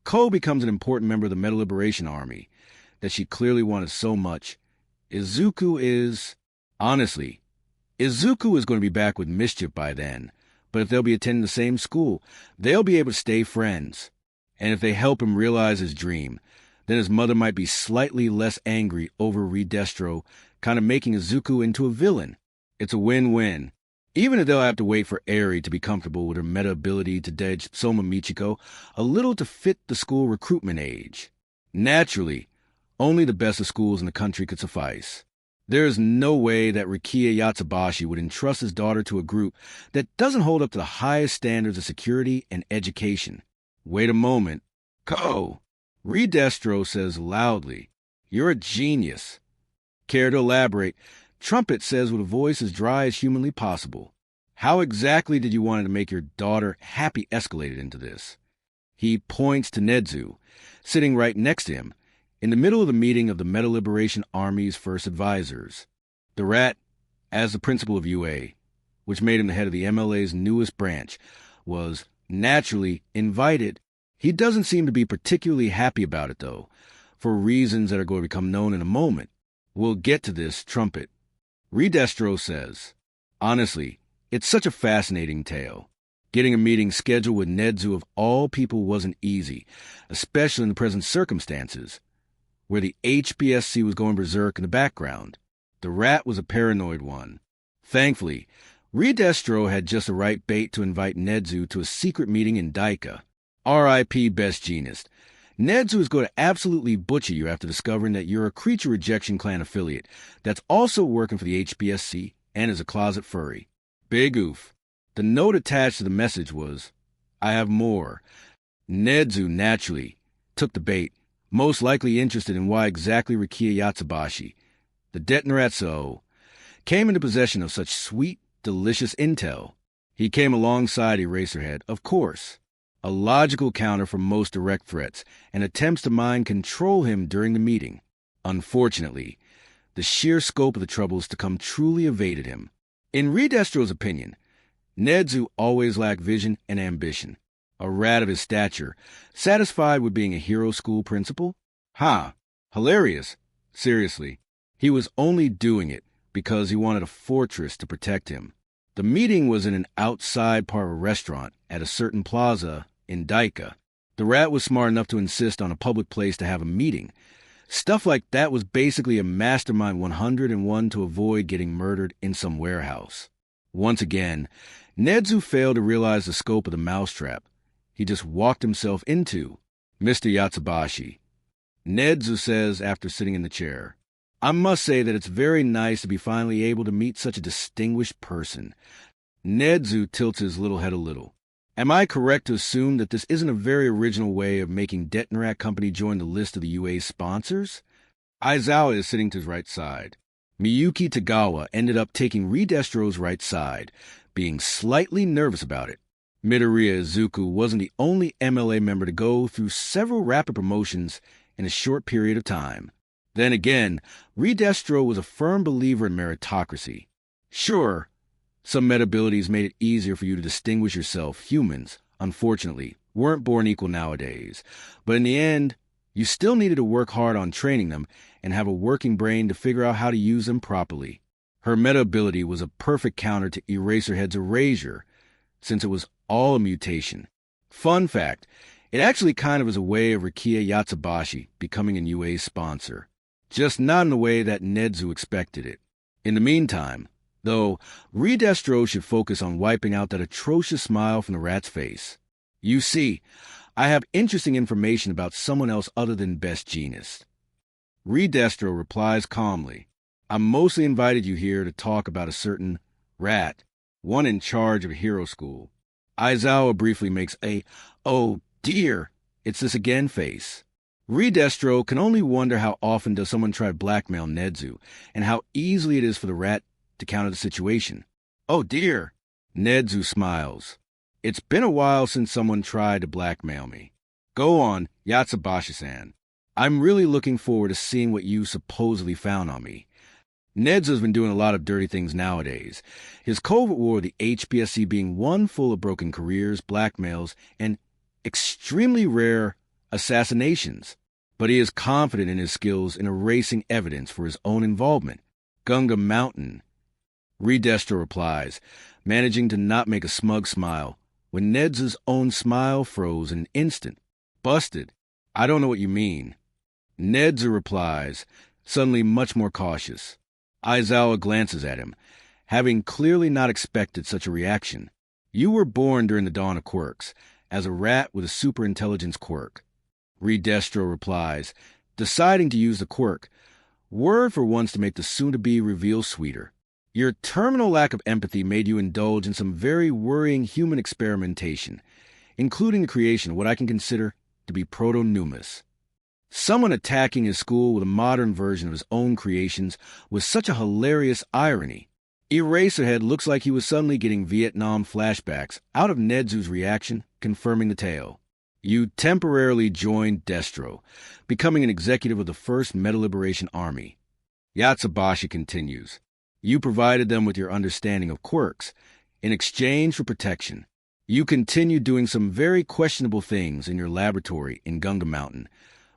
Ko becomes an important member of the Meta Liberation Army that she clearly wanted so much. Izuku is... Honestly, Izuku is going to be back with mischief by then, but if they'll be attending the same school, they'll be able to stay friends. And if they help him realize his dream, then his mother might be slightly less angry over Redestro kind of making Izuku into a villain. It's a win-win. Even if they'll have to wait for Eri to be comfortable with her meta ability to dodge Soma Michiko a little to fit the school recruitment age. Naturally, only the best of schools in the country could suffice. There is no way that Rikiya Yatsubashi would entrust his daughter to a group that doesn't hold up to the highest standards of security and education. Wait a moment. Ko! Redestro says loudly, "You're a genius." Care to elaborate? Trumpet says with a voice as dry as humanly possible. "How exactly did you want to make your daughter happy escalated into this?" He points to Nedzu, sitting right next to him, in the middle of the meeting of the Meta Liberation Army's first advisors. The rat, as the principal of UA, which made him the head of the MLA's newest branch, was, naturally, invited. He doesn't seem to be particularly happy about it, though, for reasons that are going to become known in a moment. We'll get to this, Trumpet. Redestro says, "Honestly, it's such a fascinating tale. Getting a meeting scheduled with Nedzu of all people wasn't easy, especially in the present circumstances, where the HPSC was going berserk in the background. The rat was a paranoid one. Thankfully, Redestro had just the right bait to invite Nedzu to a secret meeting in Daika. R.I.P. Best Genist. Nedzu is going to absolutely butcher you after discovering that you're a Creature Rejection Clan affiliate that's also working for the HPSC and is a closet furry. Big oof." The note attached to the message was, "I have more." Nedzu, naturally, took the bait, most likely interested in why exactly Rikiya Yatsubashi, the Detonaratsu, came into possession of such sweet, delicious intel. He came alongside Eraserhead, of course. A logical counter for most direct threats and attempts to mind control him during the meeting. Unfortunately, the sheer scope of the troubles to come truly evaded him. In Redestro's opinion, Nedzu always lacked vision and ambition. A rat of his stature, satisfied with being a hero school principal? Hilarious. Seriously, he was only doing it because he wanted a fortress to protect him. The meeting was in an outside part of a restaurant at a certain plaza in Daika. The rat was smart enough to insist on a public place to have a meeting, Stuff like that was basically a mastermind 101 to avoid getting murdered in some warehouse. Once again, Nedzu failed to realize the scope of the mousetrap he just walked himself into. Mr. Yatsubashi, Nedzu says after sitting in the chair, I must say that it's very nice to be finally able to meet such a distinguished person. Nedzu tilts his little head a little. Am I correct to assume that this isn't a very original way of making Detnerat Company join the list of the UA's sponsors? Aizawa is sitting to his right side. Miyuki Tagawa ended up taking Redestro's right side, being slightly nervous about it. Midoriya Izuku wasn't the only MLA member to go through several rapid promotions in a short period of time. Then again, Redestro was a firm believer in meritocracy. Sure, some meta abilities made it easier for you to distinguish yourself. Humans, unfortunately, weren't born equal nowadays. But in the end, you still needed to work hard on training them and have a working brain to figure out how to use them properly. Her meta ability was a perfect counter to Eraserhead's erasure, since it was all a mutation. Fun fact, it actually kind of is a way of Rikiya Yatsubashi becoming a UA's sponsor. Just not in the way that Nedzu expected it. In the meantime, though, Redestro should focus on wiping out that atrocious smile from the rat's face. You see, I have interesting information about someone else other than Best Jeanist. Redestro replies calmly, I mostly invited you here to talk about a certain rat, one in charge of Hero School. Aizawa briefly makes a, oh dear, it's this again face. Redestro can only wonder how often does someone try to blackmail Nedzu, and how easily it is for the rat to counter the situation. Oh dear. Nedzu smiles. It's been a while since someone tried to blackmail me. Go on, Yatsubashi-san. I'm really looking forward to seeing what you supposedly found on me. Nedzu's been doing a lot of dirty things nowadays. His covert war with the HPSC being one full of broken careers, blackmails, and extremely rare assassinations. But he is confident in his skills in erasing evidence for his own involvement. Gunga Mountain. Redestro replies, managing to not make a smug smile, when Nedzu's own smile froze in an instant. Busted. I don't know what you mean. Nedzu replies, suddenly much more cautious. Aizawa glances at him, having clearly not expected such a reaction. You were born during the dawn of quirks, as a rat with a superintelligence quirk. Redestro replies, deciding to use the quirk, word for once to make the soon-to-be reveal sweeter. Your terminal lack of empathy made you indulge in some very worrying human experimentation, including the creation of what I can consider to be proto-numus. Someone attacking his school with a modern version of his own creations was such a hilarious irony. Eraserhead looks like he was suddenly getting Vietnam flashbacks out of Nedzu's reaction, confirming the tale. You temporarily joined Destro, becoming an executive of the 1st Meta Liberation Army. Yatsubashi continues. You provided them with your understanding of quirks. In exchange for protection, you continued doing some very questionable things in your laboratory in Gunga Mountain,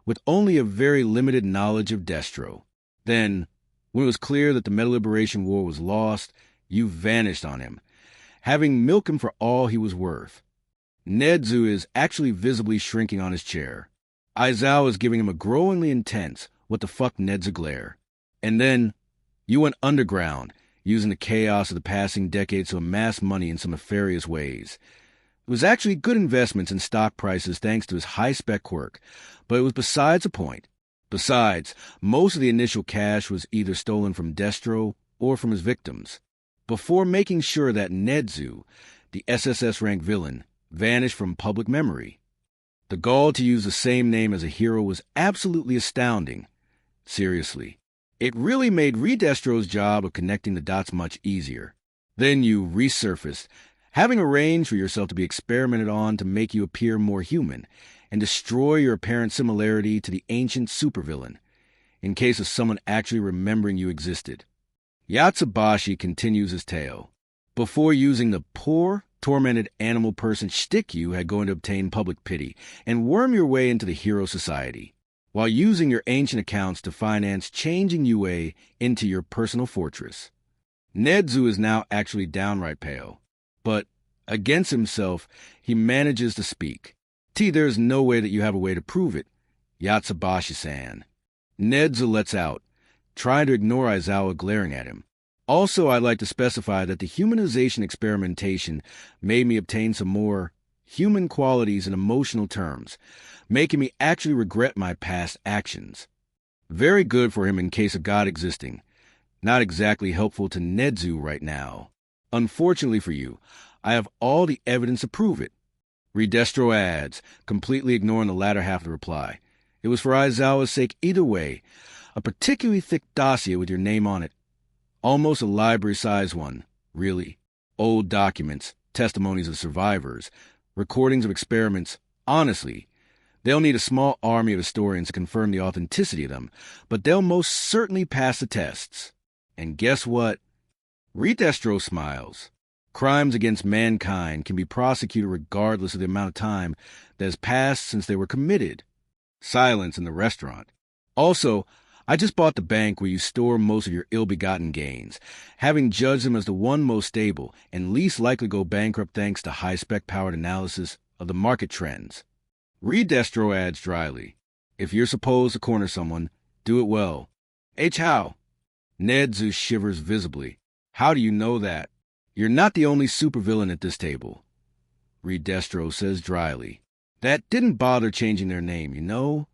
with only a very limited knowledge of Destro. Then, when it was clear that the Meta Liberation War was lost, you vanished on him, having milked him for all he was worth. Nedzu is actually visibly shrinking on his chair. Aizawa is giving him a growingly intense, what the fuck Nedzu glare. And then, you went underground, using the chaos of the passing decades to amass money in some nefarious ways. It was actually good investments in stock prices thanks to his high-spec quirk, but it was besides the point. Besides, most of the initial cash was either stolen from Destro or from his victims, before making sure that Nedzu, the SSS-rank villain, vanished from public memory. The gall to use the same name as a hero was absolutely astounding. Seriously, it really made Redestro's job of connecting the dots much easier. Then you resurfaced, having arranged for yourself to be experimented on to make you appear more human, and destroy your apparent similarity to the ancient supervillain, in case of someone actually remembering you existed. Yatsubashi continues his tale. Before using the poor, tormented animal person shtick you had going to obtain public pity and worm your way into the hero society, while using your ancient accounts to finance changing UA into your personal fortress. Nedzu is now actually downright pale, but against himself, he manages to speak. There's no way that you have a way to prove it, Yatsubashi-san. Nedzu lets out, trying to ignore Aizawa glaring at him. Also, I'd like to specify that the humanization experimentation made me obtain some more human qualities in emotional terms, making me actually regret my past actions. Very good for him in case of God existing. Not exactly helpful to Nedzu right now. Unfortunately for you, I have all the evidence to prove it. Redestro adds, completely ignoring the latter half of the reply. It was for Aizawa's sake either way. A particularly thick dossier with your name on it. Almost a library-sized one, really. Old documents, testimonies of survivors, recordings of experiments. Honestly, they'll need a small army of historians to confirm the authenticity of them, but they'll most certainly pass the tests. And guess what? Redestro smiles. Crimes against mankind can be prosecuted regardless of the amount of time that has passed since they were committed. Silence in the restaurant. Also, I just bought the bank where you store most of your ill-begotten gains, having judged them as the one most stable and least likely to go bankrupt thanks to high-spec powered analysis of the market trends. Redestro adds dryly, if you're supposed to corner someone, do it well. H. How? Nedzu shivers visibly. How do you know that? You're not the only supervillain at this table. Redestro says dryly. That didn't bother changing their name, you know?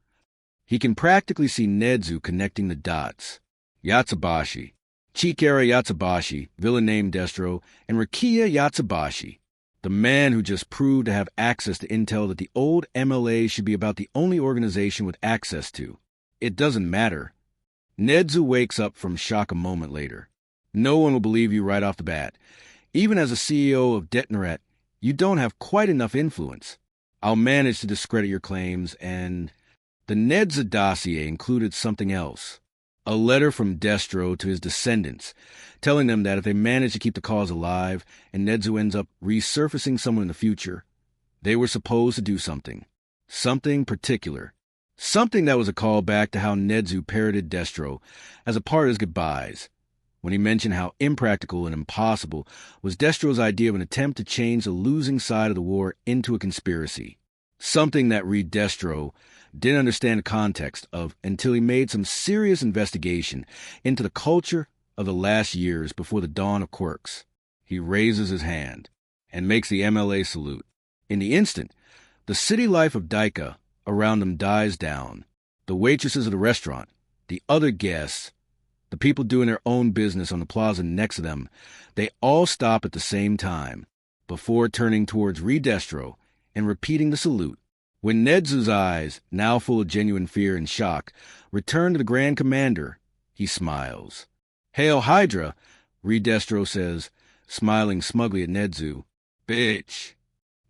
He can practically see Nedzu connecting the dots. Yatsubashi. Chikara Yatsubashi, villain named Destro, and Rikiya Yatsubashi. The man who just proved to have access to intel that the old MLA should be about the only organization with access to. It doesn't matter. Nedzu wakes up from shock a moment later. No one will believe you right off the bat. Even as a CEO of Detnerat, you don't have quite enough influence. I'll manage to discredit your claims, and the Nedzu dossier included something else. A letter from Destro to his descendants, telling them that if they manage to keep the cause alive and Nedzu ends up resurfacing someone in the future, they were supposed to do something. Something particular. Something that was a callback to how Nedzu parroted Destro as a part of his goodbyes, when he mentioned how impractical and impossible was Destro's idea of an attempt to change the losing side of the war into a conspiracy. Something that Redestro didn't understand the context of until he made some serious investigation into the culture of the last years before the dawn of quirks. He raises his hand and makes the MLA salute. In the instant, the city life of Daika around them dies down. The waitresses of the restaurant, the other guests, the people doing their own business on the plaza next to them, they all stop at the same time, before turning towards Redestro and repeating the salute. When Nedzu's eyes, now full of genuine fear and shock, return to the Grand Commander, he smiles. Hail Hydra, Redestro says, smiling smugly at Nedzu. Bitch.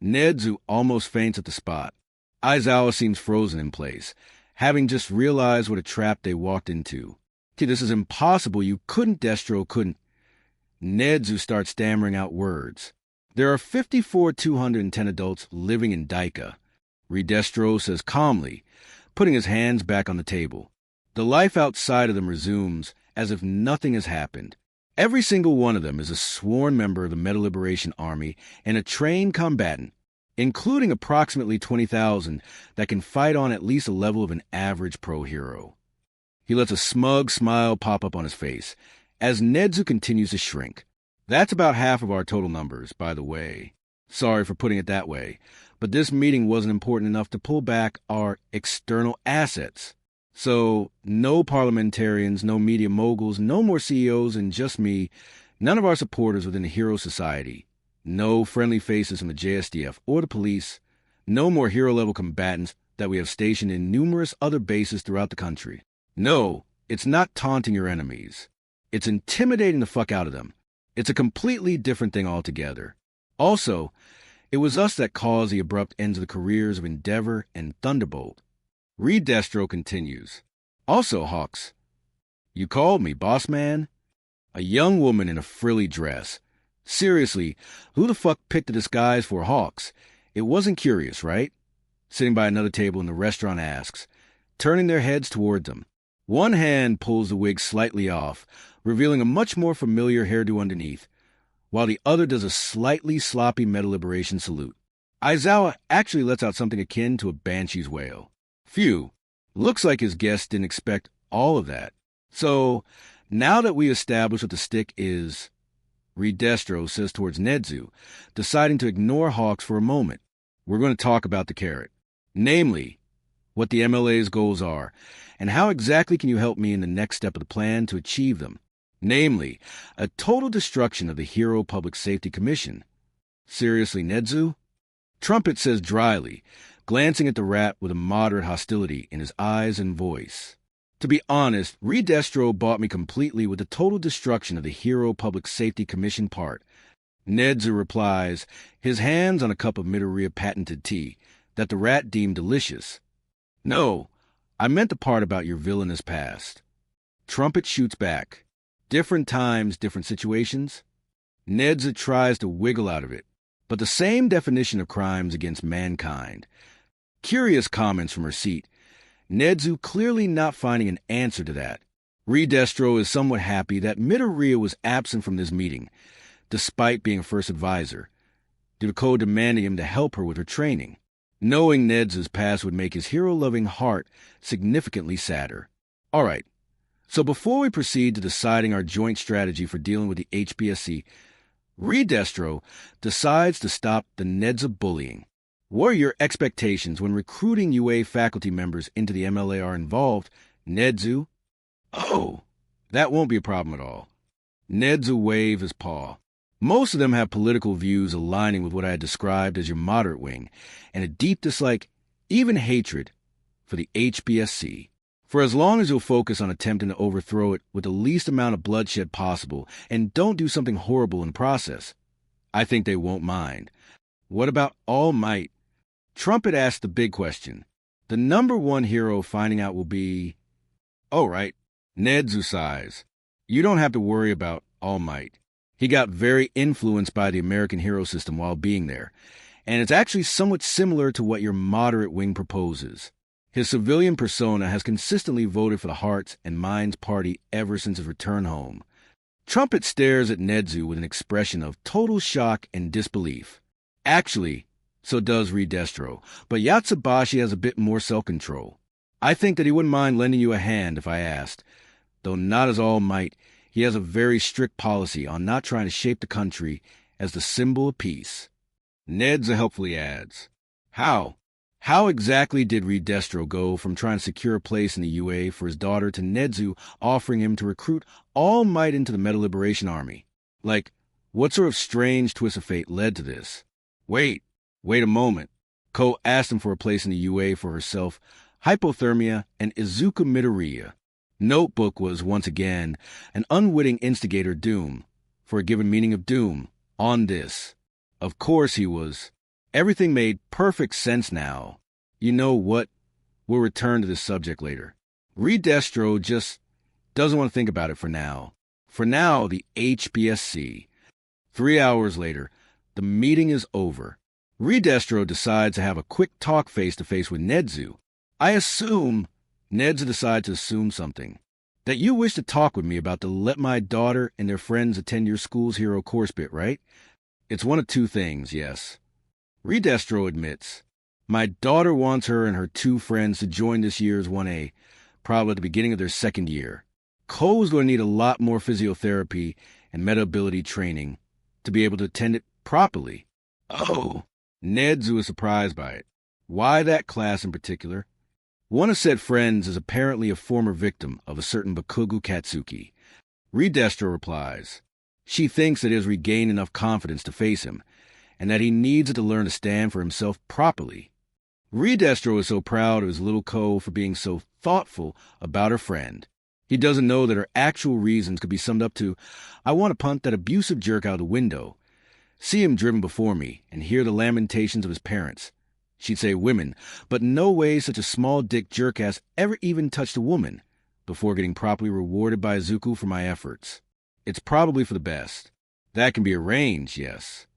Nedzu almost faints at the spot. Aizawa seems frozen in place, having just realized what a trap they walked into. This is impossible. You couldn't, Destro couldn't. Nedzu starts stammering out words. There are 54,210 adults living in Daika. Redestro says calmly, putting his hands back on the table. The life outside of them resumes as if nothing has happened. Every single one of them is a sworn member of the Meta Liberation Army and a trained combatant, including approximately 20,000 that can fight on at least a level of an average pro hero. He lets a smug smile pop up on his face as Nedzu continues to shrink. That's about half of our total numbers, by the way. Sorry for putting it that way, but this meeting wasn't important enough to pull back our external assets. So, no parliamentarians, no media moguls, no more CEOs, and just me, none of our supporters within the Hero Society. No friendly faces from the JSDF or the police. No more hero-level combatants that we have stationed in numerous other bases throughout the country. No, it's not taunting your enemies. It's intimidating the fuck out of them. It's a completely different thing altogether. Also, it was us that caused the abrupt ends of the careers of Endeavor and Thunderbolt. Redestro continues. Also, Hawks, you called me, boss man? A young woman in a frilly dress. Seriously, who the fuck picked a disguise for Hawks? It wasn't curious, right? Sitting by another table in the restaurant asks, turning their heads toward them. One hand pulls the wig slightly off, revealing a much more familiar hairdo underneath, while the other does a slightly sloppy Meta Liberation salute. Aizawa actually lets out something akin to a banshee's wail. Phew, looks like his guests didn't expect all of that. So, now that we established what the stick is, Redestro says towards Nedzu, deciding to ignore Hawks for a moment. We're going to talk about the carrot. Namely, what the MLA's goals are, and how exactly can you help me in the next step of the plan to achieve them? Namely, a total destruction of the Hero Public Safety Commission. Seriously, Nedzu? Trumpet says dryly, glancing at the rat with a moderate hostility in his eyes and voice. To be honest, Redestro bought me completely with the total destruction of the Hero Public Safety Commission part. Nedzu replies, his hands on a cup of Midoriya patented tea that the rat deemed delicious. No, I meant the part about your villainous past. Trumpet shoots back. Different times, different situations. Nedzu tries to wiggle out of it, but the same definition of crimes against mankind. Curious comments from her seat. Nedzu clearly not finding an answer to that. Redestro is somewhat happy that Midoriya was absent from this meeting, despite being a first advisor, due to Ko demanding him to help her with her training. Knowing Nedzu's past would make his hero-loving heart significantly sadder. All right, so before we proceed to deciding our joint strategy for dealing with the HPSC, Redestro decides to stop the Nedzu bullying. What are your expectations when recruiting UA faculty members into the MLA are involved, Nedzu? Oh, that won't be a problem at all. Nedzu waved his paw. Most of them have political views aligning with what I had described as your moderate wing, and a deep dislike, even hatred, for the HBSC. For as long as you'll focus on attempting to overthrow it with the least amount of bloodshed possible and don't do something horrible in the process, I think they won't mind. What about All Might? Trumpet asked the big question. The number one hero finding out will be... Oh, right. Nedzu sighs. You don't have to worry about All Might. He got very influenced by the American hero system while being there, and it's actually somewhat similar to what your moderate wing proposes. His civilian persona has consistently voted for the Hearts and Minds Party ever since his return home. Trumpet stares at Nedzu with an expression of total shock and disbelief. Actually, so does Redestro, but Yatsubashi has a bit more self-control. I think that he wouldn't mind lending you a hand if I asked. Though not as All Might, he has a very strict policy on not trying to shape the country as the symbol of peace. Nedzu helpfully adds, How exactly did Redestro go from trying to secure a place in the UA for his daughter to Nedzu offering him to recruit All Might into the Meta Liberation Army? Like, what sort of strange twist of fate led to this? Wait a moment. Ko asked him for a place in the UA for herself, hypothermia, and Izuku Midoriya. Notebook was, once again, an unwitting instigator doom, for a given meaning of doom, on this. Of course he was. Everything made perfect sense now. You know what? We'll return to this subject later. Redestro just doesn't want to think about it for now. For now, the HBSC. 3 hours later, the meeting is over. Redestro decides to have a quick talk face-to-face with Nedzu. I assume... Nedzu decides to assume something. That you wish to talk with me about the let my daughter and their friends attend your school's hero course bit, right? It's one of two things, yes. Redestro admits. My daughter wants her and her 2 friends to join this year's 1A, probably at the beginning of their 2nd year. Ko's going to need a lot more physiotherapy and meta-ability training to be able to attend it properly. Oh! Nedzu is surprised by it. Why that class in particular? One of said friends is apparently a former victim of a certain Bakugu Katsuki. Redestro replies, she thinks that he has regained enough confidence to face him, and that he needs it to learn to stand for himself properly. Redestro is so proud of his little Ko for being so thoughtful about her friend. He doesn't know that her actual reasons could be summed up to, I want to punt that abusive jerk out of the window, see him driven before me, and hear the lamentations of his parents. She'd say women, but no way such a small-dick jerk-ass ever even touched a woman before getting properly rewarded by Izuku for my efforts. It's probably for the best. That can be arranged, yes.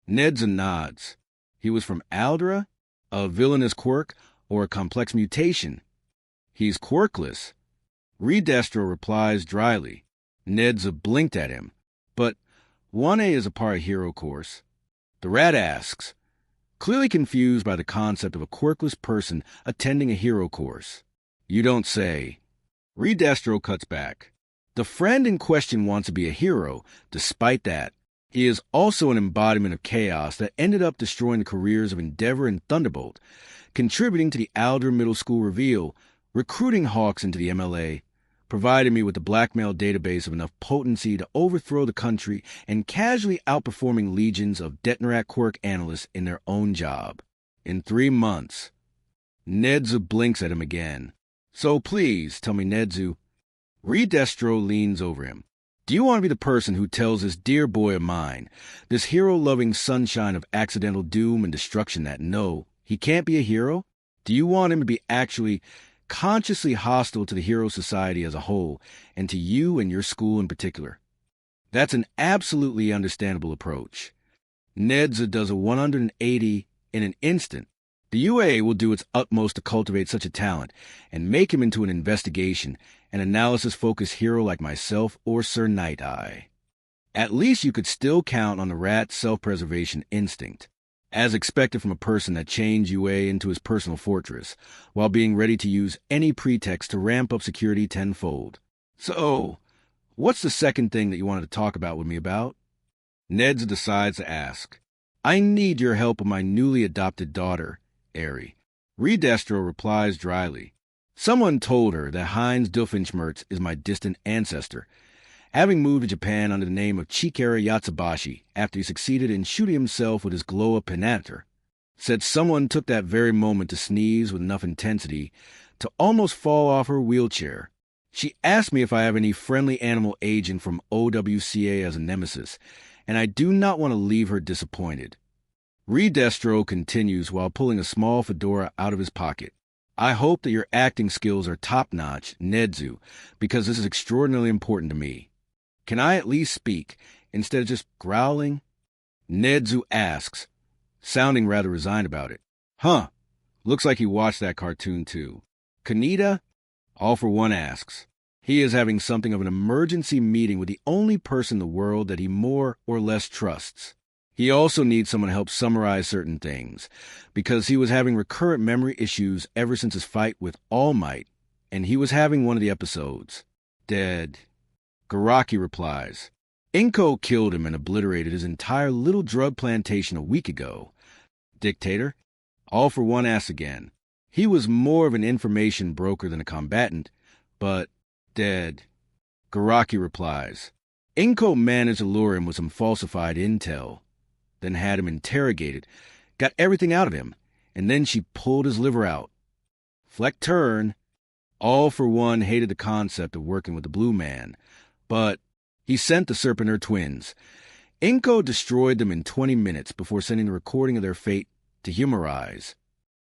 Nedzu nods. He was from Aldera? A villainous quirk or a complex mutation? He's quirkless. Redestro replies dryly. Nedzu blinked at him. But 1A is a part of hero course. The rat asks, clearly confused by the concept of a quirkless person attending a hero course. You don't say. Redestro cuts back. The friend in question wants to be a hero. Despite that, he is also an embodiment of chaos that ended up destroying the careers of Endeavor and Thunderbolt, contributing to the Alder Middle School reveal, recruiting Hawks into the MLA, providing me with the blackmail database of enough potency to overthrow the country, and casually outperforming legions of Detnerat Quirk analysts in their own job. In 3 months. Nedzu blinks at him again. So please, tell me, Nedzu. Redestro leans over him. Do you want to be the person who tells this dear boy of mine, this hero-loving sunshine of accidental doom and destruction, that no, he can't be a hero? Do you want him to be actually consciously hostile to the hero society as a whole, and to you and your school in particular? That's an absolutely understandable approach. Nedza does a 180 in an instant. The UA will do its utmost to cultivate such a talent and make him into an investigation and analysis-focused hero like myself or Sir Night Eye. At least you could still count on the rat's self-preservation instinct, as expected from a person that changed UA into his personal fortress, while being ready to use any pretext to ramp up security tenfold. So, what's the second thing that you wanted to talk about with me about? Nedza decides to ask. I need your help with my newly adopted daughter, Eri. Redestro replies dryly. Someone told her that Heinz Doofenshmirtz is my distant ancestor, having moved to Japan under the name of Chikara Yatsubashi after he succeeded in shooting himself with his glow-up penator. Said someone took that very moment to sneeze with enough intensity to almost fall off her wheelchair. She asked me if I have any friendly animal agent from OWCA as a nemesis, and I do not want to leave her disappointed. Redestro continues while pulling a small fedora out of his pocket. I hope that your acting skills are top-notch, Nedzu, because this is extraordinarily important to me. Can I at least speak, instead of just growling? Nedzu asks, sounding rather resigned about it. Huh, looks like he watched that cartoon too. Kaneda? All for One asks. He is having something of an emergency meeting with the only person in the world that he more or less trusts. He also needs someone to help summarize certain things, because he was having recurrent memory issues ever since his fight with All Might, and he was having one of the episodes. Dead. Garaki replies. Inko killed him and obliterated his entire little drug plantation a week ago. Dictator? All for One asks again. He was more of an information broker than a combatant, but dead. Garaki replies. Inko managed to lure him with some falsified intel, then had him interrogated, got everything out of him, and then she pulled his liver out. Fleck turn. All for One hated the concept of working with the Blue Man, but he sent the Serpenter twins. Inko destroyed them in 20 minutes before sending the recording of their fate to Humorize.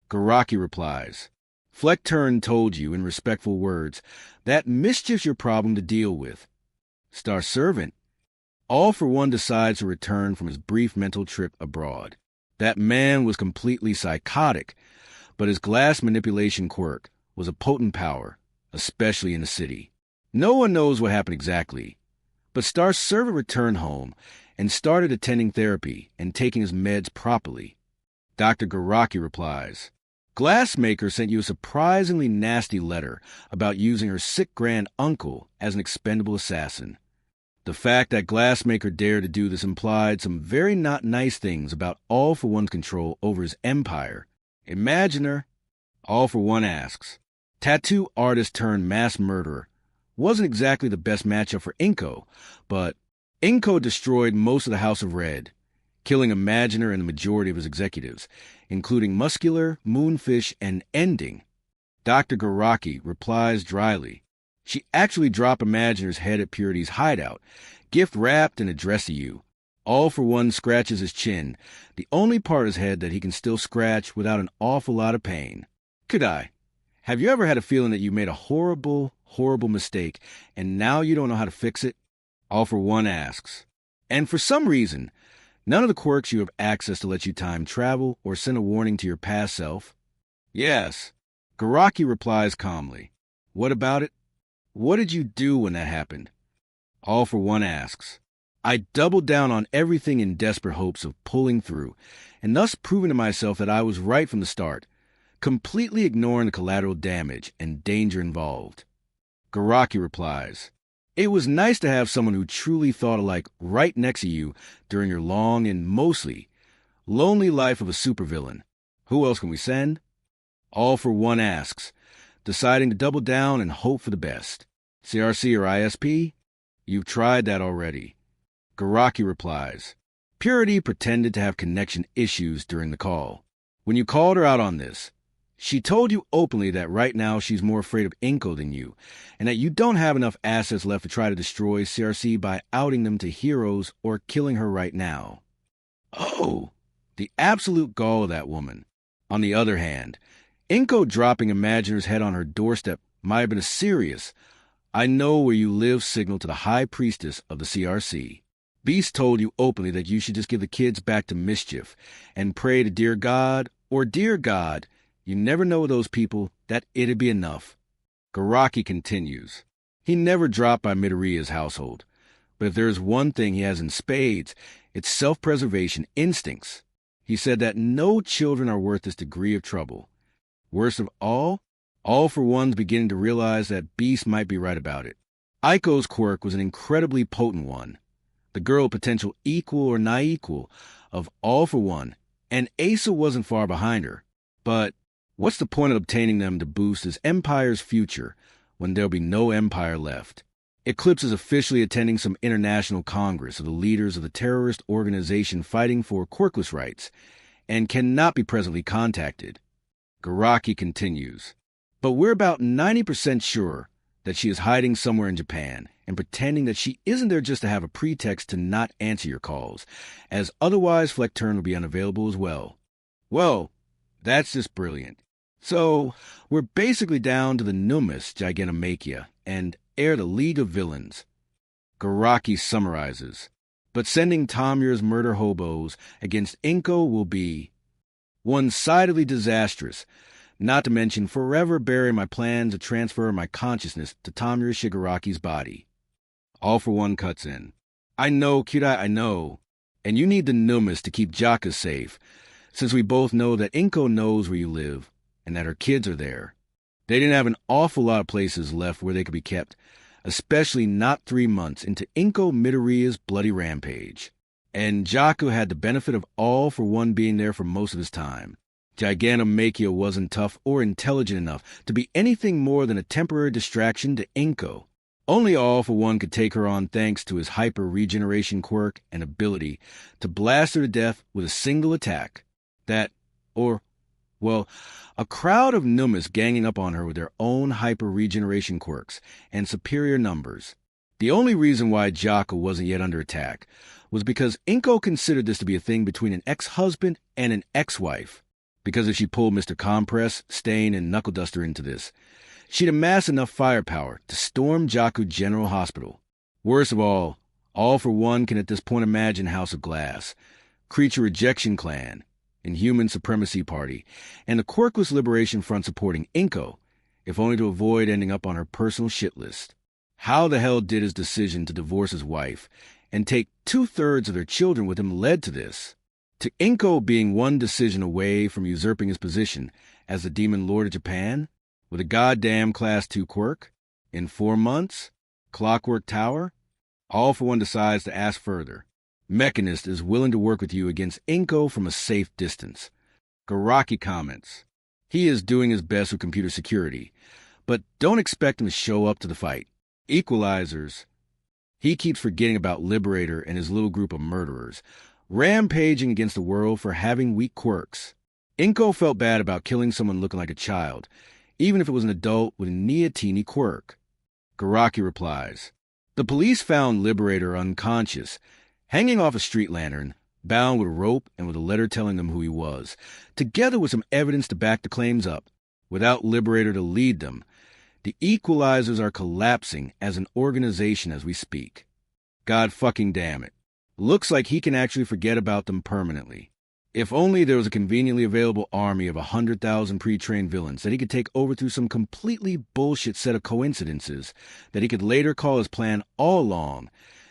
Garaki replies, Fleck turn told you in respectful words that mischief's your problem to deal with. Star Servant. All for One decides to return from his brief mental trip abroad. That man was completely psychotic, but his glass manipulation quirk was a potent power, especially in the city. No one knows what happened exactly, but Star Servant returned home and started attending therapy and taking his meds properly. Dr. Garaki replies, Glassmaker sent you a surprisingly nasty letter about using her sick grand-uncle as an expendable assassin. The fact that Glassmaker dared to do this implied some very not nice things about All for One's control over his empire. Imagine her. All for One asks. Tattoo artist turned mass murderer. Wasn't exactly the best matchup for Inko, but Inko destroyed most of the House of Red, killing Imaginer and the majority of his executives, including Muscular, Moonfish, and Ending. Dr. Garaki replies dryly. She actually dropped Imaginer's head at Purity's hideout, gift-wrapped and addressed to you. All for One scratches his chin, the only part of his head that he can still scratch without an awful lot of pain. Kudai, have you ever had a feeling that you made a horrible, horrible mistake, and now you don't know how to fix it? All for One asks. And for some reason, none of the quirks you have access to let you time travel or send a warning to your past self? Yes. Garaki replies calmly. What about it? What did you do when that happened? All for One asks. I doubled down on everything in desperate hopes of pulling through, and thus proving to myself that I was right from the start, completely ignoring the collateral damage and danger involved. Garaki replies, "It was nice to have someone who truly thought alike right next to you during your long and mostly lonely life of a supervillain. Who else can we send?" All for One asks, deciding to double down and hope for the best. "CRC or ISP? You've tried that already." Garaki replies, "Purity pretended to have connection issues during the call. When you called her out on this, she told you openly that right now she's more afraid of Inko than you, and that you don't have enough assets left to try to destroy CRC by outing them to heroes or killing her right now." Oh, the absolute gall of that woman. On the other hand, Inko dropping Imaginer's head on her doorstep might have been a serious "I know where you live" signal to the High Priestess of the CRC. Beast told you openly that you should just give the kids back to mischief and pray to dear God, or dear God, you never know those people, that it'd be enough. Garaki continues, "He never dropped by Midoriya's household, but if there's one thing he has in spades, it's self-preservation instincts. He said that no children are worth this degree of trouble. Worst of all for One's beginning to realize that Beast might be right about it. Aiko's quirk was an incredibly potent one. The girl potential equal or not-equal of All for One, and Asa wasn't far behind her. But what's the point of obtaining them to boost his empire's future when there'll be no empire left? Eclipse is officially attending some international congress of the leaders of the terrorist organization fighting for quirkless rights, and cannot be presently contacted." Garaki continues, "But we're about 90% sure that she is hiding somewhere in Japan and pretending that she isn't there just to have a pretext to not answer your calls, as otherwise Fleckturn will be unavailable as well." Well, that's just brilliant. So, we're basically down to the Numus Gigantomachia and heir the League of Villains. Garaki summarizes, "But sending Tamir's murder hobos against Inko will be one-sidedly disastrous, not to mention forever bury my plans to transfer my consciousness to Tamir Shigaraki's body." All for One cuts in, "I know, Kyudai, I know. And you need the Numus to keep Jaka safe, since we both know that Inko knows where you live, and that her kids are there. They didn't have an awful lot of places left where they could be kept, especially not 3 months into Inko Midoriya's bloody rampage. And Jaku had the benefit of All for One being there for most of his time. Gigantomachia wasn't tough or intelligent enough to be anything more than a temporary distraction to Inko. Only All for One could take her on thanks to his hyper-regeneration quirk and ability to blast her to death with a single attack. A crowd of Numus ganging up on her with their own hyper-regeneration quirks and superior numbers. The only reason why Jaku wasn't yet under attack was because Inko considered this to be a thing between an ex-husband and an ex-wife. Because if she pulled Mr. Compress, Stain, and Knuckle Duster into this, she'd amass enough firepower to storm Jaku General Hospital. Worst of all for One can at this point imagine House of Glass, Creature Rejection Clan, Inhuman Supremacy Party, and the Quirkless Liberation Front supporting Inko, if only to avoid ending up on her personal shit list. How the hell did his decision to divorce his wife and take 2/3 of their children with him led to this? To Inko being one decision away from usurping his position as the Demon Lord of Japan, with a goddamn Class 2 quirk, in 4 months, Clockwork Tower, All for One decides to ask further. Mechanist is willing to work with you against Inko from a safe distance. Garaki comments, "He is doing his best with computer security, but don't expect him to show up to the fight. Equalizers. He keeps forgetting about Liberator and his little group of murderers, rampaging against the world for having weak quirks. Inko felt bad about killing someone looking like a child, even if it was an adult with a neoteny quirk." Garaki replies, "The police found Liberator unconscious, hanging off a street lantern, bound with a rope and with a letter telling them who he was, together with some evidence to back the claims up. Without Liberator to lead them, the Equalizers are collapsing as an organization as we speak. God fucking damn it. Looks like he can actually forget about them permanently. If only there was a conveniently available army of 100,000 pre-trained villains that he could take over through some completely bullshit set of coincidences that he could later call his plan all along,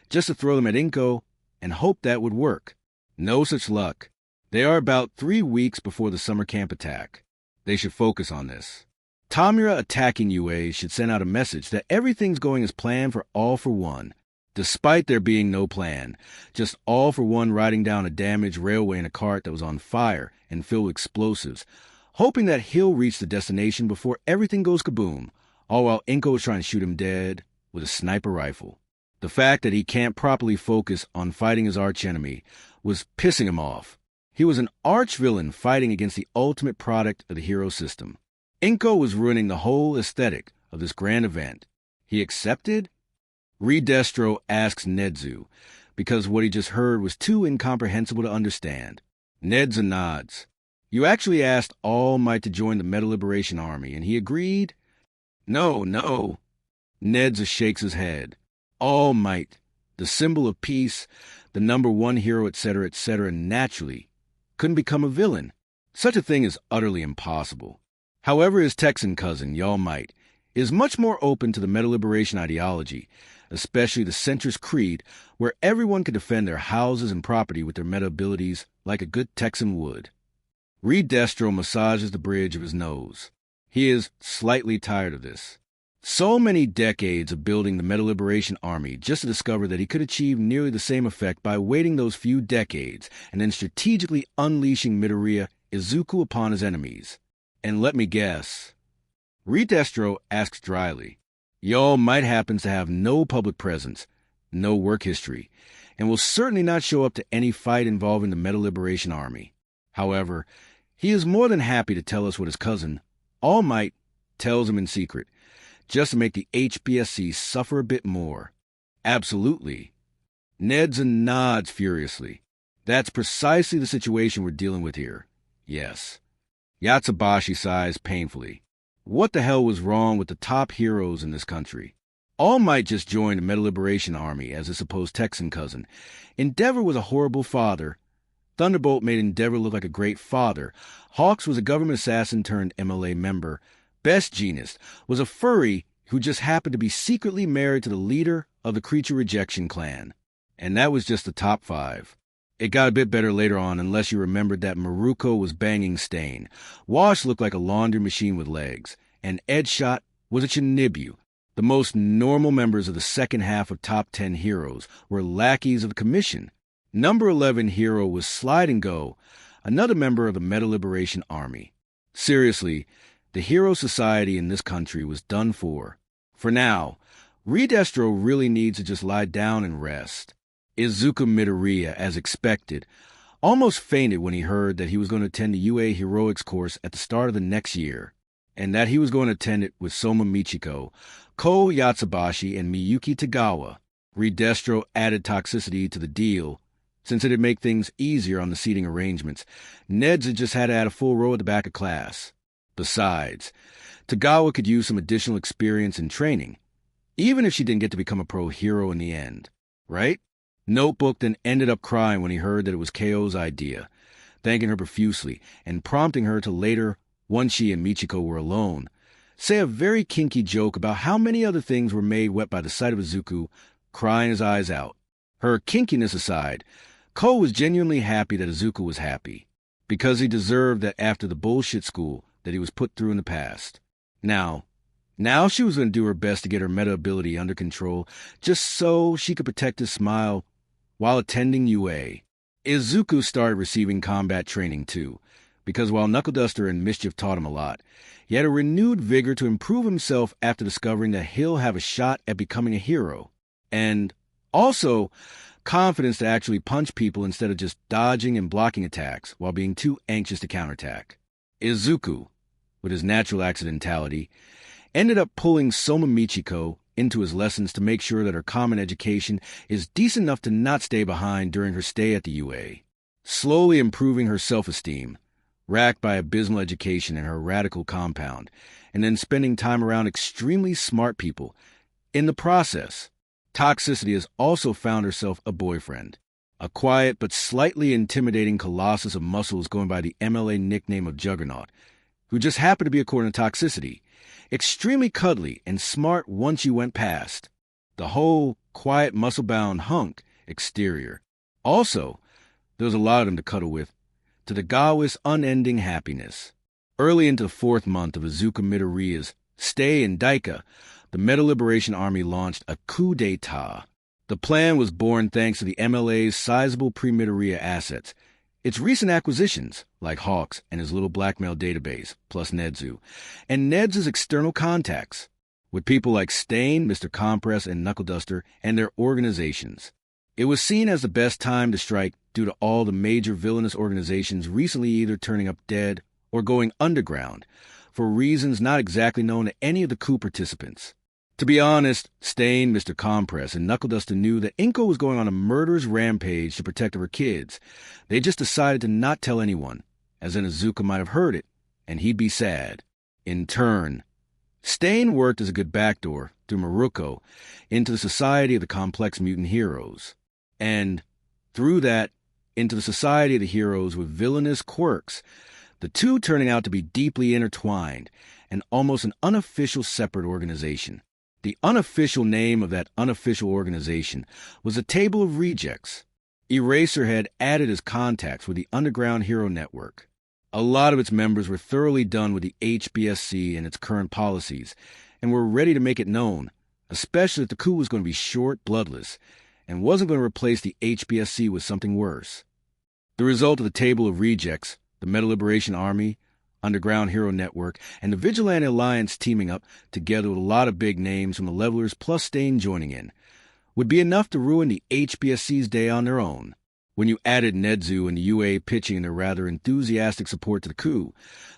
just to throw them at Inko and hope that would work. No such luck. They are about 3 weeks before the summer camp attack. They should focus on this. Tamura attacking UA should send out a message that everything's going as planned for All for One, despite there being no plan. Just All for One riding down a damaged railway in a cart that was on fire and filled with explosives, hoping that he'll reach the destination before everything goes kaboom, all while Inko is trying to shoot him dead with a sniper rifle. The fact that he can't properly focus on fighting his archenemy was pissing him off. He was an arch-villain fighting against the ultimate product of the hero system. Inko was ruining the whole aesthetic of this grand event. He accepted? Redestro asks Nedzu, because what he just heard was too incomprehensible to understand. Nedzu nods. You actually asked All Might to join the Meta Liberation Army, and he agreed? No. Nedzu shakes his head. All Might, the symbol of peace, the number one hero, etc., naturally couldn't become a villain. Such a thing is utterly impossible. However, his Texan cousin, All Might, is much more open to the Meta Liberation ideology, especially the centrist creed, where everyone can defend their houses and property with their meta abilities like a good Texan would. Redestro massages the bridge of his nose. He is slightly tired of this. So many decades of building the Meta Liberation Army just to discover that he could achieve nearly the same effect by waiting those few decades and then strategically unleashing Midoriya Izuku upon his enemies. And let me guess. Redestro asks dryly. Y'all might happen to have no public presence, no work history, and will certainly not show up to any fight involving the Meta Liberation Army. However, he is more than happy to tell us what his cousin, All Might, tells him in secret, just to make the HPSC suffer a bit more. Absolutely. Nedzu nods furiously. That's precisely the situation we're dealing with here. Yes. Yatsubashi sighs painfully. What the hell was wrong with the top heroes in this country? All Might just joined the Meta Liberation Army as his supposed Texan cousin. Endeavor was a horrible father. Thunderbolt made Endeavor look like a great father. Hawks was a government assassin turned MLA member. Best Genist was a furry who just happened to be secretly married to the leader of the Creature Rejection Clan. And that was just the top 5. It got a bit better later on, unless you remembered that Maruko was banging Stain. Wash looked like a laundry machine with legs. And Edshot was a Chinibu. The most normal members of the second half of top 10 heroes were lackeys of the Commission. Number 11 hero was Slide and Go, another member of the Meta Liberation Army. Seriously, the hero society in this country was done for. For now, Redestro really needs to just lie down and rest. Izuku Midoriya, as expected, almost fainted when he heard that he was going to attend the UA Heroics course at the start of the next year, and that he was going to attend it with Soma Michiko, Ko Yatsubashi, and Miyuki Tagawa. Redestro added toxicity to the deal, since it'd make things easier on the seating arrangements. Nedzu just had to add a full row at the back of class. Besides, Tagawa could use some additional experience and training, even if she didn't get to become a pro hero in the end, right? Notebook then ended up crying when he heard that it was KO's idea, thanking her profusely and prompting her to later, once she and Michiko were alone, say a very kinky joke about how many other things were made wet by the sight of Izuku crying his eyes out. Her kinkiness aside, Ko was genuinely happy that Izuku was happy, because he deserved that after the bullshit school that he was put through in the past. Now she was going to do her best to get her meta ability under control, just so she could protect his smile while attending UA. Izuku started receiving combat training too, because while Knuckle Duster and Mischief taught him a lot, he had a renewed vigor to improve himself after discovering that he'll have a shot at becoming a hero. And also, confidence to actually punch people instead of just dodging and blocking attacks while being too anxious to counterattack. Izuku, with his natural accidentality, ended up pulling Soma Michiko into his lessons to make sure that her common education is decent enough to not stay behind during her stay at the UA, slowly improving her self-esteem, racked by abysmal education in her radical compound, and then spending time around extremely smart people. In the process, Toxicity has also found herself a boyfriend, a quiet but slightly intimidating colossus of muscles going by the MLA nickname of Juggernaut, who just happened to be, according to Toxicity, extremely cuddly and smart once you went past the whole quiet muscle-bound hunk exterior. Also, there was a lot of them to cuddle with, to the Gawa's unending happiness. Early into the fourth month of Izuku Midoriya's stay in Daika, the Meta Liberation Army launched a coup d'etat. The plan was born thanks to the MLA's sizable pre-Midoriya assets, its recent acquisitions, like Hawks and his little blackmail database, plus Nedzu, and Ned's external contacts, with people like Stain, Mr. Compress, and Knuckle Duster, and their organizations. It was seen as the best time to strike due to all the major villainous organizations recently either turning up dead or going underground, for reasons not exactly known to any of the coup participants. To be honest, Stain, Mr. Compress, and Knuckle Duster knew that Inko was going on a murderous rampage to protect her kids. They just decided to not tell anyone, as then Izuku might have heard it, and he'd be sad. In turn, Stain worked as a good backdoor through Maruko into the Society of the Complex Mutant Heroes, and, through that, into the Society of the Heroes with villainous quirks, the two turning out to be deeply intertwined and almost an unofficial separate organization. The unofficial name of that unofficial organization was a Table of Rejects. Eraser had added his contacts with the Underground Hero Network. A lot of its members were thoroughly done with the HBSC and its current policies, and were ready to make it known, especially if the coup was going to be short, bloodless, and wasn't going to replace the HBSC with something worse. The result of the Table of Rejects, the Meta Liberation Army, Underground Hero Network, and the Vigilante Alliance teaming up, together with a lot of big names from the Levelers plus Stain joining in, would be enough to ruin the HBSC's day on their own. When you added Nedzu and the UA pitching their rather enthusiastic support to the coup,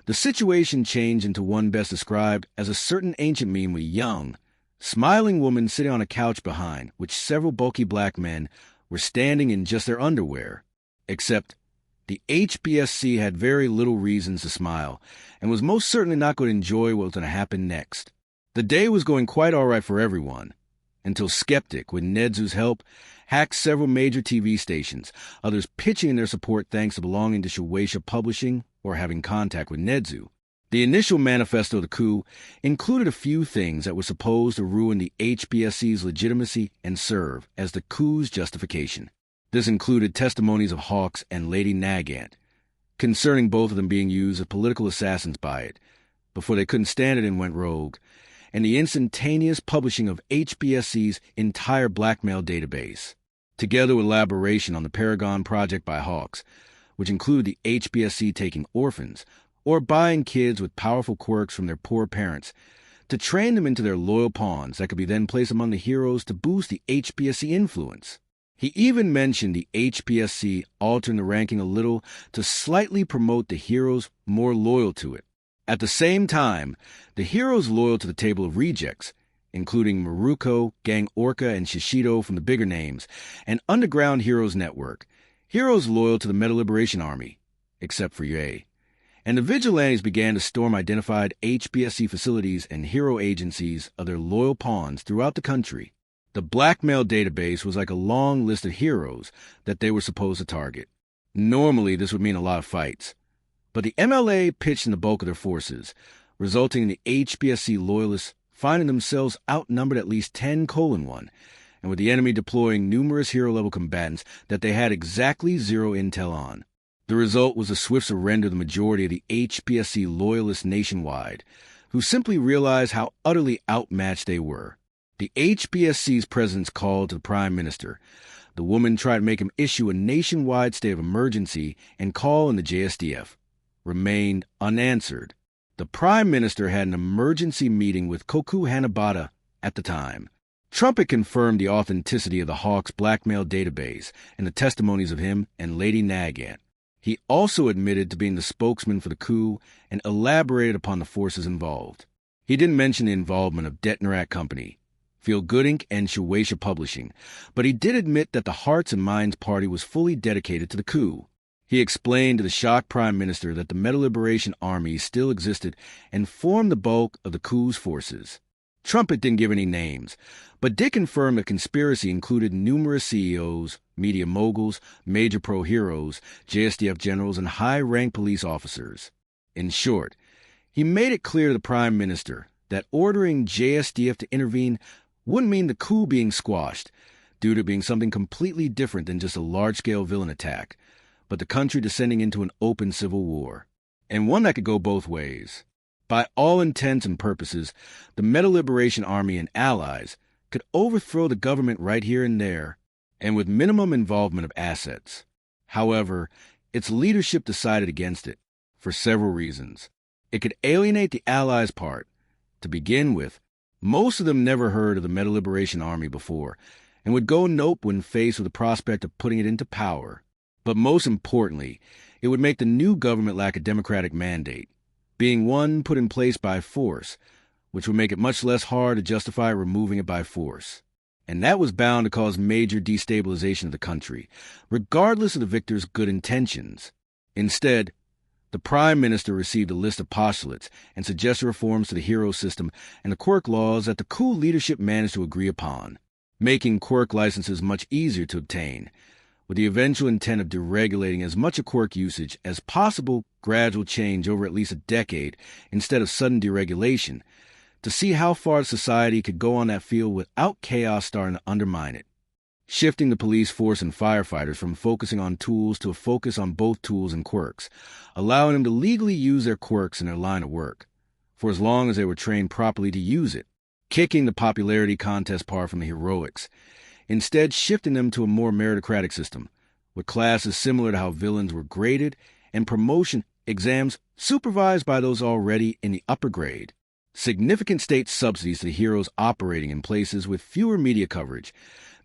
the situation changed into one best described as a certain ancient meme with a young, smiling woman sitting on a couch behind which several bulky black men were standing in just their underwear. Except the HBSC had very little reasons to smile, and was most certainly not going to enjoy what was going to happen next. The day was going quite all right for everyone, until Skeptic, with Nedzu's help, hacked several major TV stations, others pitching in their support thanks to belonging to Shueisha Publishing or having contact with Nedzu. The initial manifesto of the coup included a few things that were supposed to ruin the HBSC's legitimacy and serve as the coup's justification. This included testimonies of Hawks and Lady Nagant, concerning both of them being used as political assassins by it, before they couldn't stand it and went rogue, and the instantaneous publishing of HBSC's entire blackmail database, together with elaboration on the Paragon Project by Hawks, which included the HBSC taking orphans or buying kids with powerful quirks from their poor parents to train them into their loyal pawns that could be then placed among the heroes to boost the HBSC influence. He even mentioned the HBSC altering the ranking a little to slightly promote the heroes more loyal to it. At the same time, the heroes loyal to the Table of Rejects, including Maruko, Gang Orca, and Shishido from the bigger names, and Underground Heroes Network, heroes loyal to the Meta Liberation Army, except for Ye. And the Vigilantes began to storm identified HBSC facilities and hero agencies of their loyal pawns throughout the country. The blackmail database was like a long list of heroes that they were supposed to target. Normally, this would mean a lot of fights, but the MLA pitched in the bulk of their forces, resulting in the HBSC loyalists finding themselves outnumbered at least 10:1, and with the enemy deploying numerous hero-level combatants that they had exactly zero intel on. The result was a swift surrender of the majority of the HBSC loyalists nationwide, who simply realized how utterly outmatched they were. The HBSC's president's call to the Prime Minister. The woman tried to make him issue a nationwide state of emergency and call in the JSDF. Remained unanswered. The Prime Minister had an emergency meeting with Koku Hanabata at the time. Trumpet confirmed the authenticity of the Hawks blackmail database and the testimonies of him and Lady Nagant. He also admitted to being the spokesman for the coup and elaborated upon the forces involved. He didn't mention the involvement of Detnerat Company, Feel Good Inc., and Shueisha Publishing, but he did admit that the Hearts and Minds Party was fully dedicated to the coup. He explained to the shocked Prime Minister that the Meta Liberation Army still existed and formed the bulk of the coup's forces. Trumpet didn't give any names, but did confirm the conspiracy included numerous CEOs, media moguls, major pro-heroes, JSDF generals, and high-ranked police officers. In short, he made it clear to the Prime Minister that ordering JSDF to intervene wouldn't mean the coup being squashed, due to being something completely different than just a large-scale villain attack, but the country descending into an open civil war. and one that could go both ways. By all intents and purposes, the Meta Liberation Army and allies could overthrow the government right here and there, and with minimum involvement of assets. However, its leadership decided against it, for several reasons. It could alienate the allies' part. To begin with, most of them never heard of the Meta Liberation Army before, and would go nope when faced with the prospect of putting it into power. But most importantly, it would make the new government lack a democratic mandate, being one put in place by force, which would make it much less hard to justify removing it by force. And that was bound to cause major destabilization of the country, regardless of the victor's good intentions. Instead, the Prime Minister received a list of postulates and suggested reforms to the hero system and the quirk laws that the coup leadership managed to agree upon, making quirk licenses much easier to obtain, with the eventual intent of deregulating as much of quirk usage as possible, gradual change over at least a decade instead of sudden deregulation, to see how far society could go on that field without chaos starting to undermine it. Shifting the police force and firefighters from focusing on tools to a focus on both tools and quirks, allowing them to legally use their quirks in their line of work, for as long as they were trained properly to use it, kicking the popularity contest part from the heroics, instead shifting them to a more meritocratic system, with classes similar to how villains were graded and promotion exams supervised by those already in the upper grade. Significant state subsidies to the heroes operating in places with fewer media coverage,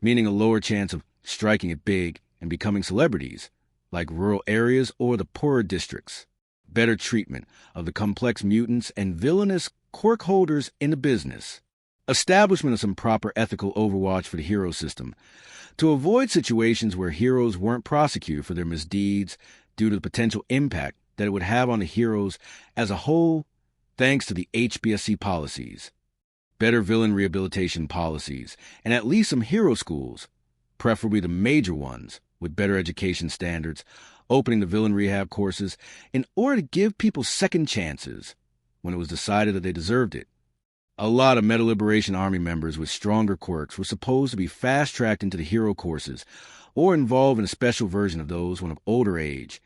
meaning a lower chance of striking it big and becoming celebrities, like rural areas or the poorer districts. Better treatment of the complex mutants and villainous quirk holders in the business. Establishment of some proper ethical overwatch for the hero system, to avoid situations where heroes weren't prosecuted for their misdeeds due to the potential impact that it would have on the heroes as a whole, thanks to the HBSC policies. Better villain rehabilitation policies, and at least some hero schools, preferably the major ones, with better education standards, opening the villain rehab courses in order to give people second chances when it was decided that they deserved it. A lot of Meta Liberation Army members with stronger quirks were supposed to be fast-tracked into the hero courses or involved in a special version of those when of older age,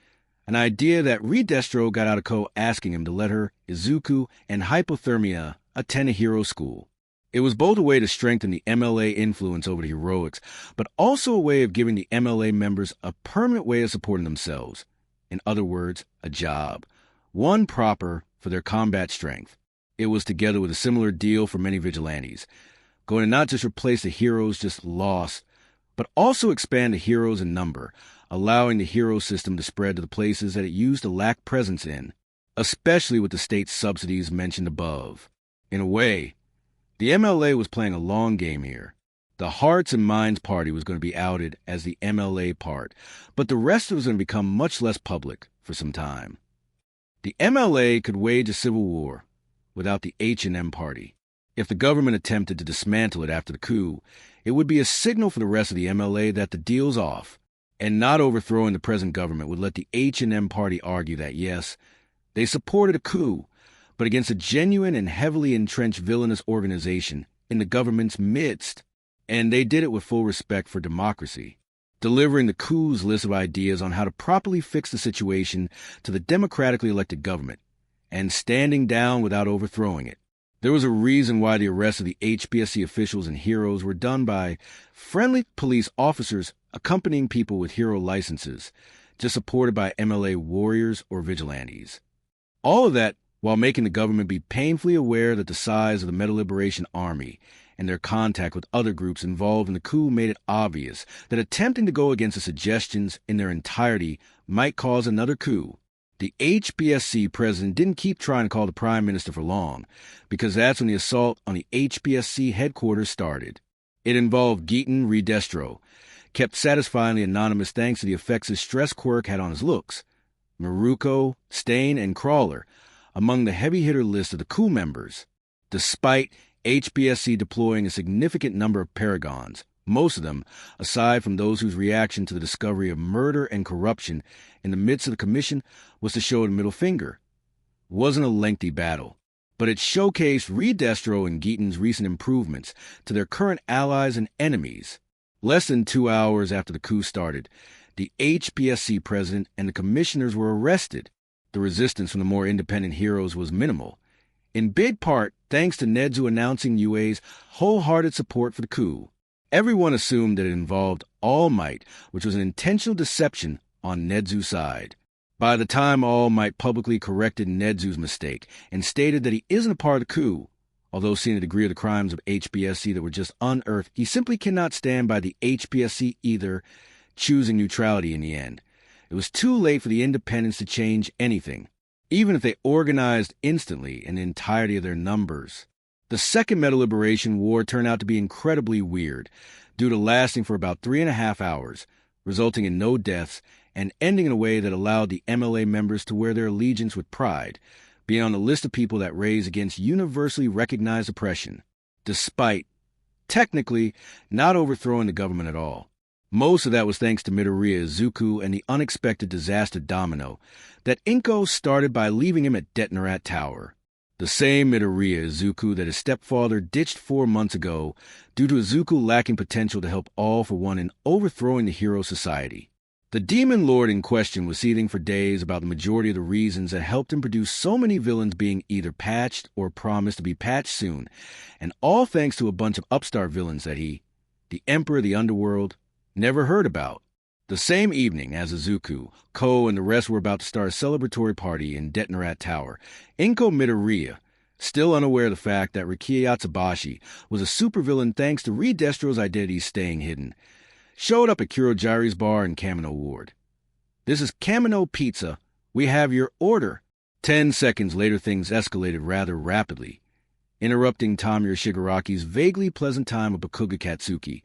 an idea that Redestro got out of Ko asking him to let her, Izuku, and Hypothermia attend a hero school. It was both a way to strengthen the MLA influence over the heroics, but also a way of giving the MLA members a permanent way of supporting themselves. In other words, a job. One proper for their combat strength. It was together with a similar deal for many vigilantes, going to not just replace the heroes just lost, but also expand the heroes in number, allowing the hero system to spread to the places that it used to lack presence in, especially with the state subsidies mentioned above. In a way, the MLA was playing a long game here. The Hearts and Minds Party was going to be outed as the MLA part, but the rest was going to become much less public for some time. The MLA could wage a civil war without the H&M party. If the government attempted to dismantle it after the coup, it would be a signal for the rest of the MLA that the deal's off, and not overthrowing the present government would let the H&M party argue that, yes, they supported a coup, but against a genuine and heavily entrenched villainous organization in the government's midst, and they did it with full respect for democracy, delivering the coup's list of ideas on how to properly fix the situation to the democratically elected government, and standing down without overthrowing it. There was a reason why the arrests of the HBSC officials and heroes were done by friendly police officers accompanying people with hero licenses, just supported by MLA warriors or vigilantes. All of that while making the government be painfully aware that the size of the Meta Liberation Army and their contact with other groups involved in the coup made it obvious that attempting to go against the suggestions in their entirety might cause another coup. The HBSC president didn't keep trying to call the prime minister for long, because that's when the assault on the HBSC headquarters started. It involved Geeton Redestro, kept satisfying the anonymous thanks to the effects his stress quirk had on his looks. Maruko, Stain, and Crawler, among the heavy-hitter list of the coup members, despite HBSC deploying a significant number of paragons, most of them, aside from those whose reaction to the discovery of murder and corruption in the midst of the commission was to show the middle finger. It wasn't a lengthy battle, but it showcased Redestro and Geeton's recent improvements to their current allies and enemies. Less than 2 hours after the coup started, the HBSC president and the commissioners were arrested. The resistance from the more independent heroes was minimal, in big part thanks to Nezu announcing Yue's wholehearted support for the coup. Everyone assumed that it involved All Might, which was an intentional deception on Nezu's side. By the time All Might publicly corrected Nezu's mistake and stated that he isn't a part of the coup, although seeing the degree of the crimes of HBSC that were just unearthed, he simply cannot stand by the HBSC either, choosing neutrality in the end. It was too late for the independents to change anything, even if they organized instantly in the entirety of their numbers. The Second Meta Liberation War turned out to be incredibly weird, due to lasting for about 3.5 hours, resulting in no deaths, and ending in a way that allowed the MLA members to wear their allegiance with pride, being on the list of people that raised against universally recognized oppression, despite, technically, not overthrowing the government at all. Most of that was thanks to Midoriya Izuku and the unexpected disaster domino that Inko started by leaving him at Detonarat Tower. The same Midoriya Izuku that his stepfather ditched 4 months ago due to Izuku lacking potential to help All for One in overthrowing the hero society. The demon lord in question was seething for days about the majority of the reasons that helped him produce so many villains being either patched or promised to be patched soon, and all thanks to a bunch of upstart villains that he, the Emperor of the Underworld, never heard about. The same evening as Izuku, Ko and the rest were about to start a celebratory party in Detonarat Tower, Inko Midoriya, still unaware of the fact that Rikiya Yatsubashi was a supervillain thanks to Reed Destro's identity staying hidden, showed up at Kurogiri's bar in Kamino Ward. "This is Kamino Pizza. We have your order." 10 seconds later, things escalated rather rapidly, interrupting Tamura Shigaraki's vaguely pleasant time with Bakuga Katsuki,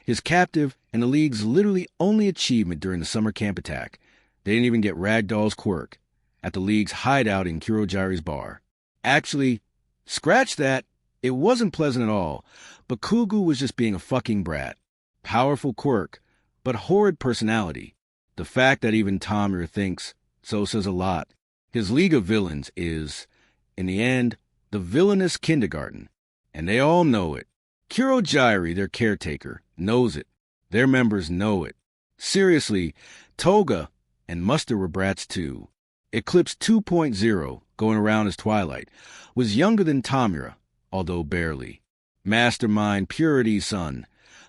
his captive and the League's literally only achievement during the summer camp attack. They didn't even get Ragdoll's quirk at the League's hideout in Kurogiri's bar. Actually, scratch that. It wasn't pleasant at all. Bakuga was just being a fucking brat. Powerful quirk, but horrid personality. The fact that even Tamura thinks so says a lot. His League of Villains is, in the end, the villainous kindergarten, and they all know it. Kurogiri, their caretaker, knows it. Their members know it. Seriously, Toga and Muster were brats too. Eclipse 2.0, going around as Twilight, was younger than Tamura, although barely. Mastermind Purity's son,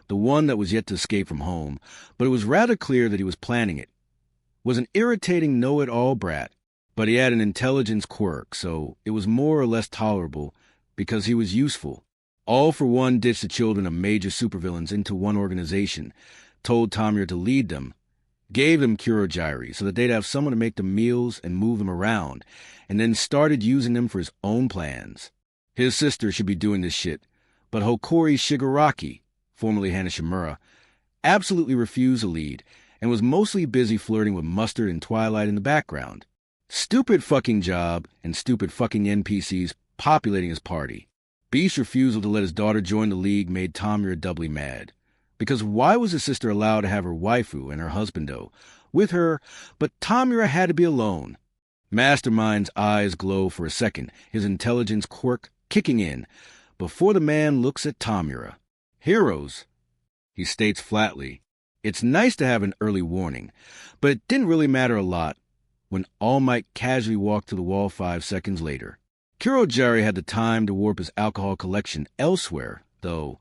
the one that was yet to escape from home, but it was rather clear that he was planning it, was an irritating know-it-all brat, but he had an intelligence quirk, so it was more or less tolerable because he was useful. All for One ditched the children of major supervillains into one organization, told Tamura to lead them, gave them Kurogiri so that they'd have someone to make them meals and move them around, and then started using them for his own plans. His sister should be doing this shit, but Hokori Shigaraki, formerly Hanashimura, absolutely refused to lead and was mostly busy flirting with Mustard and Twilight in the background. Stupid fucking job and stupid fucking NPCs populating his party. Beast's refusal to let his daughter join the League made Tamura doubly mad. Because why was his sister allowed to have her waifu and her husbando with her, but Tamura had to be alone? Mastermind's eyes glow for a second, his intelligence quirk kicking in, before the man looks at Tamura. "Heroes," he states flatly. It's nice to have an early warning, but it didn't really matter a lot when All Might casually walked to the wall 5 seconds later. Kurogiri had the time to warp his alcohol collection elsewhere, though,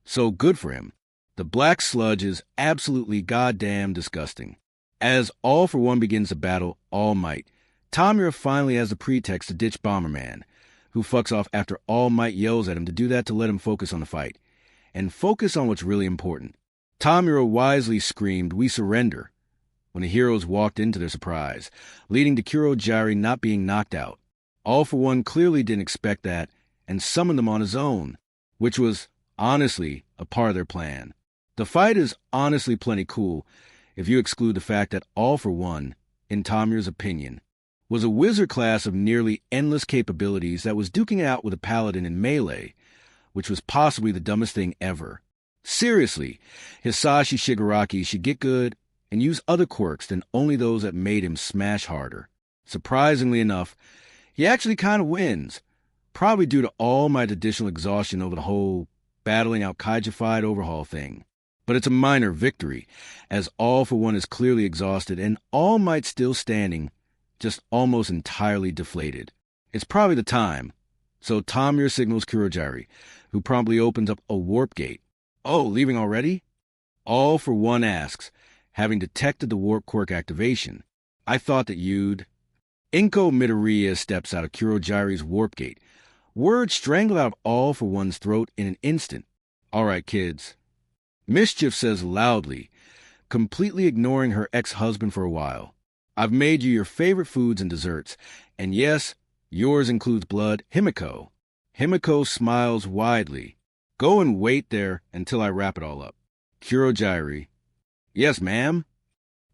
so good for him. The black sludge is absolutely goddamn disgusting. As All for One begins to battle All Might, Tamura finally has the pretext to ditch Bomberman, who fucks off after All Might yells at him to do that to let him focus on the fight, and focus on what's really important. Tamura wisely screamed, "We surrender," when the heroes walked into their surprise, leading to Kurogiri not being knocked out. All for One clearly didn't expect that and summoned them on his own, which was, honestly, a part of their plan. The fight is honestly plenty cool if you exclude the fact that All for One, in Tamura's opinion, was a wizard class of nearly endless capabilities that was duking it out with a paladin in melee, which was possibly the dumbest thing ever. Seriously, Hisashi Shigaraki should get good and use other quirks than only those that made him smash harder. Surprisingly enough, he actually kind of wins, probably due to All Might's additional exhaustion over the whole battling out Kaijified overhaul thing. But it's a minor victory, as All for One is clearly exhausted and All Might still standing, just almost entirely deflated. It's probably the time. So Tamura signals Kurogiri, who promptly opens up a warp gate. Oh, leaving already? All for One asks, having detected the warp quirk activation. I thought that you'd... Inko Midoriya steps out of Kurogiri's warp gate. Words strangled out of All for One's throat in an instant. All right, kids. Mischief says loudly, completely ignoring her ex-husband for a while. I've made you your favorite foods and desserts, and yes, yours includes blood. Himiko. Himiko smiles widely. Go and wait there until I wrap it all up. Kurogiri. Yes, ma'am.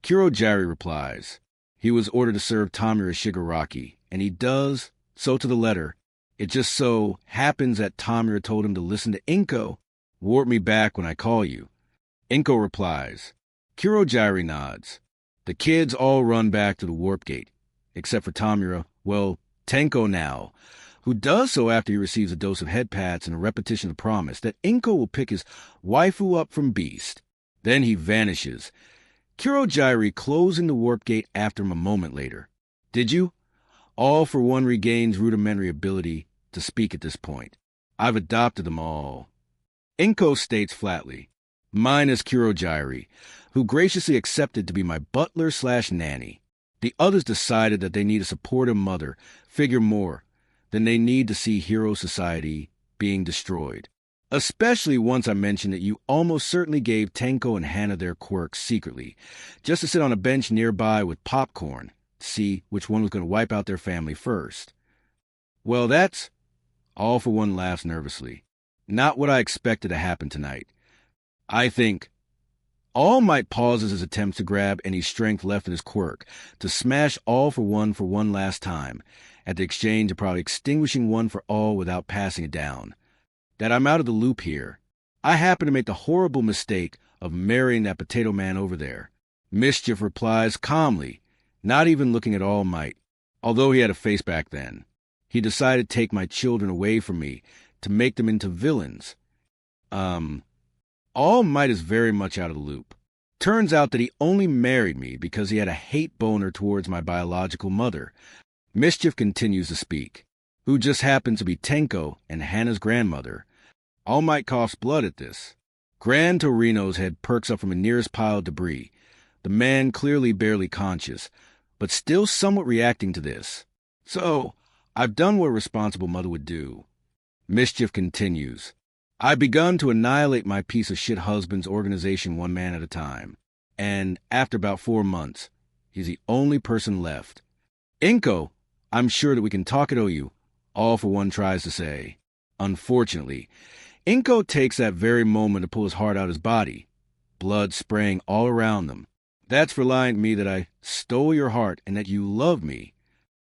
Kurogiri replies. He was ordered to serve Tamura Shigaraki, and he does so to the letter. It just so happens that Tamura told him to listen to Inko. Warp me back when I call you. Inko replies. Kurogiri nods. The kids all run back to the warp gate, except for Tamura, well, Tenko now, who does so after he receives a dose of head pats and a repetition of the promise that Inko will pick his waifu up from Beast. Then he vanishes. Kurogiri closing the warp gate after him a moment later. Did you? All for One regains rudimentary ability to speak at this point. I've adopted them all. Inko states flatly, minus Kurogiri, who graciously accepted to be my butler/nanny. The others decided that they need a supportive mother figure more than they need to see Hero Society being destroyed. Especially once I mentioned that you almost certainly gave Tenko and Hana their quirks secretly, just to sit on a bench nearby with popcorn to see which one was going to wipe out their family first. Well, that's... All for One laughs nervously. Not what I expected to happen tonight. I think... All Might pauses his attempts to grab any strength left in his quirk, to smash All for one last time, at the exchange of probably extinguishing One for All without passing it down. That I'm out of the loop here. I happen to make the horrible mistake of marrying that potato man over there. Mischief replies calmly, not even looking at All Might, although he had a face back then. He decided to take my children away from me, to make them into villains. All Might is very much out of the loop. Turns out that he only married me because he had a hate boner towards my biological mother. Mischief continues to speak, who just happens to be Tenko and Hana's grandmother. All Might coughs blood at this. Gran Torino's head perks up from the nearest pile of debris, the man clearly barely conscious, but still somewhat reacting to this. So, I've done what a responsible mother would do. Mischief continues. I've begun to annihilate my piece of shit husband's organization one man at a time. And after about 4 months, he's the only person left. Inko, I'm sure that we can talk at OU, All for One tries to say. Unfortunately, Inko takes that very moment to pull his heart out his body, blood spraying all around them. That's for lying to me that I stole your heart and that you love me.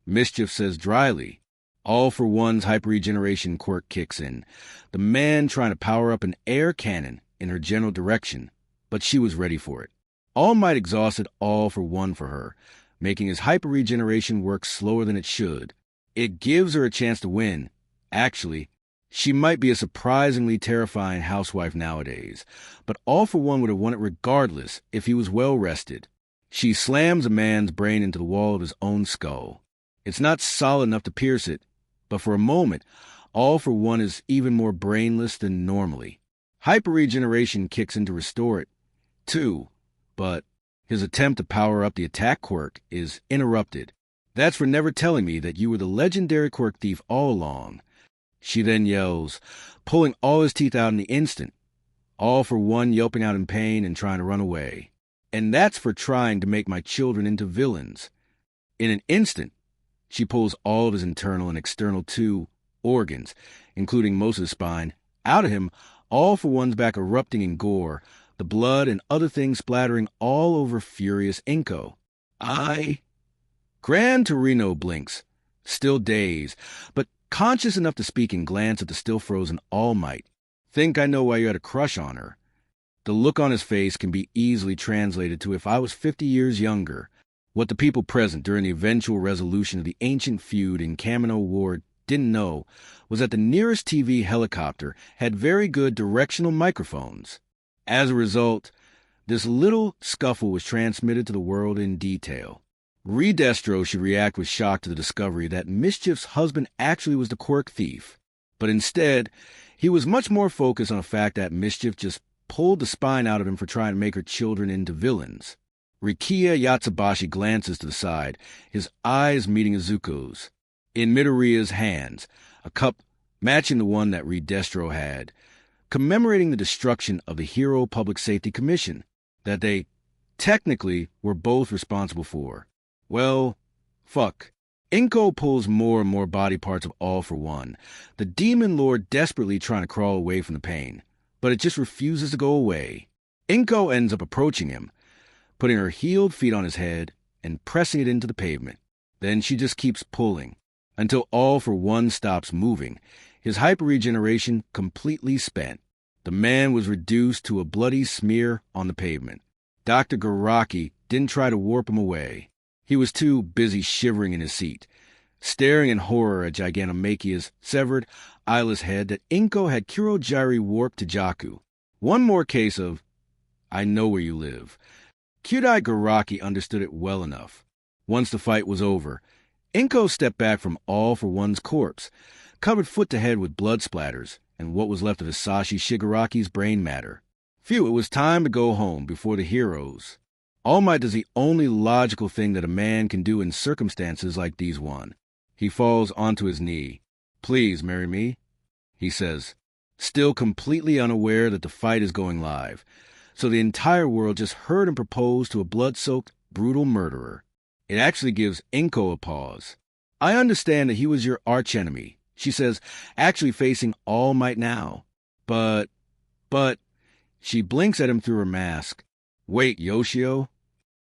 Mischief says dryly. All for One's hyper-regeneration quirk kicks in, the man trying to power up an air cannon in her general direction, but she was ready for it. All Might exhausted All for One for her, making his hyper-regeneration work slower than it should. It gives her a chance to win. Actually, she might be a surprisingly terrifying housewife nowadays, but All for One would have won it regardless if he was well-rested. She slams a man's brain into the wall of his own skull. It's not solid enough to pierce it, but for a moment, All for One is even more brainless than normally. Hyper-regeneration kicks in to restore it, too, but his attempt to power up the attack quirk is interrupted. That's for never telling me that you were the legendary quirk thief all along. She then yells, pulling all his teeth out in the instant. All for One yelping out in pain and trying to run away. And that's for trying to make my children into villains. In an instant, she pulls all of his internal and external organs, including most of the spine, out of him, All for One's back erupting in gore, the blood and other things splattering all over furious Inko. Gran Torino blinks, still dazed, but conscious enough to speak and glance at the still frozen All Might. Think I know why you had a crush on her. The look on his face can be easily translated to if I was 50 years younger. What the people present during the eventual resolution of the ancient feud in Kamino Ward didn't know was that the nearest TV helicopter had very good directional microphones. As a result, this little scuffle was transmitted to the world in detail. Destro should react with shock to the discovery that Mischief's husband actually was the quirk thief. But instead, he was much more focused on the fact that Mischief just pulled the spine out of him for trying to make her children into villains. Rikiya Yatsubashi glances to the side, his eyes meeting Izuku's. In Midoriya's hands, a cup matching the one that Destro had, commemorating the destruction of the Hero Public Safety Commission that they technically were both responsible for. Well, fuck. Inko pulls more and more body parts of All for One, the demon lord desperately trying to crawl away from the pain, but it just refuses to go away. Inko ends up approaching him, putting her healed feet on his head and pressing it into the pavement. Then she just keeps pulling, until All for One stops moving, his hyper-regeneration completely spent. The man was reduced to a bloody smear on the pavement. Dr. Garaki didn't try to warp him away. He was too busy shivering in his seat, staring in horror at Gigantamachia's severed, eyeless head that Inko had Kurogiri warped to Jaku. One more case of, I know where you live. Kyudai Garaki understood it well enough. Once the fight was over, Inko stepped back from All for One's corpse, covered foot to head with blood splatters and what was left of Hisashi Shigaraki's brain matter. Phew, it was time to go home before the heroes. All Might does the only logical thing that a man can do in circumstances like these one. He falls onto his knee. Please marry me, he says, still completely unaware that the fight is going live. So the entire world just heard him propose to a blood-soaked, brutal murderer. It actually gives Inko a pause. I understand that he was your archenemy, she says, actually facing All Might now. But, she blinks at him through her mask. Wait, Yoshio?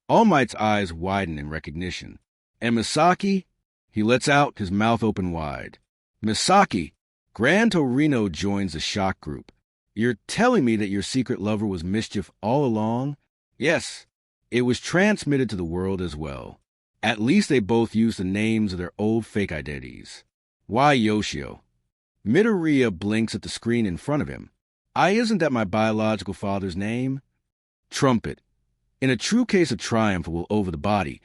All Might's eyes widen in recognition. And Misaki? He lets out, his mouth open wide. Misaki! Grand Torino joins the shock group. You're telling me that your secret lover was Mischief all along? Yes. It was transmitted to the world as well. At least they both used the names of their old fake identities. Why Yoshio? Midoriya blinks at the screen in front of him. Isn't that my biological father's name? Trumpet, in a true case of triumph over the body,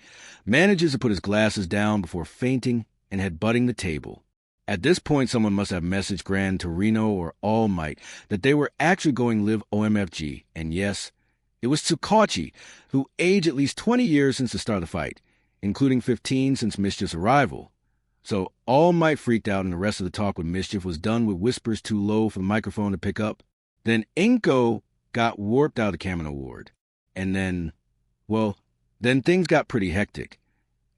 manages to put his glasses down before fainting and headbutting the table. At this point, someone must have messaged Grand Torino or All Might that they were actually going to live OMFG, and yes, it was Tsukauchi, who aged at least 20 years since the start of the fight, including 15 since Mischief's arrival. So All Might freaked out and the rest of the talk with Mischief was done with whispers too low for the microphone to pick up. Then Inko got warped out of the Kamino Ward. And then things got pretty hectic,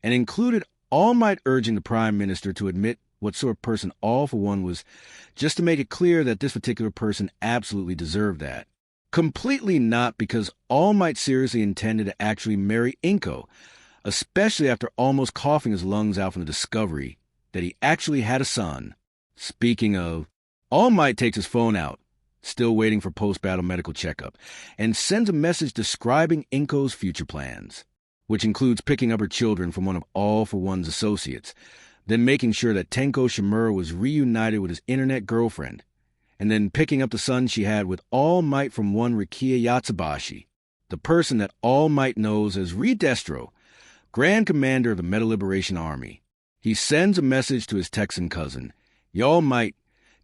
and included All Might urging the Prime Minister to admit what sort of person All for One was, just to make it clear that this particular person absolutely deserved that. Completely not, because All Might seriously intended to actually marry Inko, especially after almost coughing his lungs out from the discovery that he actually had a son. Speaking of, All Might takes his phone out, still waiting for post-battle medical checkup, and sends a message describing Inko's future plans, which includes picking up her children from one of All for One's associates, then making sure that Tenko Shimura was reunited with his internet girlfriend, and then picking up the son she had with All Might from one Rikiya Yatsubashi, the person that All Might knows as Destro, Grand Commander of the Meta Liberation Army. He sends a message to his Texan cousin, Y'all Might,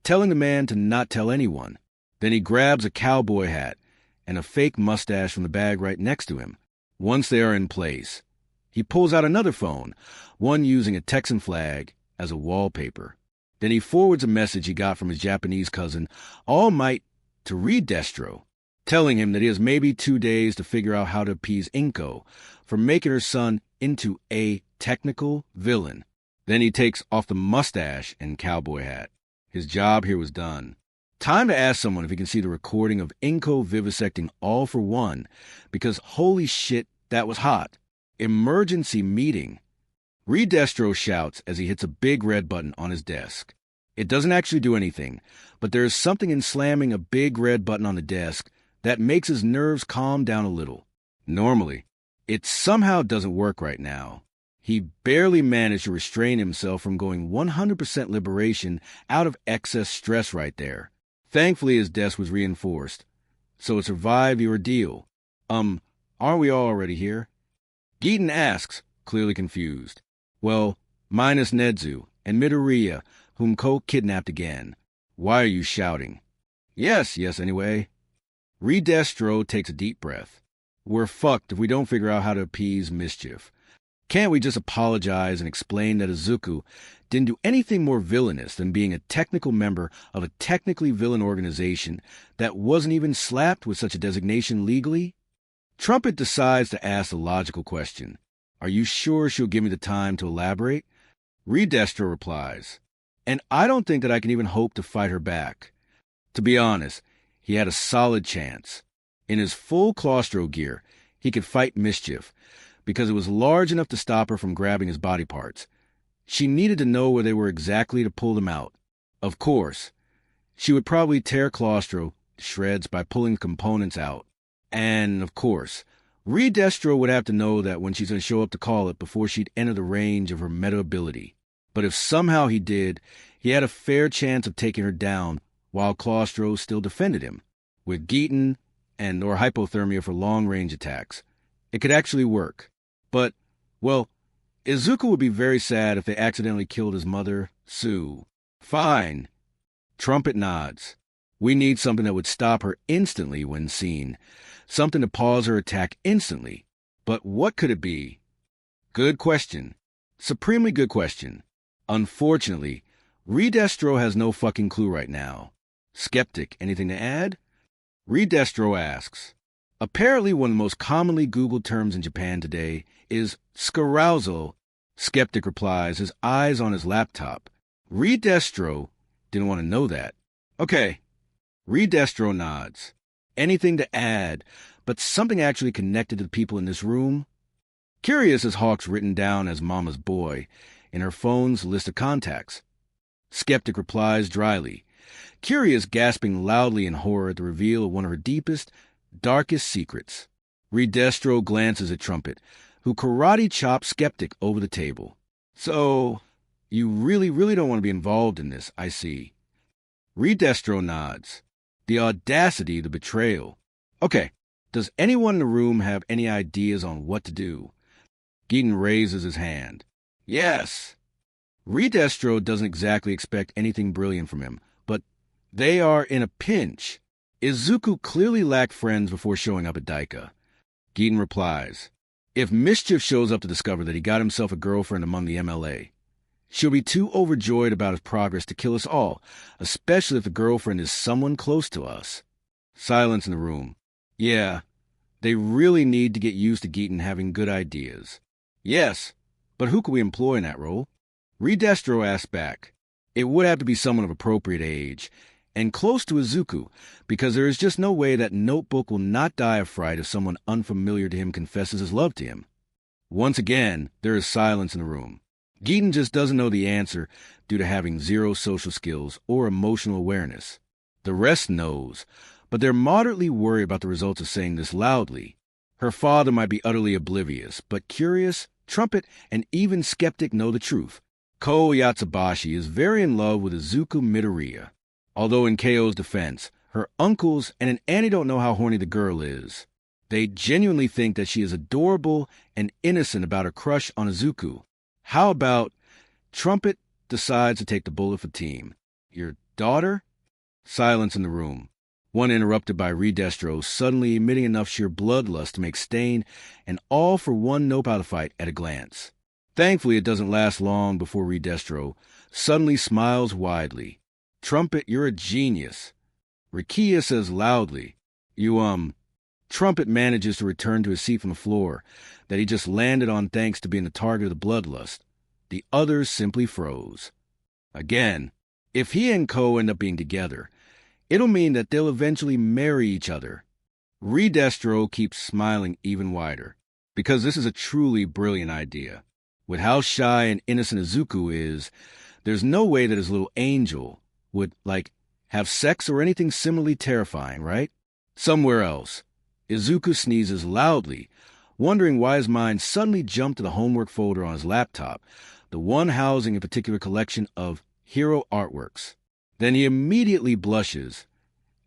telling the man to not tell anyone. Then he grabs a cowboy hat and a fake mustache from the bag right next to him. Once they are in place, he pulls out another phone, one using a Texan flag as a wallpaper. Then he forwards a message he got from his Japanese cousin, All Might, to Destro, telling him that he has maybe 2 days to figure out how to appease Inko for making her son into a technical villain. Then he takes off the mustache and cowboy hat. His job here was done. Time to ask someone if he can see the recording of Inko vivisecting All for One, because holy shit, that was hot. Emergency meeting. Destro shouts as he hits a big red button on his desk. It doesn't actually do anything, but there is something in slamming a big red button on the desk that makes his nerves calm down a little. Normally, it somehow doesn't work right now. He barely managed to restrain himself from going 100% liberation out of excess stress right there. Thankfully, his desk was reinforced, so it survived the ordeal. Aren't we all already here? Geaton asks, clearly confused. Well, minus Nedzu and Midoriya, whom Ko kidnapped again. Why are you shouting? Yes, anyway. Redestro takes a deep breath. We're fucked if we don't figure out how to appease mischief. Can't we just apologize and explain that Izuku didn't do anything more villainous than being a technical member of a technically villain organization that wasn't even slapped with such a designation legally? Trumpet decides to ask the logical question. Are you sure she'll give me the time to elaborate? Redestro replies, and I don't think that I can even hope to fight her back. To be honest, he had a solid chance. In his full claustro gear, he could fight mischief, because it was large enough to stop her from grabbing his body parts. She needed to know where they were exactly to pull them out. Of course, she would probably tear claustro to shreds by pulling components out. And, of course, Redestro would have to know that when she's going to show up to call it before she'd enter the range of her meta ability. But if somehow he did, he had a fair chance of taking her down while claustro still defended him, with Giton or hypothermia for long-range attacks. It could actually work. But, well, Izuku would be very sad if they accidentally killed his mother, Sue. Fine. Trumpet nods. We need something that would stop her instantly when seen. Something to pause her attack instantly. But what could it be? Good question. Supremely good question. Unfortunately, Redestro has no fucking clue right now. Skeptic, anything to add? Redestro asks. Apparently one of the most commonly Googled terms in Japan today is scarousal. Skeptic replies, his eyes on his laptop. Redestro didn't want to know that. Okay. Redestro nods. Anything to add, but something actually connected to the people in this room? Curious as Hawk's written down as Mama's boy in her phone's list of contacts. Skeptic replies dryly. Curious gasping loudly in horror at the reveal of one of her deepest, darkest secrets. Redestro glances at Trumpet, who karate chops Skeptic over the table. So, you really don't want to be involved in this, I see. Redestro nods. The audacity, the betrayal. Okay, does anyone in the room have any ideas on what to do? Giton raises his hand. Yes. Redestro doesn't exactly expect anything brilliant from him, but they are in a pinch. Izuku clearly lacked friends before showing up at Daika. Giton replies, if Mischief shows up to discover that he got himself a girlfriend among the MLA, she'll be too overjoyed about his progress to kill us all, especially if the girlfriend is someone close to us. Silence in the room. Yeah, they really need to get used to Giton having good ideas. Yes, but who could we employ in that role? Redestro asked back. It would have to be someone of appropriate age, and close to Izuku, because there is just no way that Notebook will not die of fright if someone unfamiliar to him confesses his love to him. Once again, there is silence in the room. Giton just doesn't know the answer due to having zero social skills or emotional awareness. The rest knows, but they're moderately worried about the results of saying this loudly. Her father might be utterly oblivious, but Curious, Trumpet, and even Skeptic know the truth. Ko Yatsubashi is very in love with Izuku Midoriya. Although in KO's defense, her uncles and an auntie don't know how horny the girl is. They genuinely think that she is adorable and innocent about her crush on Izuku. How about Trumpet decides to take the bullet for team? Your daughter? Silence in the room. One interrupted by Redestro suddenly emitting enough sheer bloodlust to make Stain and all for one know about the fight at a glance. Thankfully, it doesn't last long before Redestro suddenly smiles widely. Trumpet, you're a genius. Rikia says loudly, Trumpet manages to return to his seat from the floor that he just landed on thanks to being the target of the bloodlust. The others simply froze. Again, if he and Ko end up being together, it'll mean that they'll eventually marry each other. Redestro keeps smiling even wider, because this is a truly brilliant idea. With how shy and innocent Izuku is, there's no way that his little angel would, have sex or anything similarly terrifying, right? Somewhere else, Izuku sneezes loudly, wondering why his mind suddenly jumped to the homework folder on his laptop, the one housing a particular collection of hero artworks. Then he immediately blushes,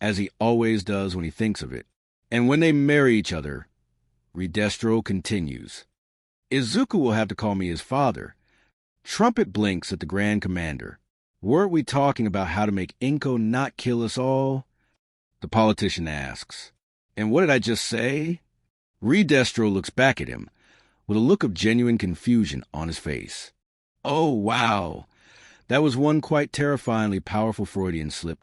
as he always does when he thinks of it. And when they marry each other, Redestro continues. Izuku will have to call me his father. Trumpet blinks at the Grand Commander. Weren't we talking about how to make Inko not kill us all? The politician asks. And what did I just say? Redestro looks back at him, with a look of genuine confusion on his face. Oh, wow. That was one quite terrifyingly powerful Freudian slip.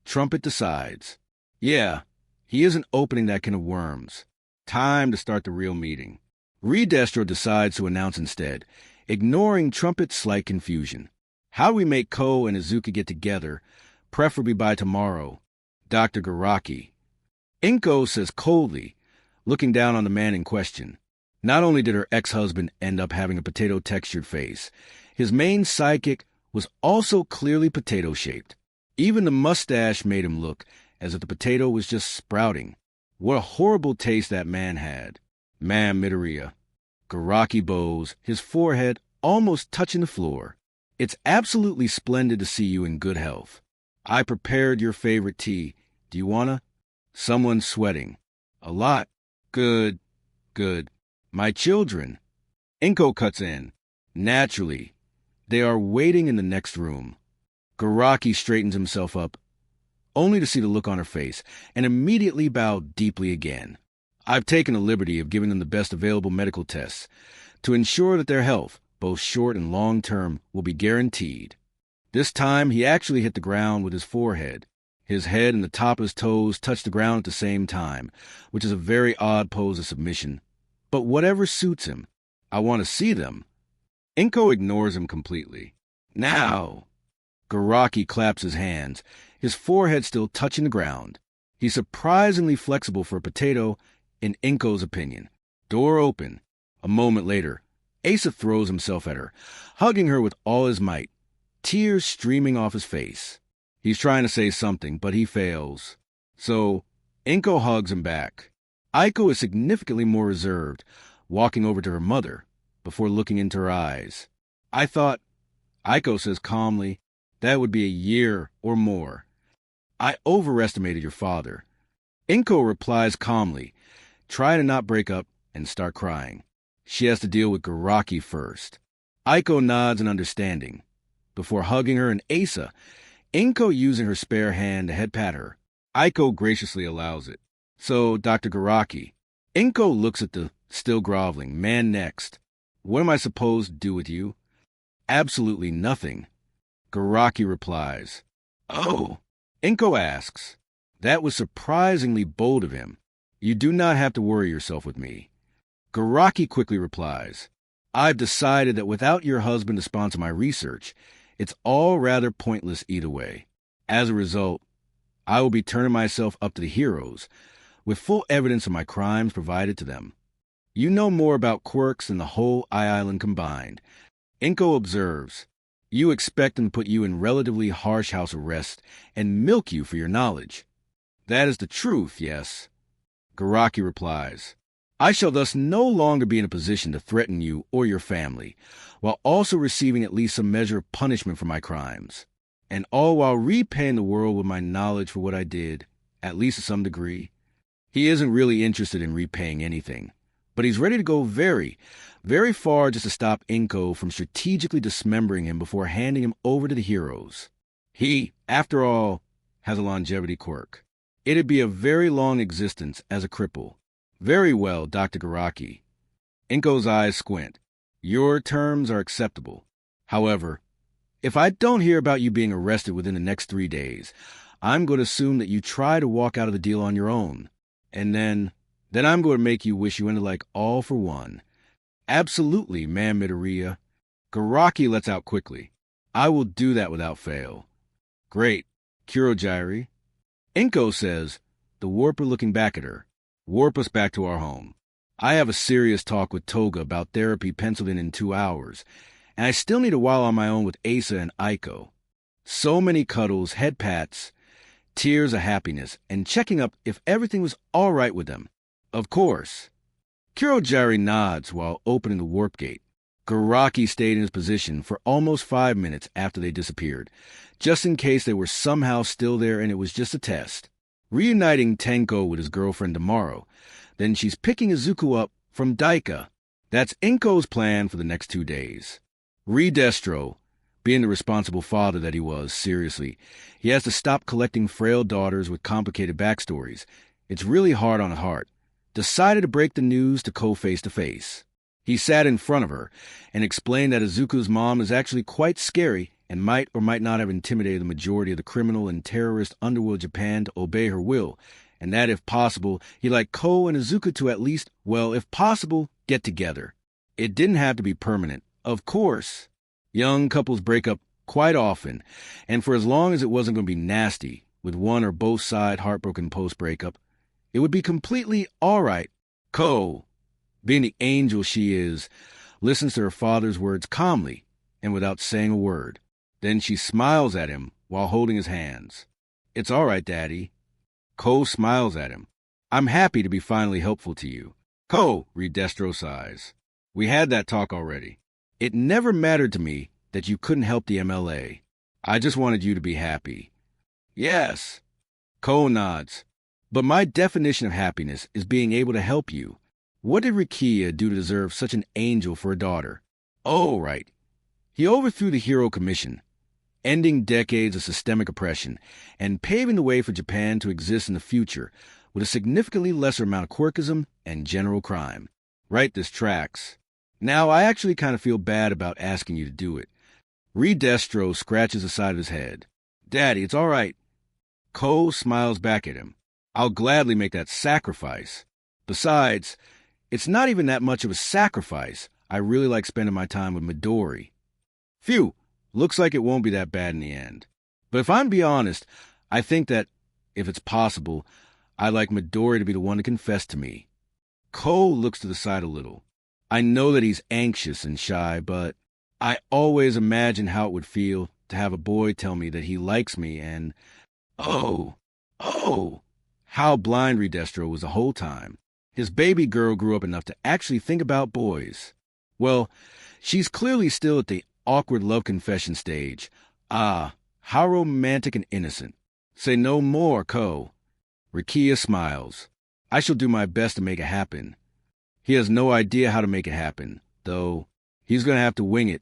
Trumpet decides. Yeah, he isn't opening that can of worms. Time to start the real meeting. Redestro decides to announce instead, ignoring Trumpet's slight confusion. How do we make Ko and Izuku get together, preferably by tomorrow? Dr. Garaki. Inko says coldly, looking down on the man in question. Not only did her ex-husband end up having a potato-textured face, his main sidekick was also clearly potato-shaped. Even the mustache made him look as if the potato was just sprouting. What a horrible taste that man had. Ma'am Midoriya. Garaki bows, his forehead almost touching the floor. It's absolutely splendid to see you in good health. I prepared your favorite tea. Do you wanna? Someone's sweating. A lot. Good. Good. My children. Inko cuts in. Naturally. They are waiting in the next room. Garaki straightens himself up, only to see the look on her face, and immediately bow deeply again. I've taken the liberty of giving them the best available medical tests to ensure that their health, both short and long term, will be guaranteed. This time he actually hit the ground with his forehead. His head and the top of his toes touched the ground at the same time, which is a very odd pose of submission. But whatever suits him. I want to see them. Inko ignores him completely. Now! Garaki claps his hands, his forehead still touching the ground. He's surprisingly flexible for a potato, in Inko's opinion. Door open. A moment later, Asa throws himself at her, hugging her with all his might, tears streaming off his face. He's trying to say something, but he fails. So, Inko hugs him back. Aiko is significantly more reserved, walking over to her mother, before looking into her eyes. I thought, Aiko says calmly, that would be a year or more. I overestimated your father. Inko replies calmly, try to not break up and start crying. She has to deal with Garaki first. Aiko nods in understanding. Before hugging her and Asa, Inko using her spare hand to head pat her. Aiko graciously allows it. So, Dr. Garaki. Inko looks at the still groveling man next. What am I supposed to do with you? Absolutely nothing. Garaki replies. Oh. Inko asks. That was surprisingly bold of him. You do not have to worry yourself with me. Garaki quickly replies. I've decided that without your husband to sponsor my research, it's all rather pointless either way. As a result, I will be turning myself up to the heroes, with full evidence of my crimes provided to them. You know more about quirks than the whole Island combined. Inko observes. You expect them to put you in relatively harsh house arrest and milk you for your knowledge. That is the truth, yes. Garaki replies. I shall thus no longer be in a position to threaten you or your family, while also receiving at least some measure of punishment for my crimes, and all while repaying the world with my knowledge for what I did, at least to some degree. He isn't really interested in repaying anything, but he's ready to go very, very far just to stop Inko from strategically dismembering him before handing him over to the heroes. He, after all, has a longevity quirk. It'd be a very long existence as a cripple. Very well, Dr. Garaki. Inko's eyes squint. Your terms are acceptable. However, if I don't hear about you being arrested within the next 3 days, I'm going to assume that you try to walk out of the deal on your own. And then I'm going to make you wish you ended like all for one. Absolutely, Ma'am Midoriya. Garaki lets out quickly. I will do that without fail. Great. Kurogyri. Inko says, the warper looking back at her. Warp us back to our home. I have a serious talk with Toga about therapy penciled in 2 hours, and I still need a while on my own with Asa and Aiko. So many cuddles, head pats, tears of happiness, and checking up if everything was all right with them. Of course. Kurogyri nods while opening the warp gate. Garaki stayed in his position for almost 5 minutes after they disappeared, just in case they were somehow still there and it was just a test. Reuniting Tenko with his girlfriend tomorrow, then she's picking Izuku up from Daika. That's Inko's plan for the next 2 days. Destro, being the responsible father that he was, seriously, he has to stop collecting frail daughters with complicated backstories. It's really hard on heart. Decided to break the news to Ko face to face. He sat in front of her and explained that Izuku's mom is actually quite scary and might or might not have intimidated the majority of the criminal and terrorist underworld Japan to obey her will, and that if possible, he'd like Ko and Izuku to at least, well, if possible, get together. It didn't have to be permanent, of course. Young couples break up quite often, and for as long as it wasn't going to be nasty, with one or both sides heartbroken post-breakup, it would be completely all right. Ko, being the angel she is, listens to her father's words calmly and without saying a word. Then she smiles at him while holding his hands. It's all right, Daddy. Ko smiles at him. I'm happy to be finally helpful to you. Ko, Destro sighs. We had that talk already. It never mattered to me that you couldn't help the MLA. I just wanted you to be happy. Yes. Ko nods. But my definition of happiness is being able to help you. What did Rikia do to deserve such an angel for a daughter? Oh, right. He overthrew the Hero Commission, ending decades of systemic oppression and paving the way for Japan to exist in the future with a significantly lesser amount of quirkism and general crime. Right, this tracks. Now, I actually kind of feel bad about asking you to do it. Destro scratches the side of his head. Daddy, it's all right. Ko smiles back at him. I'll gladly make that sacrifice. Besides, it's not even that much of a sacrifice. I really like spending my time with Midori. Phew, looks like it won't be that bad in the end. But if I'm being honest, I think that, if it's possible, I'd like Midori to be the one to confess to me. Ko looks to the side a little. I know that he's anxious and shy, but I always imagine how it would feel to have a boy tell me that he likes me and... Oh! How blind Destro was the whole time. His baby girl grew up enough to actually think about boys. Well, she's clearly still at the awkward love confession stage. Ah, how romantic and innocent. Say no more, Ko. Rikia smiles. I shall do my best to make it happen. He has no idea how to make it happen, though he's going to have to wing it,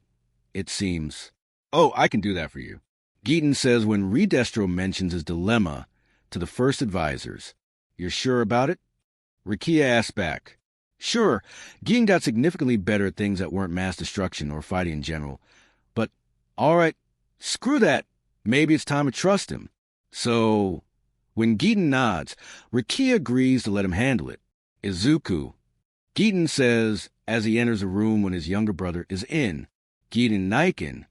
it seems. Oh, I can do that for you. Geaton says when Destro mentions his dilemma to the first advisors. You're sure about it? Rikia asks back. Sure, Geaton got significantly better at things that weren't mass destruction or fighting in general. But, all right, screw that. Maybe it's time to trust him. So, when Geaton nods, Rikia agrees to let him handle it. Izuku. Geaton says as he enters a room when his younger brother is in. Geaton Naikin.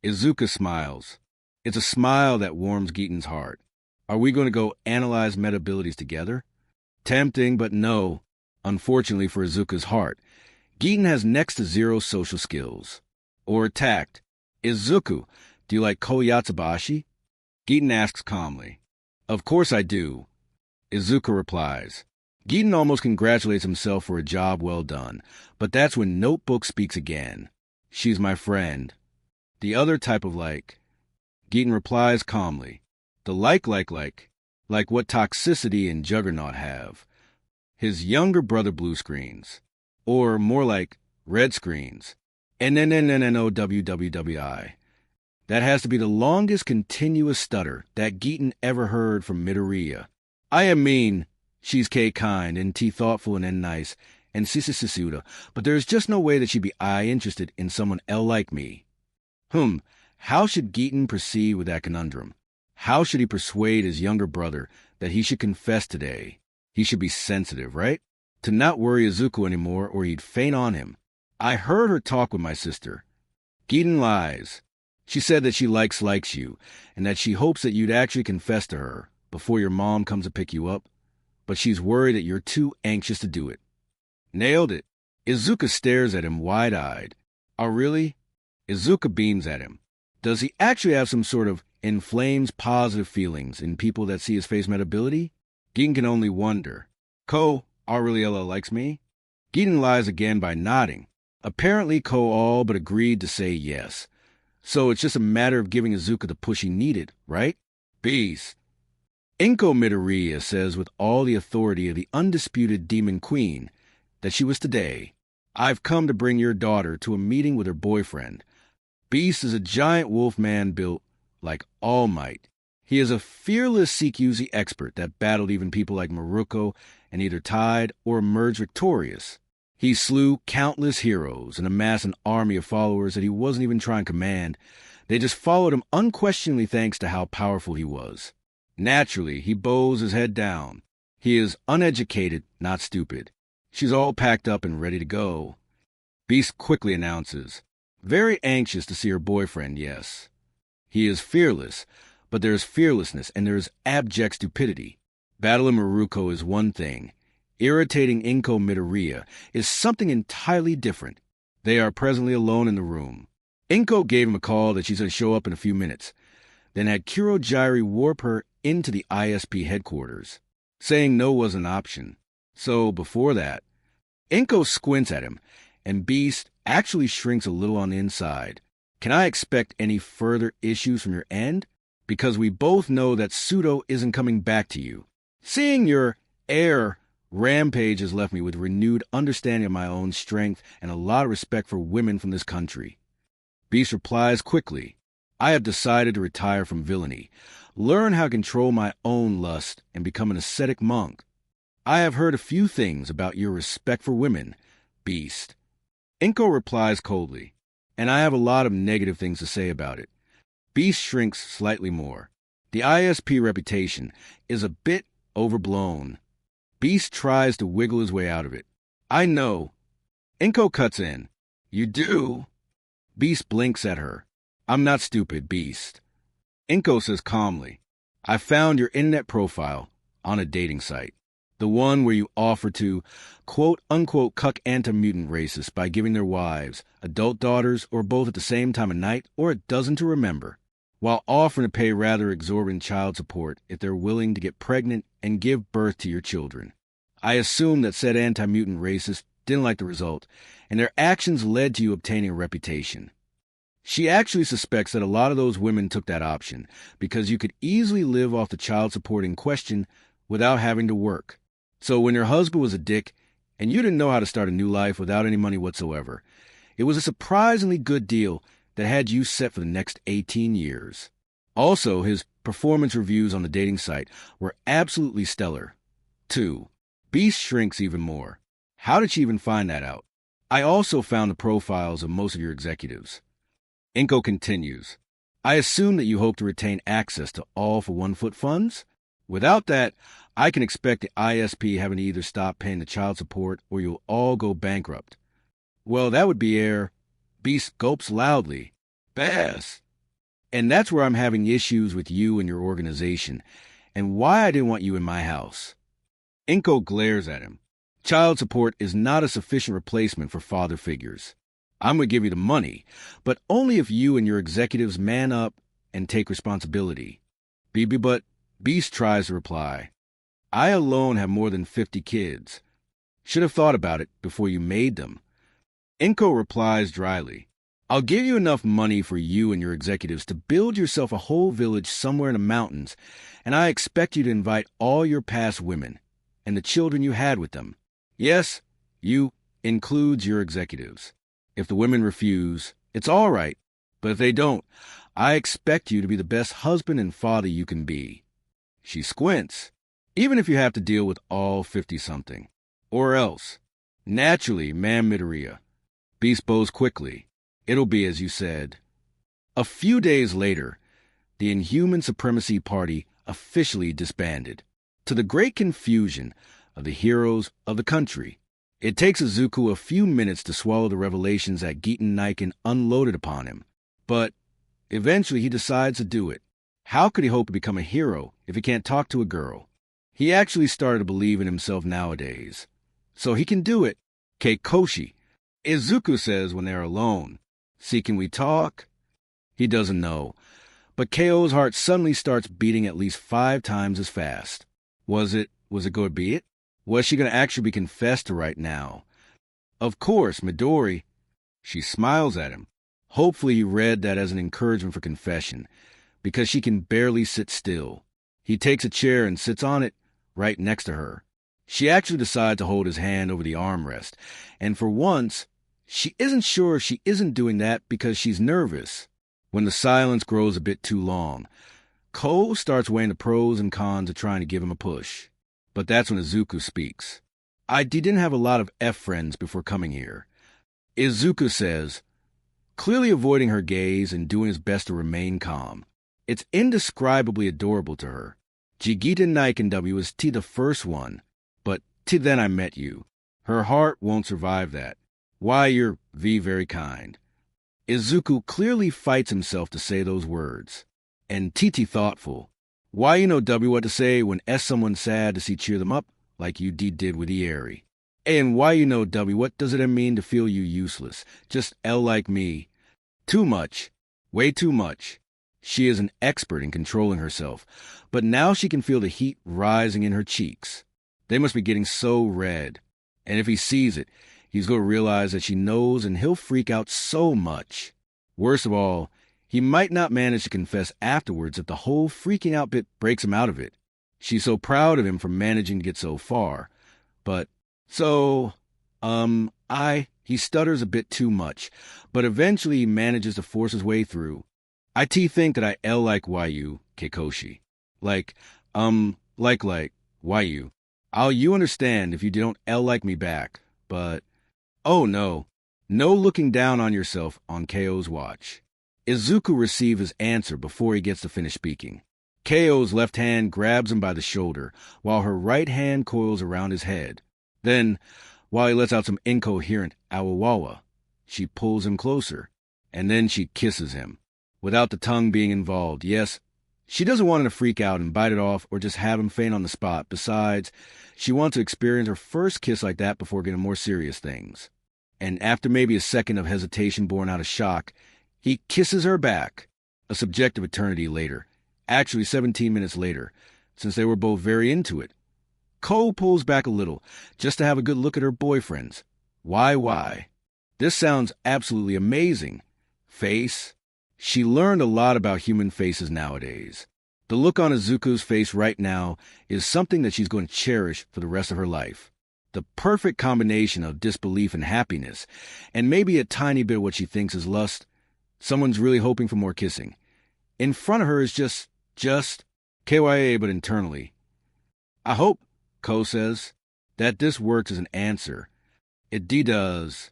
Izuku smiles. It's a smile that warms Geaton's heart. Are we going to go analyze meta abilities together? Tempting, but no. Unfortunately for Izuku's heart, Geaton has next to zero social skills. Or tact. Izuku, do you like Koyatsubashi? Geaton asks calmly. Of course I do. Izuku replies. Geaton almost congratulates himself for a job well done, but that's when Notebook speaks again. She's my friend. The other type of like. Geaton replies calmly. The like what Toxicity and Juggernaut have. His younger brother blue screens. Or more like red screens. NNNNNOWWWI. That has to be the longest continuous stutter that Geaton ever heard from Midoriya. I am mean, she's K-kind, and T-thoughtful and N-nice, and Sisisuda, but there's just no way that she'd be I-interested in someone L like me. How should Geaton proceed with that conundrum? How should he persuade his younger brother that he should confess today? He should be sensitive, right? To not worry Izuku anymore or he'd faint on him. I heard her talk with my sister. Geaton lies. She said that she likes you, and that she hopes that you'd actually confess to her before your mom comes to pick you up, but she's worried that you're too anxious to do it. Nailed it. Izuku stares at him wide-eyed. Oh, really? Izuku beams at him. Does he actually have some sort of inflames positive feelings in people that see his face meta ability? Geaton can only wonder. Ko, Aureliella likes me? Geaton lies again by nodding. Apparently Ko all but agreed to say yes. So it's just a matter of giving Izuku the push he needed, right? Beast. Inko Midoriya says with all the authority of the undisputed Demon Queen that she was today. I've come to bring your daughter to a meeting with her boyfriend. Beast is a giant wolf man built like All Might. He is a fearless CQZ expert that battled even people like Maruko and either tied or emerged victorious. He slew countless heroes and amassed an army of followers that he wasn't even trying to command. They just followed him unquestioningly thanks to how powerful he was. Naturally, he bows his head down. He is uneducated, not stupid. She's all packed up and ready to go. Beast quickly announces, very anxious to see her boyfriend, yes. He is fearless, but there is fearlessness and there is abject stupidity. Battling Maruko is one thing. Irritating Inko Midoriya is something entirely different. They are presently alone in the room. Inko gave him a call that she's going to show up in a few minutes, then had Kurojiri warp her into the ISP headquarters. Saying no was an option. So, before that, Inko squints at him, and Beast actually shrinks a little on the inside. Can I expect any further issues from your end? Because we both know that Pseudo isn't coming back to you. Seeing your air rampage has left me with renewed understanding of my own strength and a lot of respect for women from this country. Beast replies quickly, I have decided to retire from villainy, learn how to control my own lust, and become an ascetic monk. I have heard a few things about your respect for women, Beast. Inko replies coldly, and I have a lot of negative things to say about it. Beast shrinks slightly more. The ISP reputation is a bit overblown. Beast tries to wiggle his way out of it. I know. Inko cuts in. You do? Beast blinks at her. I'm not stupid, Beast. Inko says calmly, I found your internet profile on a dating site. The one where you offer to, quote-unquote, cuck anti-mutant racists by giving their wives, adult daughters, or both at the same time of night, or a dozen to remember, while offering to pay rather exorbitant child support if they're willing to get pregnant and give birth to your children. I assume that said anti-mutant racists didn't like the result, and their actions led to you obtaining a reputation. She actually suspects that a lot of those women took that option because you could easily live off the child support in question without having to work. So when your husband was a dick and you didn't know how to start a new life without any money whatsoever, it was a surprisingly good deal that had you set for the next 18 years. Also, his performance reviews on the dating site were absolutely stellar. 2. Beast shrinks even more. How did she even find that out? I also found the profiles of most of your executives. Inko continues, I assume that you hope to retain access to all for 1 foot funds? Without that, I can expect the ISP having to either stop paying the child support or you'll all go bankrupt. Well, that would be air. Beast gulps loudly. Bass. And that's where I'm having issues with you and your organization, and why I didn't want you in my house. Inko glares at him. Child support is not a sufficient replacement for father figures. I'm going to give you the money, but only if you and your executives man up and take responsibility. But Beast tries to reply. I alone have more than 50 kids. Should have thought about it before you made them. Inko replies dryly. I'll give you enough money for you and your executives to build yourself a whole village somewhere in the mountains, and I expect you to invite all your past women and the children you had with them. Yes, you includes your executives. If the women refuse, it's all right, but if they don't, I expect you to be the best husband and father you can be. She squints, even if you have to deal with all 50-something. Or else. Naturally, ma'am Midoriya. Beast bows quickly. It'll be as you said. A few days later, the Inhuman Supremacy Party officially disbanded, to the great confusion of the heroes of the country. It takes Izuku a few minutes to swallow the revelations that Giten Niken unloaded upon him, but eventually he decides to do it. How could he hope to become a hero if he can't talk to a girl? He actually started to believe in himself nowadays. So he can do it. Keikoshi. Izuku says when they're alone. See, can we talk? He doesn't know. But KO's heart suddenly starts beating at least 5 times as fast. Was it going to be it? Was she going to actually be confessed to right now? Of course, Midori. She smiles at him. Hopefully he read that as an encouragement for confession, because she can barely sit still. He takes a chair and sits on it right next to her. She actually decides to hold his hand over the armrest, and for once, she isn't sure if she isn't doing that because she's nervous. When the silence grows a bit too long, Ko starts weighing the pros and cons of trying to give him a push. But that's when Izuku speaks. I didn't have a lot of F-friends before coming here. Izuku says, clearly avoiding her gaze and doing his best to remain calm. It's indescribably adorable to her. Jigita Naiken W is T the first one, but T then I met you. Her heart won't survive that. Why, you're V very kind. Izuku clearly fights himself to say those words. And Titi thoughtful. Why you know W what to say when S someone sad to see cheer them up, like you did with Ieri. And why you know W what does it mean to feel you useless, just L like me. Too much. Way too much. She is an expert in controlling herself, but now she can feel the heat rising in her cheeks. They must be getting so red. And if he sees it, he's going to realize that she knows and he'll freak out so much. Worst of all, he might not manage to confess afterwards if the whole freaking out bit breaks him out of it. She's so proud of him for managing to get so far. But, he stutters a bit too much, but eventually he manages to force his way through. I think that I L like YU, Kekoshi. Like, YU. I'll you understand if you don't L like me back, but, oh no. No looking down on yourself on KO's watch. Izuku receives his answer before he gets to finish speaking. KO's left hand grabs him by the shoulder, while her right hand coils around his head. Then, while he lets out some incoherent awawawa, she pulls him closer, and then she kisses him, without the tongue being involved. Yes, she doesn't want him to freak out and bite it off or just have him faint on the spot. Besides, she wants to experience her first kiss like that before getting more serious things. And after maybe a second of hesitation born out of shock, he kisses her back, a subjective eternity later, actually 17 minutes later, since they were both very into it. Ko pulls back a little, just to have a good look at her boyfriends. Why? This sounds absolutely amazing. Face. She learned a lot about human faces nowadays. The look on Izuku's face right now is something that she's going to cherish for the rest of her life. The perfect combination of disbelief and happiness, and maybe a tiny bit of what she thinks is lust. Someone's really hoping for more kissing. In front of her is just KYA, but internally. I hope, Ko says, that this works as an answer. It does.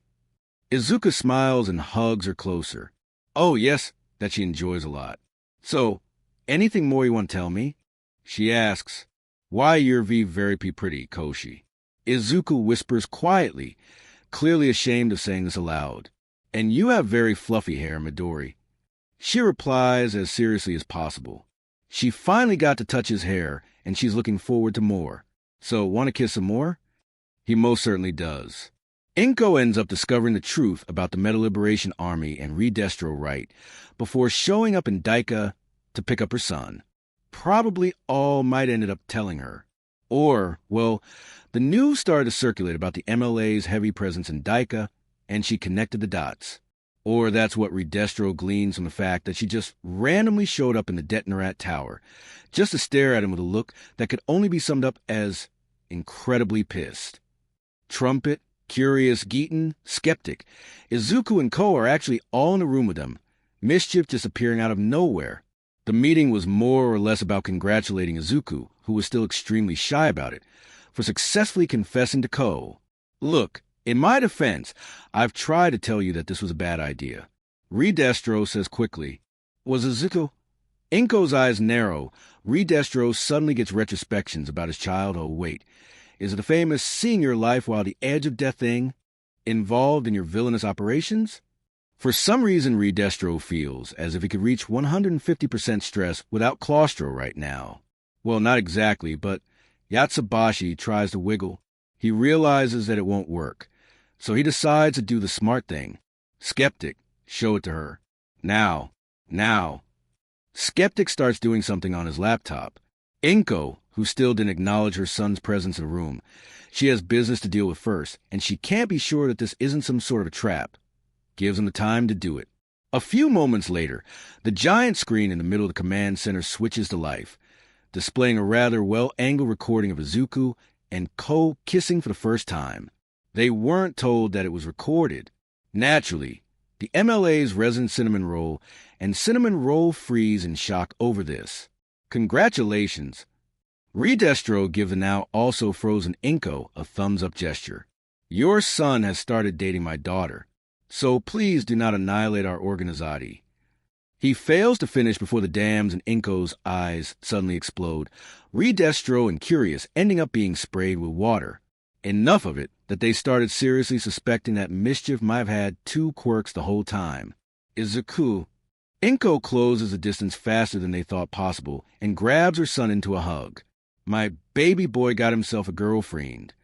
Izuku smiles and hugs her closer. Oh, yes, that she enjoys a lot. So, anything more you want to tell me? She asks, why you're very pretty, Koshi. Izuku whispers quietly, clearly ashamed of saying this aloud. And you have very fluffy hair, Midori. She replies as seriously as possible. She finally got to touch his hair, and she's looking forward to more. So, want to kiss some more? He most certainly does. Inko ends up discovering the truth about the Meta Liberation Army and Redestro right before showing up in Daika to pick up her son. Probably All Might ended up telling her. Or, well, the news started to circulate about the MLA's heavy presence in Daika, and she connected the dots. Or that's what Redestro gleans from the fact that she just randomly showed up in the Detonarat Tower, just to stare at him with a look that could only be summed up as incredibly pissed. Trumpet, Curious, Geeton, Skeptic, Izuku and Ko are actually all in a room with them, mischief just appearing out of nowhere. The meeting was more or less about congratulating Izuku, who was still extremely shy about it, for successfully confessing to Ko. Look, in my defense, I've tried to tell you that this was a bad idea. Redestro says quickly, was Izuku? Inko's eyes narrow. Redestro suddenly gets retrospections about his child. Oh, wait. Is it the famous seeing your life while the edge of death thing involved in your villainous operations? For some reason, Redestro feels as if he could reach 150% stress without claustro right now. Well, not exactly, but Yatsubashi tries to wiggle. He realizes that it won't work, so he decides to do the smart thing. Skeptic, show it to her. Now. Skeptic starts doing something on his laptop. Inko, who still didn't acknowledge her son's presence in the room, she has business to deal with first, and she can't be sure that this isn't some sort of a trap. Gives him the time to do it. A few moments later, the giant screen in the middle of the command center switches to life, displaying a rather well-angled recording of Izuku and Ko kissing for the first time. They weren't told that it was recorded. Naturally, the MLA's resident cinnamon roll and cinnamon roll freeze in shock over this. Congratulations. Redestro gives the now also frozen Inko a thumbs-up gesture. Your son has started dating my daughter, so please do not annihilate our organizati. He fails to finish before the dams in Inko's eyes suddenly explode, Redestro and Curious ending up being sprayed with water. Enough of it that they started seriously suspecting that mischief might have had two quirks the whole time. Izuku. Inko closes the distance faster than they thought possible and grabs her son into a hug. My baby boy got himself a girlfriend.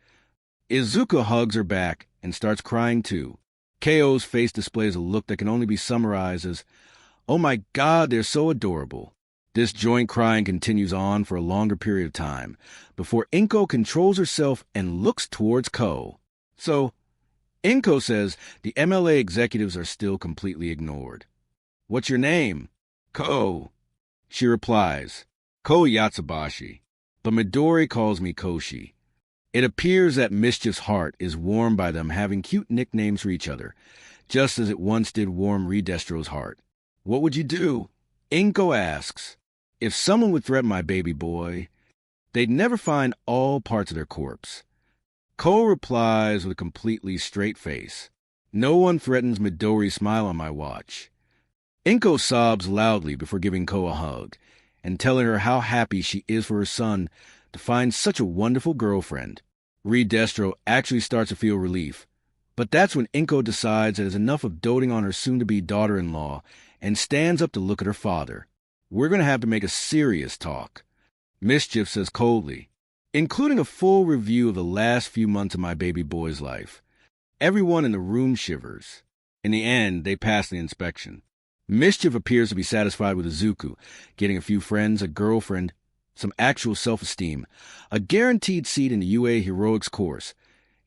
Izuku hugs her back and starts crying too. KO's face displays a look that can only be summarized as, "Oh my God, they're so adorable." This joint crying continues on for a longer period of time before Inko controls herself and looks towards Ko. So, Inko says the MLA executives are still completely ignored. What's your name? Ko. She replies, Ko Yatsubashi, but Midori calls me Koshi. It appears that Mischief's heart is warmed by them having cute nicknames for each other, just as it once did warm Redestro's heart. What would you do? Inko asks. If someone would threaten my baby boy, they'd never find all parts of their corpse. Ko replies with a completely straight face. No one threatens Midori's smile on my watch. Inko sobs loudly before giving Ko a hug and telling her how happy she is for her son to find such a wonderful girlfriend. Redestro actually starts to feel relief, but that's when Inko decides that it's enough of doting on her soon-to-be daughter-in-law and stands up to look at her father. We're going to have to make a serious talk. Mischief says coldly, including a full review of the last few months of my baby boy's life. Everyone in the room shivers. In the end, they pass the inspection. Mischief appears to be satisfied with Izuku, getting a few friends, a girlfriend, some actual self-esteem, a guaranteed seat in the UA Heroics course.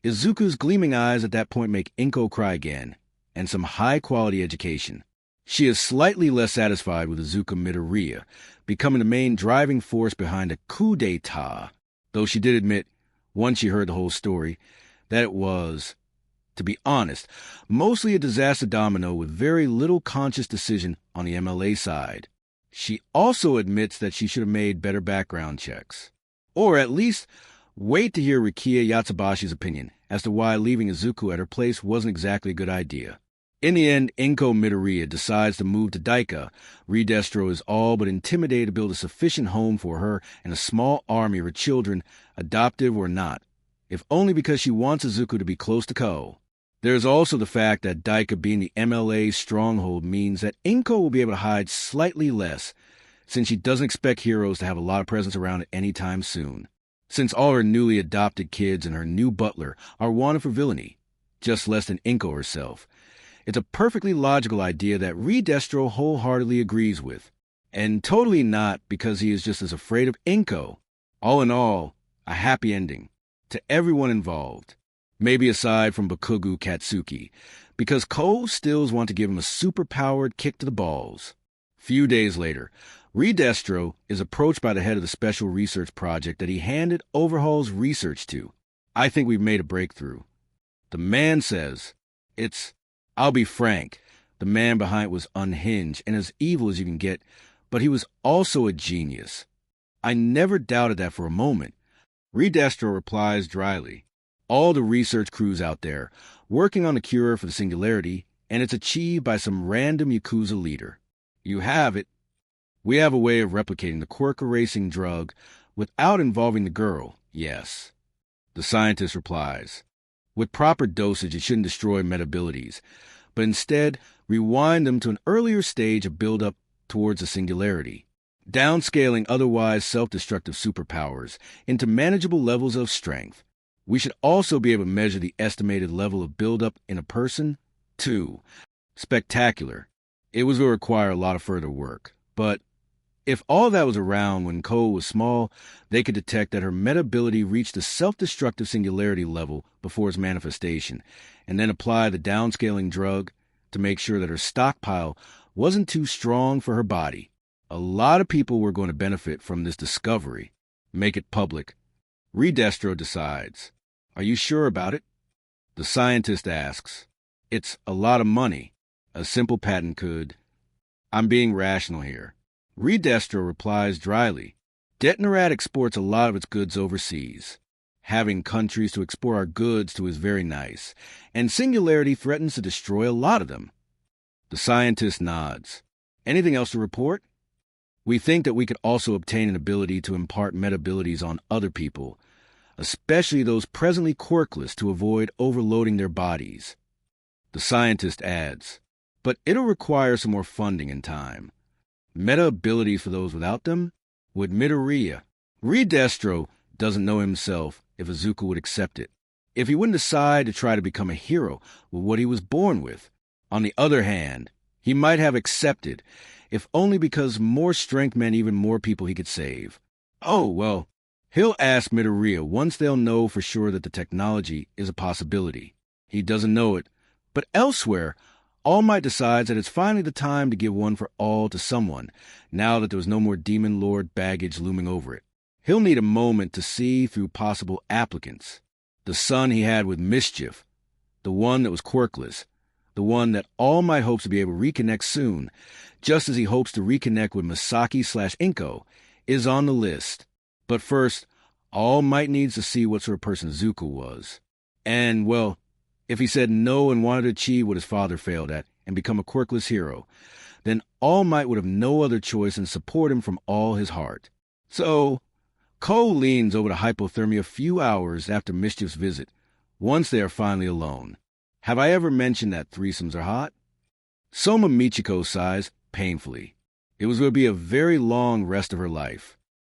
Izuku's gleaming eyes at that point make Inko cry again, and some high-quality education. She is slightly less satisfied with Izuku Midoriya, becoming the main driving force behind a coup d'etat, though she did admit, once she heard the whole story, that it was, to be honest, mostly a disaster domino with very little conscious decision on the MLA side. She also admits that she should have made better background checks. Or at least, wait to hear Rikiya Yatsubashi's opinion as to why leaving Izuku at her place wasn't exactly a good idea. In the end, Inko Midoriya decides to move to Daika. Redestro is all but intimidated to build a sufficient home for her and a small army of her children, adoptive or not, if only because she wants Izuku to be close to Ko. There is also the fact that Daika being the MLA's stronghold means that Inko will be able to hide slightly less, since she doesn't expect heroes to have a lot of presence around at any time soon. Since all her newly adopted kids and her new butler are wanted for villainy, just less than Inko herself. It's a perfectly logical idea that Redestro wholeheartedly agrees with, and totally not because he is just as afraid of Inko. All in all, a happy ending to everyone involved. Maybe aside from Bakugo Katsuki, because Ko stills want to give him a super-powered kick to the balls. Few days later, Redestro is approached by the head of the special research project that he handed Overhaul's research to. I think we've made a breakthrough. The man says, I'll be frank, the man behind it was unhinged and as evil as you can get, but he was also a genius. I never doubted that for a moment. Redestro replies dryly, all the research crews out there, working on a cure for the singularity, and it's achieved by some random Yakuza leader. You have it. We have a way of replicating the quirk erasing drug without involving the girl, yes. The scientist replies, with proper dosage it shouldn't destroy meta-abilities, but instead rewind them to an earlier stage of build-up towards the singularity, downscaling otherwise self-destructive superpowers into manageable levels of strength. We should also be able to measure the estimated level of buildup in a person, too. Spectacular. It will require a lot of further work. But if all that was around when Ko was small, they could detect that her meta-ability reached the self-destructive singularity level before its manifestation, and then apply the downscaling drug to make sure that her stockpile wasn't too strong for her body. A lot of people were going to benefit from this discovery. Make it public. Redestro decides. Are you sure about it? The scientist asks. It's a lot of money. A simple patent could. I'm being rational here. Redestro replies dryly. Detnerat exports a lot of its goods overseas. Having countries to export our goods to is very nice, and Singularity threatens to destroy a lot of them. The scientist nods. Anything else to report? We think that we could also obtain an ability to impart meta-abilities on other people, especially those presently quirkless, to avoid overloading their bodies. The scientist adds, but it'll require some more funding and time. Meta-abilities for those without them? Would Midoriya? Redestro doesn't know himself if Izuku would accept it, if he wouldn't decide to try to become a hero with what he was born with. On the other hand, he might have accepted, if only because more strength meant even more people he could save. Oh, well, he'll ask Midoriya once they'll know for sure that the technology is a possibility. He doesn't know it, but elsewhere, All Might decides that it's finally the time to give one for all to someone, now that there was no more Demon Lord baggage looming over it. He'll need a moment to see through possible applicants. The son he had with Mischief, the one that was quirkless, the one that All Might hopes to be able to reconnect soon, just as he hopes to reconnect with Misaki/Inko, is on the list. But first, All Might needs to see what sort of person Izuku was. And, well, if he said no and wanted to achieve what his father failed at and become a quirkless hero, then All Might would have no other choice than support him from all his heart. So, Cole leans over to hypothermia a few hours after Mischief's visit, once they are finally alone. Have I ever mentioned that threesomes are hot? Soma Michiko sighs painfully. It was going to be a very long rest of her life.